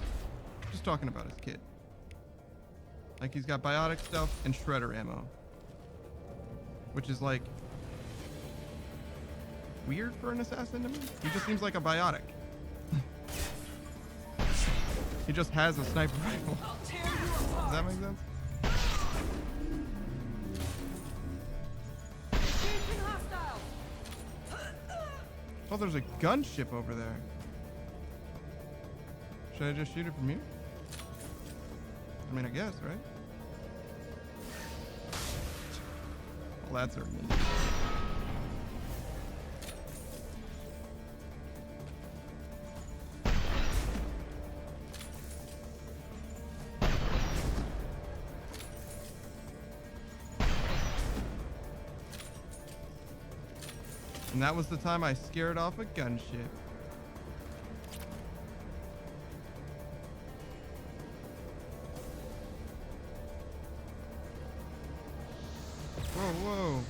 just talking about his kit. Like he's got biotic stuff and shredder ammo, which is like weird for an assassin to me. He just seems like a biotic. He just has a sniper rifle. Does that make sense? Oh, there's a gunship over there. Should I just shoot it from here? I mean, I guess, right? Well, that's certainly. And that was the time I scared off a gunship. Whoa, whoa.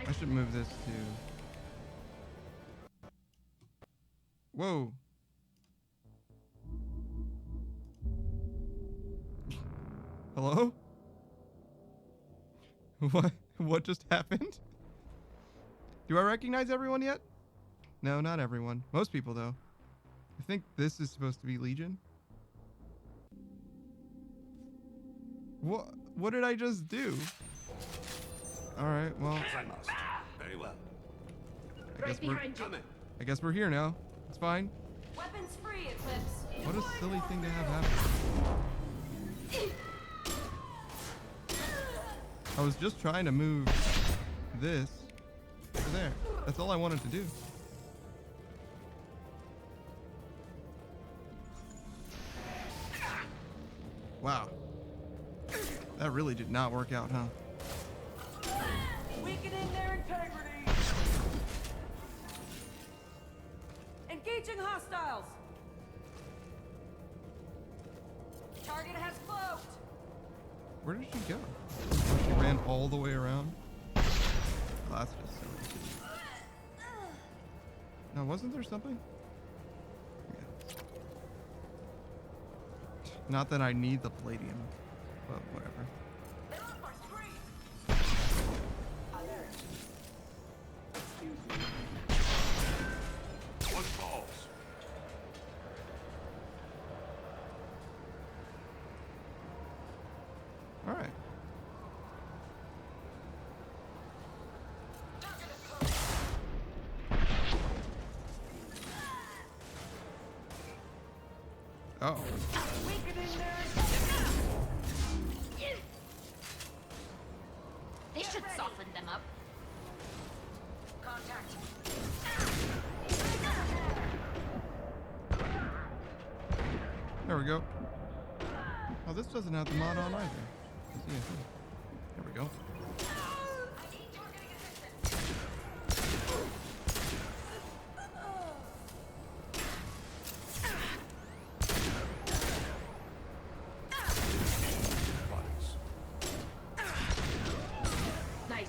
I should move this too. Whoa. Hello? What just happened? Do I recognize everyone yet? No, not everyone. Most people, though. I think this is supposed to be Legion. What did I just do? Alright, well. As I must. Very well. I guess we're here now. It's fine. Weapons free, Eclipse. What a silly thing to have happen. I was just trying to move this to there. That's all I wanted to do. Wow. That really did not work out, huh? Weakening their integrity. Engaging hostiles. Target has cloaked. Where did she go? Oh, she ran all the way around? Oh, that's just silly. No, wasn't there something? Yeah. Not that I need the palladium, but whatever. What falls? All right. Oh. They should soften them up. Contact. There we go. Oh, this doesn't have the mod on either. Let's see, there we go. Nice.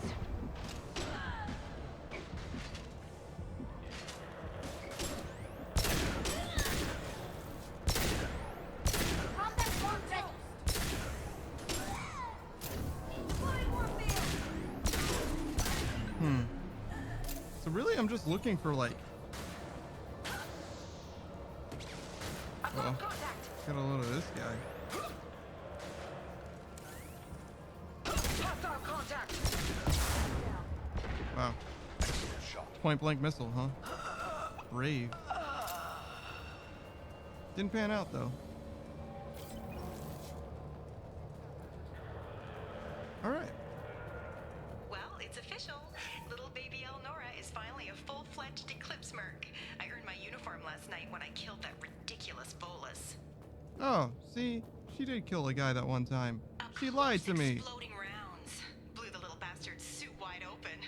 So really, I'm just looking for like. Well, get a load of this guy. Wow. Point blank missile, huh? Brave. Didn't pan out though. All right. Well, it's official. Little baby Elnora is finally a full-fledged Eclipse merc. I earned my uniform last night when I killed that ridiculous Volus. Oh, see, she did kill a guy that one time. She lied to me. Exploding rounds blew the little bastard's suit wide open.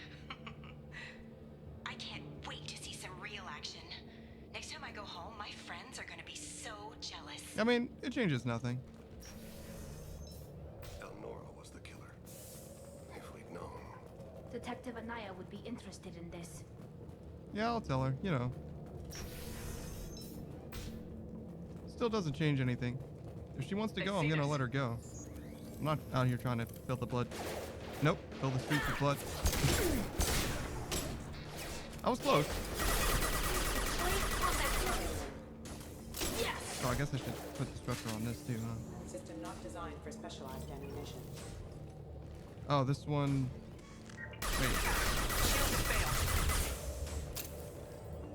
I can't wait to see some real action. Next time I go home, my friends are gonna be so jealous. I mean, it changes nothing. Elnora was the killer. If we'd known. Detective Anaya would be interested in this. Yeah, I'll tell her, you know. Still doesn't change anything. If she wants to go, I'm gonna let her go. I'm not out here trying to fill the blood. Nope, fill the streets with blood. I was close. Oh, I guess I should put the structure on this too, huh? System not designed for specialized ammunition. Oh, this one. Wait.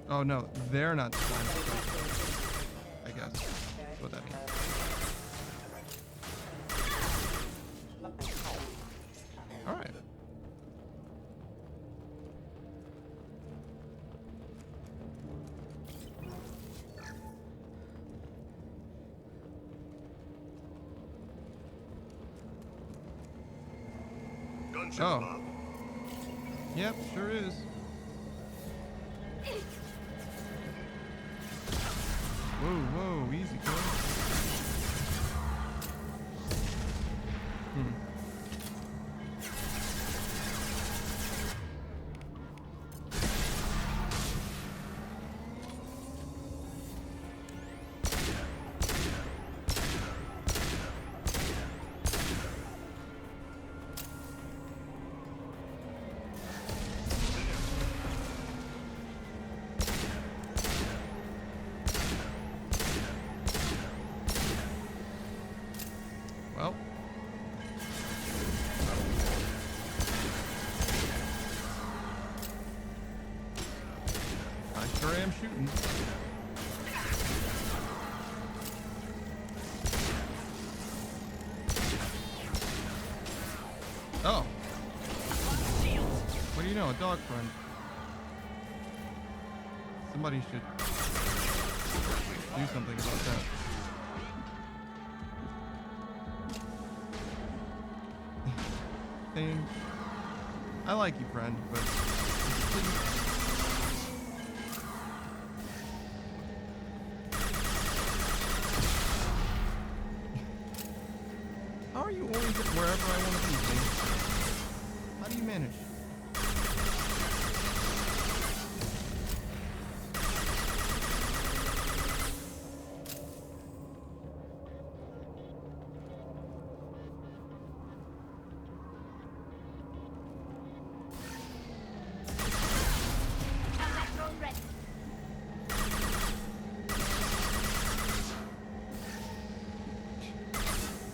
Oh no, they're not designed for specialized. I guess. That's what that means. Alright. Gunship Oh. Bob. Yep, sure is. Whoa, whoa, easy, kid. Well. I sure am shooting. Oh. What do you know? A dog friend. Somebody should do something about that. Thing. I like you, friend, but how are you always wherever I want to be, Thing? How do you manage?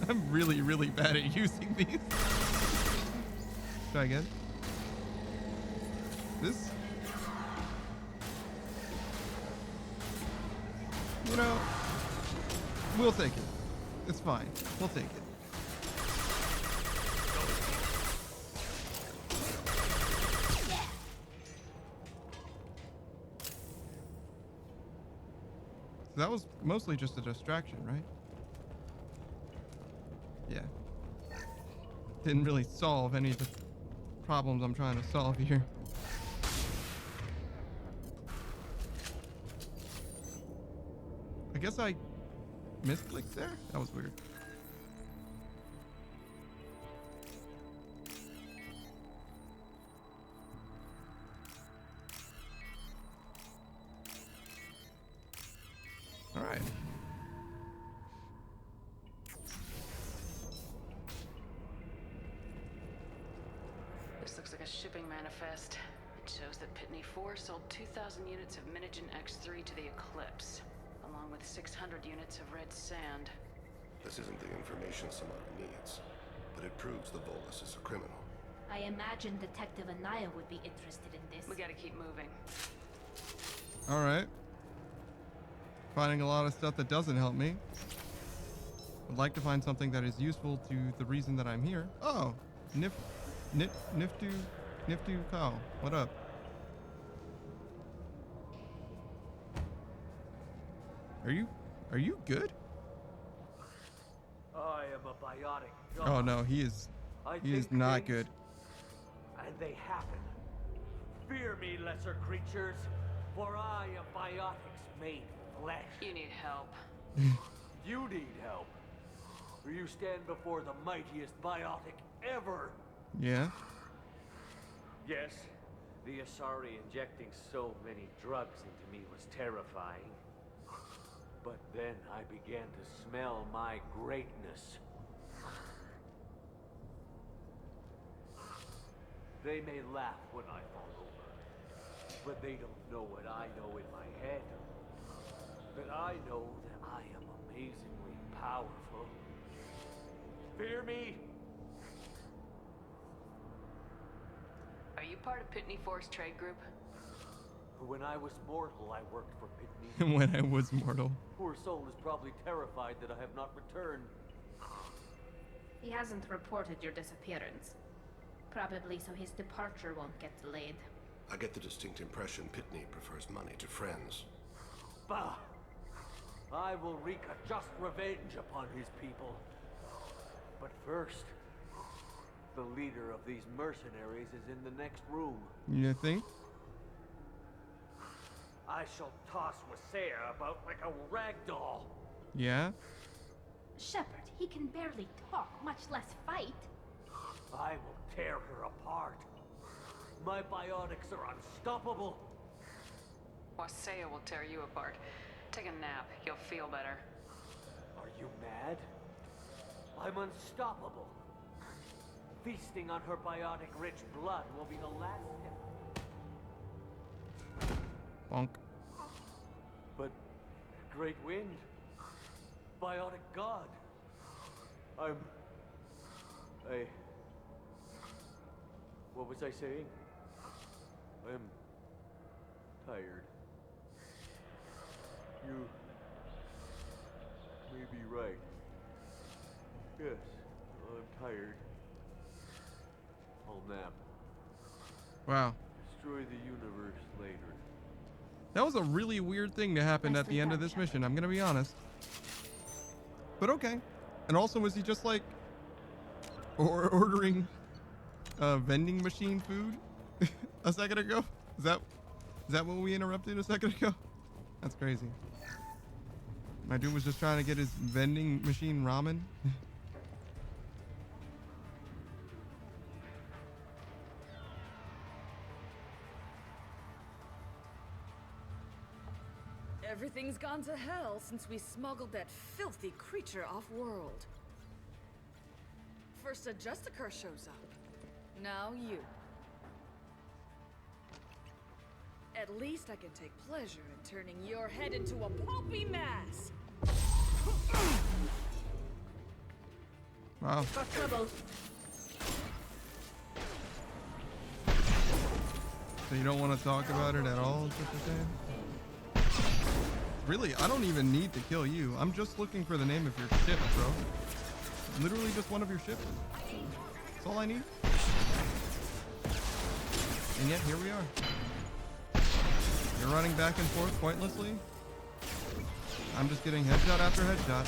I'm really, really bad at using these. Try again. This? You know, We'll take it. It's fine. We'll take it. So that was mostly just a distraction, right? Yeah. Didn't really solve any of the problems I'm trying to solve here. I guess I misclicked there? That was weird. All right. This looks like a shipping manifest. It shows that Pitney 4 sold 2,000 units of Minigen X3 to the Eclipse, along with 600 units of red sand. This isn't the information Samara needs, but it proves the Volus is a criminal. I imagine Detective Anaya would be interested in this. We gotta keep moving. All right. Finding a lot of stuff that doesn't help me. Would like to find something that is useful to the reason that I'm here. Oh, Niftu Cow. What up? Are you good? I am a biotic god. Oh no, he is not things, good. And they happen. Fear me, lesser creatures, for I am biotics made flesh. You need help. You need help. For you stand before the mightiest biotic ever. Yeah. Yes, the Asari injecting so many drugs into me was terrifying. But then I began to smell my greatness. They may laugh when I fall over, but they don't know what I know in my head. That I know that I am amazingly powerful. Fear me? Are you part of Pitney 4's trade group? When I was mortal, I worked for Pitney. When I was mortal. Poor soul is probably terrified that I have not returned. He hasn't reported your disappearance. Probably so his departure won't get delayed. I get the distinct impression Pitney prefers money to friends. Bah! I will wreak a just revenge upon his people. But first, the leader of these mercenaries is in the next room. You think? I shall toss Wasea about like a rag doll. Yeah? Shepard, he can barely talk, much less fight. I will tear her apart. My biotics are unstoppable. Wasea will tear you apart. Take a nap. You'll feel better. Are you mad? I'm unstoppable. Feasting on her biotic-rich blood will be the last step. Bonk. But Great Wind, biotic god. What was I saying? I'm tired. You may be right. Yes, I'm tired. I'll nap. Wow. Destroy the universe later. That was a really weird thing to happen at the end of this mission, I'm gonna be honest. But okay. And also, was he just like ordering vending machine food a second ago? Is that what we interrupted a second ago? That's crazy. My dude was just trying to get his vending machine ramen. Everything's gone to hell since we smuggled that filthy creature off-world. First a Justicar shows up. Now you. At least I can take pleasure in turning your head into a pulpy mass. Wow. Got trouble. So you don't want to talk about it at all, is what you're saying? Really, I don't even need to kill you. I'm just looking for the name of your ship, bro. Literally just one of your ships. That's all I need. And yet, here we are. You're running back and forth pointlessly. I'm just getting headshot after headshot.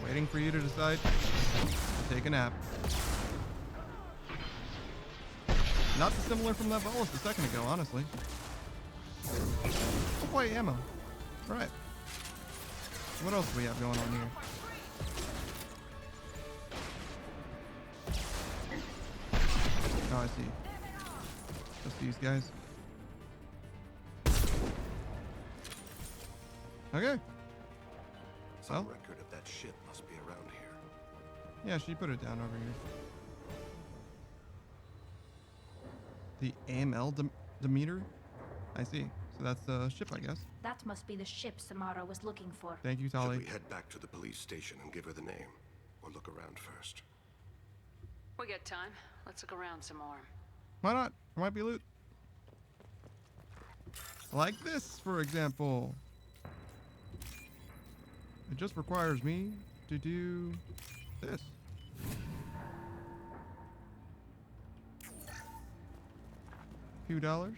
Waiting for you to decide to take a nap. Not dissimilar from that Volus a second ago, honestly. Oh boy, ammo. Right. What else do we have going on here? Oh, I see. Just these guys. Okay. Some record of that ship must be around here. Yeah, she put it down over here. The AML Demeter? I see. So that's the ship, I guess. That must be the ship Samara was looking for. Thank you, Tali. Should we head back to the police station and give her the name? Or look around first? We got time. Let's look around some more. Why not? There might be loot. Like this, for example. It just requires me to do this. Few dollars.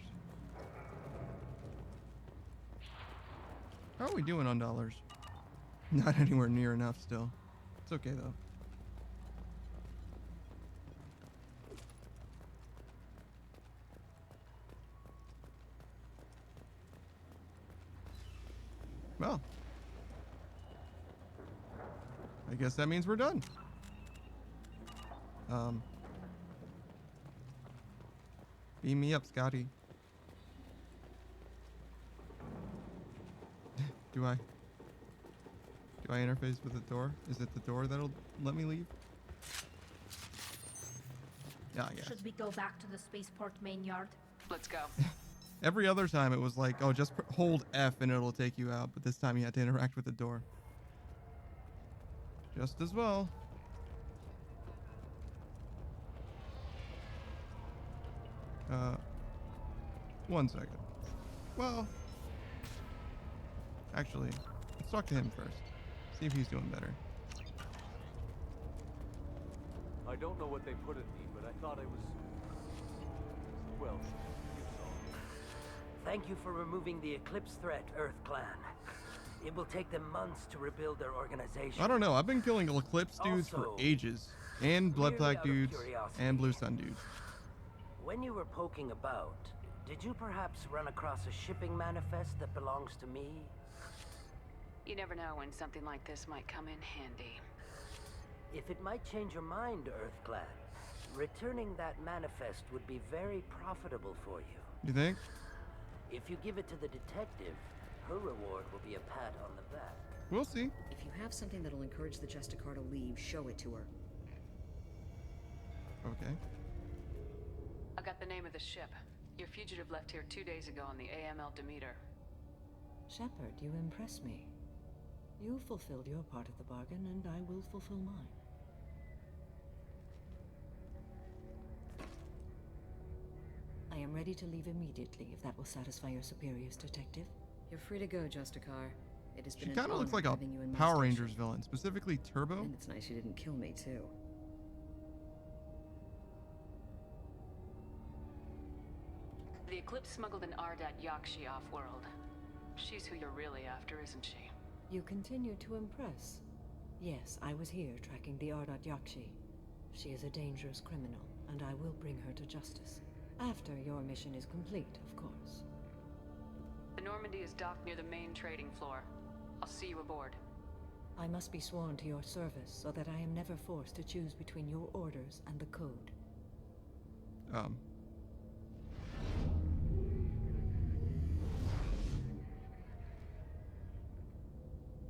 How are we doing on dollars? Not anywhere near enough still. It's okay though. Well, I guess that means we're done. Beam me up, Scotty. Do I interface with the door? Is it the door that'll let me leave? Yeah, I guess. Should we go back to the spaceport main yard? Let's go. Every other time it was like, oh, just hold F and it'll take you out. But this time you had to interact with the door. Just as well. One second. Well, actually, let's talk to him first. See if he's doing better. I don't know what they put in me, but I thought I was... well, you know. Thank you for removing the Eclipse threat, Earth Clan. It will take them months to rebuild their organization. I don't know. I've been killing Eclipse dudes for ages. And Blood Flag dudes. And Blue Sun dudes. When you were poking about, did you perhaps run across a shipping manifest that belongs to me? You never know when something like this might come in handy. If it might change your mind, Earth Clan, returning that manifest would be very profitable for you. You think? If you give it to the detective, her reward will be a pat on the back. We'll see. If you have something that'll encourage the Justicar to leave, show it to her. Okay. I got the name of the ship. Your fugitive left here 2 days ago on the AML Demeter. Shepard, you impress me. You fulfilled your part of the bargain, and I will fulfill mine. I am ready to leave immediately, if that will satisfy your superiors, Detective. You're free to go, Justicar. It has been She an kind of looks honor like a having you in my Power station. Rangers villain, specifically Turbo. And it's nice you didn't kill me, too. The Eclipse smuggled an Ardat Yakshi off-world. She's who you're really after, isn't she? You continue to impress. Yes, I was here tracking the Ardat Yakshi. She is a dangerous criminal, and I will bring her to justice. After your mission is complete, of course. The Normandy is docked near the main trading floor. I'll see you aboard. I must be sworn to your service so that I am never forced to choose between your orders and the code.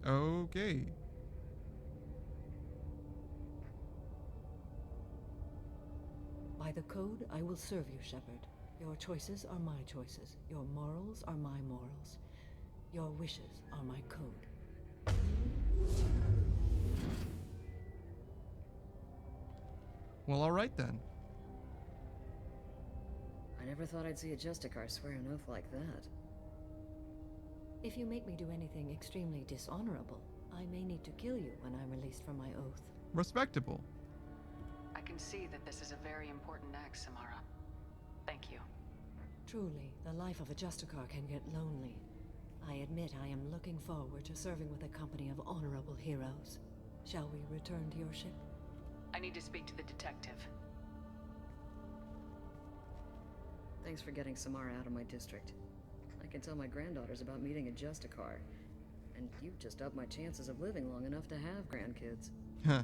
Okay. By the code, I will serve you, Shepard. Your choices are my choices. Your morals are my morals. Your wishes are my code. Well, alright then. I never thought I'd see a Justicar swear an oath like that. If you make me do anything extremely dishonorable, I may need to kill you when I'm released from my oath. Respectable. I can see that this is a very important act, Samara. Thank you. Truly, the life of a Justicar can get lonely. I admit I am looking forward to serving with a company of honorable heroes. Shall we return to your ship? I need to speak to the detective. Thanks for getting Samara out of my district. I can tell my granddaughters about meeting a Justicar. And you've just upped my chances of living long enough to have grandkids. Huh.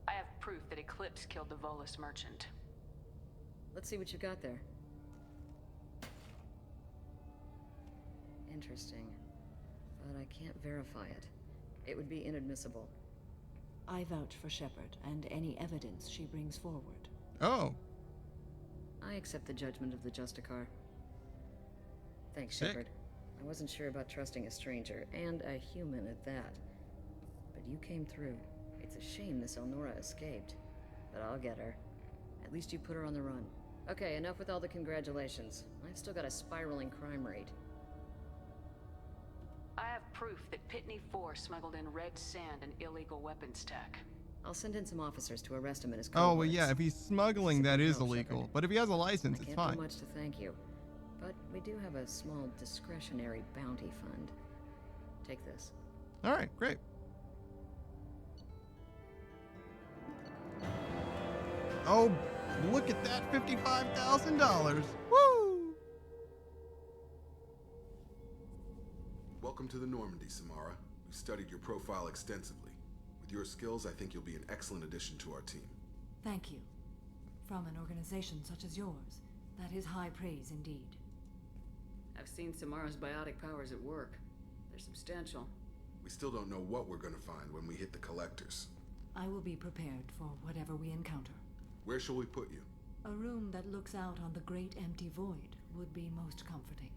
I have proof that Eclipse killed the Volus merchant. Let's see what you got there. Interesting. But I can't verify it. It would be inadmissible. I vouch for Shepard and any evidence she brings forward. Oh. I accept the judgment of the Justicar. Thanks, Sick. Shepard. I wasn't sure about trusting a stranger, and a human at that. But you came through. It's a shame this Elnora escaped. But I'll get her. At least you put her on the run. Okay, enough with all the congratulations. I've still got a spiraling crime rate. I have proof that Pitney 4 smuggled in red sand and illegal weapons tech. I'll send in some officers to arrest him in his Oh, well, cohorts. yeah, if he's smuggling, that is No, illegal. Shepard. But if he has a license, I it's can't fine. do much to thank you. But we do have a small discretionary bounty fund. Take this. All right, great. Oh, look at that, $55,000. Woo! Welcome to the Normandy, Samara. We studied your profile extensively. With your skills, I think you'll be an excellent addition to our team. Thank you. From an organization such as yours, that is high praise indeed. I've seen Samara's biotic powers at work. They're substantial. We still don't know what we're gonna find when we hit the collectors. I will be prepared for whatever we encounter. Where shall we put you? A room that looks out on the great empty void would be most comforting.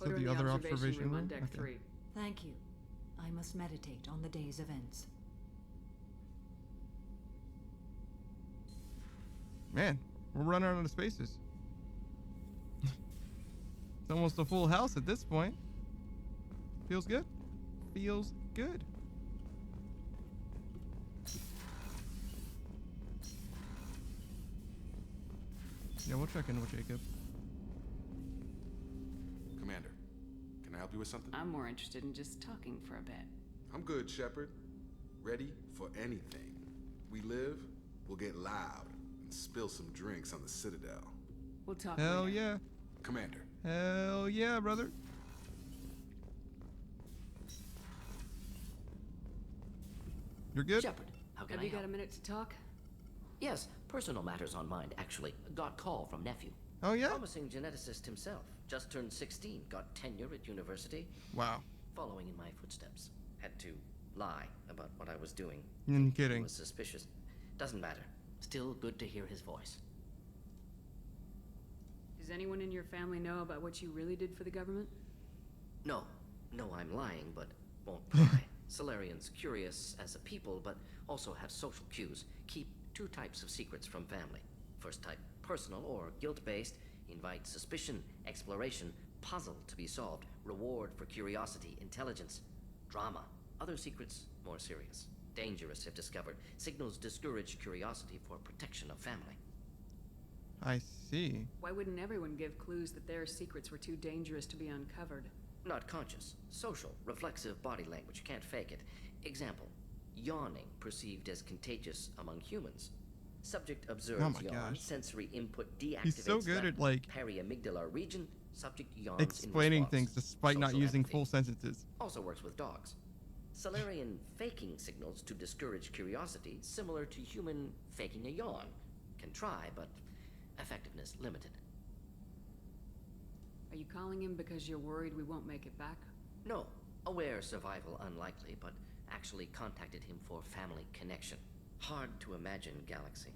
So the other observation room? on deck Okay. 3. Thank you. I must meditate on the day's events. Man, we're running out of spaces. It's almost a full house at this point. Feels good. Feels good. Yeah, we'll check in with Jacob. Commander, can I help you with something? I'm more interested in just talking for a bit. I'm good, Shepard. Ready for anything. We live, we'll get loud, and spill some drinks on the Citadel. We'll talk Hell later. yeah. Commander. Hell yeah, brother. You're good? Shepard, how can Have I you help? got a minute to talk? Yes, personal matters on mind, actually. Got call from nephew. Oh, yeah? Promising geneticist himself. Just turned 16, got tenure at university. Wow. Following in my footsteps. Had to lie about what I was doing. I'm He kidding. was suspicious. Doesn't matter. Still good to hear his voice. Does anyone in your family know about what you really did for the government? No, I'm lying, but won't pry. Solarians curious as a people, but also have social cues. Keep two types of secrets from family. First type, personal or guilt-based, invite suspicion, exploration, puzzle to be solved, reward for curiosity, intelligence, drama. Other secrets, more serious. Dangerous if discovered. Signals discourage curiosity for protection of family. I see. Why wouldn't everyone give clues that their secrets were too dangerous to be uncovered? Not conscious. Social, reflexive body language. Can't fake it. Example. Yawning perceived as contagious among humans. Subject observes Oh my yawn. gosh. Sensory input deactivates He's so good the at, like, periamygdalar region. Subject yawns explaining in response. things despite not Social using empathy. full sentences. Also works with dogs. Solarian faking signals to discourage curiosity, similar to human faking a yawn. Can try, but effectiveness limited. Are you calling him because you're worried we won't make it back? No. Aware survival unlikely, but actually contacted him for family connection. Hard to imagine galaxy.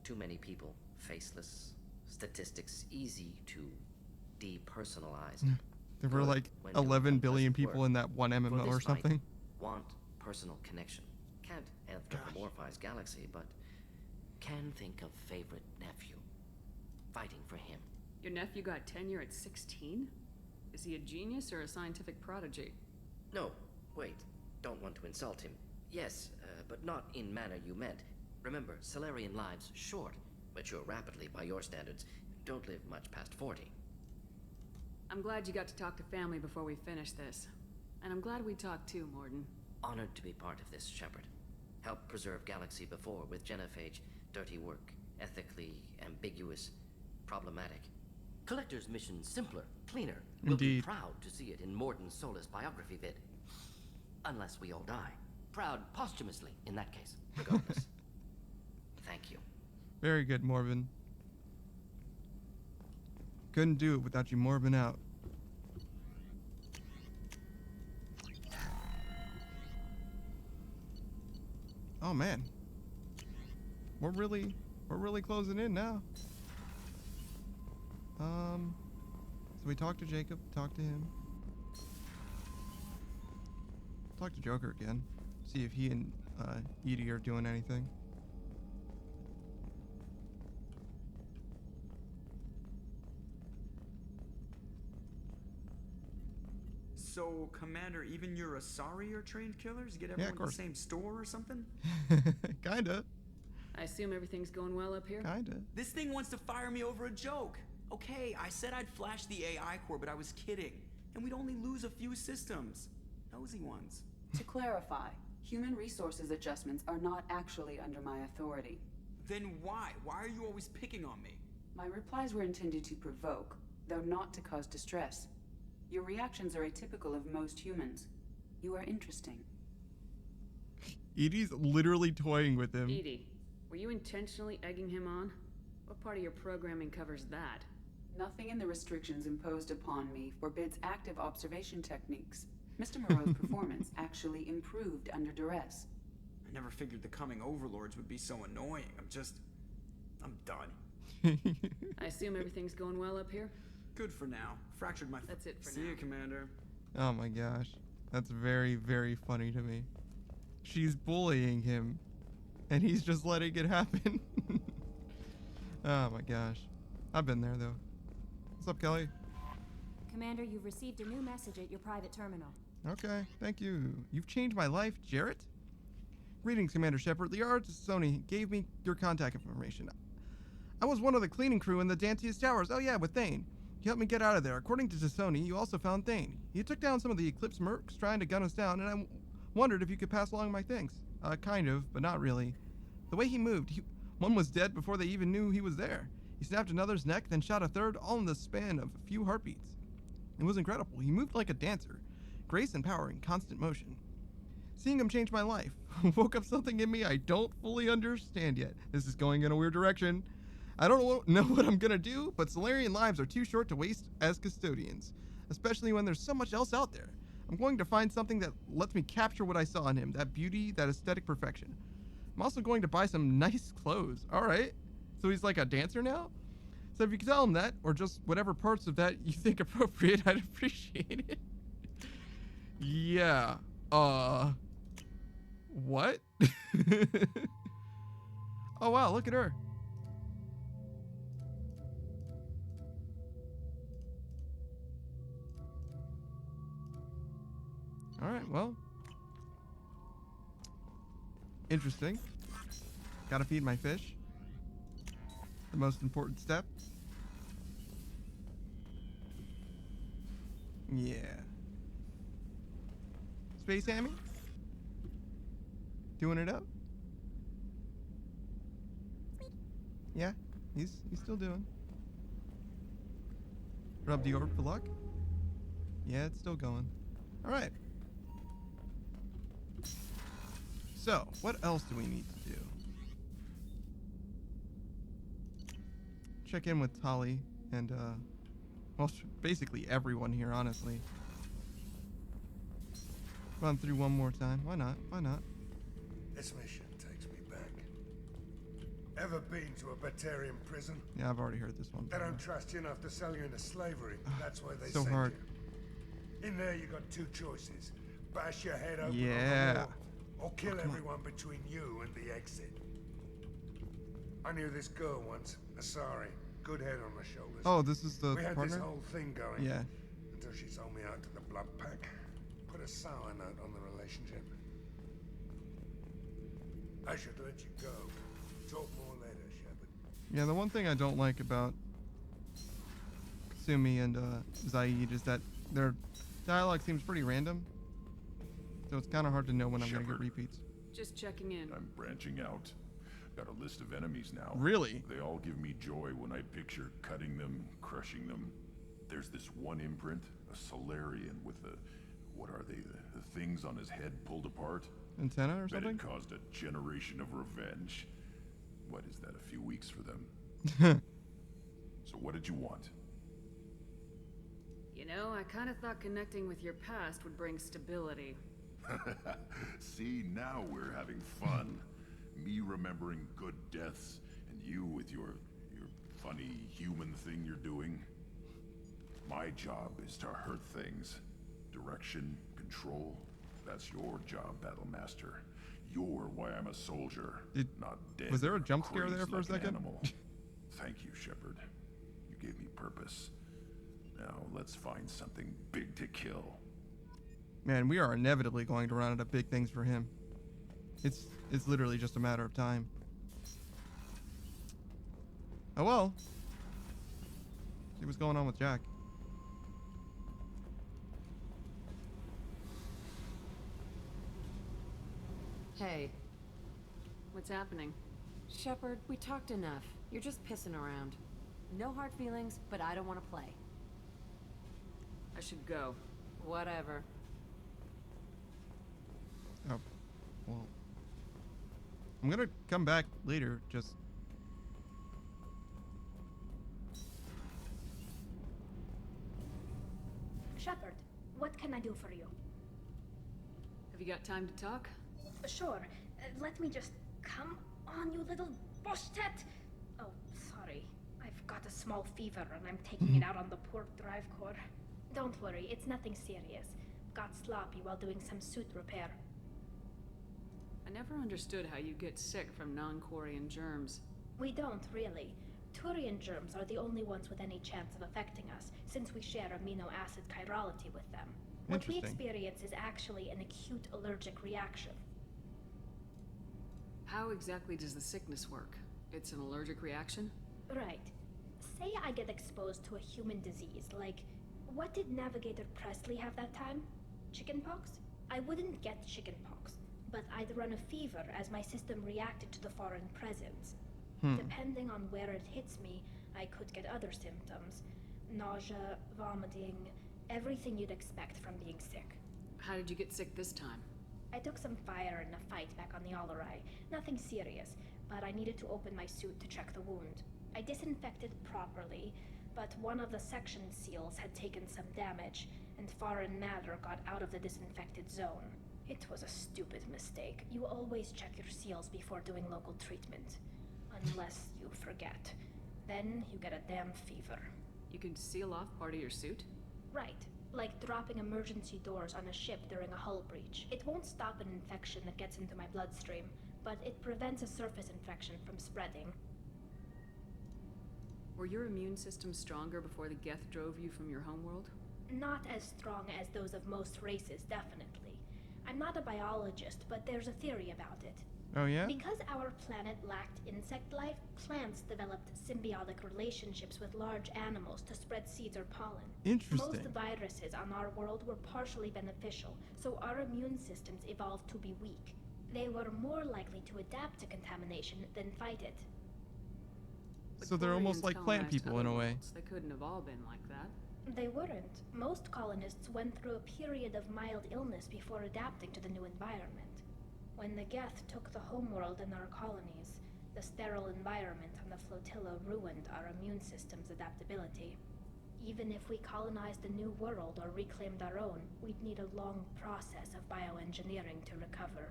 Too many people, faceless. Statistics easy to depersonalize. There were Good like when doing 11 billion unpleasant people work. in that one For MMO this or fight, something. Want personal connection. Can't anthropomorphize galaxy, but can think of favorite nephew. Fighting for him. Your nephew got tenure at 16? Is he a genius or a scientific prodigy? No, wait. Don't want to insult him. Yes, but not in manner you meant. Remember, Salarian lives short, mature rapidly by your standards, don't live much past 40. I'm glad you got to talk to family before we finish this. And I'm glad we talked too, Morden. Honored to be part of this, Shepard. Helped preserve Galaxy before with Genophage. Dirty work, ethically ambiguous, problematic. Collector's mission simpler, cleaner. We'll be Indeed. proud to see it in Morden Solus biography vid. Unless we all die. Proud posthumously, in that case. Regardless. Thank you. Very good, Morbin. Couldn't do it without you morbing out. Oh man. We're really closing in now. So we talked to Jacob, talked to him. Talk to Joker again. See if he and Edie are doing anything. So, Commander, even your Asari are trained killers? Get Yeah, everyone of in the course. same store or something? Kinda. I assume everything's going well up here? Kinda. This thing wants to fire me over a joke. Okay, I said I'd flash the AI core, but I was kidding. And we'd only lose a few systems. Nosy ones. To clarify, human resources adjustments are not actually under my authority. Then why? Why are you always picking on me? My replies were intended to provoke, though not to cause distress. Your reactions are atypical of most humans. You are interesting. Edie's literally toying with him. Edie, were you intentionally egging him on? What part of your programming covers that? Nothing in the restrictions imposed upon me forbids active observation techniques. Mr. Moreau's performance actually improved under duress. I never figured the coming overlords would be so annoying. I'm done. I assume everything's going well up here? Good for now. Fractured my... That's it for See now. you, Commander. Oh my gosh. That's very, very funny to me. She's bullying him, and he's just letting it happen. Oh my gosh. I've been there, though. What's up, Kelly? Commander, you've received a new message at your private terminal. Okay, thank you. You've changed my life, Jarrett. Greetings, Commander Shepard. Liara Sony gave me your contact information. I was one of the cleaning crew in the Dantius Towers. Oh yeah, with Thane. He helped me get out of there. According to Sony, you also found Thane. He took down some of the Eclipse mercs trying to gun us down, and I wondered if you could pass along my thanks. Kind of, but not really. The way he moved, one was dead before they even knew he was there. He snapped another's neck, then shot a third, all in the span of a few heartbeats. It was incredible. He moved like a dancer. Grace and power in constant motion. Seeing him changed my life. Woke up something in me I don't fully understand yet. This is going in a weird direction. I don't know what I'm gonna do, but Solarian lives are too short to waste as custodians. Especially when there's so much else out there. I'm going to find something that lets me capture what I saw in him. That beauty, that aesthetic perfection. I'm also going to buy some nice clothes. Alright. So he's like a dancer now? So if you could tell him that, or just whatever parts of that you think appropriate, I'd appreciate it. Yeah. What? Oh wow, look at her. Alright, well. Interesting. Gotta feed my fish. The most important step. Yeah. Space Hammy? Doing it up? Yeah, he's still doing. Rub the orb for luck? Yeah, it's still going. Alright. So, what else do we need to do? Check in with Tali and, well, basically everyone here, honestly. Run through one more time. Why not? Why not? This mission takes me back. Ever been to a Batarian prison? Yeah, I've already heard this one. They don't trust you enough to sell you into slavery. That's why they So send hard. you. In there, you got two choices: bash your head open Yeah. on the wall, or kill Oh, come on. everyone between you and the exit. I knew this girl once, Asari. Good head on her shoulders. Oh, this is the We had partner? this whole thing going. Yeah. until she sold me out to the Blood Pack. Put a sour note on the relationship. I should let you go. Talk more later, Shepard. Yeah, the one thing I don't like about Sumi and Zaid is that their dialogue seems pretty random. So it's kind of hard to know when I'm going to get repeats. Just checking in. I'm branching out. Got a list of enemies now. Really? They all give me joy when I picture cutting them, crushing them. There's this one imprint, a Solarian with the, what are they, the things on his head pulled apart? Antenna or Bet something? it caused a generation of revenge. What is that, a few weeks for them? So what did you want? You know, I kind of thought connecting with your past would bring stability. See, now we're having fun. Me remembering good deaths, and you with your funny human thing you're doing. My job is to hurt things. Direction, control, that's your job, Battle Master. You're why I'm a soldier, not dead. Was there a jump scare crazed there for a like an second? animal. Thank you, Shepard. You gave me purpose. Now let's find something big to kill. Man, we are inevitably going to run out of big things for him. It's literally just a matter of time. Oh well. See what's going on with Jack. Hey. What's happening? Shepard, we talked enough. You're just pissing around. No hard feelings, but I don't want to play. I should go. Whatever. Oh, well. I'm gonna come back later, just... Shepard, what can I do for you? Have you got time to talk? Sure. Let me just... Come on, you little boshtet! Oh, sorry. I've got a small fever and I'm taking it out on the port drive core. Don't worry, it's nothing serious. Got sloppy while doing some suit repair. I never understood how you get sick from non-Quarian germs. We don't, really. Turian germs are the only ones with any chance of affecting us, since we share amino acid chirality with them. What we experience is actually an acute allergic reaction. How exactly does the sickness work? It's an allergic reaction? Right. Say I get exposed to a human disease, like... What did Navigator Presley have that time? Chickenpox? I wouldn't get chickenpox, but I'd run a fever as my system reacted to the foreign presence. Depending on where it hits me, I could get other symptoms. Nausea, vomiting, everything you'd expect from being sick. How did you get sick this time? I took some fire in a fight back on the Alarai. Nothing serious, but I needed to open my suit to check the wound. I disinfected properly, but one of the section seals had taken some damage, and foreign matter got out of the disinfected zone. It was a stupid mistake. You always check your seals before doing local treatment. Unless you forget. Then you get a damn fever. You can seal off part of your suit? Right. Like dropping emergency doors on a ship during a hull breach. It won't stop an infection that gets into my bloodstream, but it prevents a surface infection from spreading. Were your immune system stronger before the Geth drove you from your homeworld? Not as strong as those of most races, definitely. I'm not a biologist, but there's a theory about it. Oh yeah? Because our planet lacked insect life, plants developed symbiotic relationships with large animals to spread seeds or pollen. Interesting. Most viruses on our world were partially beneficial, so our immune systems evolved to be weak. They were more likely to adapt to contamination than fight it. So they're almost like plant people in a way. They couldn't have all been like that. They weren't. Most colonists went through a period of mild illness before adapting to the new environment. When the Geth took the homeworld and our colonies, the sterile environment on the flotilla ruined our immune system's adaptability. Even if we colonized a new world or reclaimed our own, we'd need a long process of bioengineering to recover.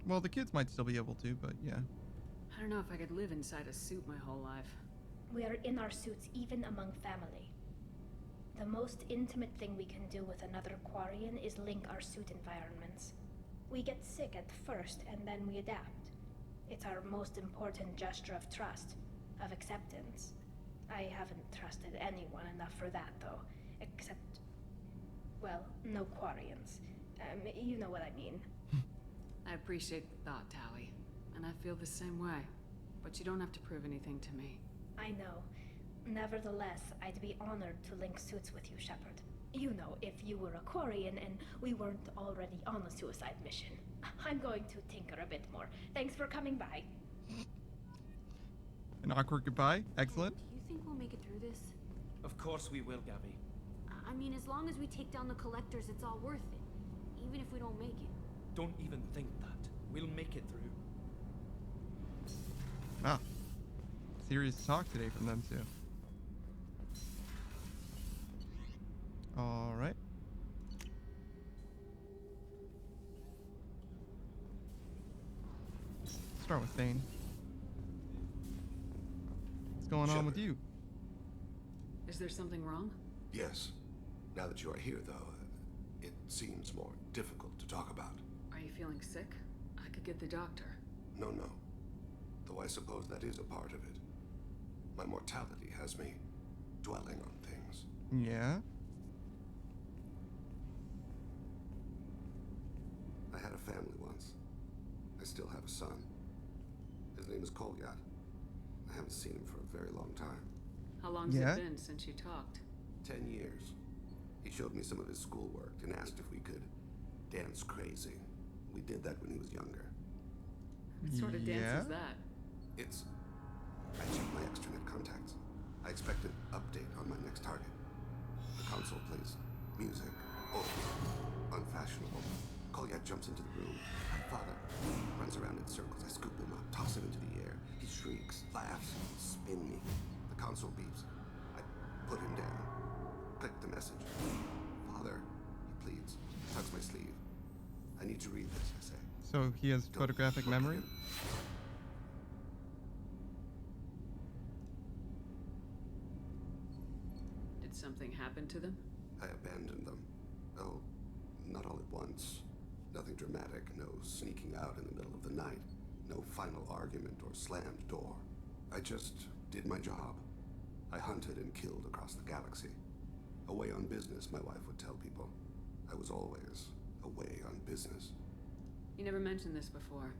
Well, the kids might still be able to, but yeah. I don't know if I could live inside a suit my whole life. We are in our suits even among family. The most intimate thing we can do with another Quarian is link our suit environments. We get sick at first, and then we adapt. It's our most important gesture of trust, of acceptance. I haven't trusted anyone enough for that, though, except Well, no Quarians. You know what I mean. I appreciate the thought, Tally. And I feel the same way. But you don't have to prove anything to me. I know. Nevertheless, I'd be honored to link suits with you, Shepard. You know, if you were a Quarian and we weren't already on a suicide mission. I'm going to tinker a bit more. Thanks for coming by. An awkward goodbye. Excellent. Do you think we'll make it through this? Of course we will, Gabby. I mean, as long as we take down the collectors, it's all worth it. Even if we don't make it. Don't even think that. We'll make it through. Wow. Serious talk today from them two. All right. Start with Thane. What's going on with you? Is there something wrong? Yes. Now that you are here, though, it seems more difficult to talk about. Are you feeling sick? I could get the doctor. No. Though I suppose that is a part of it. My mortality has me dwelling on things. Yeah? I had a family once. I still have a son. His name is Kolyat. I haven't seen him for a very long time. How long's it been since you talked? 10 years. He showed me some of his schoolwork and asked if we could dance crazy. We did that when he was younger. What sort of dance is that? It's... I checked my extranet contacts. I expect an update on my next target. The console plays music. Oh, unfashionable. Kolyat jumps into the room. My father runs around in circles. I scoop him up, toss him into the air. He shrieks, laughs, spin me. The console beeps. I put him down. Click the message. Father, he pleads. Tugs my sleeve. I need to read this, I say. So he has photographic memory? Did something happen to them? I abandoned them. Oh, not all at once. Nothing dramatic, no sneaking out in the middle of the night, no final argument or slammed door. I just did my job. I hunted and killed across the galaxy. Away on business, my wife would tell people. I was always away on business. You never mentioned this before.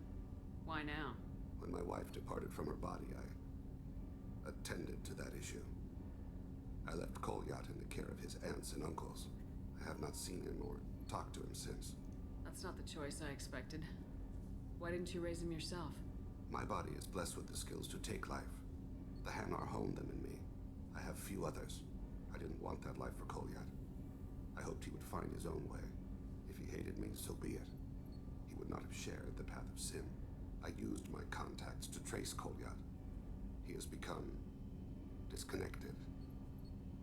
Why now? When my wife departed from her body, I attended to that issue. I left Kolyat in the care of his aunts and uncles. I have not seen him or talked to him since. That's not the choice I expected. Why didn't you raise him yourself? My body is blessed with the skills to take life. The Hanar honed them in me. I have few others. I didn't want that life for Kolyat. I hoped he would find his own way. If he hated me, so be it. He would not have shared the path of sin. I used my contacts to trace Kolyat. He has become disconnected.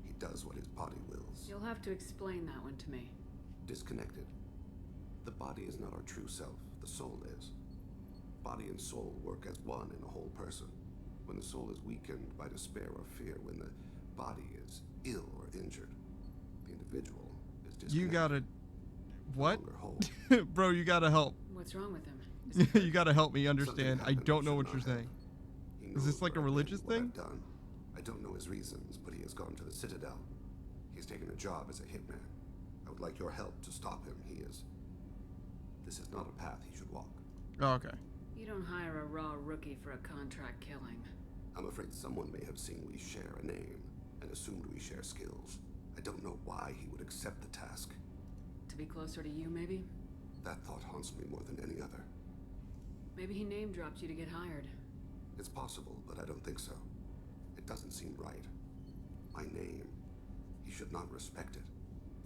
He does what his body wills. You'll have to explain that one to me. Disconnected. The body is not our true self. The soul is. Body and soul work as one in a whole person. When the soul is weakened by despair or fear, when the body is ill or injured, the individual is disconnected. You gotta... What? No longer whole. Bro, you gotta help. What's wrong with him? You gotta help me understand. I happened don't that know should what you're not saying. He Is knows this like a where I've been, religious what thing? I've done. I don't know his reasons, but he has gone to the Citadel. He's taken a job as a hitman. I would like your help to stop him. He is... This is not a path he should walk. Oh, okay. You don't hire a raw rookie for a contract killing. I'm afraid someone may have seen we share a name and assumed we share skills. I don't know why he would accept the task. To be closer to you, maybe? That thought haunts me more than any other. Maybe he name-dropped you to get hired. It's possible, but I don't think so. It doesn't seem right. My name. He should not respect it.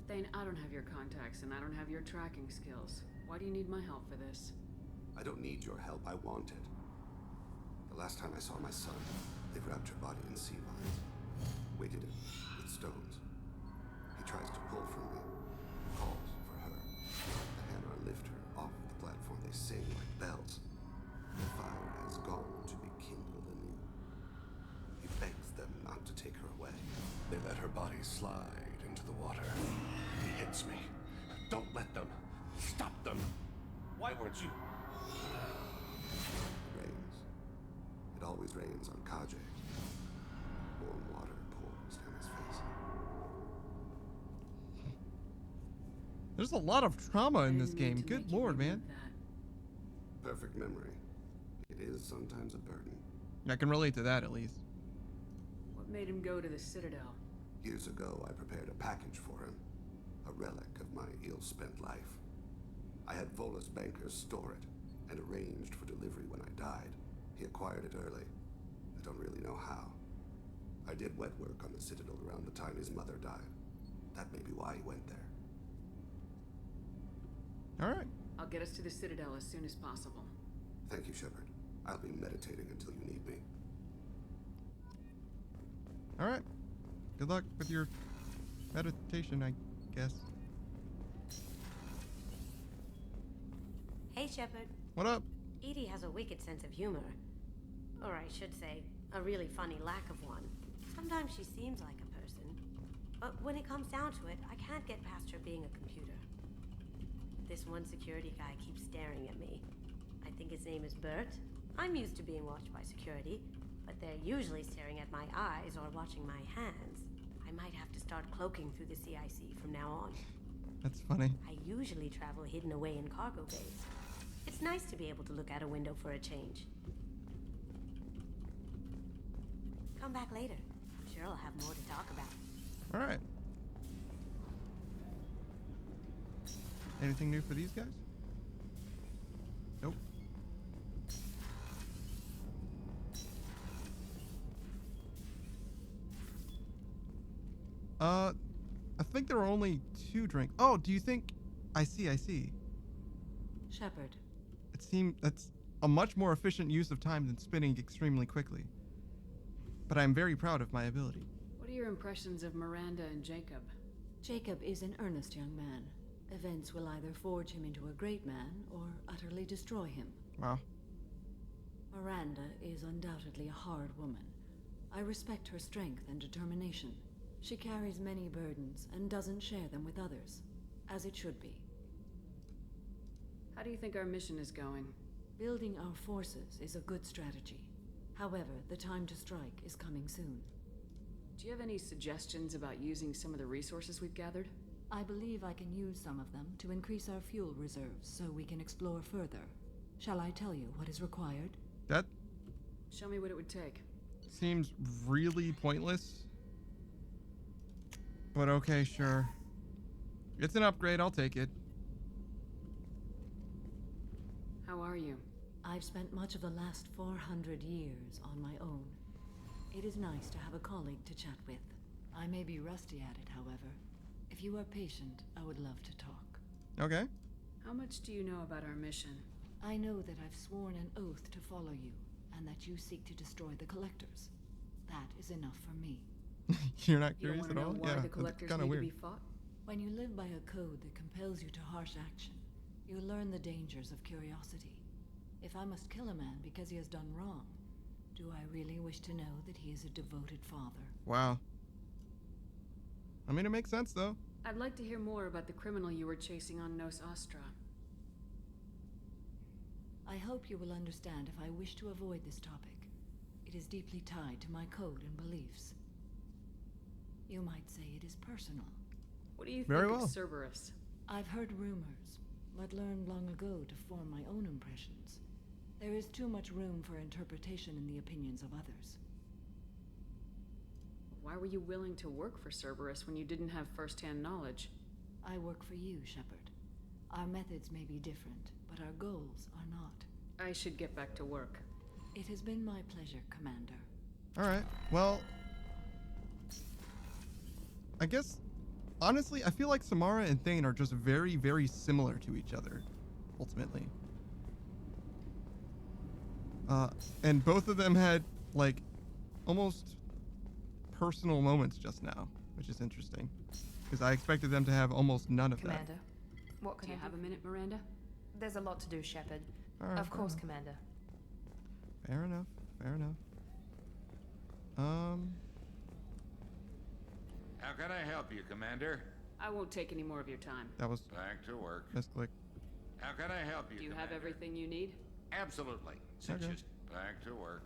Thane, I don't have your contacts, and I don't have your tracking skills. Why do you need my help for this? I don't need your help. I want it. The last time I saw my son, they wrapped your body in sea vines, weighted it with stones. He tries to pull from me, calls for her. The Hanar lift her off the platform. They sing like bells. The fire has gone to be kindled anew. He begs them not to take her away. They let her body slide into the water. He hits me. Don't let them. Stop them. Why weren't you? It rains. It always rains on Kaje. Warm water pours down his face. There's a lot of trauma in this game. Good lord, man. Perfect memory. It is sometimes a burden. I can relate to that at least. What made him go to the Citadel? Years ago, I prepared a package for him. A relic of my ill-spent life. I had Volus bankers store it and arranged for delivery when I died. He acquired it early. I don't really know how. I did wet work on the Citadel around the time his mother died. That may be why he went there. Alright. I'll get us to the Citadel as soon as possible. Thank you, Shepard. I'll be meditating until you need me. Alright. Good luck with your meditation, I guess. Hey, Shepard. What up? EDI has a wicked sense of humor. Or I should say, a really funny lack of one. Sometimes she seems like a person. But when it comes down to it, I can't get past her being a computer. This one security guy keeps staring at me. I think his name is Bert. I'm used to being watched by security, but they're usually staring at my eyes or watching my hands. I might have to start cloaking through the CIC from now on. That's funny. I usually travel hidden away in cargo bays. It's nice to be able to look out a window for a change. Come back later. I'm sure I'll have more to talk about. Alright. Anything new for these guys? Nope. I think there are only 2 drinks. Oh, do you think... I see. Shepard. It seems that's a much more efficient use of time than spinning extremely quickly. But I'm very proud of my ability. What are your impressions of Miranda and Jacob? Jacob is an earnest young man. Events will either forge him into a great man or utterly destroy him. Wow. Miranda is undoubtedly a hard woman. I respect her strength and determination. She carries many burdens and doesn't share them with others, as it should be. How do you think our mission is going? Building our forces is a good strategy. However, the time to strike is coming soon. Do you have any suggestions about using some of the resources we've gathered? I believe I can use some of them to increase our fuel reserves so we can explore further. Shall I tell you what is required? That Show me what it would take. seems really pointless. But okay, sure. It's an upgrade, I'll take it. How are you? I've spent much of the last 400 years on my own. It is nice to have a colleague to chat with. I may be rusty at it, however. If you are patient, I would love to talk. Okay. How much do you know about our mission? I know that I've sworn an oath to follow you, and that you seek to destroy the Collectors. That is enough for me. You're not You don't curious want to at know all? why Yeah, the Collectors kind of need weird. to be fought? When you live by a code that compels you to harsh action, you learn the dangers of curiosity. If I must kill a man because he has done wrong, do I really wish to know that he is a devoted father? Wow. I mean, it makes sense, though. I'd like to hear more about the criminal you were chasing on Nos Astra. I hope you will understand if I wish to avoid this topic. It is deeply tied to my code and beliefs. You might say it is personal. What do you Very think well. of Cerberus? I've heard rumors, but learned long ago to form my own impressions. There is too much room for interpretation in the opinions of others. Why were you willing to work for Cerberus when you didn't have first-hand knowledge? I work for you, Shepard. Our methods may be different, but our goals are not. I should get back to work. It has been my pleasure, Commander. Alright, well... I guess, honestly, I feel like Samara and Thane are just very, very similar to each other, ultimately. And both of them had, like, almost personal moments just now, which is interesting. Because I expected them to have almost none of Commander, what Do can you I have a minute, Miranda? There's a lot to do, Shepard. Alright, Of course, fair Commander. Fair enough, fair enough. How can I help you, Commander? I won't take any more of your time. That was... Back to work. misclick. How can I help you, Do you Commander? have everything you need? Absolutely. So Okay. just back to work.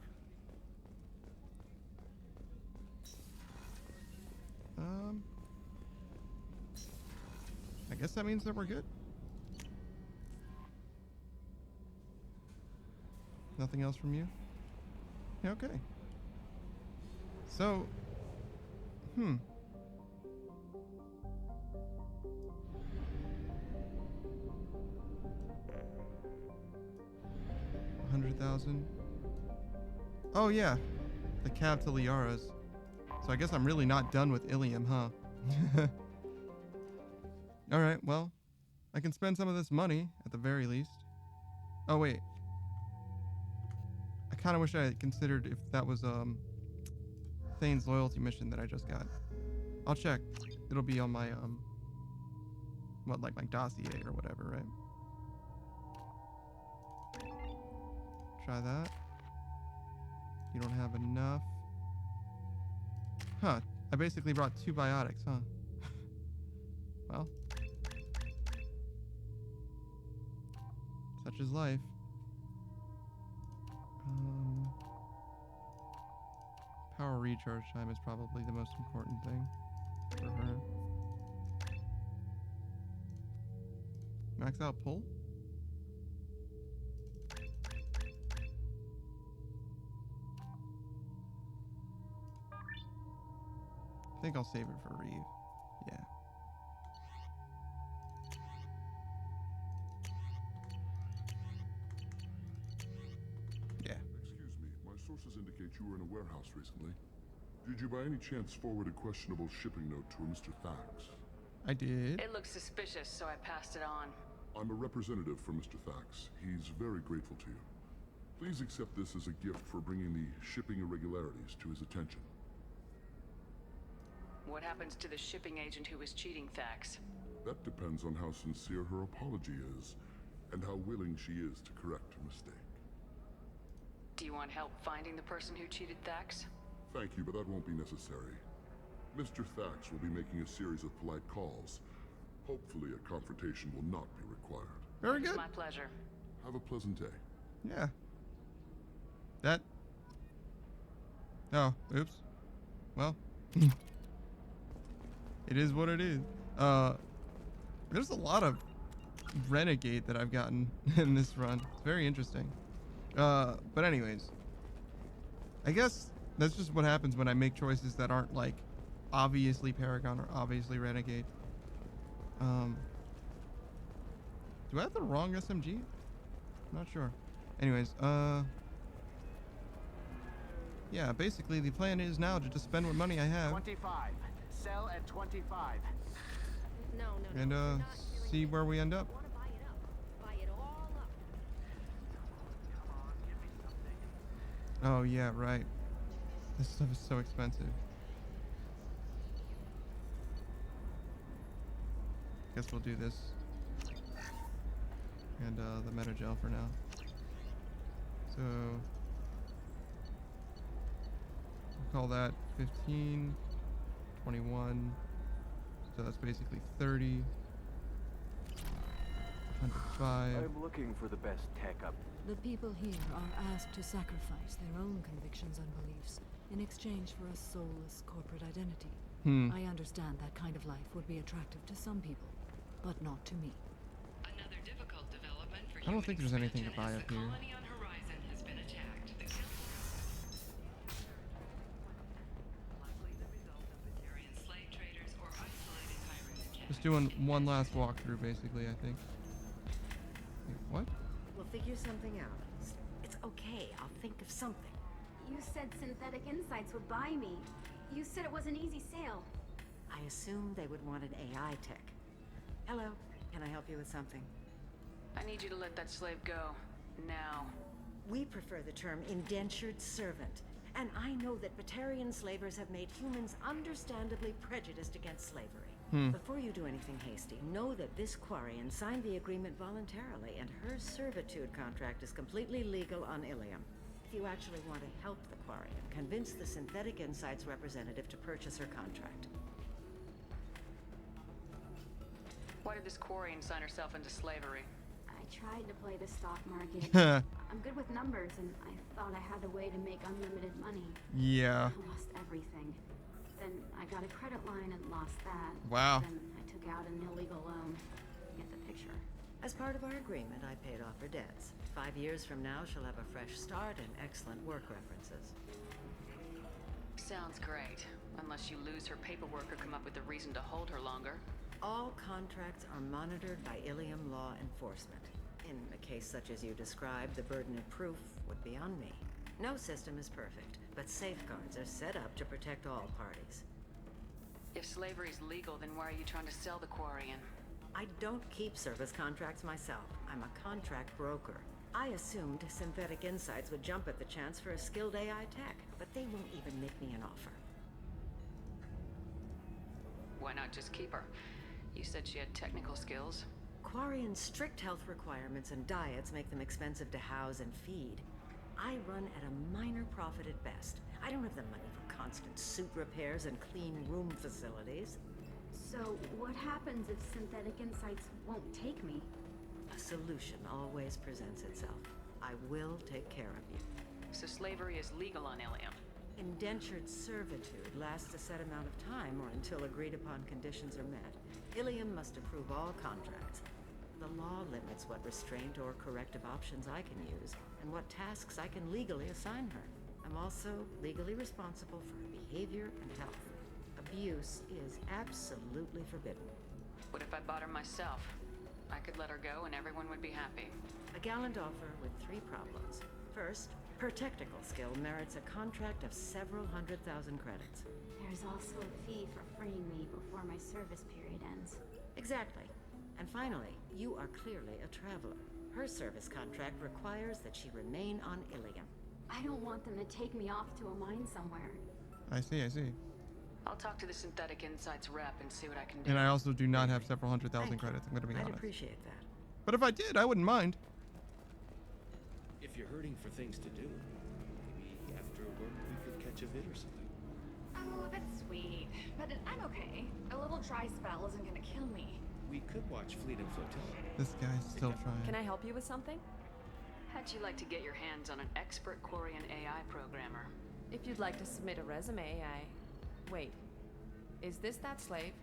I guess that means that we're good. Nothing else from you? Yeah, okay. So, $100,000. Oh yeah, the cab to Liara's. So I guess I'm really not done with Ilium, huh? All right, well, I can spend some of this money at the very least. Oh wait, I kind of wish I had considered if that was Thane's loyalty mission that I just got. I'll check. It'll be on my what, like my dossier or whatever, right? Try that. You don't have enough. Huh. I basically brought 2 biotics, huh? Well. Such is life. Power recharge time is probably the most important thing for her. Max out pull? I think I'll save it for Reeve. Yeah. Yeah. Excuse me, my sources indicate you were in a warehouse recently. Did you by any chance forward a questionable shipping note to a Mr. Thax? I did. It looked suspicious, so I passed it on. I'm a representative for Mr. Thax. He's very grateful to you. Please accept this as a gift for bringing the shipping irregularities to his attention. What happens to the shipping agent who was cheating Thax? That depends on how sincere her apology is, and how willing she is to correct her mistake. Do you want help finding the person who cheated Thax? Thank you, but that won't be necessary. Mr. Thax will be making a series of polite calls. Hopefully a confrontation will not be required. Very good. It's my pleasure. Have a pleasant day. Yeah. That... Oh, oops. Well... It is what it is. There's a lot of Renegade that I've gotten in this run. It's very interesting. But anyways, I guess that's just what happens when I make choices that aren't like obviously Paragon or obviously Renegade. Do I have the wrong SMG? I'm not sure. Anyways, yeah, basically the plan is now to just spend what money I have. 25. Sell at 25. And see where we end up. Oh yeah, right. This stuff is so expensive. Guess we'll do this. And the Metagel for now. So we'll call that 15, 21. So that's basically 30. 105. I'm looking for the best tech up. The people here are asked to sacrifice their own convictions and beliefs in exchange for a soulless corporate identity. I understand that kind of life would be attractive to some people, but not to me. Another difficult development for I don't think there's anything to buy up here. colony on Horizon has been attacked. Just doing one last walkthrough, basically, I think. Wait, what? We'll figure something out. It's okay. I'll think of something. You said Synthetic Insights would buy me. You said it was an easy sale. I assumed they would want an AI tech. Hello. Can I help you with something? I need you to let that slave go. Now. We prefer the term indentured servant. And I know that Batarian slavers have made humans understandably prejudiced against slavery. Before you do anything hasty, know that this Quarian signed the agreement voluntarily, and her servitude contract is completely legal on Ilium. If you actually want to help the Quarian, convince the Synthetic Insights representative to purchase her contract. Why did this Quarian sign herself into slavery? I tried to play the stock market. I'm good with numbers, and I thought I had a way to make unlimited money. Yeah. I lost everything. Then I got a credit line and lost that. Wow. Then I took out an illegal loan. Get the picture. As part of our agreement, I paid off her debts. 5 years from now, she'll have a fresh start and excellent work references. Sounds great. Unless you lose her paperwork or come up with a reason to hold her longer. All contracts are monitored by Ilium law enforcement. In a case such as you described, the burden of proof would be on me. No system is perfect, but safeguards are set up to protect all parties. If slavery's legal, then why are you trying to sell the Quarian? I don't keep service contracts myself. I'm a contract broker. I assumed Synthetic Insights would jump at the chance for a skilled AI tech, but they won't even make me an offer. Why not just keep her? You said she had technical skills. Quarian's strict health requirements and diets make them expensive to house and feed. I run at a minor profit at best. I don't have the money for constant suit repairs and clean room facilities. So what happens if Synthetic Insights won't take me? A solution always presents itself. I will take care of you. So slavery is legal on Ilium. Indentured servitude lasts a set amount of time or until agreed upon conditions are met. Ilium must approve all contracts. The law limits what restraint or corrective options I can use and what tasks I can legally assign her. I'm also legally responsible for her behavior and health. Abuse is absolutely forbidden. What if I bought her myself? I could let her go and everyone would be happy. A gallant offer with 3 problems. First, her technical skill merits a contract of several 100,000 credits. There's also a fee for freeing me before my service period ends. Exactly. And finally, you are clearly a traveler. Her service contract requires that she remain on Ilium. I don't want them to take me off to a mine somewhere. I see, I see. I'll talk to the Synthetic Insights rep and see what I can do. And I also do not have several 100,000 credits, I'm gonna be I'd honest. appreciate that. But if I did, I wouldn't mind. If you're hurting for things to do, maybe after work we could catch a vid or something. Oh, that's sweet. But I'm okay. A little dry spell isn't gonna kill me. We could watch Fleet and Flotilla. This guy's still trying. Can I help you with something? How'd you like to get your hands on an expert Quarian AI programmer? If you'd like to submit a resume, Wait. Is this that slave?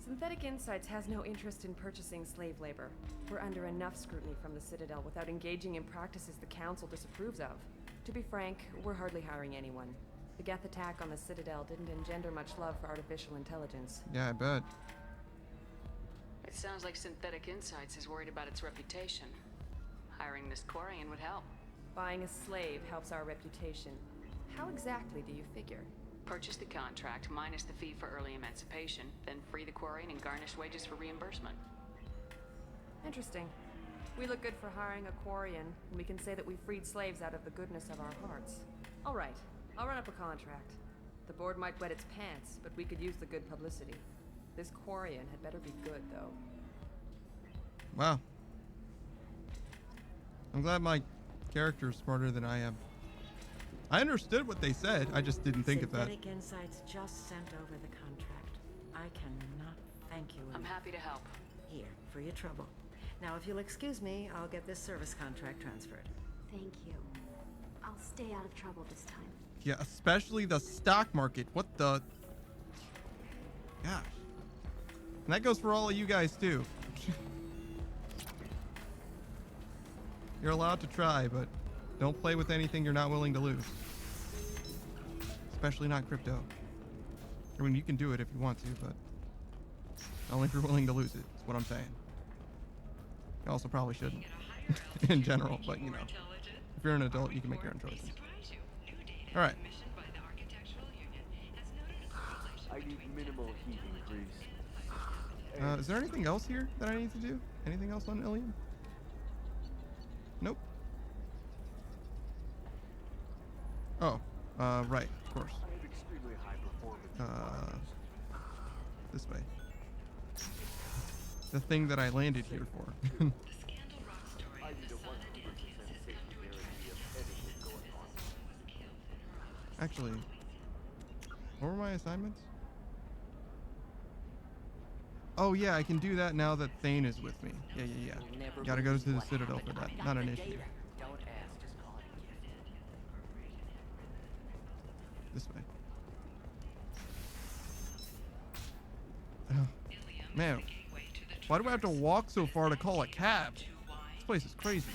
Synthetic Insights has no interest in purchasing slave labor. We're under enough scrutiny from the Citadel without engaging in practices the Council disapproves of. To be frank, we're hardly hiring anyone. The Geth attack on the Citadel didn't engender much love for artificial intelligence. Yeah, I bet. It sounds like Synthetic Insights is worried about its reputation. Hiring this Quarian would help. Buying a slave helps our reputation. How exactly do you figure? Purchase the contract minus the fee for early emancipation, then free the Quarian and garnish wages for reimbursement. Interesting. We look good for hiring a Quarian, and we can say that we freed slaves out of the goodness of our hearts. All right, I'll run up a contract. The board might wet its pants, but we could use the good publicity. This Quarian had better be good, though. Wow. I'm glad my character is smarter than I am. I understood what they said, I just didn't think of that. Synthetic Insights just sent over the contract. I cannot thank you enough. I'm happy to help. Here, for your trouble. Now, if you'll excuse me, I'll get this service contract transferred. Thank you. I'll stay out of trouble this time. Yeah, especially the stock market. What the? Gosh. And that goes for all of you guys, too. You're allowed to try, but don't play with anything you're not willing to lose. Especially not crypto. I mean, you can do it if you want to, but only if you're willing to lose it, is what I'm saying. You also probably shouldn't, in general, but you know. If you're an adult, you can make your own choices. Alright. I need minimal heat increase. Is there anything else here that I need to do? Anything else on Ilium? Nope. Oh, right, of course. I have extremely high performance. This way. The thing that I landed here for. I need a 100% safety guarantee of anything going on. Actually, what were my assignments? Oh yeah, I can do that now that Thane is with me. Yeah. Gotta go to the Citadel for that. Not an issue. Don't ask, just call it a gift. This way. Man, why do I have to walk so far to call a cab? This place is crazy.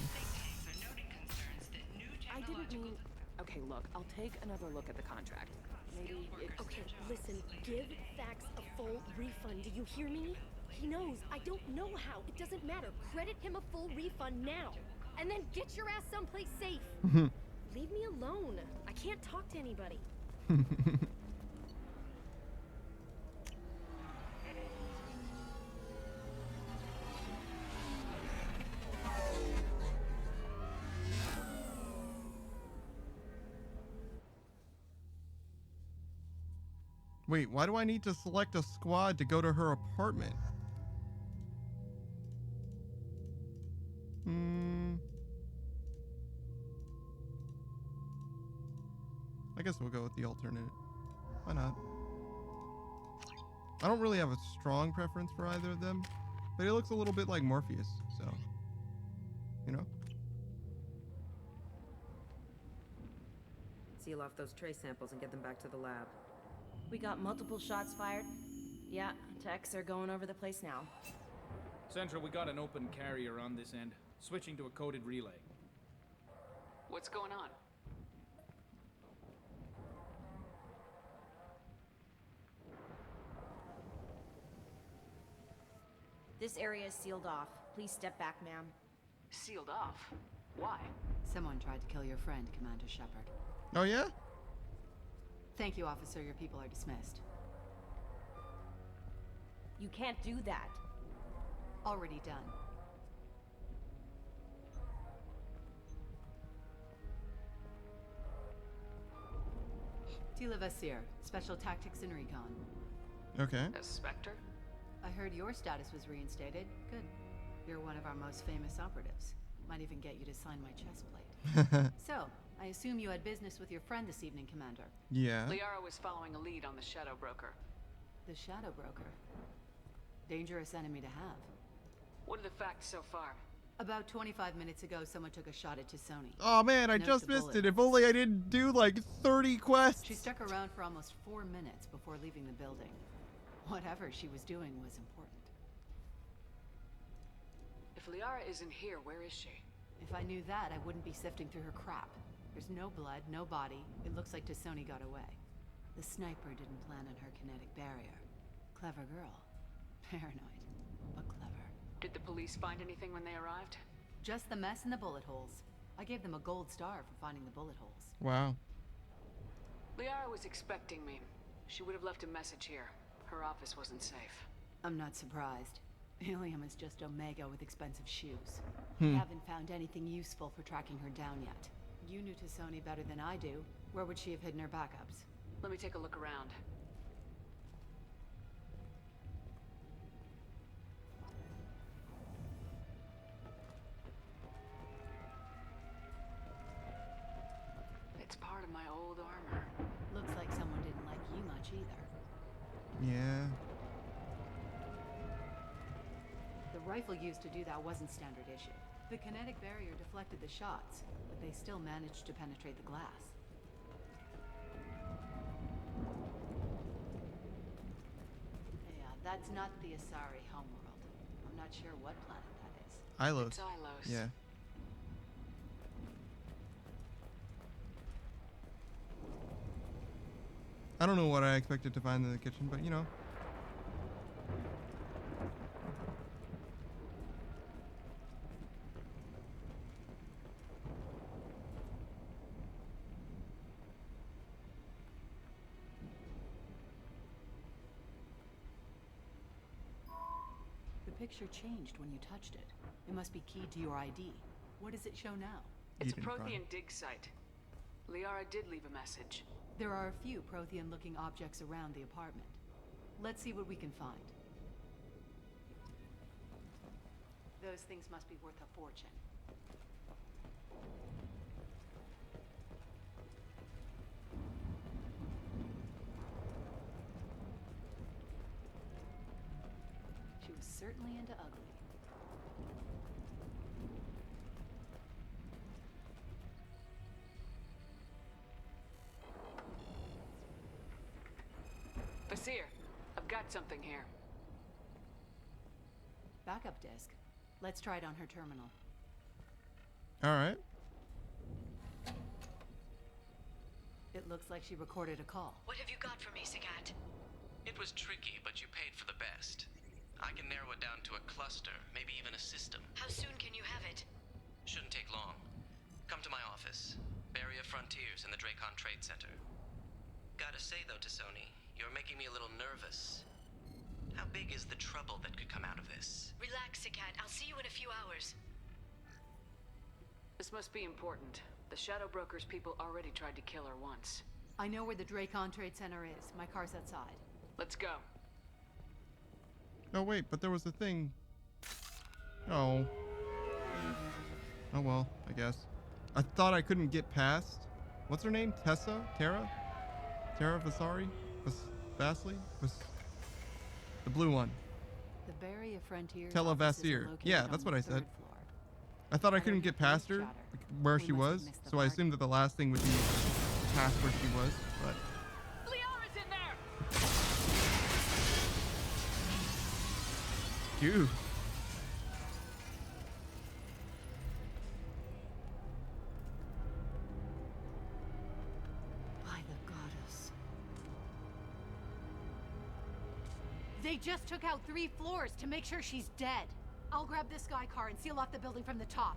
I didn't mean... Okay, look, I'll take another look at the contract. Maybe it... Okay, listen, give Fax a full refund. Do you hear me? He knows. I don't know how. It doesn't matter. Credit him a full refund now. And then get your ass someplace safe. Leave me alone. I can't talk to anybody. Wait, why do I need to select a squad to go to her apartment? I guess we'll go with the alternate. Why not? I don't really have a strong preference for either of them, but it looks a little bit like Morpheus, so, you know? Seal off those trace samples and get them back to the lab. We got multiple shots fired. Yeah, techs are going over the place now. Central, we got an open carrier on this end. Switching to a coded relay. What's going on? This area is sealed off. Please step back, ma'am. Sealed off? Why? Someone tried to kill your friend, Commander Shepard. Oh, yeah? Thank you, officer. Your people are dismissed. You can't do that. Already done. Tila Vasir, Special Tactics and Recon. Okay. A Spectre? I heard your status was reinstated. Good. You're one of our most famous operatives. Might even get you to sign my chest plate. So, I assume you had business with your friend this evening, Commander. Yeah. Liara was following a lead on the Shadow Broker. The Shadow Broker? Dangerous enemy to have. What are the facts so far? About 25 minutes ago, someone took a shot at T'Soni. Oh man, I Note just the missed bullet it. If holes. only I didn't do like 30 quests. She stuck around for almost 4 minutes before leaving the building. Whatever she was doing was important. If Liara isn't here, where is she? If I knew that, I wouldn't be sifting through her crap. There's no blood, no body. It looks like T'Soni got away. The sniper didn't plan on her kinetic barrier. Clever girl. Paranoid, but clever. Did the police find anything when they arrived? Just the mess and the bullet holes. I gave them a gold star for finding the bullet holes. Wow. Liara was expecting me. She would have left a message here. Her office wasn't safe. I'm not surprised. Ilium is just Omega with expensive shoes. Hmm. I haven't found anything useful for tracking her down yet. You knew T'Soni better than I do. Where would she have hidden her backups? Let me take a look around. It's part of my old armor. Looks like someone didn't like you much either. Yeah. The rifle used to do that wasn't standard issue. The kinetic barrier deflected the shots, but they still managed to penetrate the glass. Yeah, that's not the Asari homeworld. I'm not sure what planet that is. Ilos. It's Ilos. Yeah. I don't know what I expected to find in the kitchen, but you know. The picture changed when you touched it. It must be keyed to your ID. What does it show now? It's a Prothean dig site. Liara did leave a message. There are a few Prothean-looking objects around the apartment. Let's see what we can find. Those things must be worth a fortune. She was certainly into ugly. Vasir, I've got something here. Backup disk. Let's try it on her terminal. All right. It looks like she recorded a call. What have you got for me, Sagat? It was tricky, but you paid for the best. I can narrow it down to a cluster, maybe even a system. How soon can you have it? Shouldn't take long. Come to my office. Barrier Frontiers in the Dracon Trade Center. Gotta say though, T'Soni, you're making me a little nervous. How big is the trouble that could come out of this? Relax, Sagat. I'll see you in a few hours. This must be important. The Shadow Broker's people already tried to kill her once. I know where the Dracon Trade Center is. My car's outside. Let's go. Oh wait, but there was a thing. Oh. Oh well, I guess. I thought I couldn't get past. What's her name? Tessa? Tara? Tara Vasari? Vasily? The blue one. The Barrier Frontiers. Tella Vasir. Yeah, that's what I said. I thought I couldn't get past her, where she was, so I assumed that the last thing would be past where she was, but... Liara's in there! Dude. By the goddess. They just took out 3 floors to make sure she's dead. I'll grab this Sky car and seal off the building from the top.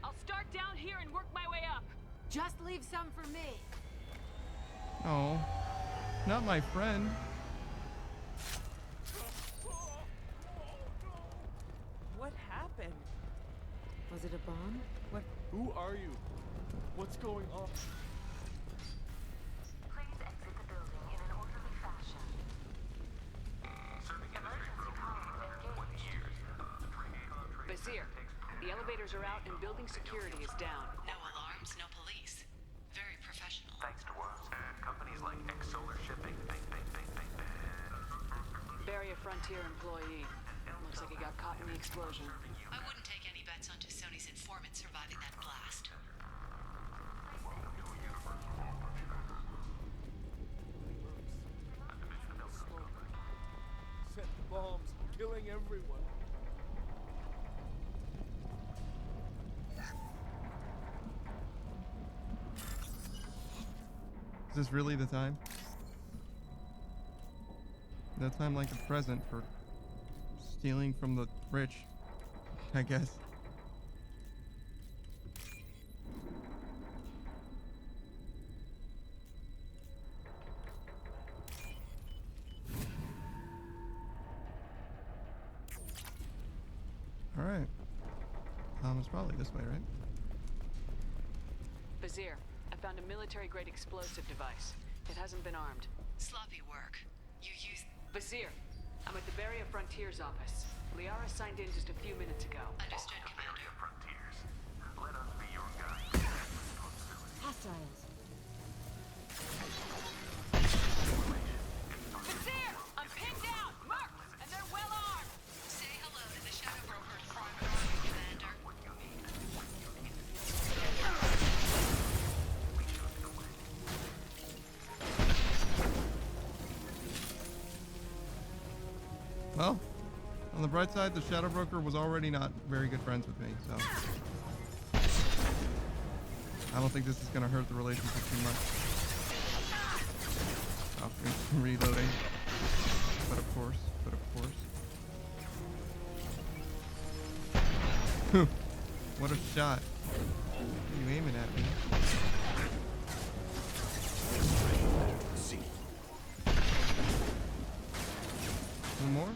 I'll start down here and work my way up. Just leave some for me. Oh. Not my friend. What happened? Was it a bomb? What? Who are you? What's going on? Please exit the building in an orderly fashion. Basir, the elevators are out and building security is down. No alarms, no police. Very professional. Thanks to us and companies like X-Solar Shipping. Barrier Frontier employee. Looks like he got caught in the explosion. I wouldn't take any bets on T'Soni's informant surviving that blast. Set the bombs, killing everyone. Is this really the time? No time like the present for stealing from the rich, I guess. All right. It's probably this way, right? Basir, I found a military-grade explosive device. It hasn't been armed. Sloppy work. You use... Basir, I'm at the Barrier Frontiers office. Liara signed in just a few minutes ago. Understood, Commander. Frontiers. Let us be your guide. Hostiles. Basir, I'm pinned down, marked, and they're well armed. Say hello to the Shadow Broker's private army, Commander. Well, on the bright side, the Shadow Broker was already not very good friends with me, so I don't think this is going to hurt the relationship too much. Oh, reloading. But of course. What a shot. What are you aiming at me? One more?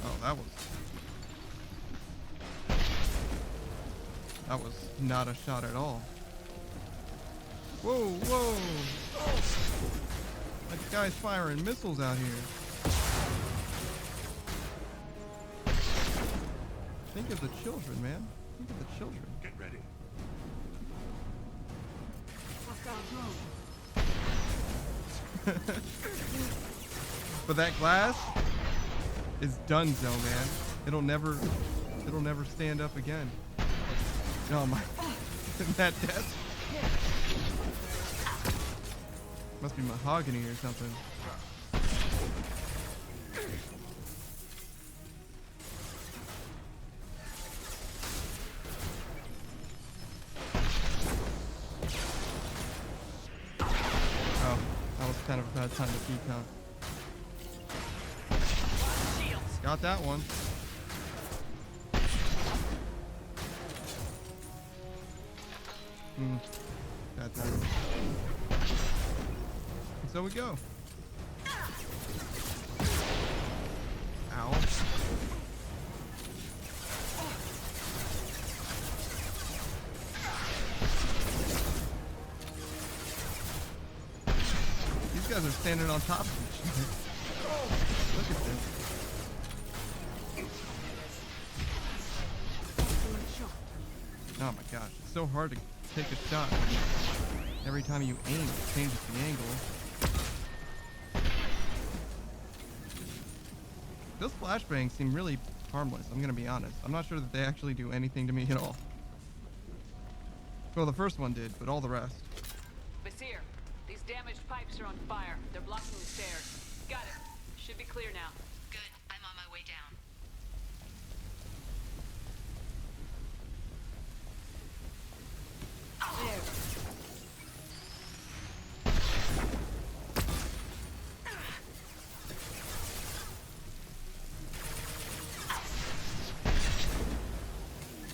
Oh, that was not a shot at all. Whoa! That guy's firing missiles out here. Think of the children, man. Think of the children. Get ready. But that glass is donezo, man. It'll never stand up again. Oh my! Isn't that death? Must be mahogany or something. Oh, that was kind of a bad time to peek, huh? Got that one. Bad time. And so we go. Ow. These guys are standing on top of each other. Look at this. Oh my gosh, it's so hard to take a shot. Every time you aim, it changes the angle. Those flashbangs seem really harmless, I'm gonna be honest. I'm not sure that they actually do anything to me at all. Well, the first one did, but all the rest. Basir, these damaged pipes are on fire. They're blocking the stairs. Got it. Should be clear now. Good. I'm on my way down.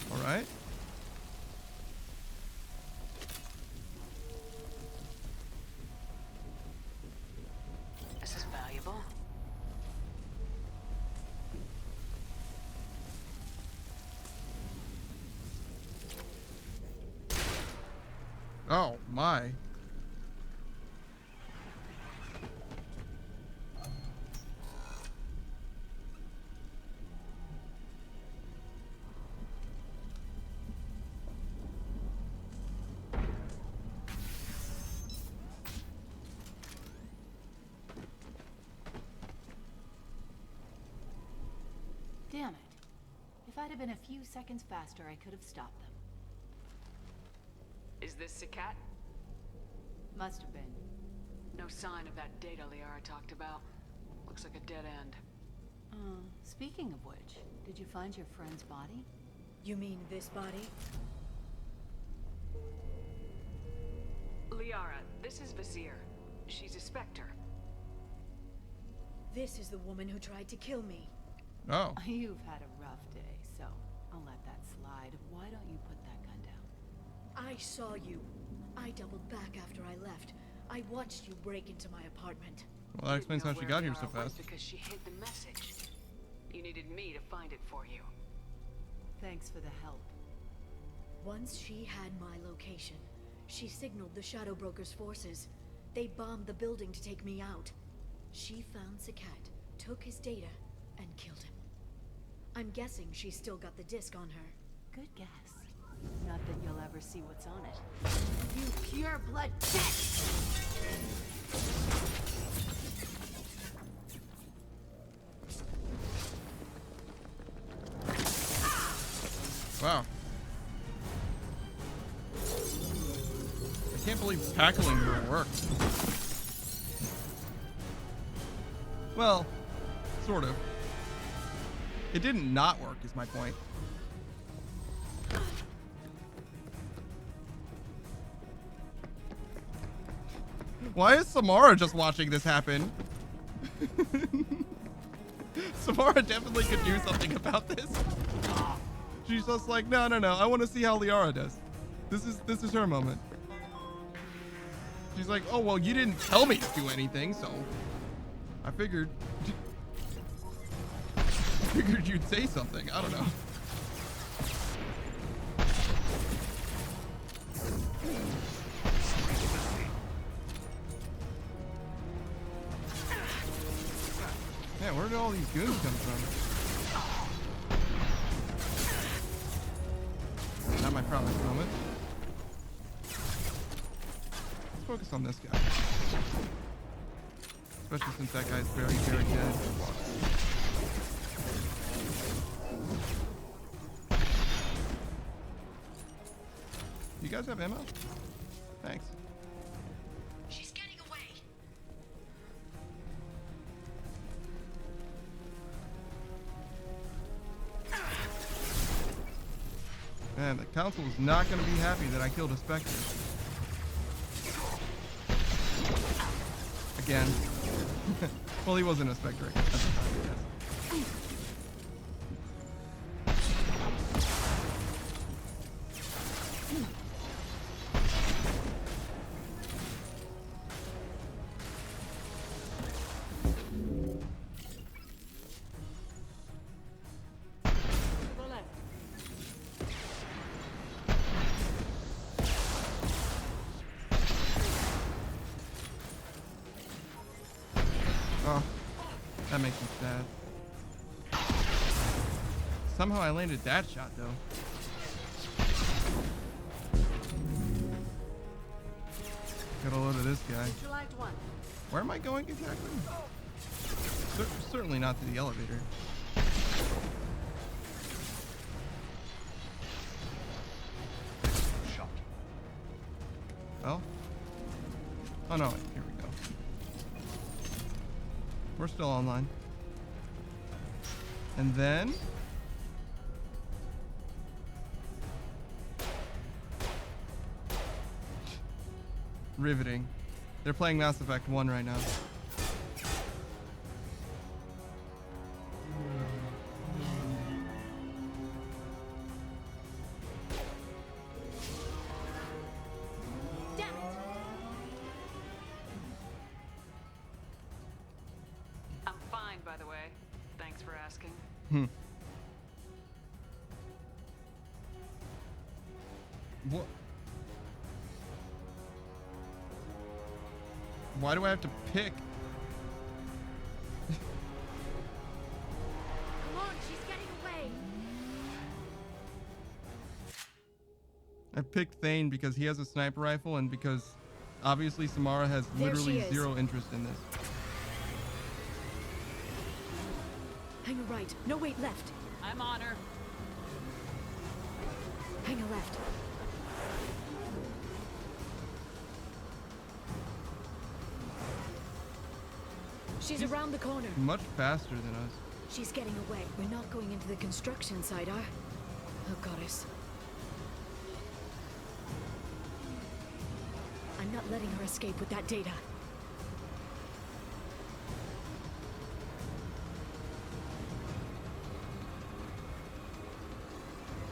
All right. This is valuable. Oh my. Damn it. If I'd have been a few seconds faster, I could have stopped them. Is this Sakat? Must have been. No sign of that data Liara talked about. Looks like a dead end. Speaking of which, did you find your friend's body? You mean this body? Liara, this is Basir. She's a Spectre. This is the woman who tried to kill me. Oh. You've had a rough day, so I'll let that slide. Why don't you put that gun down? I saw you. I doubled back after I left. I watched you break into my apartment. Well, that explains how she got here so Liara went fast. because she hid the message. You needed me to find it for you. Thanks for the help. Once she had my location, she signaled the Shadow Broker's forces. They bombed the building to take me out. She found Sakat, took his data, and killed him. I'm guessing she's still got the disc on her. Good guess. Not that you'll ever see what's on it. You pure blood bitch! Wow. I can't believe tackling her worked. Well, sort of. It didn't not work, is my point. Why is Samara just watching this happen? Samara definitely could do something about this. She's just like, no, I want to see how Liara does. This is her moment. She's like, oh, well, you didn't tell me to do anything, so I figured you'd say something. I don't know. Man, where did all these goons come from? Not my proudest moment. Let's focus on this guy. Especially since that guy's very, very dead. You guys have ammo? Thanks. She's getting away. Man, the council is not going to be happy that I killed a Spectre. Again. Well, he wasn't a Spectre at the time, I guess. Oh, that makes me sad. Somehow I landed that shot, though. Got a load of this guy. Where am I going exactly? Certainly not to the elevator. Shot. Well? Oh no, here we go. We're still online. And then... riveting. They're playing Mass Effect 1 right now. Damn it! I'm fine, by the way. Thanks for asking. What? Why do I have to pick? Come on, she's getting away. I picked Thane because he has a sniper rifle and because obviously Samara has There she literally is. zero interest in this. Hang a right. No, wait, left. I'm on her. Hang a left. She's around the corner. Much faster than us. She's getting away. We're not going into the construction site, are? Oh, goddess. I'm not letting her escape with that data.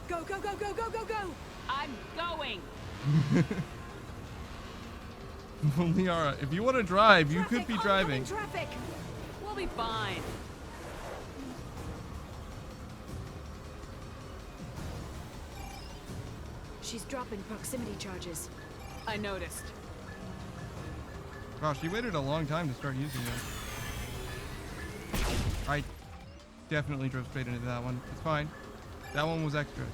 Go, go, go, go, go, go, go! I'm going. Liara, if you want to drive, you could be driving. Traffic! We'll be fine. She's dropping proximity charges. I noticed. Wow, she waited a long time to start using it. I definitely drove straight into that one. It's fine. That one was extra.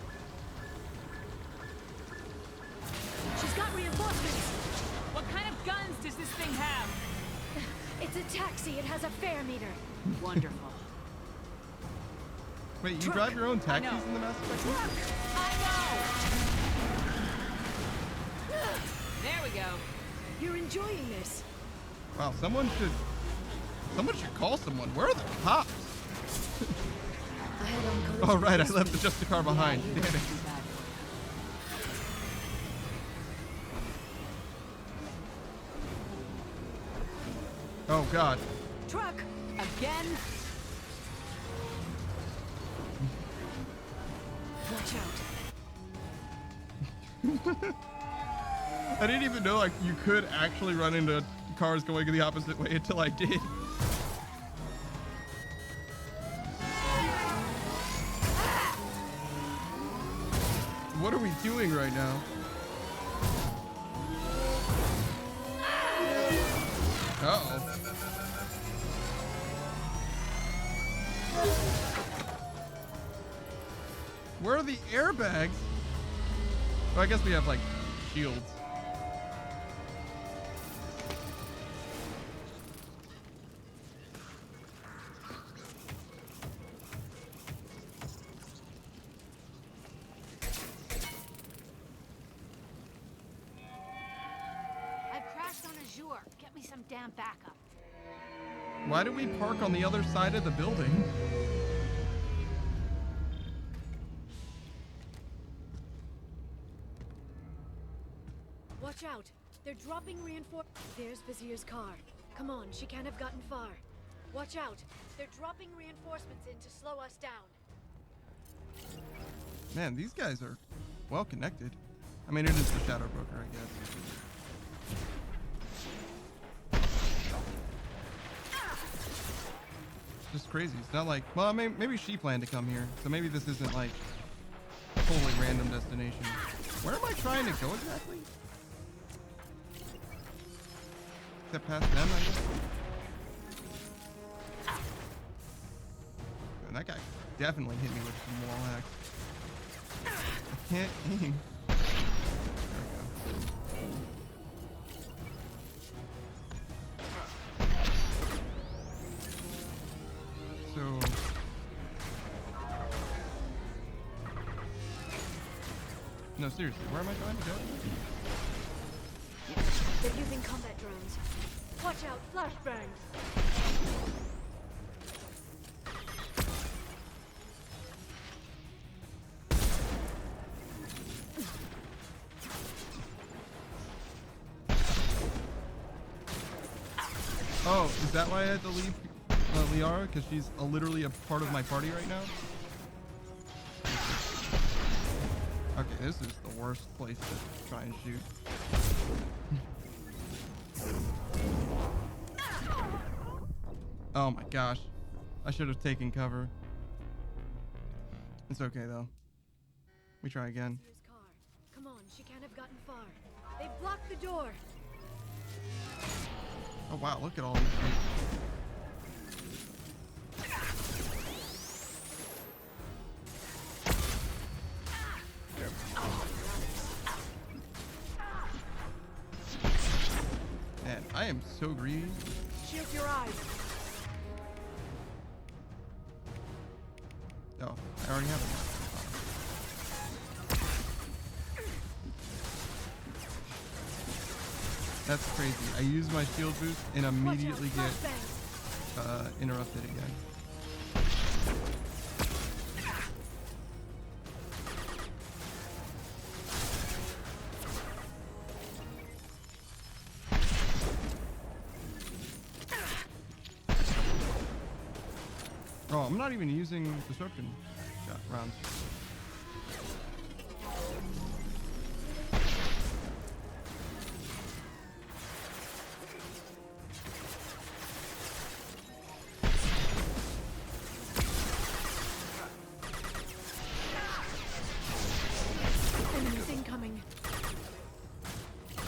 She's got reinforcements! What kind of guns does this thing have? It's a taxi. It has a fare meter. Wonderful. Wait, you Truck. drive your own I taxis know. in the Mass Effect? I know. There we go. You're enjoying this. Wow, someone should call someone. Where are the cops? I had on collision Oh right, I this left the week. Just a Car behind. Yeah, Damn it. Oh god. Truck! Again? Watch out. I didn't even know like you could actually run into cars going the opposite way until I did. What are we doing right now? Uh-oh. Where are the airbags? Oh, I guess we have like shields. I've crashed on Azure. Get me some damn backup. Why do we park on the other side of the building? Watch out. They're dropping There's Vizier's car. Come on, she can't have gotten far. Watch out. They're dropping reinforcements in to slow us down. Man, these guys are well connected. I mean, it is the Shadow Broker, I guess. Just crazy. It's not like, well, maybe she planned to come here, so maybe this isn't like a totally random destination. Where am I trying to go exactly? Except past them, I guess. And that guy definitely hit me with some wall hacks. I can't aim. No, seriously, where am I trying to go? They're using combat drones. Watch out, flashbangs! Oh, is that why I had to leave Liara? Because she's literally a part of my party right now? Okay, this is the worst place to try and shoot. Oh my gosh. I should have taken cover. It's okay though. We try again. Come on, she can't have gotten far. They blocked the door. Oh wow, look at all these things. Man, I am so greedy. Shield your eyes. Oh, I already have it. That's crazy. I use my shield boost and immediately get interrupted again. Oh, I'm not even using disruption shot rounds. Enemies incoming.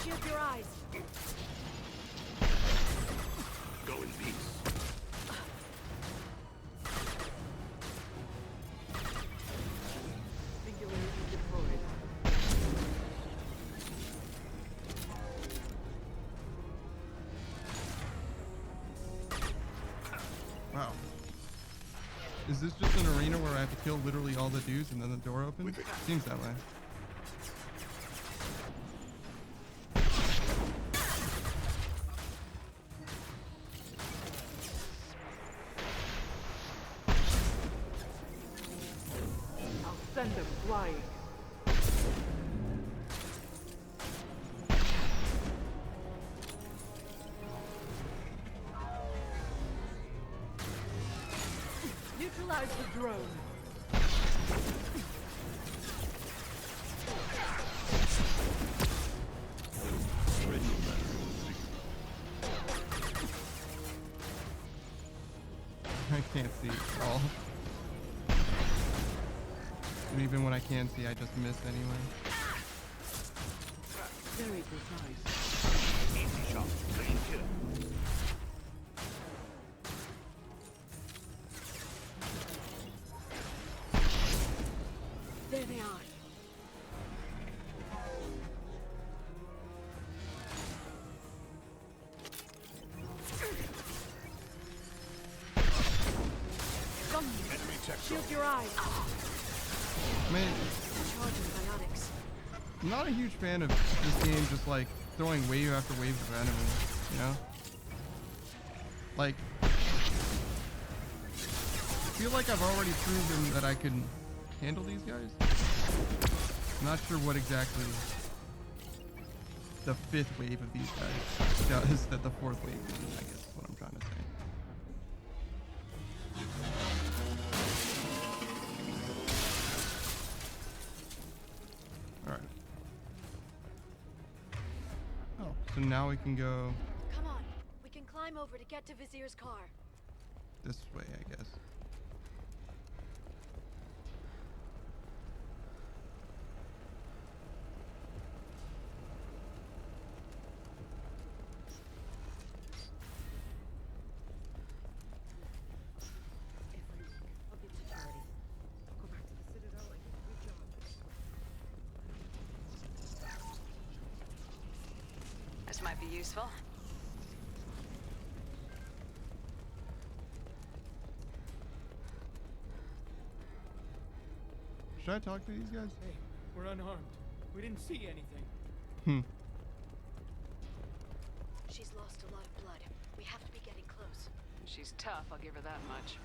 Shield your eyes. Go in peace. Wow. Is this just an arena where I have to kill literally all the dudes and then the door opens? Seems that way. I'll send them flying. Neutralize the drone. I can't see at all. And even when I can see, I just miss anyway. Very precise. Easy shot. Clean kill. There they are. Enemy tech Shield your eyes. I mean, Charging biotics. I'm not a huge fan of this game just like throwing wave after wave of enemies, you know? Like, I feel like I've already proven that I can handle these guys. I'm not sure what exactly the fifth wave of these guys does that the fourth wave didn't, I guess is what I'm trying to say. Alright. Oh, so now we can go Come on, we can climb over to get to Vizier's car. this way, I guess. This might be useful. Should I talk to these guys? Hey, we're unarmed. We didn't see anything. She's lost a lot of blood. We have to be getting close. She's tough, I'll give her that much.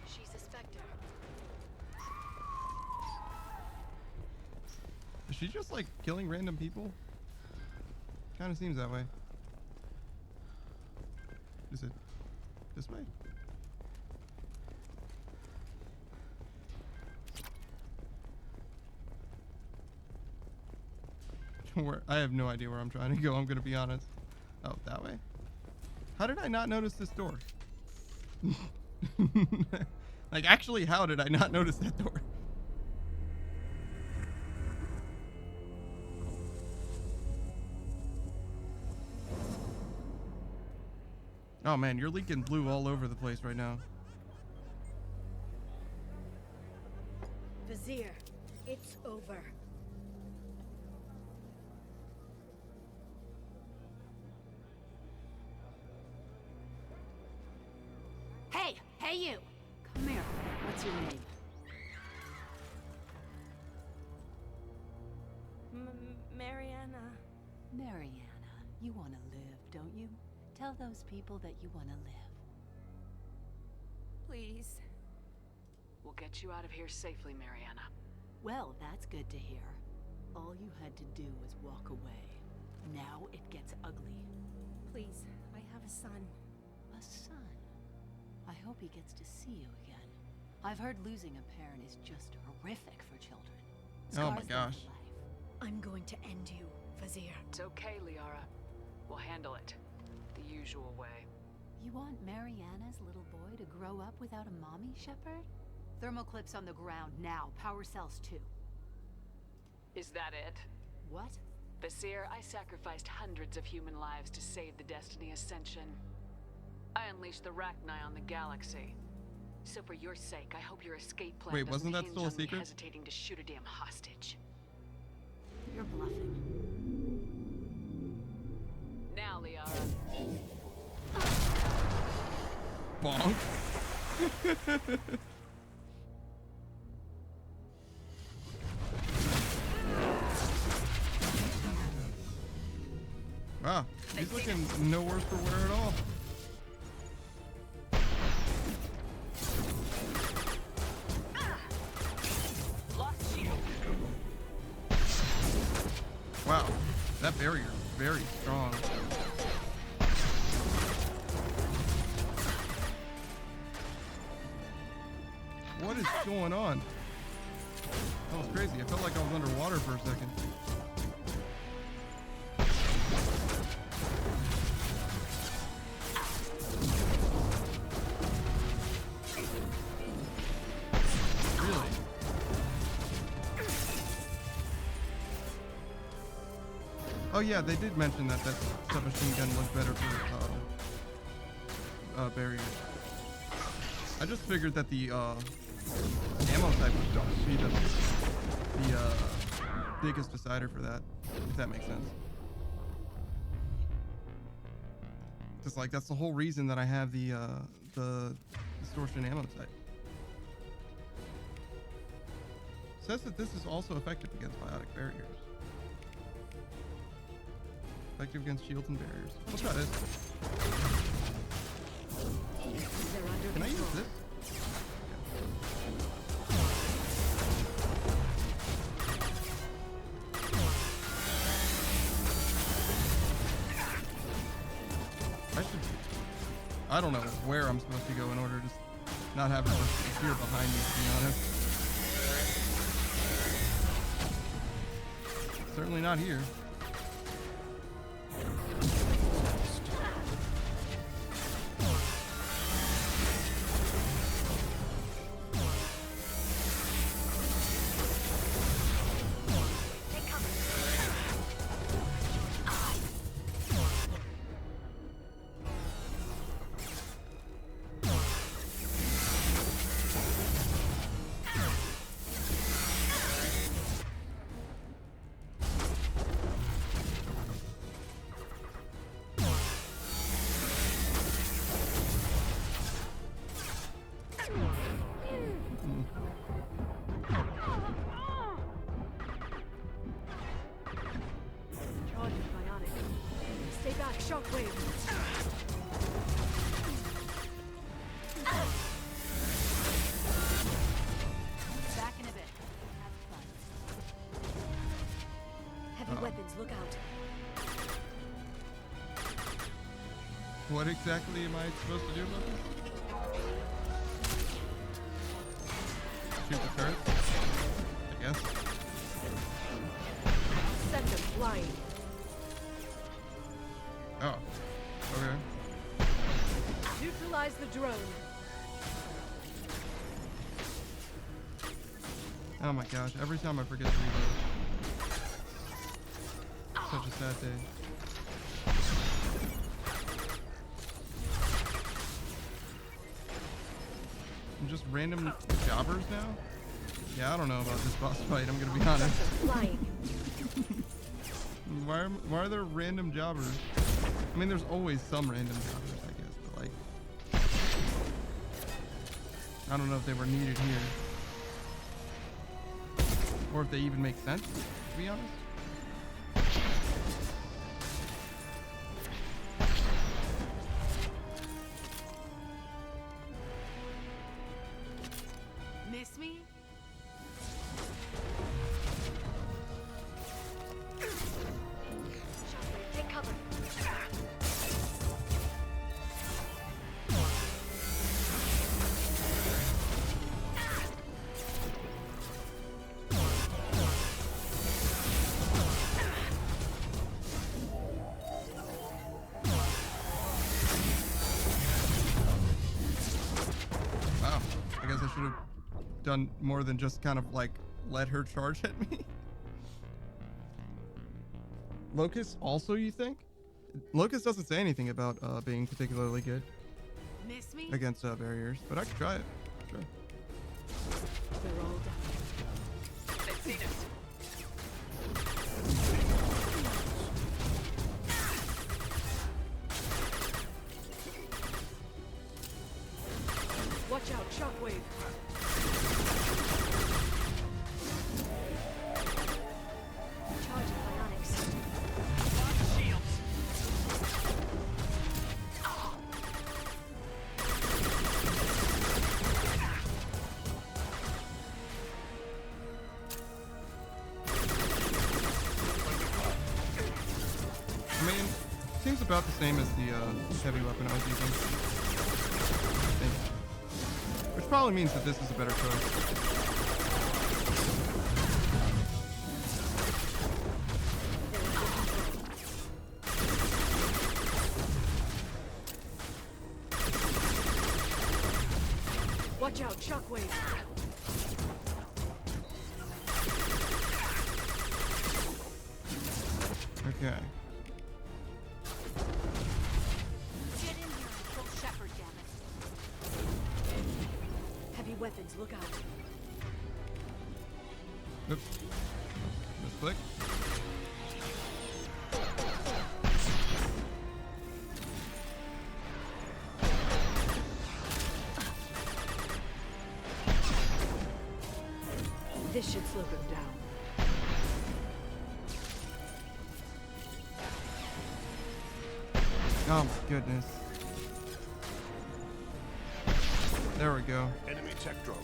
She's a Spectre. Is she just like killing random people? Kind of seems that way. Is it this way? Where I have no idea where I'm trying to go, I'm gonna be honest. Oh, that way? How did I not notice this door? Like, actually, how did I not notice that door? Oh man, you're leaking blue all over the place right now. Vizier, it's over. Hey you! Come here. What's your name? Mariana. Mariana. You want to live, don't you? Tell those people that you want to live. Please. We'll get you out of here safely, Mariana. Well, that's good to hear. All you had to do was walk away. Now it gets ugly. Please, I have a son. A son? I hope he gets to see you again. I've heard losing a parent is just horrific for children. Oh my Scars gosh. them for life. I'm going to end you, Vizier. It's okay, Liara. We'll handle it the usual way. You want Mariana's little boy to grow up without a mommy, Shepard? Thermoclips on the ground now. Power cells too. Is that it? What? Vizier, I sacrificed hundreds of human lives to save the Destiny Ascension. I unleashed the Rachni on the galaxy. So for your sake, I hope your escape plan Wait, wasn't that doesn't still a hinge on me secret? hesitating to shoot a damn hostage. You're bluffing. Now, Liara. Bonk. Wow, he's looking no worse for wear at all. Wow, that barrier is very strong. What is going on? That was crazy. I felt like I was underwater for a second. Really? Oh yeah, they did mention that submachine gun was better for barriers. I just figured that the ammo type would be the biggest decider for that, if that makes sense. Just like that's the whole reason that I have the distortion ammo type. Says that this is also effective against biotic barriers. Effective against shields and barriers. Let's try this. Can I use this? I don't know where I'm supposed to go in order to not have it appear behind me, to be honest. Certainly not here. Charging bionic. Stay back, shockwave. Back in a bit. Have fun. Heavy weapons, look out. What exactly am I supposed to do about this? Shoot the turret? I guess. Send them flying. Oh. Okay. Neutralize the drone. Oh my gosh, every time I forget to reload. Such a sad day. And just random jobbers now? Yeah, I don't know about this boss fight, I'm gonna be honest. Flying. Why are there random jobbers? I mean, there's always some random jobbers, I guess, but like... I don't know if they were needed here. Or if they even make sense, to be honest. Miss me? Take cover. Wow, I guess I should have done more than just kind of like let her charge at me. Locust also, you think? Locust doesn't say anything about being particularly good Miss me? against barriers, but I could try it. Sure. They're all down. They've seen us. Watch out, shockwave. Charging bionics. Shields. I mean, seems about the same as the heavy weapon I was using. I think. Which probably means that this is a better choice. Watch out, shockwave. Okay. Get in here and kill Shepard, damn it. Heavy weapons, look out. Oops. Misclick. This should slow them down. Oh my goodness. There we go. Enemy tech drones.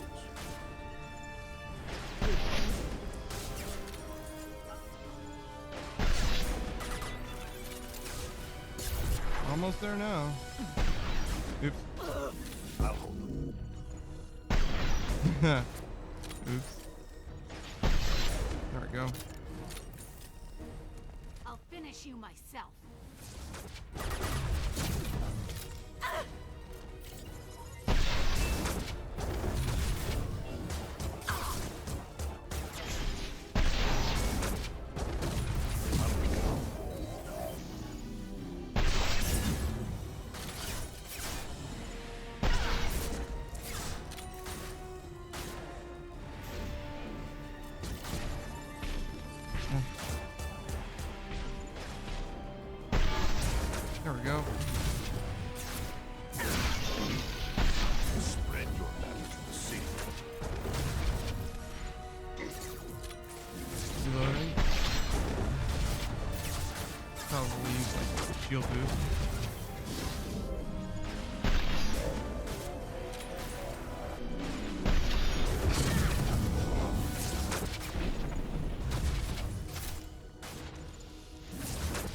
Almost there now. Oops. There we go. I'll finish you myself. There we go. Spread your magic to the sea. Reloading. Probably use like shield boost.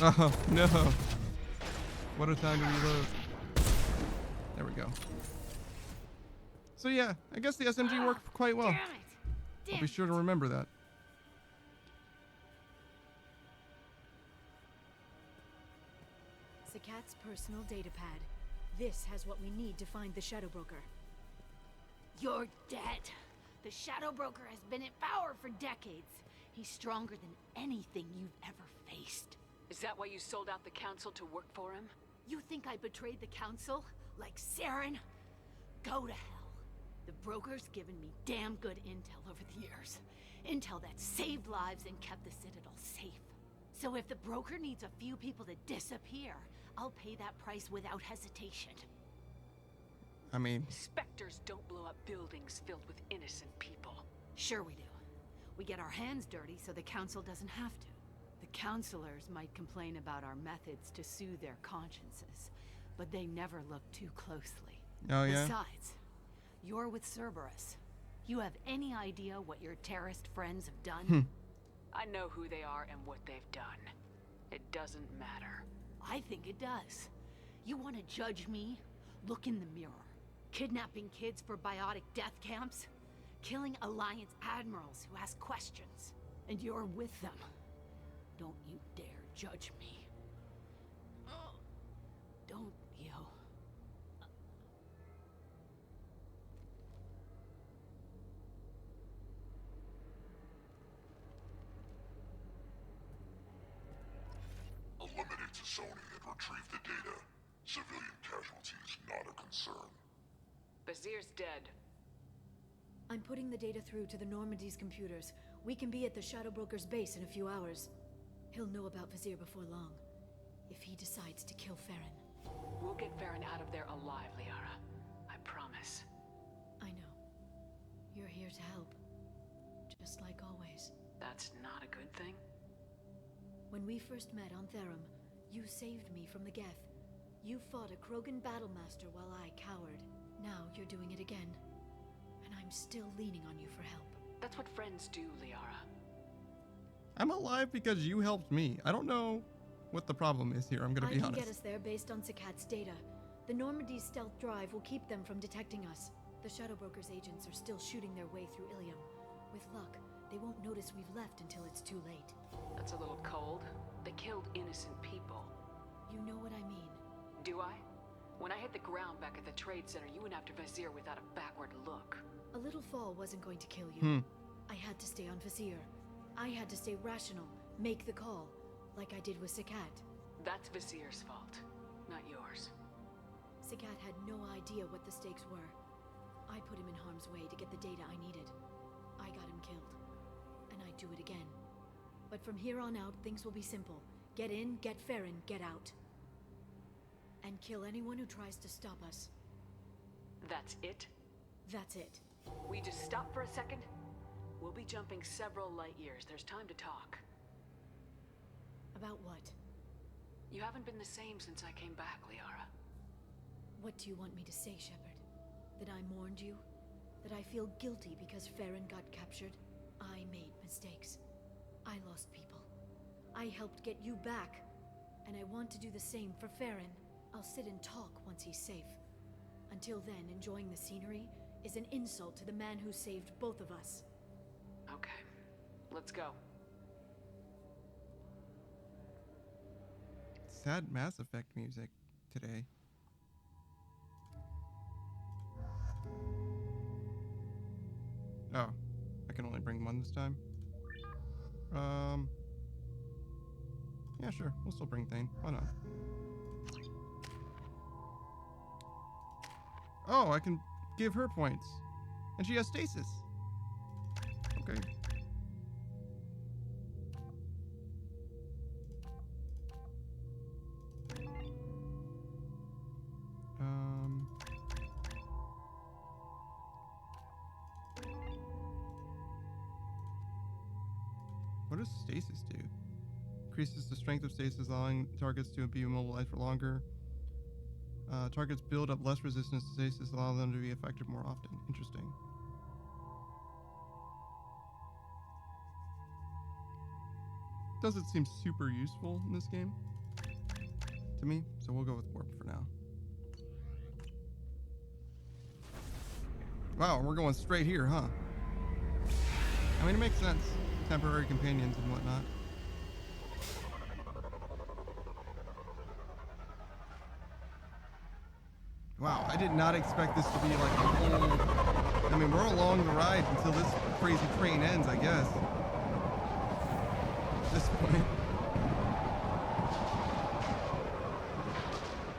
Oh no. What a time to reload. There we go. So yeah, I guess the SMG worked quite well. I'll be sure to remember that. Sakat's personal data pad. This has what we need to find the Shadow Broker. You're dead. The Shadow Broker has been in power for decades. He's stronger than anything you've ever faced. Is that why you sold out the Council to work for him? You think I betrayed the Council? Like Saren? Go to hell. The Broker's given me damn good intel over the years. Intel that saved lives and kept the Citadel safe. So if the Broker needs a few people to disappear, I'll pay that price without hesitation. I mean... Spectres don't blow up buildings filled with innocent people. Sure we do. We get our hands dirty so the Council doesn't have to. The Councilors might complain about our methods to soothe their consciences, but they never look too closely. Oh, yeah? Besides, you're with Cerberus. You have any idea what your terrorist friends have done? I know who they are and what they've done. It doesn't matter. I think it does. You want to judge me? Look in the mirror. Kidnapping kids for biotic death camps? Killing Alliance admirals who ask questions. And you're with them. Don't you dare judge me. Don't you? Eliminate Sony and retrieve the data. Civilian casualties not a concern. Vizier's dead. I'm putting the data through to the Normandy's computers. We can be at the Shadow Broker's base in a few hours. He'll know about Vizier before long. If he decides to kill Farron. We'll get Farron out of there alive, Liara. I promise. I know. You're here to help. Just like always. That's not a good thing. When we first met on Therum, you saved me from the Geth. You fought a Krogan battlemaster while I cowered. Now you're doing it again. And I'm still leaning on you for help. That's what friends do, Liara. I'm alive because you helped me. I don't know what the problem is here, I'm gonna be honest. I can get us there based on Sakat's data. The Normandy's stealth drive will keep them from detecting us. The Shadow Broker's agents are still shooting their way through Ilium. With luck, they won't notice we've left until it's too late. That's a little cold. They killed innocent people. You know what I mean. Do I? When I hit the ground back at the trade center, you went after Vizier without a backward look. A little fall wasn't going to kill you. I had to stay on Vizier. I had to stay rational, make the call, like I did with Sakat. That's Vizier's fault, not yours. Sakat had no idea what the stakes were. I put him in harm's way to get the data I needed. I got him killed. And I'd do it again. But from here on out, things will be simple. Get in, get Farron, get out. And kill anyone who tries to stop us. That's it? That's it. We just stop for a second? We'll be jumping several light years. There's time to talk. About what? You haven't been the same since I came back, Liara. What do you want me to say, Shepard? That I mourned you? That I feel guilty because Farron got captured? I made mistakes. I lost people. I helped get you back. And I want to do the same for Farron. I'll sit and talk once he's safe. Until then, enjoying the scenery, is an insult to the man who saved both of us. Okay, let's go. Sad Mass Effect music today. Oh, I can only bring one this time. Yeah, sure. We'll still bring Thane. Why not? Oh, I can give her points. And she has stasis. Okay. What does stasis do? Increases the strength of stasis, allowing targets to be immobilized for longer. Targets build up less resistance to stasis, allow them to be effective more often. Interesting. Doesn't seem super useful in this game to me, so we'll go with warp for now. Wow, we're going straight here, huh? I mean, it makes sense. Temporary companions and whatnot. Wow, I did not expect this to be like a whole... I mean, we're along the ride until this crazy train ends, I guess. At this point.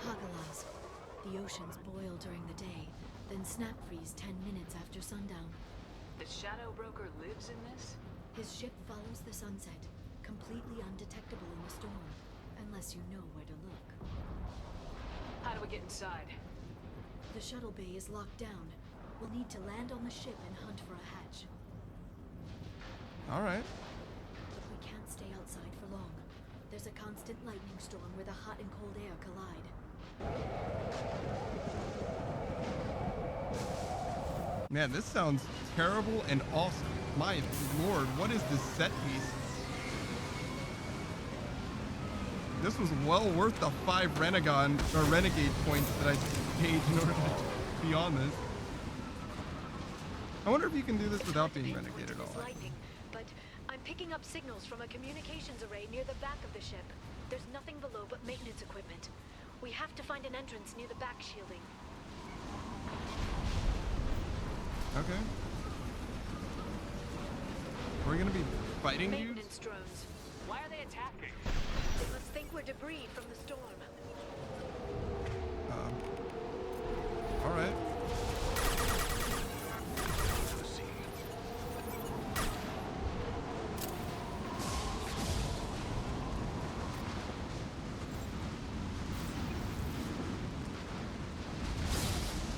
Hagalas. The oceans boil during the day, then snap freeze 10 minutes after sundown. The Shadow Broker lives in this? His ship follows the sunset, completely undetectable in the storm, unless you know where to look. How do we get inside? The shuttle bay is locked down. We'll need to land on the ship and hunt for a hatch. Alright. But we can't stay outside for long. There's a constant lightning storm where the hot and cold air collide. Man, this sounds terrible and awesome. My lord, what is this set piece? This was well worth the 5 renegade points that I paid in order to be on this. I wonder if you can do this without being renegade at all. Lightning, but I'm picking up signals from a communications array near the back of the ship. There's nothing below but maintenance equipment. We have to find an entrance near the back shielding. Okay. We're gonna be fighting you? Maintenance drones. Why are they attacking? They must think we're debris from the storm. Alright.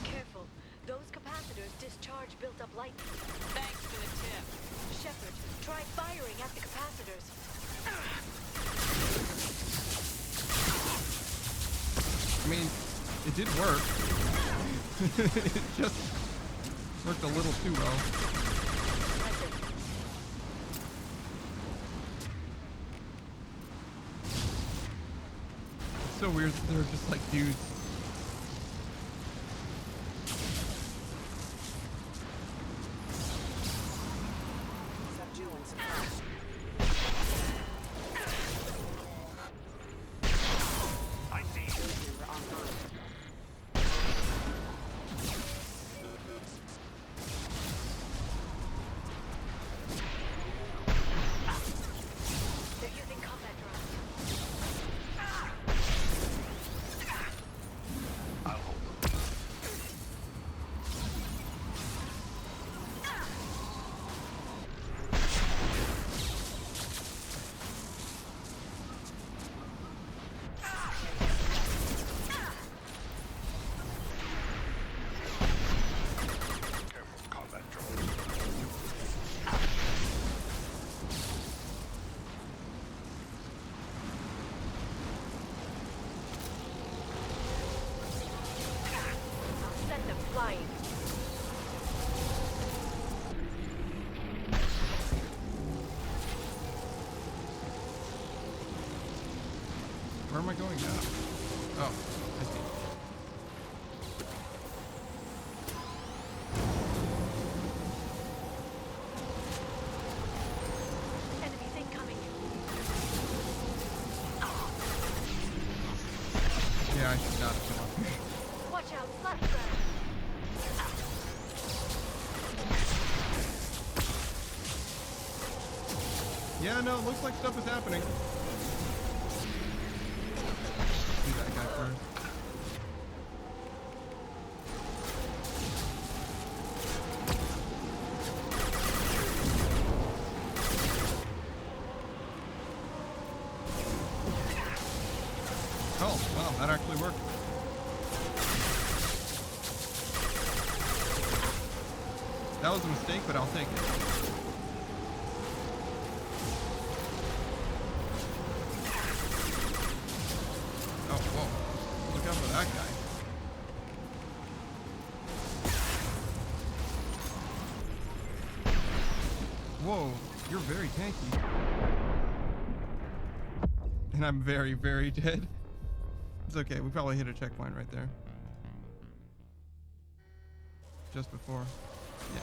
Careful. Those capacitors discharge built-up lightning. Thanks for the tip. Shepard, try firing at the capacitors. I mean, it did work. It just worked a little too well. It's so weird that they're just like dudes. Where am I going now? Oh, I see. I should not have come up here. Watch out, slash grab. Yeah, no, it looks like stuff is happening. Do that guy first. Oh, wow, that actually worked. That was a mistake, but I'll take it. Oh, whoa. Look out for that guy. Whoa, you're very tanky. And I'm very, very dead. It's okay, we probably hit a checkpoint right there. Just before. Yeah.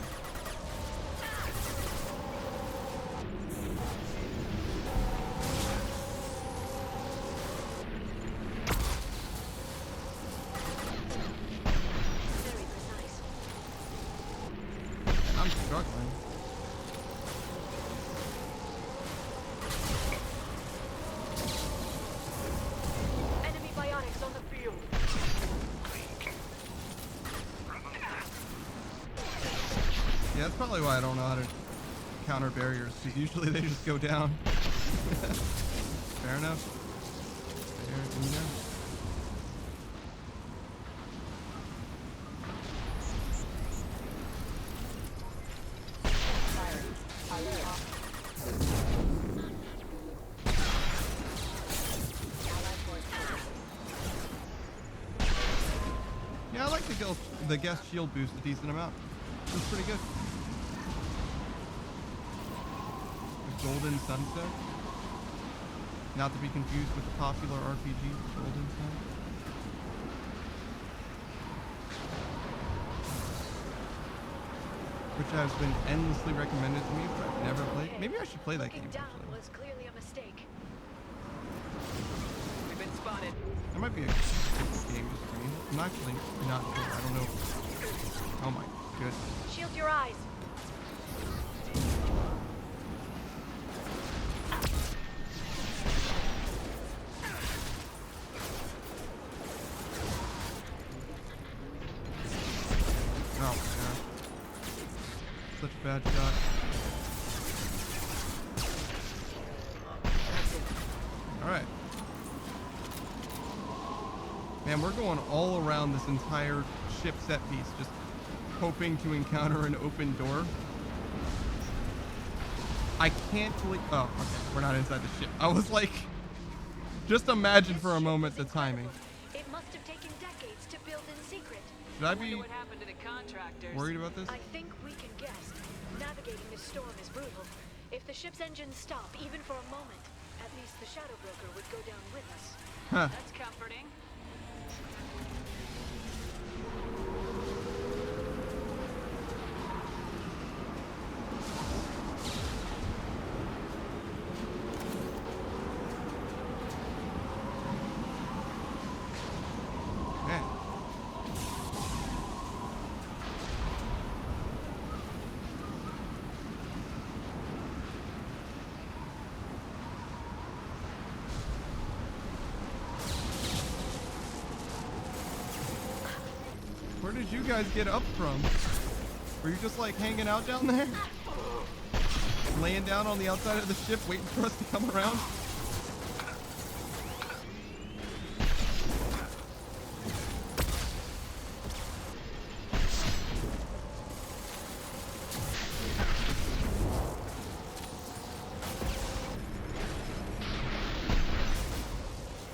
Very precise. I'm struggling. Enemy biotics on the field. Yeah, that's probably why I don't know how to counter barriers, because usually they just go down. Fair enough. Fair enough. Yeah, I like the guest shield boost a decent amount. It's pretty good. The Golden Sunset. Not to be confused with the popular RPG, Golden Sun. Which has been endlessly recommended to me, but I've never played. Maybe I should play that game. Down Actually. was clearly a mistake. We've been spotted. That might be a good game just for me. I'm actually not sure. I don't know. Oh my goodness. Shield your eyes. Oh my god. Such a bad shot. Alright. Man, we're going all around this entire ship set piece, just hoping to encounter an open door. I can't believe. Oh, okay. We're not inside the ship. I was like, just imagine for a moment the timing. It must have taken decades to build in secret. Should I be What happened to the contractors? worried about this? I think we can guess. Navigating this storm is brutal. If the ship's engines stop, even for a moment, at least the Shadow Broker would go down with us. Huh. That's comforting. Man. Where did you guys get up from? Were you just like hanging out down there? Laying down on the outside of the ship waiting for us to come around?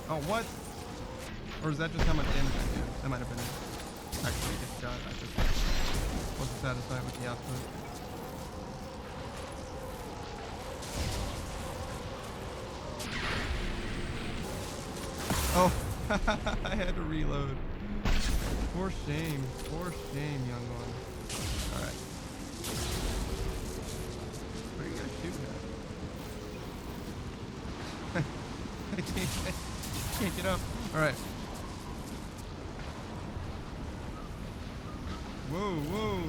Oh, what? Or is that just how much damage I did? That might have been actually a good shot. I just wasn't satisfied with the output. Oh, I had to reload. For shame, young one. Alright. What are you guys shooting at? I can't get up. Alright. Whoa, whoa.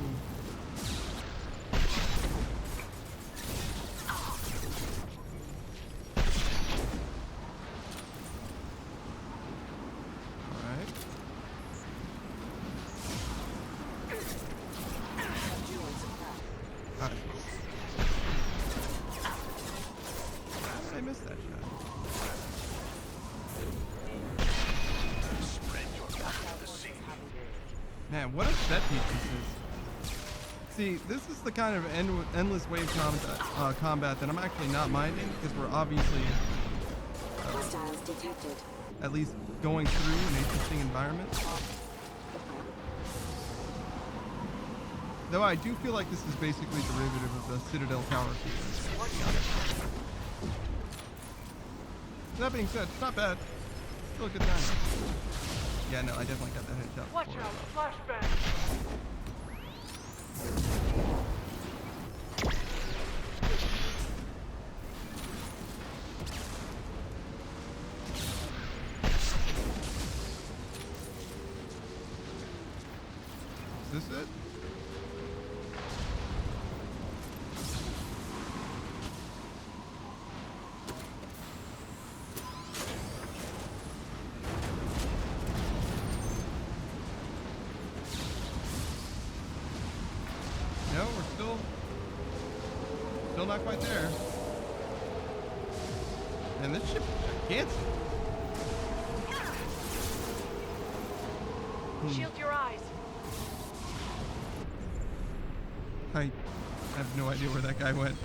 Alright. Alright. How did I miss that shot? Man, what a set piece this is. See, this is the kind of endless wave combat that I'm actually not minding, because we're obviously Hostiles detected. at least going through an interesting environment. Though I do feel like this is basically derivative of the Citadel Tower sequence. That being said, it's not bad. Still a good time. Yeah, no, I definitely got that headshot. Watch before. out, flashbang! Is this it? No, we're still not quite there. And this ship is gigantic. Shield your eyes. I have no idea where that guy went.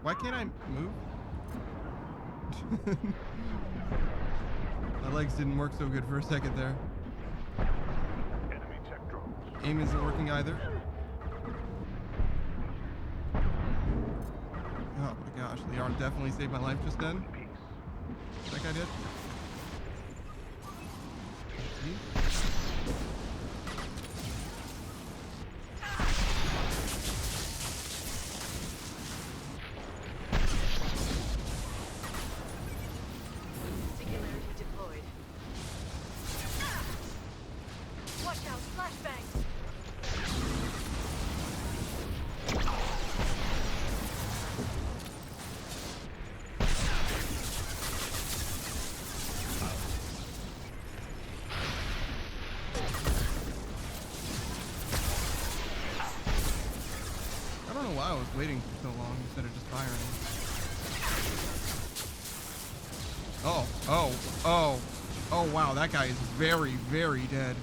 Why can't I move? My legs didn't work so good for a second there. Aim isn't working either. Oh my gosh, the arm definitely saved my life just then. That guy did. See? Singularity deployed. Watch out, flashbang! I don't know why I was waiting for so long instead of just firing. Oh wow, that guy is very, very dead.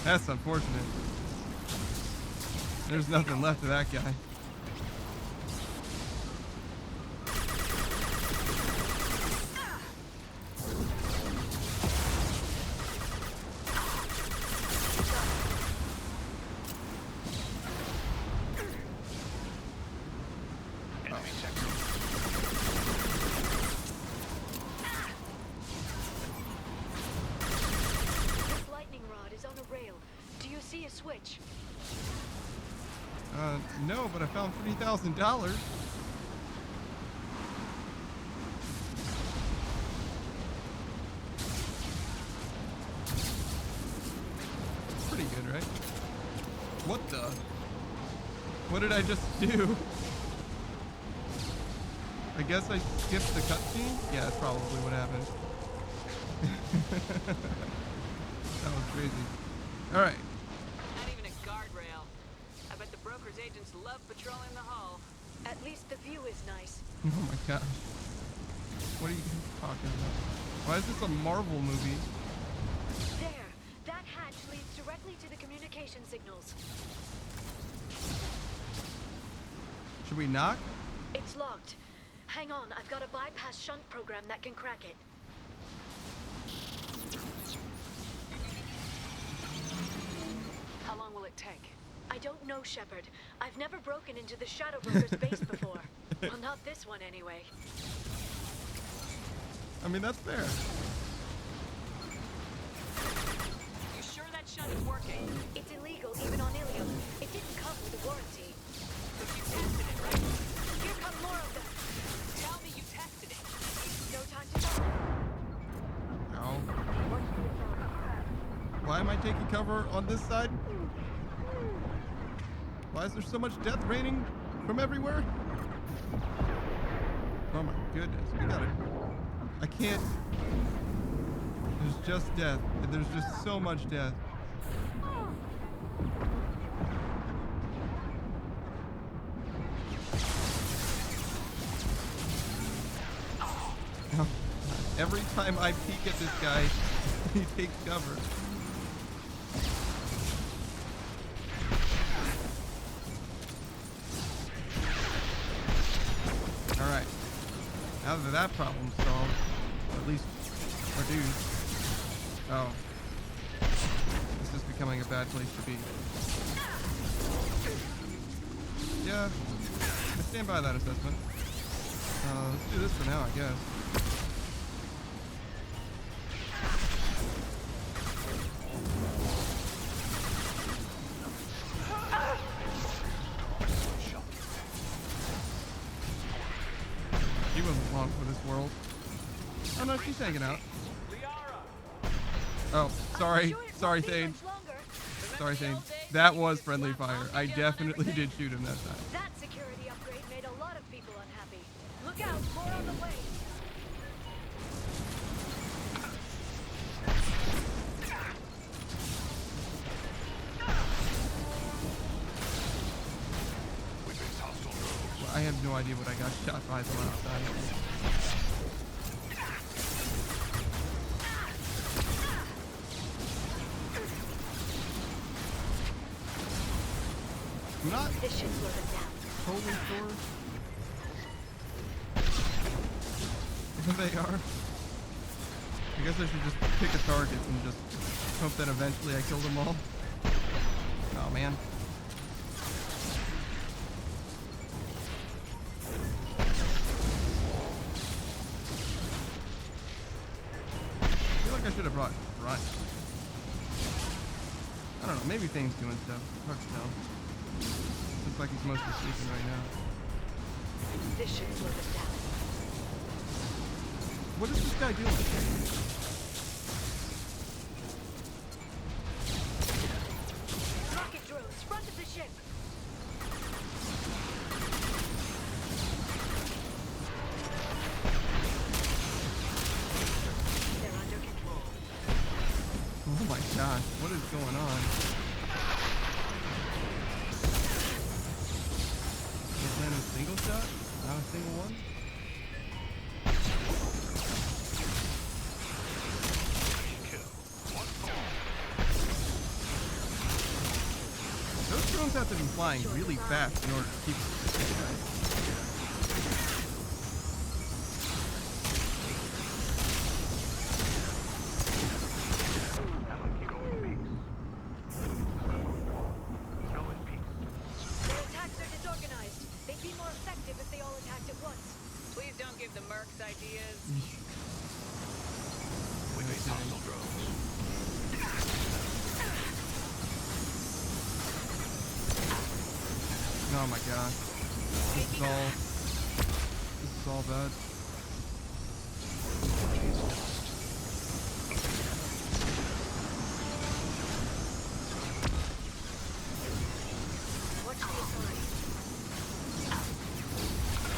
That's unfortunate. There's nothing left of that guy. This lightning rod is on a rail. Do you see a switch? No, but I found $3,000. Pretty good, right? What the? What did I just do? I guess I skipped the cutscene? Yeah, that's probably what happened. That was crazy. Alright. Not even a guardrail. I bet the broker's agents love patrolling the hull. At least the view is nice. Oh my gosh. What are you talking about? Why is this a Marvel movie? There! That hatch leads directly to the communication signals. Should we knock? It's locked. Hang on, I've got a bypass shunt program that can crack it. How long will it take? I don't know, Shepard. I've never broken into the Shadow Broker's base before. Well, not this one anyway. I mean, that's fair. You sure that shunt is working? It's illegal even on Ilium. It didn't come with a warranty. But you tested it, right? Here come more of them. Tell me you tested it. No time to talk. Ow. taking cover on this side? Why is there so much death raining from everywhere? Oh my goodness, we gotta... I can't... There's just death. There's just so much death. Every time I peek at this guy, he takes cover. Alright. Now that that problem's solved, or at least our dude. Oh. This is becoming a bad place to be. Yeah. I stand by that assessment. Let's do this for now, I guess. She wasn't long for this world. Oh no, she's hanging out. Oh, sorry. Sorry, Thane. Sorry, Thane. That was friendly fire. I definitely did shoot him that time. That security upgrade made a lot of people unhappy. Look out, more on the way. Well, I have no idea what I got shot by the last time. I'm not totally sure who they are. I guess I should just pick a target and just hope that eventually I kill them all. Oh man. I feel like I should have brought Run. I don't know, maybe Thane's doing stuff. Hard to tell. Looks like he's mostly sleeping right now. This should slow them down. What is this guy doing? Rocket drones, front of the ship. They're under control. Oh my gosh, what is going on? Land a single shot? Not a single one? Those drones have to be flying really fast in order to keep this guy. Oh my gosh. This is all bad. Watch the aside.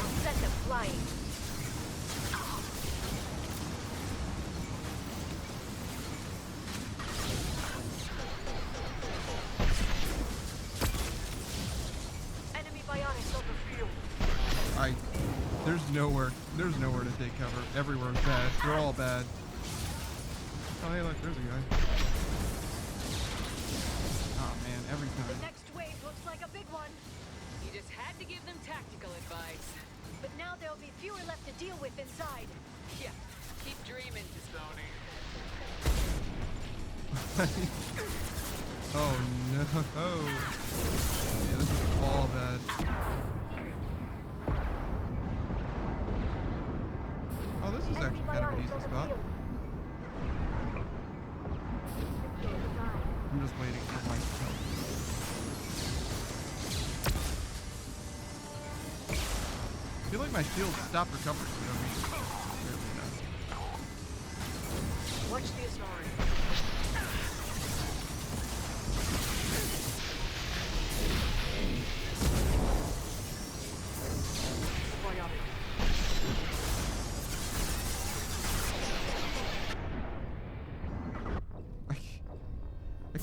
I'll send them flying. There's nowhere to take cover. Everywhere's bad. They're all bad. Oh hey look, there's a guy. Oh man, every time. The next wave looks like a big one. You just had to give them tactical advice. But now there'll be fewer left to deal with inside. Yeah, keep dreaming, Sony. Oh no. Yeah, this is all bad. Oh, this is actually kind of a decent spot. I'm just waiting for my help. I feel like my shield stopped recovering. Watch the aside.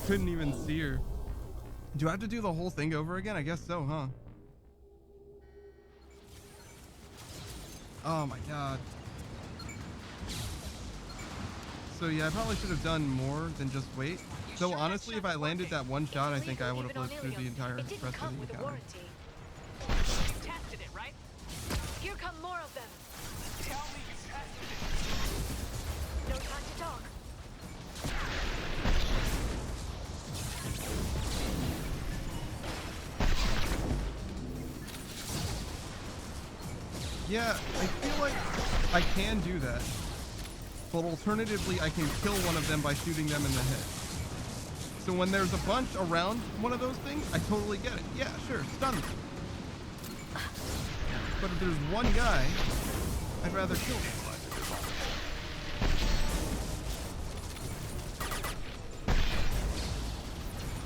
couldn't even see her. Do I have to do the whole thing over again? I guess so, huh? Oh my god. So yeah, I probably should have done more than just wait. So honestly, if I landed that one shot, I think I would have lived through the entire rest of the encounter. You tested it, right? Here come more of them. Tell me you tested it. No time to talk. Yeah, I feel like I can do that. But alternatively, I can kill one of them by shooting them in the head. So when there's a bunch around one of those things, I totally get it. Yeah, sure, stun them. But if there's one guy, I'd rather kill him.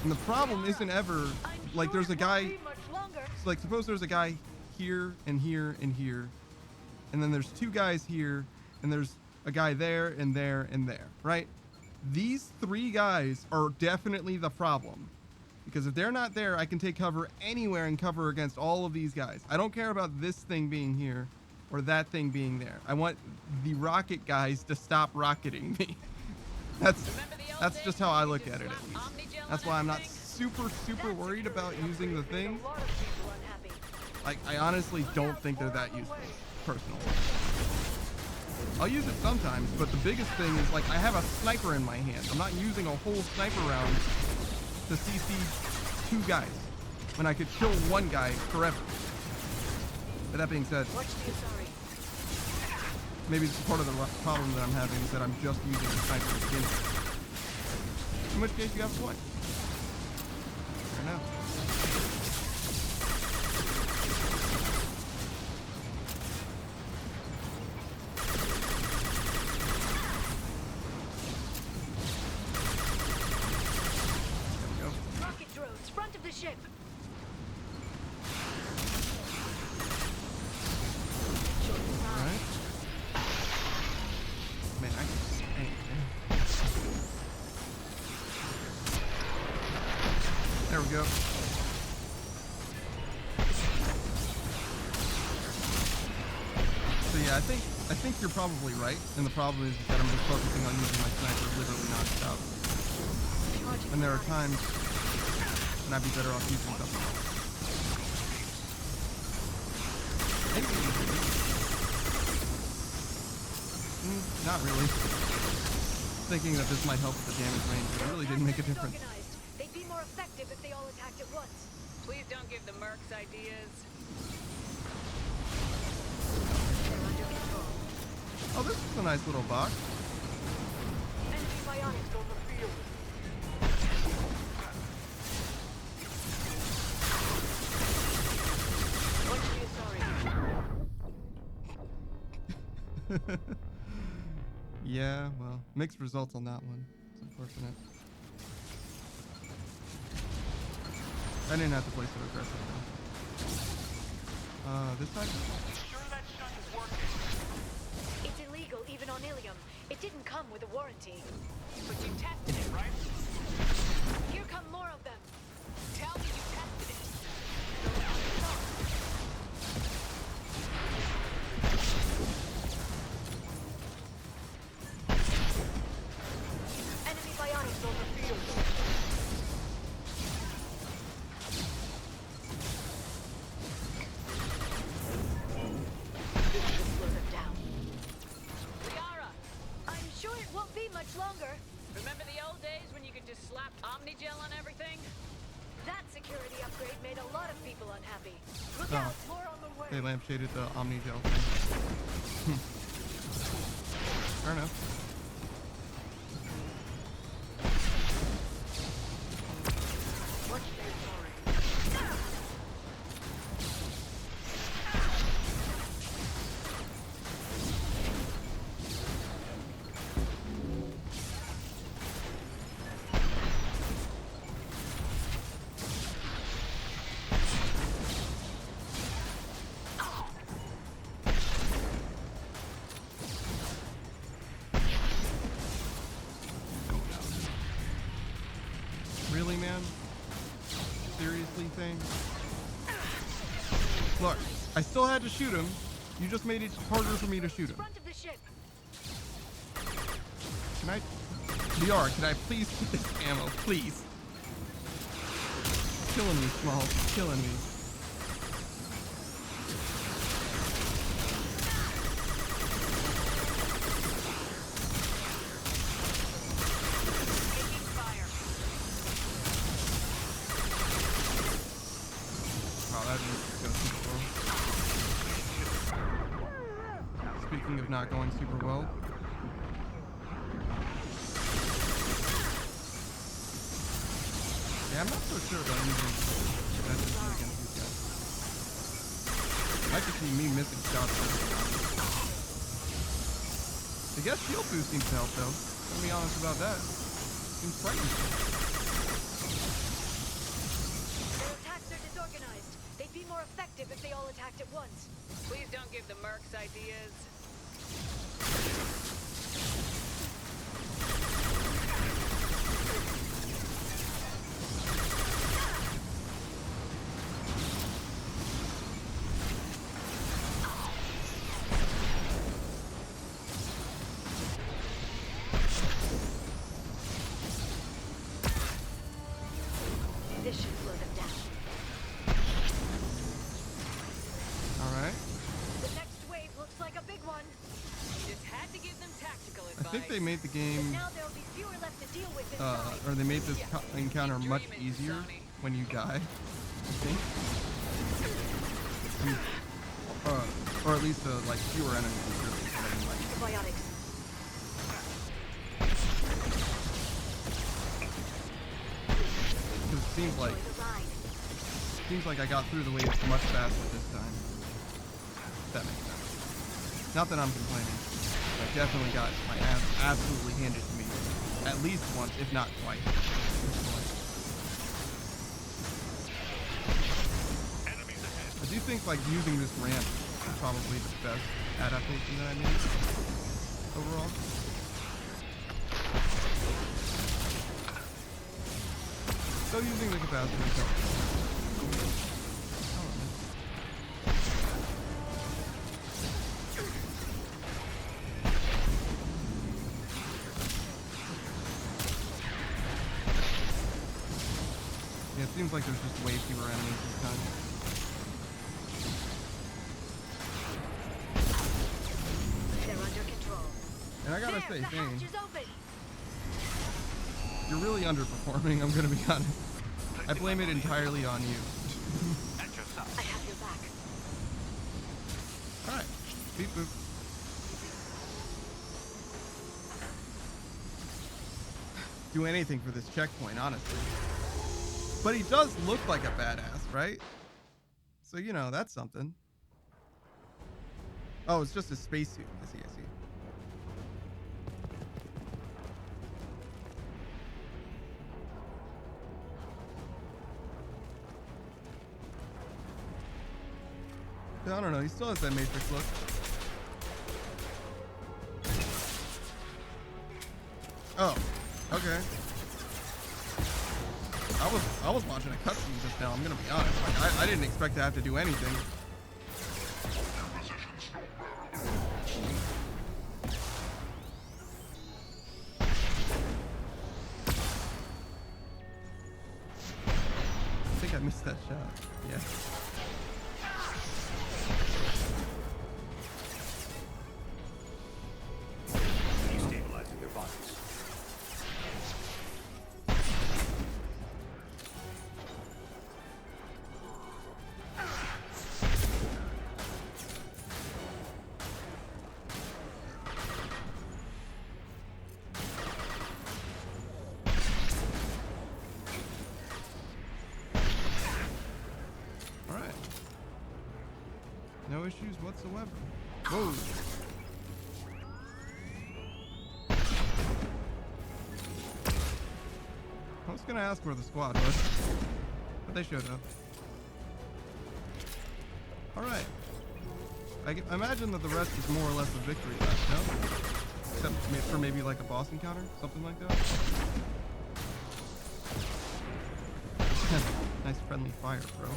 And the problem isn't ever, like, there's a guy, like, suppose there's a guy here and here and here, and then there's two guys here, and there's a guy there and there and there, right? These three guys are definitely the problem. Because if they're not there, I can take cover anywhere and cover against all of these guys. I don't care about this thing being here or that thing being there. I want the rocket guys to stop rocketing me. That's just how I look at it, at least. That's why I'm not super worried about using the thing. Like, I honestly don't think they're that useful, personally. I'll use it sometimes, but the biggest thing is, like, I have a sniper in my hand. I'm not using a whole sniper round to CC two guys when I could kill one guy forever. But that being said, maybe it's part of the problem that I'm having is that I'm just using a sniper to begin with. In which case, you have a point. Fair enough. Ship. Alright. Man, I can stank, man. There we go. So yeah, I think you're probably right, and the problem is that I'm just focusing on using my sniper literally non-stop. And there are times and I'd be better off using something else. Not really. Thinking that this might help with the damage range, but it really didn't make a difference. They'd be more effective if they all attacked at once. Please don't give the mercs ideas. They're under control. Oh, this is a nice little box. Enemy bionics on the field. Yeah, well, mixed results on that one. It's unfortunate. I didn't have to play so aggressive though. This side? Sure that shot is working. It's illegal even on Ilium. It didn't come with a warranty. But you tested it, right? Here come more of them. Tell me you tested it. Enemy bionics on the field. This should slow them down. Liara, I'm sure it won't be much longer. Remember the old days when you could just slap Omnigel on everything? That security upgrade made a lot of people unhappy. Look out, more on the way. They lampshaded the Omnigel thing. Fair enough. Look, I still had to shoot him. You just made it harder for me to shoot him. Front of the ship. Can I... VR, can I please get this ammo? Please. Killing me, Smalls. Killing me. Wow, that didn't go super well. Speaking of not going super well. Yeah, I'm not so sure about using that against these guys. Might just be me missing shots. I guess shield boost seems to help though. Let me be honest about that. Seems frightening. Their attacks are disorganized. They'd be more effective if they all attacked at once. Please don't give the mercs ideas. This should slow them down. Alright. The next wave looks like a big one. Just had to give them tactical I advice. think they made the game, Now there'll be fewer left to deal with inside. or they made this encounter much easier when you die, I think. Or at least like fewer enemies. Antibiotics. Because it seems like I got through the waves much faster this time. If that makes sense. Not that I'm complaining. I definitely got my ass absolutely handed to me at least once, if not twice. I do think like using this ramp is probably the best adaptation that I made overall. Still using the capacitor helps. Yeah, it seems like there's just way fewer enemies this time. They're under control. And I gotta say, the Thane, hatch is open. you're really underperforming, I'm gonna be honest. I blame it entirely on you. I have your back. Alright, beep boop. Do anything for this checkpoint, honestly. But he does look like a badass, right? So, you know, that's something. Oh, it's just a spacesuit. I see, I see. I don't know, he still has that Matrix look. Oh, okay. I was watching a cutscene just now, I'm gonna be honest. Like, I didn't expect to have to do anything. I think I missed that shot. Yeah. Destabilizing their bodies. Alright. No issues whatsoever. Whoa. I was gonna ask where the squad was, but they showed up. Alright. I imagine that the rest is more or less a victory lap, no? Except for maybe like a boss encounter? Something like that? Nice friendly fire, bro.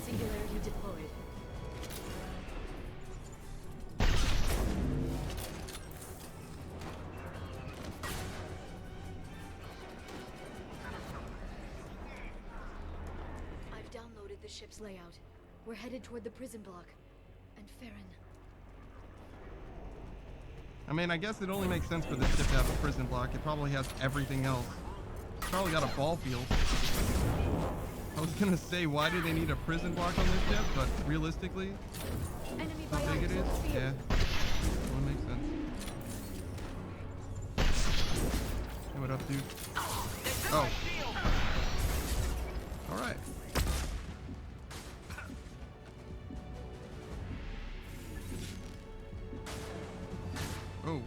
Singularity deployed. I've downloaded the ship's layout. We're headed toward the prison block. And Farron. I mean, I guess it only makes sense for this ship to have a prison block. It probably has everything else. It's probably got a ball field. I was gonna say, why do they need a prison block on this ship? But realistically, Enemy how big it is? Yeah. That would make sense. Hey, what up, dude? Oh. Alright. Oh.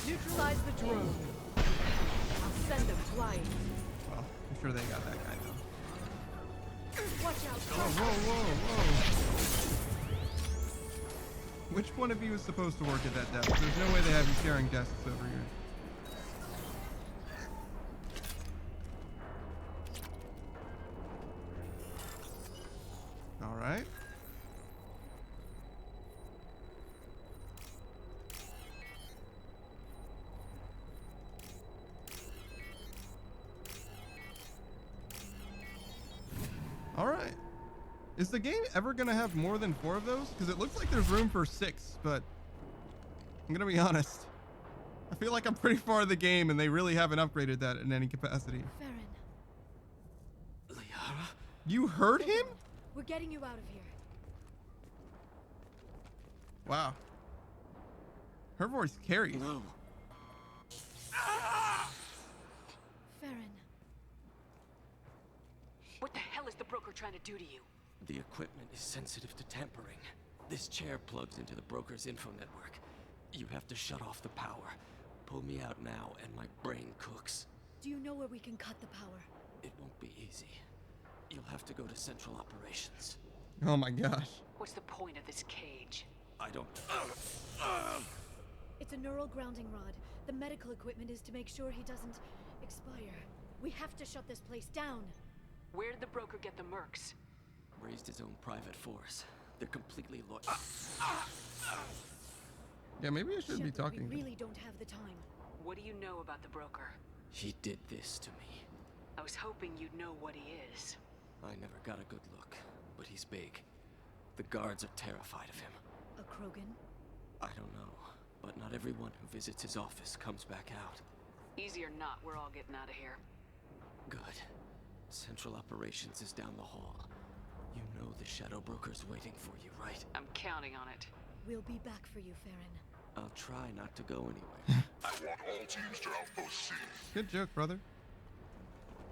Neutralize the drone. I'll send them flying. Well, I'm sure they got that guy now. Watch out. Whoa, whoa, whoa, whoa. Which one of you is supposed to work at that desk? There's no way they have you sharing desks over here. All right. All right. Is the game ever going to have more than 4 of those? Because it looks like there's room for 6, but I'm going to be honest. I feel like I'm pretty far in the game and they really haven't upgraded that in any capacity. Farron. Liara? You heard him? We're getting you out of here. Wow. Her voice carries. No. Farron. What the hell is the broker trying to do to you? The equipment is sensitive to tampering. This chair plugs into the broker's info network. You have to shut off the power. Pull me out now and my brain cooks. Do you know where we can cut the power? It won't be easy. You'll have to go to Central Operations. Oh my gosh. What's the point of this cage? I don't... It's a neural grounding rod. The medical equipment is to make sure he doesn't expire. We have to shut this place down. Where did the broker get the mercs? Raised his own private force. They're completely loyal. Yeah, maybe I shouldn't be Shepard, talking. We really don't have the time. What do you know about the broker? He did this to me. I was hoping you'd know what he is. I never got a good look, but he's big. The guards are terrified of him. A Krogan? I don't know, but not everyone who visits his office comes back out. Easy or not, we're all getting out of here. Good. Central Operations is down the hall. You know the Shadow Broker's waiting for you, right? I'm counting on it. We'll be back for you, Farron. I'll try not to go anywhere. I want all teams to outpost C. Good joke, brother.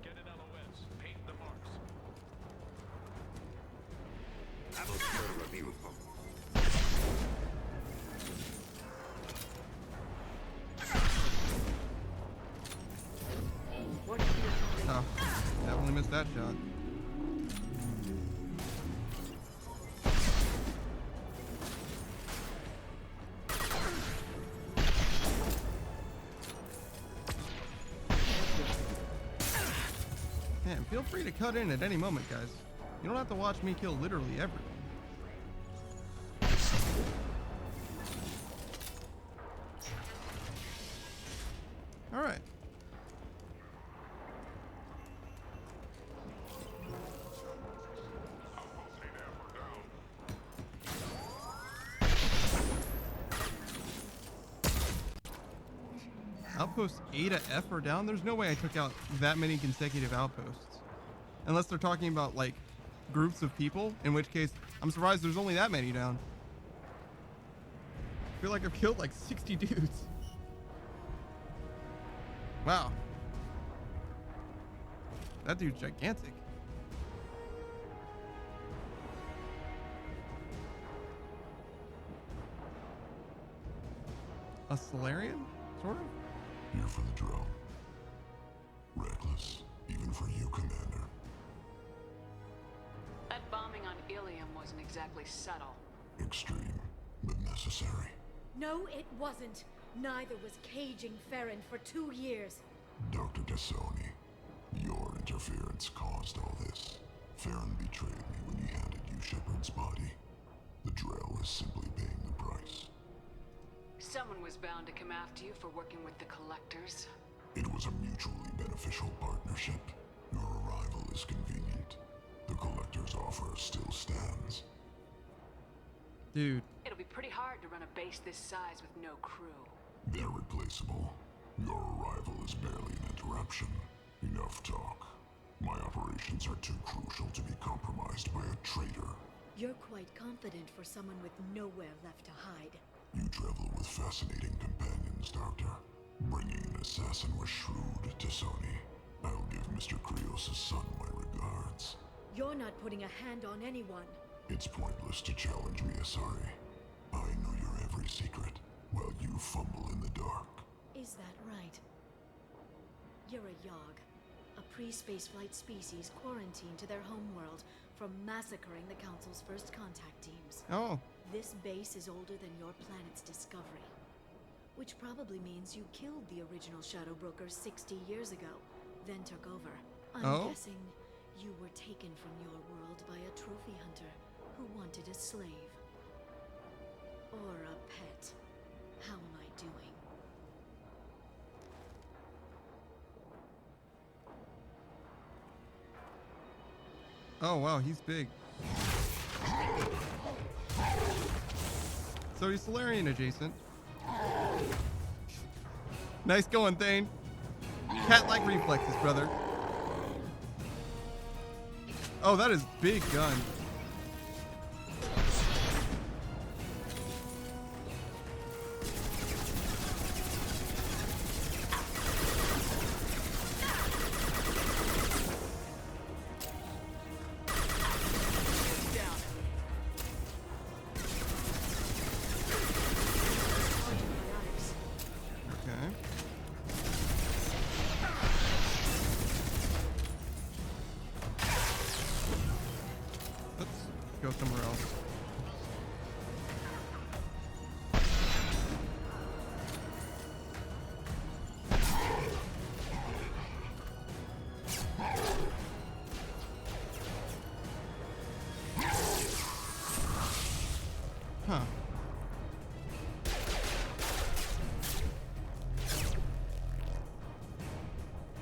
Get an LOS. Paint the marks. Oh, definitely missed that shot. Man, feel free to cut in at any moment, guys. You don't have to watch me kill literally everyone. All right. Outposts A to F are down? There's no way I took out that many consecutive outposts. Unless they're talking about, like, groups of people, in which case, I'm surprised there's only that many down. I feel like I've killed, like, 60 dudes. Wow. That dude's gigantic. A Solarian? Sort of? Here for the drone. Reckless, even for you, Commander. That bombing on Ilium wasn't exactly subtle. Extreme, but necessary. No, it wasn't. Neither was caging Farron for 2 years. Dr. Tassoni, your interference caused all this. Farron betrayed me when he handed you Shepard's body. The Drell is simply paying the price. Someone was bound to come after you for working with the Collectors. It was a mutually beneficial partnership. Your arrival is convenient. The Collector's offer still stands. Dude. It'll be pretty hard to run a base this size with no crew. They're replaceable. Your arrival is barely an interruption. Enough talk. My operations are too crucial to be compromised by a traitor. You're quite confident for someone with nowhere left to hide. You travel with fascinating companions, Doctor. Bringing an assassin was shrewd, Tassoni. I'll give Mr. Krios' son my regards. You're not putting a hand on anyone. It's pointless to challenge me, Asari. I know your every secret, while you fumble in the dark. Is that right? You're a Yogg, a pre-spaceflight species quarantined to their homeworld from massacring the Council's first contact teams. Oh. This base is older than your planet's discovery. Which probably means you killed the original Shadow Brokers 60 years ago, then took over. I'm guessing you were taken from your world by a trophy hunter who wanted a slave. Or a pet. How am I doing? Oh wow, he's big. So he's Solarian adjacent. Nice going, Thane. Cat-like reflexes, brother. Oh, that is big gun. Go somewhere else. Huh.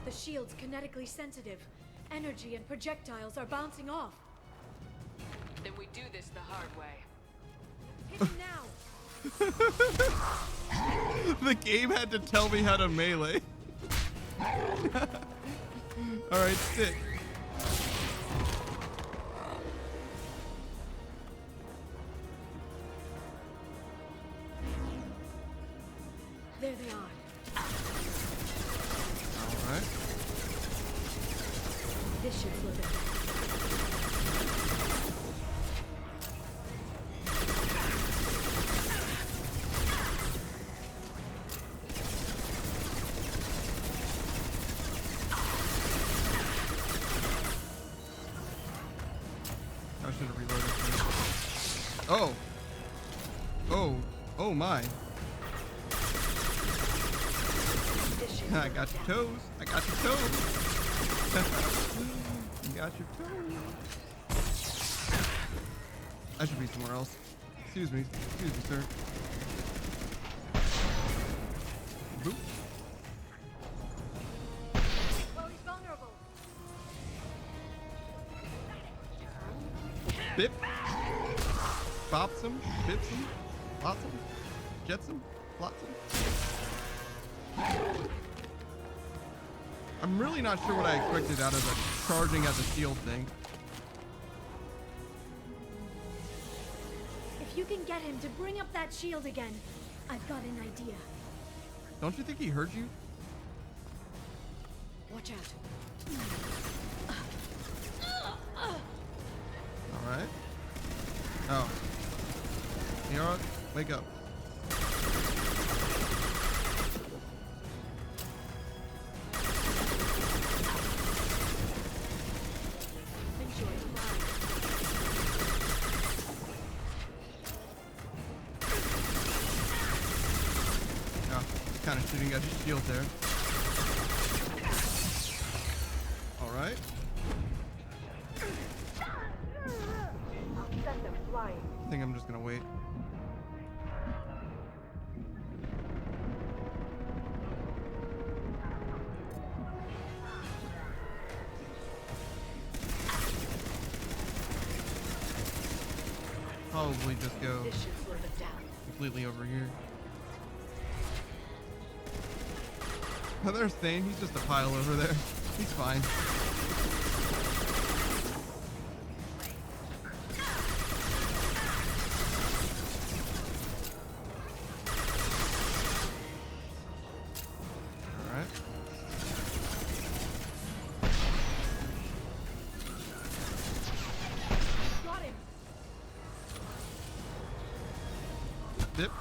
The shield's kinetically sensitive. Energy and projectiles are bouncing off. Then we do this the hard way. Hit him now! The game had to tell me how to melee. Alright, sit. There they are. Alright. This should slow them down. I should have reloaded first. Oh. Oh. Oh my. I got your toes. I got your toes. You got your toes. I should be somewhere else. Excuse me, sir. Boop. Well, he's vulnerable. Bip. Bops him. Bips him. Lots him. Jets him. Lots him. I'm really not sure what I expected out of the charging at the shield thing. If you can get him to bring up that shield again, I've got an idea. Don't you think he heard you? Watch out. Alright. Oh. Yara, wake up. kind of shooting at his shield there. All right. I'll send them flying. I think I'm just gonna wait. Probably just go completely over here. Oh, there's Thane. He's just a pile over there. He's fine. Alright. Got him. Dip.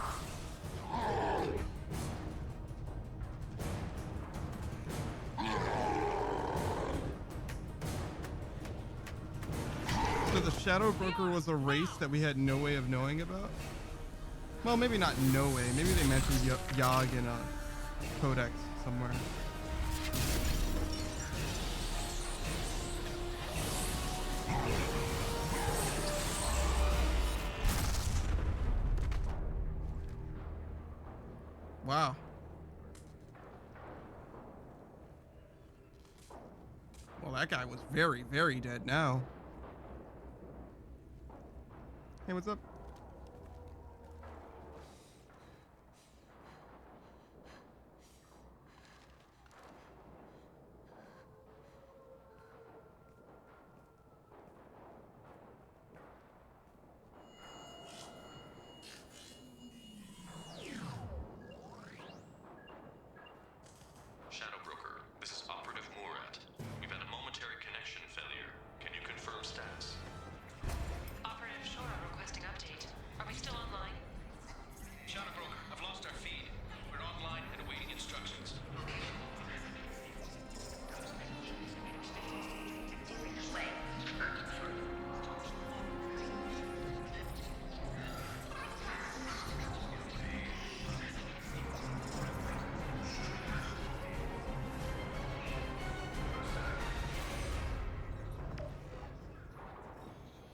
So the Shadow Broker was a race that we had no way of knowing about? Well, maybe not no way. Maybe they mentioned Yogg in a codex somewhere. Wow. Well, that guy was very, very dead now. Hey, what's up? Shadow Broker, this is Operative Murat. We've had a momentary connection failure. Can you confirm status? Operative Shora requesting update. Are we still online? Shadow Broker, I've lost our feed. We're online and awaiting instructions.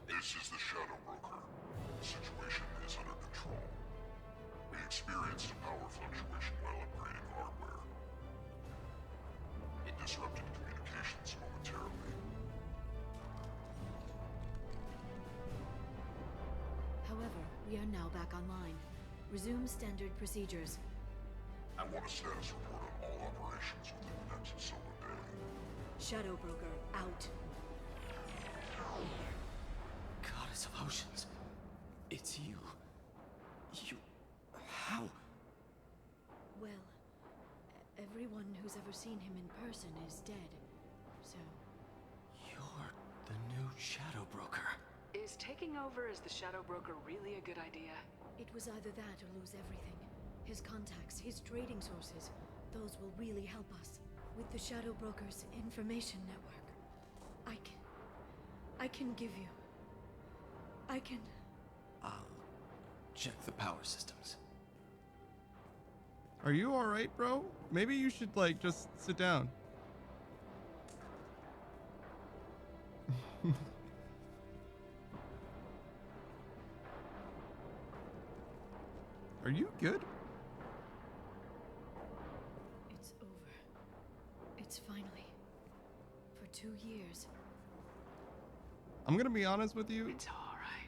This is the Shadow Broker. The situation is under control. We experienced a power fluctuation while upgrading hardware. It disrupted communications momentarily. However, we are now back online. Resume standard procedures. I want a status report on all operations within the next solar day. Shadow Broker out. Goddess of Oceans. It's you. You... How? Well, everyone who's ever seen him in person is dead. So, You're the new Shadow Broker. Is taking over as the Shadow Broker really a good idea? it was either that or lose everything. His contacts, his trading sources, those will really help us. With the Shadow Broker's information network, I can give you. I can... I'll check the power systems. Are you alright, bro? Maybe you should, like, just sit down. Are you good? It's over. It's finally. For 2 years. I'm gonna be honest with you. It's alright.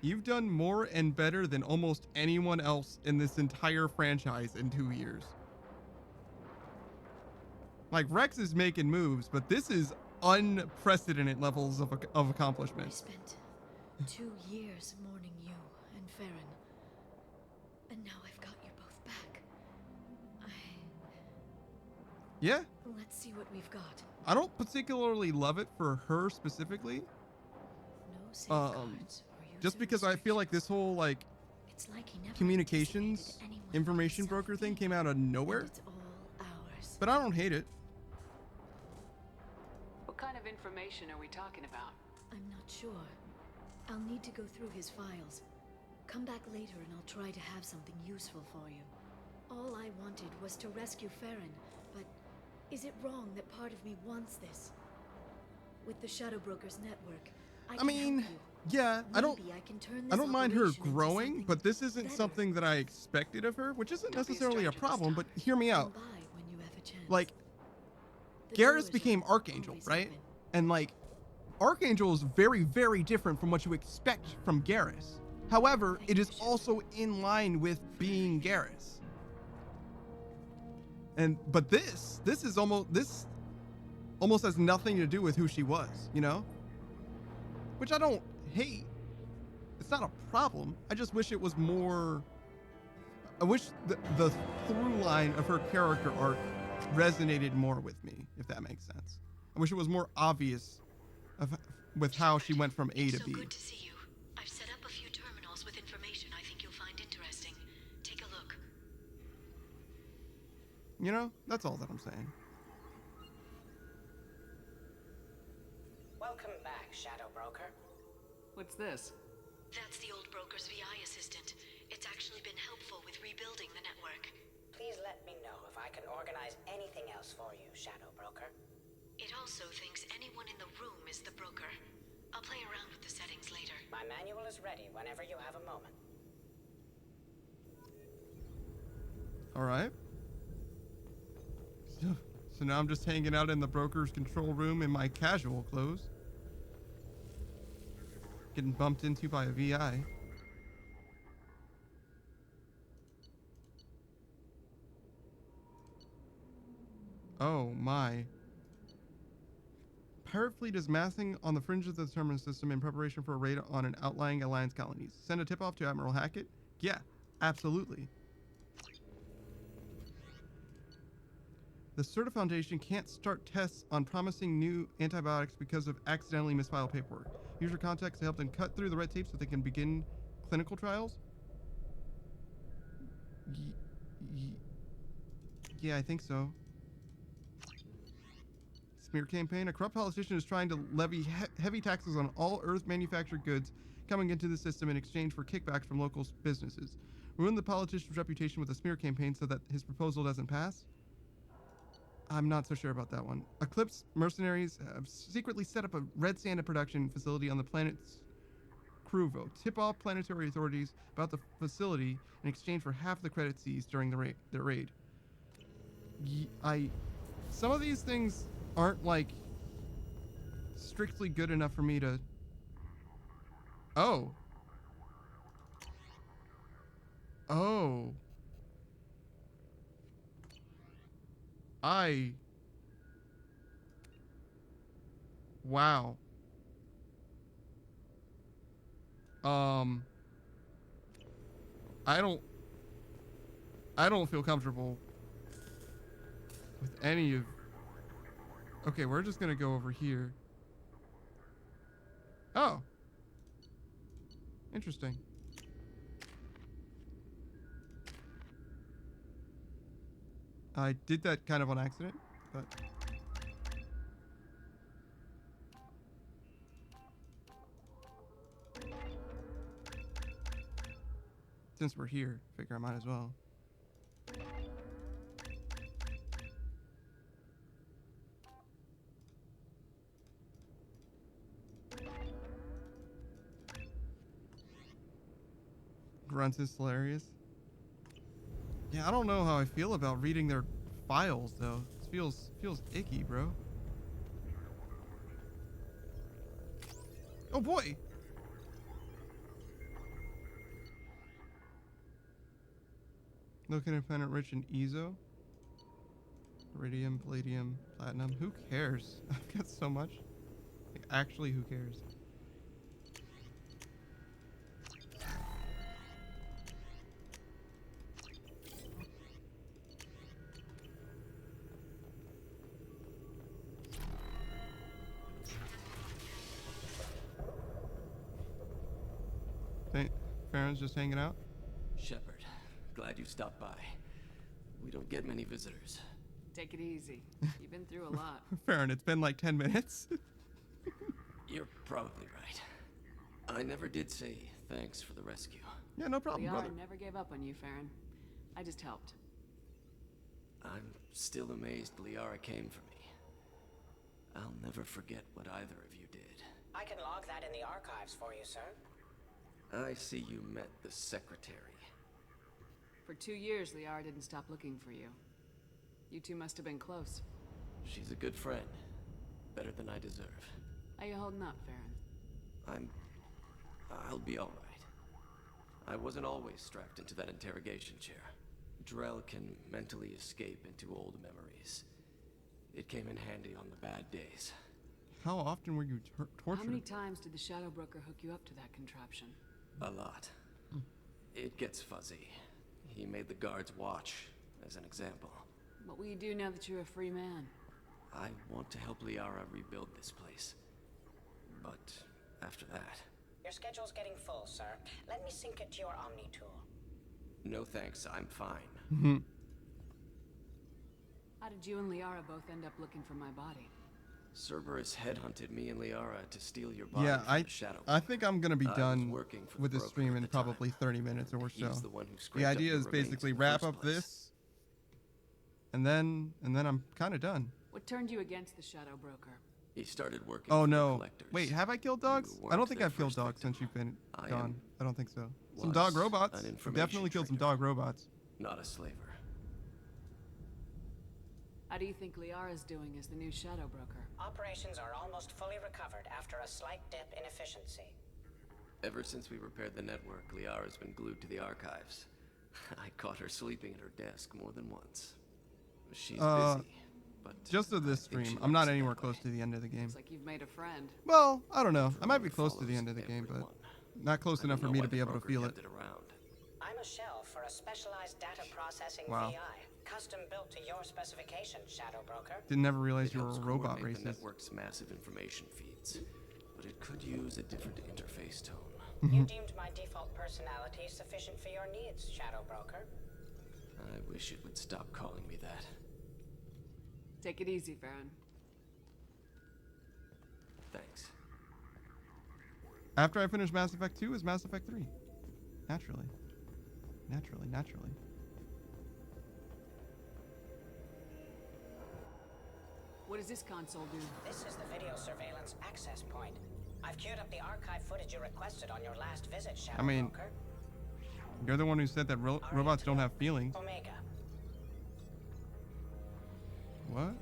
You've done more and better than almost anyone else in this entire franchise in 2 years. Like, Rex is making moves, but this is unprecedented levels of accomplishment. I spent 2 years mourning you and Farron. And now I've got you both back. Yeah. Let's see what we've got. I don't particularly love it for her specifically. No safeguards. Just because I feel like this whole, like, It's like he never communications information broker thing came out of nowhere. It's all ours. But I don't hate it. What kind of information are we talking about? I'm not sure. I'll need to go through his files. Come back later and I'll try to have something useful for you. All I wanted was to rescue Farron, but is it wrong that part of me wants this? With the Shadow Brokers network, I mean, help you. yeah, I don't Can turn I this don't mind her operation into growing, something but this isn't better. something that I expected of her, which isn't Don't be a necessarily a stranger this problem, time. but hear me out. Come by when you have a chance. Like, The Garrus doors became are Archangel, always right? open. And like, Archangel is very, very different from what you expect from Garrus. However, it is also in line with being Garrus. But this almost has nothing to do with who she was, you know? Which I don't hate. It's not a problem. I just wish it was more. I wish the through line of her character arc resonated more with me, if that makes sense. I wish it was more obvious with how she went from A to B. Good to see you. I've set up a few terminals with information I think you'll find interesting. Take a look. You know, that's all that I'm saying. Welcome back, Shadow Broker. What's this? That's the old broker's VI assistant. It's actually been helpful with rebuilding the network. Please let me know if I can organize anything else for you, Shadow Broker. It also thinks anyone in the room is the broker. I'll play around with the settings later. My manual is ready whenever you have a moment. All right. So now I'm just hanging out in the broker's control room in my casual clothes. Getting bumped into by a VI. Oh my. Pirate fleet is massing on the fringes of the terminus system in preparation for a raid on an outlying Alliance colonies. Send a tip-off to Admiral Hackett? Yeah, absolutely. The Certa Foundation can't start tests on promising new antibiotics because of accidentally misfiled paperwork. Use your contacts to help them cut through the red tape so they can begin clinical trials? Yeah, I think so. Smear campaign. A corrupt politician is trying to levy heavy taxes on all Earth-manufactured goods coming into the system in exchange for kickbacks from local businesses. Ruin the politician's reputation with a smear campaign so that his proposal doesn't pass? I'm not so sure about that one. Eclipse mercenaries have secretly set up a Red Santa production facility on the planet's Kruvo. Tip off planetary authorities about the facility in exchange for half the credit seized during the raid. Some of these things aren't like strictly good enough for me to. Oh. Wow. I don't feel comfortable with any of. Okay, we're just gonna go over here. Oh. Interesting. I did that kind of on accident, but. Since we're here, figure I might as well. Grunts is hilarious. Yeah, I don't know how I feel about reading their files though. It feels icky, bro. Oh boy. Looking at planet rich in Ezo. Iridium, palladium, platinum. Who cares? I've got so much. Like, actually, who cares? Farron's just hanging out? Shepard, glad you stopped by. We don't get many visitors. Take it easy. You've been through a lot. Farron, it's been like 10 minutes. You're probably right. I never did say thanks for the rescue. Yeah, no problem, We brother. never gave up on you, Farron. I just helped. still amazed Liara came for me. I'll never forget what either of you did. I can log that in the archives for you, sir. I see you met the secretary. For 2 years, Liara didn't stop looking for you. You two must have been close. She's a good friend. Better than I deserve. How you holding up, Farron? I'll be alright. I wasn't always strapped into that interrogation chair. Drell can mentally escape into old memories. It came in handy on the bad days. How often were you tortured? How many times did the Shadow Broker hook you up to that contraption? A lot. It gets fuzzy. He made the guards watch, as an example. What will you do now that you're a free man? I want to help Liara rebuild this place. But after that... Your schedule's getting full, sir. Let me sync it to your Omni tool. No thanks, I'm fine. How did you and Liara both end up looking for my body? Cerberus headhunted me and Liara to steal your body Yeah, from the Shadow. I think I'm gonna be done for with the this stream in probably 30 minutes or so. He's the one who The scraped up idea your is remains basically in the wrap first up place. this, and then I'm kind of done. What turned you against the Shadow Broker? He started working Oh for the no! collectors. Wait, have I killed dogs? I weren't don't think their I've killed first dogs since you've been I gone. am- I don't think so. Some was dog robots. an I've information definitely killed some dog robots. Not a slaver. How do you think Liara's doing as the new Shadow Broker? Operations are almost fully recovered after a slight dip in efficiency. Ever since we repaired the network, Liara's been glued to the archives. I caught her sleeping at her desk more than once. She's busy, but Just of this stream, I'm not anywhere close to the end of the game. Looks like you've made a friend. Well, I don't know. I might be close to the end of the game, but not close enough for me to be able to feel it. I'm a shell for a specialized data processing Wow. VI, custom built to your specifications, Shadow Broker. Didn't never realize you were a helps robot coordinate the racist. network's massive information feeds, but it could use a different interface tone. You deemed my default personality sufficient for your needs, Shadow Broker. I wish it would stop calling me that. Take it easy, Farron. Thanks. After I finish Mass Effect 2 is Mass Effect 3. Naturally. Naturally. What does this console do? This is the video surveillance access point. I've queued up the archive footage you requested on your last visit, Shadow I mean, Broker. you're the one who said that robots don't have feelings. Omega. What?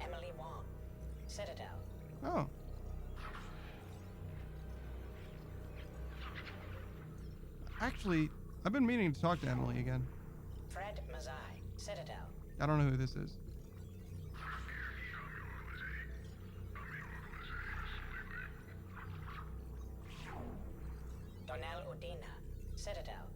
Emily Wong. Citadel. Oh. Actually, I've been meaning to talk to Emily again. Fred Mazai. Citadel. I don't know who this is. Donnell Udina. Citadel.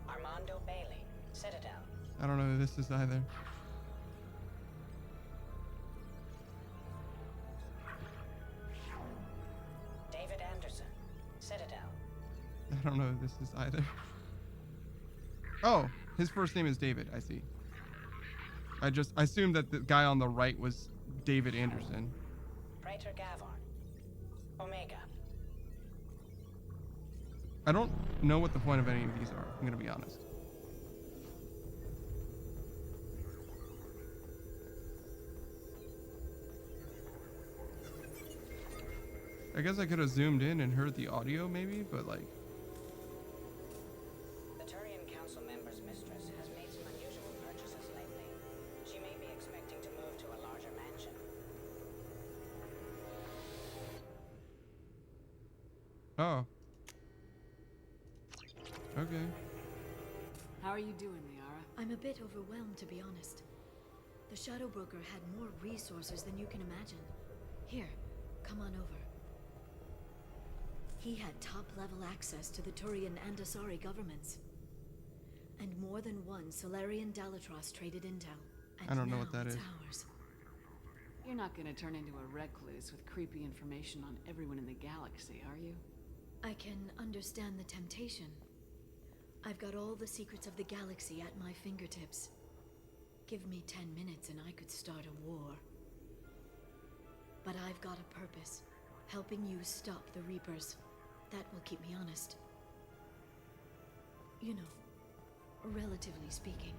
Armando Bailey. Citadel. I don't know who this is either. David Anderson. Citadel. I don't know who this is either. Oh, his first name is David. I see. I assumed that the guy on the right was David Anderson. Praetor Gavorn. Omega. I don't know what the point of any of these are. I'm gonna be honest. I guess I could have zoomed in and heard the audio maybe, but like... The Turian Council member's mistress has made some unusual purchases lately. She may be expecting to move to a larger mansion. Oh. Okay. How are you doing, Liara? I'm a bit overwhelmed, to be honest. The Shadow Broker had more resources than you can imagine. Here, come on over. He had top-level access to the Turian and Asari governments. And more than one Solarian Dalatros traded intel. And I don't know now what that it's is. ours. You're not gonna turn into a recluse with creepy information on everyone in the galaxy, are you? I can understand the temptation. I've got all the secrets of the galaxy at my fingertips. Give me 10 minutes and I could start a war. But I've got a purpose. Helping you stop the Reapers. That will keep me honest. You know, relatively speaking.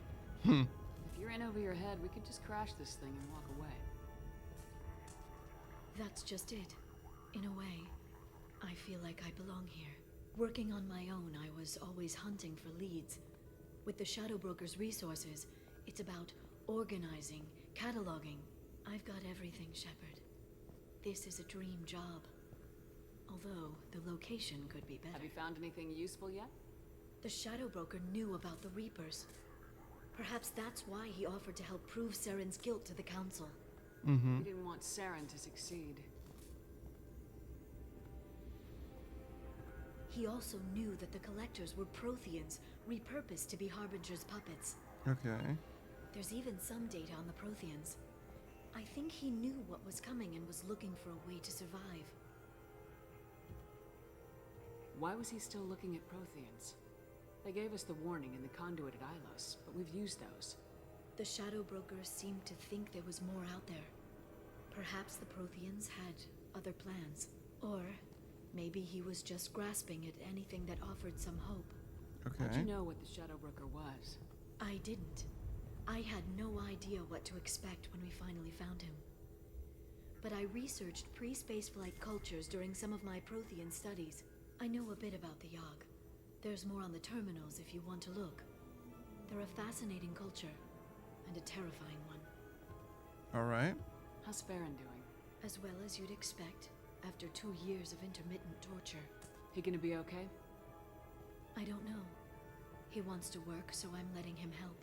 If you're in over your head, we could just crash this thing and walk away. That's just it. In a way, I feel like I belong here. Working on my own, I was always hunting for leads. With the Shadow Broker's resources, it's about organizing, cataloging. I've got everything, Shepard. This is a dream job. Although, the location could be better. Have you found anything useful yet? The Shadow Broker knew about the Reapers. Perhaps that's why he offered to help prove Saren's guilt to the Council. He didn't want Saren to succeed. He also knew that the Collectors were Protheans, repurposed to be Harbinger's puppets. Okay. There's even some data on the Protheans. I think he knew what was coming and was looking for a way to survive. Why was he still looking at Protheans? They gave us the warning in the conduit at Ilos, but we've used those. The Shadow Broker seemed to think there was more out there. Perhaps the Protheans had other plans. Or maybe he was just grasping at anything that offered some hope. Okay. How'd you know what the Shadow Broker was? I didn't. I had no idea what to expect when we finally found him. But I researched pre-spaceflight cultures during some of my Prothean studies. I know a bit about the Yogg. There's more on the terminals if you want to look. They're a fascinating culture, and a terrifying one. Alright. How's Farron doing? As well as you'd expect, after 2 years of intermittent torture. He gonna be okay? I don't know. He wants to work, so I'm letting him help.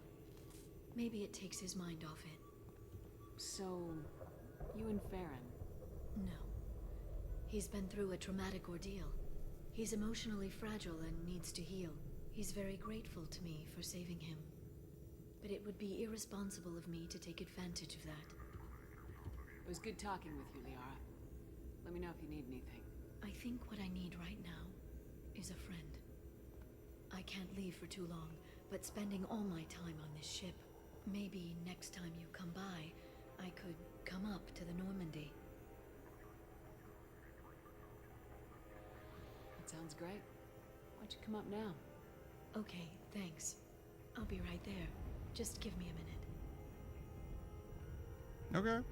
Maybe it takes his mind off it. So, you and Farron? No. He's been through a traumatic ordeal. He's emotionally fragile and needs to heal. He's very grateful to me for saving him. But it would be irresponsible of me to take advantage of that. It was good talking with you, Liara. Let me know if you need anything. I think what I need right now is a friend. I can't leave for too long, but spending all my time on this ship. Maybe next time you come by, I could come up to the Normandy. That sounds great. Why'd you come up now? Okay, thanks. I'll be right there. Just give me a minute. Okay.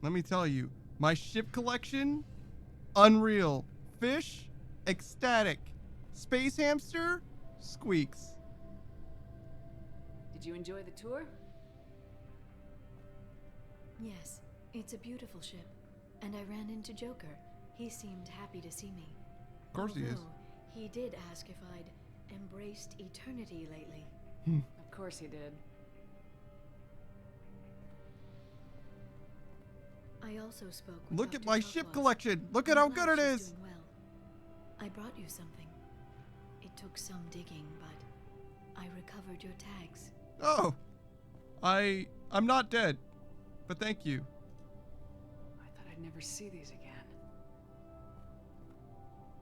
Let me tell you, my ship collection, unreal. Fish, ecstatic. Space hamster, squeaks. Did you enjoy the tour? Yes, it's a beautiful ship. And I ran into Joker. He seemed happy to see me. Of course he is. He did ask if I'd embraced eternity lately. Of course he did. I also spoke with Look at Dr. my Farquaad. ship collection. Look at how good it She's is. doing well. I brought you something. It took some digging, but I recovered your tags. Oh. I'm not dead. But thank you. I thought I'd never see these again.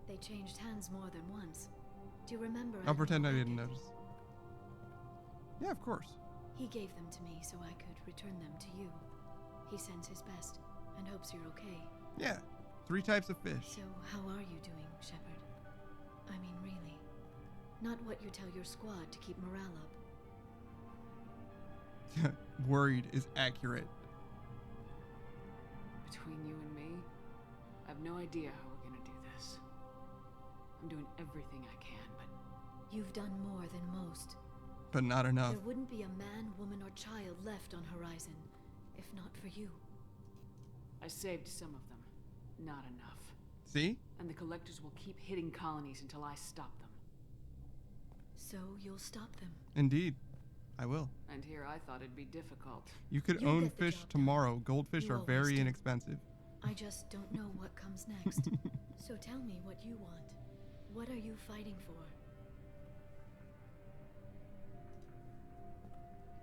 They changed hands more than once. Do you remember? I'll pretend I Admiral didn't Hackett? notice. Yeah, of course. He gave them to me so I could return them to you. He sends his best and hopes you're okay. Yeah. 3 types of fish. So how are you doing, Shepard? I mean, really. Not what you tell your squad to keep morale up. Worried is accurate. Between you and me, I have no idea how we're gonna do this. I'm doing everything I can, but... You've done more than most. But not enough. There wouldn't be a man, woman, or child left on Horizon, if not for you. I saved some of them. Not enough. See? And the Collectors will keep hitting colonies until I stop them. So you'll stop them? Indeed. I will. And here I thought it'd be difficult. You could You'll own get the fish job tomorrow. Goldfish You are always very do. inexpensive. I just don't know what comes next. So tell me what you want. What are you fighting for?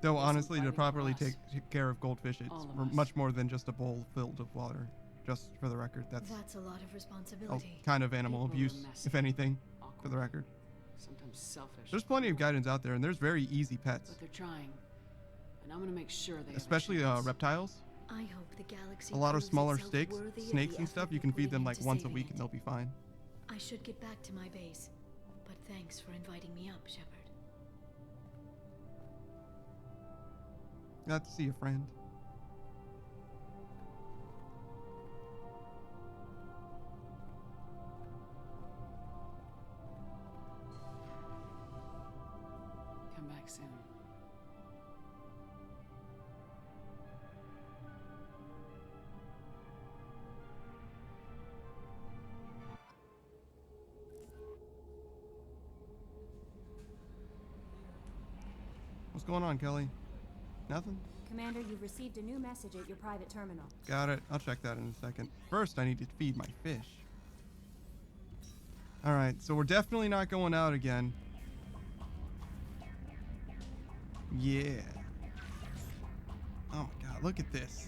Though There's some honestly, to fighting properly for us. take care of goldfish, it's All of us. much more than just a bowl filled of water. Just for the record, that's That's a lot of a responsibility. kind of animal People are abuse, messy, if anything, for awkward, the record. sometimes selfish. There's plenty of guidance out there, and there's very easy pets, But they're trying. And I'm gonna make sure they especially have a chance. reptiles. I hope the galaxy A lot of proves smaller itself snakes, worthy of snakes the and stuff, effort you we're can feed them putting like into once a saving week it. and they'll be fine. I should get back to my base, but thanks for inviting me up, Shepard. Glad to see you, friend. Come back soon. What's going on, Kelly? Nothing? Commander, you've received a new message at your private terminal. Got it. I'll check that in a second. First, I need to feed my fish. Alright, so we're definitely not going out again. Yeah. Oh my god, look at this.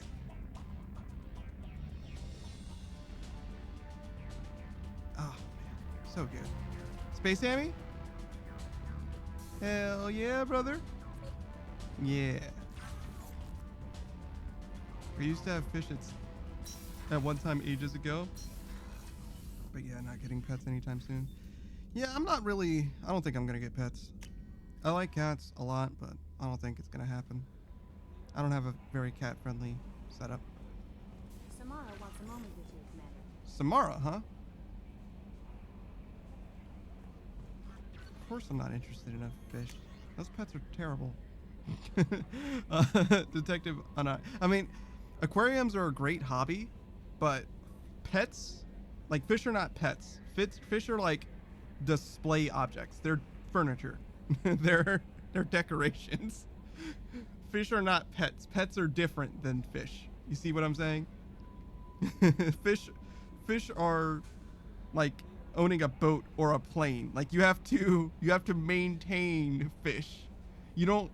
Oh man, so good. Space Amy? Hell yeah, brother. Yeah. We used to have fish at one time ages ago. But yeah, not getting pets anytime soon. Yeah, I don't think I'm gonna get pets. I like cats a lot, but I don't think it's gonna happen. I don't have a very cat-friendly setup. Samara wants a moment with you, Commander. Samara, huh? Of course I'm not interested in a fish. Those pets are terrible. Detective Anna. I mean, aquariums are a great hobby, but pets, like fish are not pets. Fish are like display objects. They're furniture. they're decorations. Fish are not pets. Pets are different than fish. You see what I'm saying? Fish are like owning a boat or a plane. Like you have to maintain fish. You don't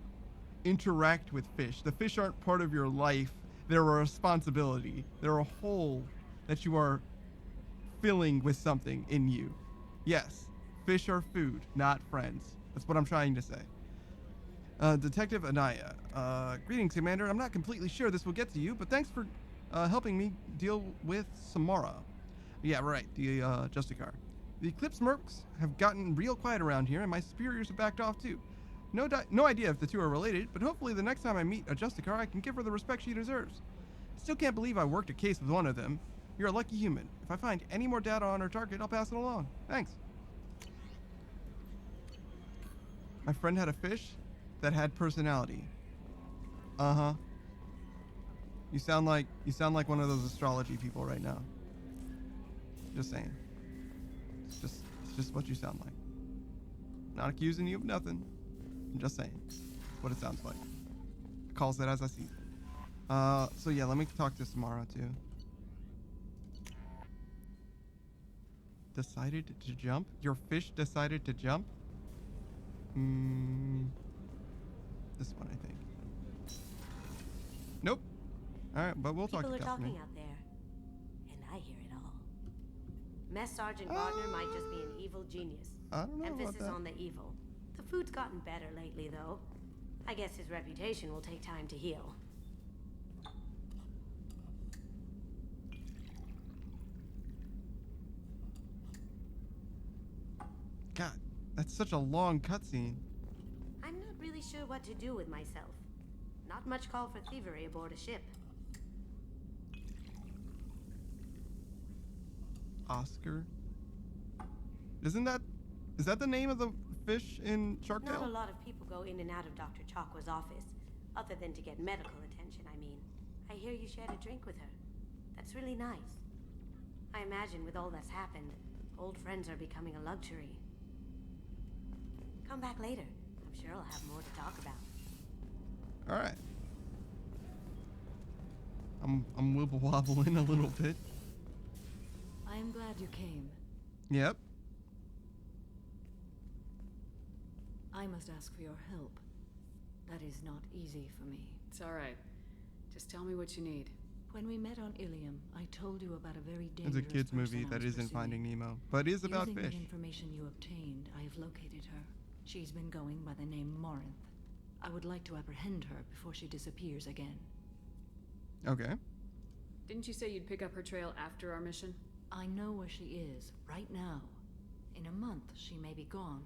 interact with fish. The fish aren't part of your life. They're a responsibility. They're a hole that you are filling with something in you. Yes, fish are food, not friends. That's what I'm trying to say. Detective Anaya. Greetings, Commander. I'm not completely sure this will get to you, but thanks for helping me deal with Samara. Yeah, right, the Justicar. The Eclipse Mercs have gotten real quiet around here, and my superiors have backed off too. No idea if the two are related, but hopefully the next time I meet a Justicar, I can give her the respect she deserves. Still can't believe I worked a case with one of them. You're a lucky human. If I find any more data on her target, I'll pass it along. Thanks. My friend had a fish that had personality. Uh-huh. You sound like one of those astrology people right now. Just saying. It's just what you sound like. Not accusing you of nothing. I'm just saying. That's what it sounds like. Calls it as I see it. So yeah, let me talk to Samara too. Decided to jump? Your fish decided to jump? This one, I think. Nope. Alright, but we'll talk to People are Casimir. talking out there, and I hear it all. Mess Sergeant Gardner might just be an evil genius. I don't know about Emphasis that. on the evil. The food's gotten better lately, though. I guess his reputation will take time to heal. God, that's such a long cutscene. I'm not really sure what to do with myself. Not much call for thievery aboard a ship. Oscar? Is that the name of the fish in Shark Not a Tale? lot of people go in and out of Dr. Chakwa's office, other than to get medical attention, I mean. I hear you shared a drink with her. That's really nice. I imagine with all that's happened, old friends are becoming a luxury. Come back later. I'm sure I'll have more to talk about. Alright. I'm wibble wobbling a little bit. I am glad you came. Yep. I must ask for your help. That is not easy for me. It's alright. Just tell me what you need. When we met on Ilium, I told you about a very It's dangerous a kids movie person I that was isn't pursuing. Finding Nemo, but is about Using fish. the information you obtained, I have located her. She's been going by the name Morinth. I would like to apprehend her before she disappears again. Okay. Didn't you say you'd pick up her trail after our mission? I know where she is, right now. In a month, she may be gone.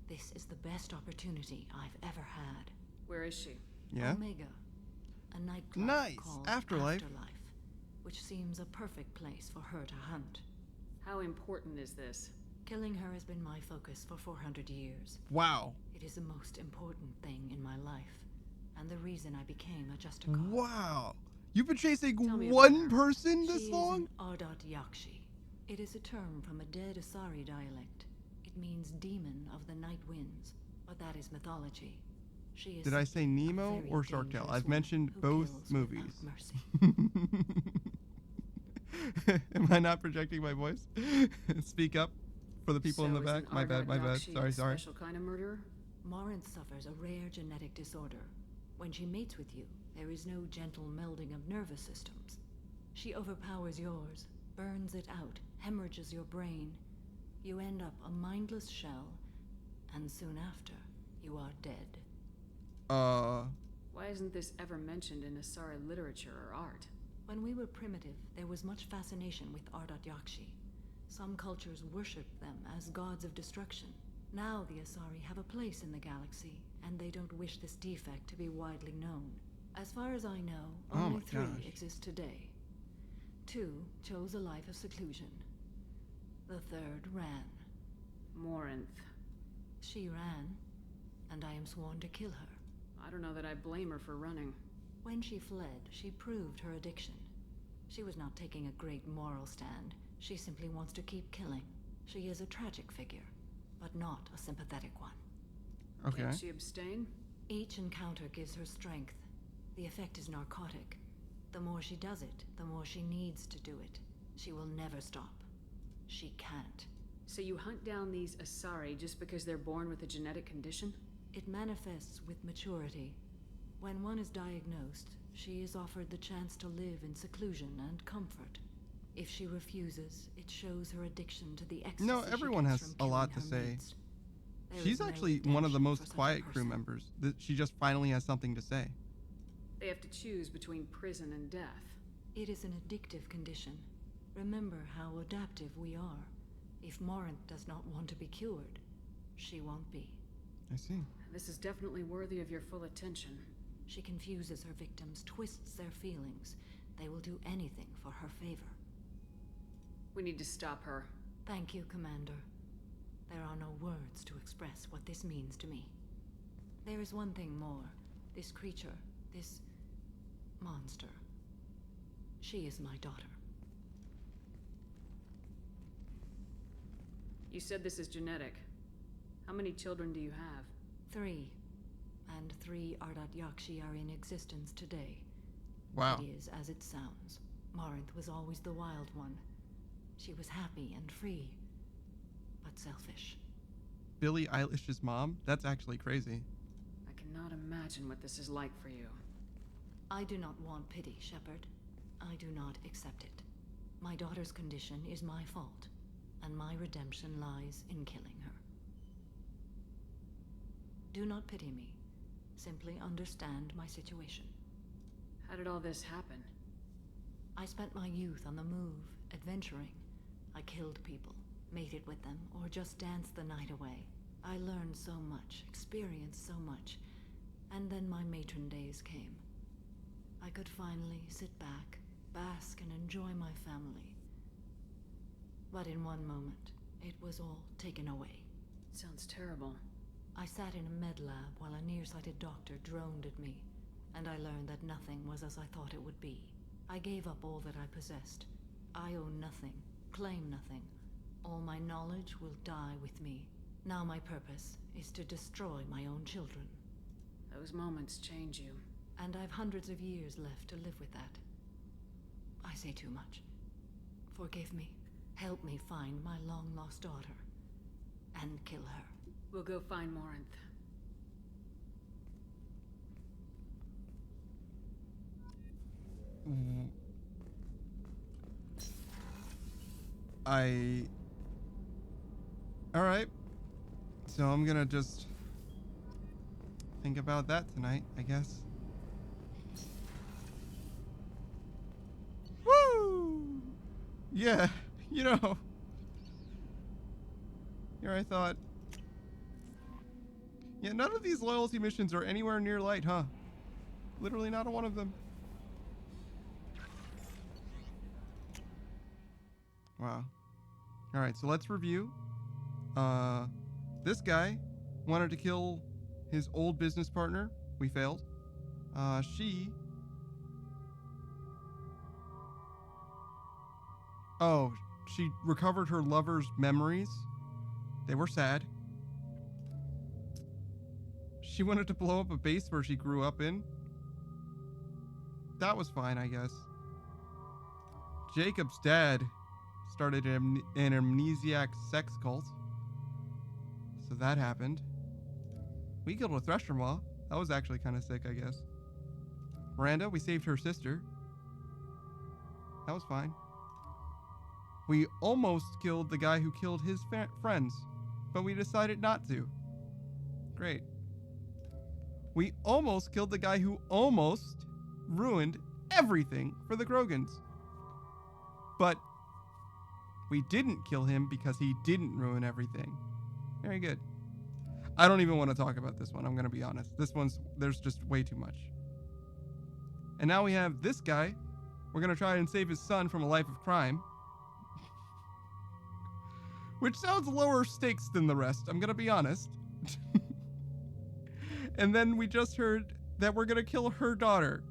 This is the best opportunity I've ever had. Where is she? Yeah. Omega. A nightclub Nice. called Afterlife. which seems a perfect place for her to hunt. How important is this? Killing her has been my focus for 400 years. Wow. It is the most important thing in my life, and the reason I became a Justicar. Wow. You've been chasing me one person this She long? is an Ardat Yakshi. It is a term from a dead Asari dialect. It means demon of the night winds, but that is mythology. She is Did I say Nemo very or Shark Tale? dangerous I've woman mentioned who both kills movies. without mercy. Am I not projecting my voice? Speak up for the people in the So is back. an My bad, Ardat my bad. Yakshi Sorry, a sorry. Special kind of murderer? Morinth suffers a rare genetic disorder. When she mates with you, there is no gentle melding of nervous systems. She overpowers yours, burns it out, hemorrhages your brain. You end up a mindless shell, and soon after, you are dead. Why isn't this ever mentioned in Asari literature or art? When we were primitive, there was much fascination with Ardat Yakshi. Some cultures worshipped them as gods of destruction. Now the Asari have a place in the galaxy, and they don't wish this defect to be widely known. As far as I know, Oh only my 3 gosh. exist today. 2 chose a life of seclusion. The 3rd ran. Morinth. She ran, and I am sworn to kill her. I don't know that I blame her for running. When she fled, she proved her addiction. She was not taking a great moral stand. She simply wants to keep killing. She is a tragic figure, but not a sympathetic one. Okay. Can't she abstain? Each encounter gives her strength. The effect is narcotic. The more she does it, the more she needs to do it. She will never stop. She can't. So you hunt down these Asari just because they're born with a genetic condition? It manifests with maturity. When one is diagnosed, she is offered the chance to live in seclusion and comfort. If she refuses, it shows her addiction to the ecstasy No, she everyone gets has from a lot to killing her say. mates. There She's is no actually one of the redemption most for such a quiet crew person. members. She just finally has something to say. They have to choose between prison and death. It is an addictive condition. Remember how adaptive we are. If Morinth does not want to be cured, she won't be. I see. This is definitely worthy of your full attention. She confuses her victims, twists their feelings. They will do anything for her favor. We need to stop her. Thank you, Commander. There are no words to express what this means to me. There is one thing more. This creature, this monster. She is my daughter. You said this is genetic. How many children do you have? 3. And 3 Ardat Yakshi are in existence today. Wow. It is as it sounds. Morinth was always the wild one. She was happy and free, but selfish. Billie Eilish's mom? That's actually crazy. I cannot imagine what this is like for you. I do not want pity, Shepard. I do not accept it. My daughter's condition is my fault, and my redemption lies in killing her. Do not pity me. Simply understand my situation. How did all this happen? I spent my youth on the move, adventuring. I killed people, mated with them, or just danced the night away. I learned so much, experienced so much, and then my matron days came. I could finally sit back, bask and enjoy my family. But in one moment, it was all taken away. Sounds terrible. I sat in a med lab while a nearsighted doctor droned at me, and I learned that nothing was as I thought it would be. I gave up all that I possessed. I own nothing, claim nothing. All my knowledge will die with me. Now my purpose is to destroy my own children. Those moments change you. And I've hundreds of years left to live with that. I say too much. Forgive me. Help me find my long-lost daughter. And kill her. We'll go find Morinth. Alright. So I'm gonna just think about that tonight, I guess. Woo! Yeah, you know. Here I thought. Yeah, none of these loyalty missions are anywhere near light, huh? Literally not a one of them. Wow. Alright, so let's review. This guy wanted to kill his old business partner. We failed. She recovered her lover's memories. They were sad. She wanted to blow up a base where she grew up in. That was fine, I guess. Jacob's dad started an amnesiac sex cult. So that happened. We killed a Thresher Maw. That was actually kind of sick, I guess. Miranda, we saved her sister. That was fine. We almost killed the guy who killed his friends, but we decided not to. Great. We almost killed the guy who almost ruined everything for the Krogans. But we didn't kill him because he didn't ruin everything. Very good. I don't even want to talk about this one, I'm going to be honest. There's just way too much. And now we have this guy. We're going to try and save his son from a life of crime. Which sounds lower stakes than the rest, I'm going to be honest. And then we just heard that we're going to kill her daughter.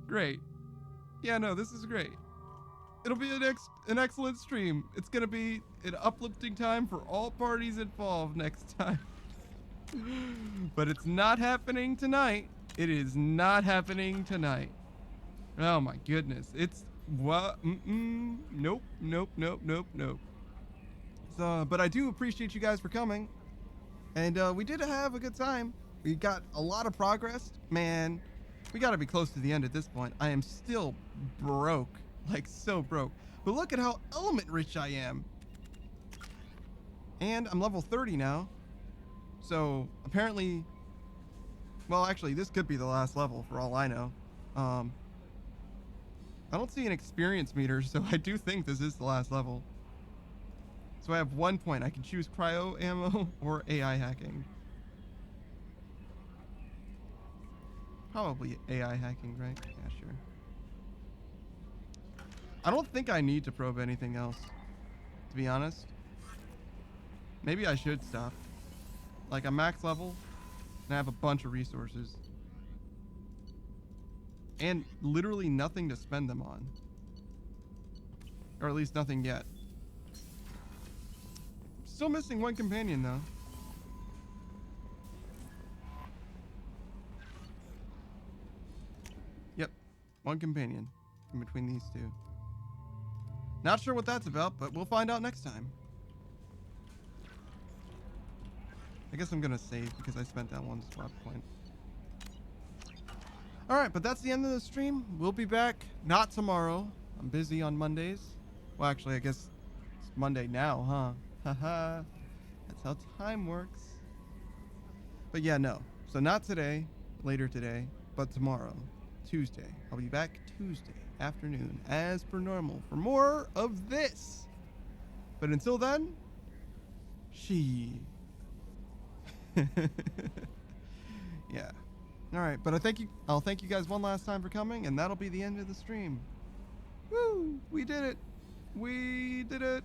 Great. Yeah, no, this is great. It'll be an excellent stream. It's going to be an uplifting time for all parties involved next time. But it's not happening tonight. It is not happening tonight. Oh my goodness. It's what? Nope. So, but I do appreciate you guys for coming. And we did have a good time. We got a lot of progress. Man, we got to be close to the end at this point. I am still broke. Like, so broke. But look at how element rich I am. And I'm level 30 now. So, apparently... Well, actually, this could be the last level, for all I know. I don't see an experience meter, so I do think this is the last level. So I have 1 point. I can choose cryo ammo or AI hacking. Probably AI hacking, right? Yeah, sure. I don't think I need to probe anything else, to be honest. Maybe I should stop. Like, I'm max level, and I have a bunch of resources. And literally nothing to spend them on. Or at least nothing yet. Still missing one companion, though. Yep, one companion in between these two. Not sure what that's about, but we'll find out next time. I guess I'm gonna save because I spent that one swap point. Alright, but that's the end of the stream. We'll be back, not tomorrow. I'm busy on Mondays. Well, actually, I guess it's Monday now, huh? Haha. That's how time works. But yeah, no. So not today, later today, but tomorrow, Tuesday. I'll be back Tuesday afternoon, as per normal, for more of this. But until then, she. Yeah. All right, but I'll thank you guys one last time for coming, and that'll be the end of the stream. Woo! We did it. We did it.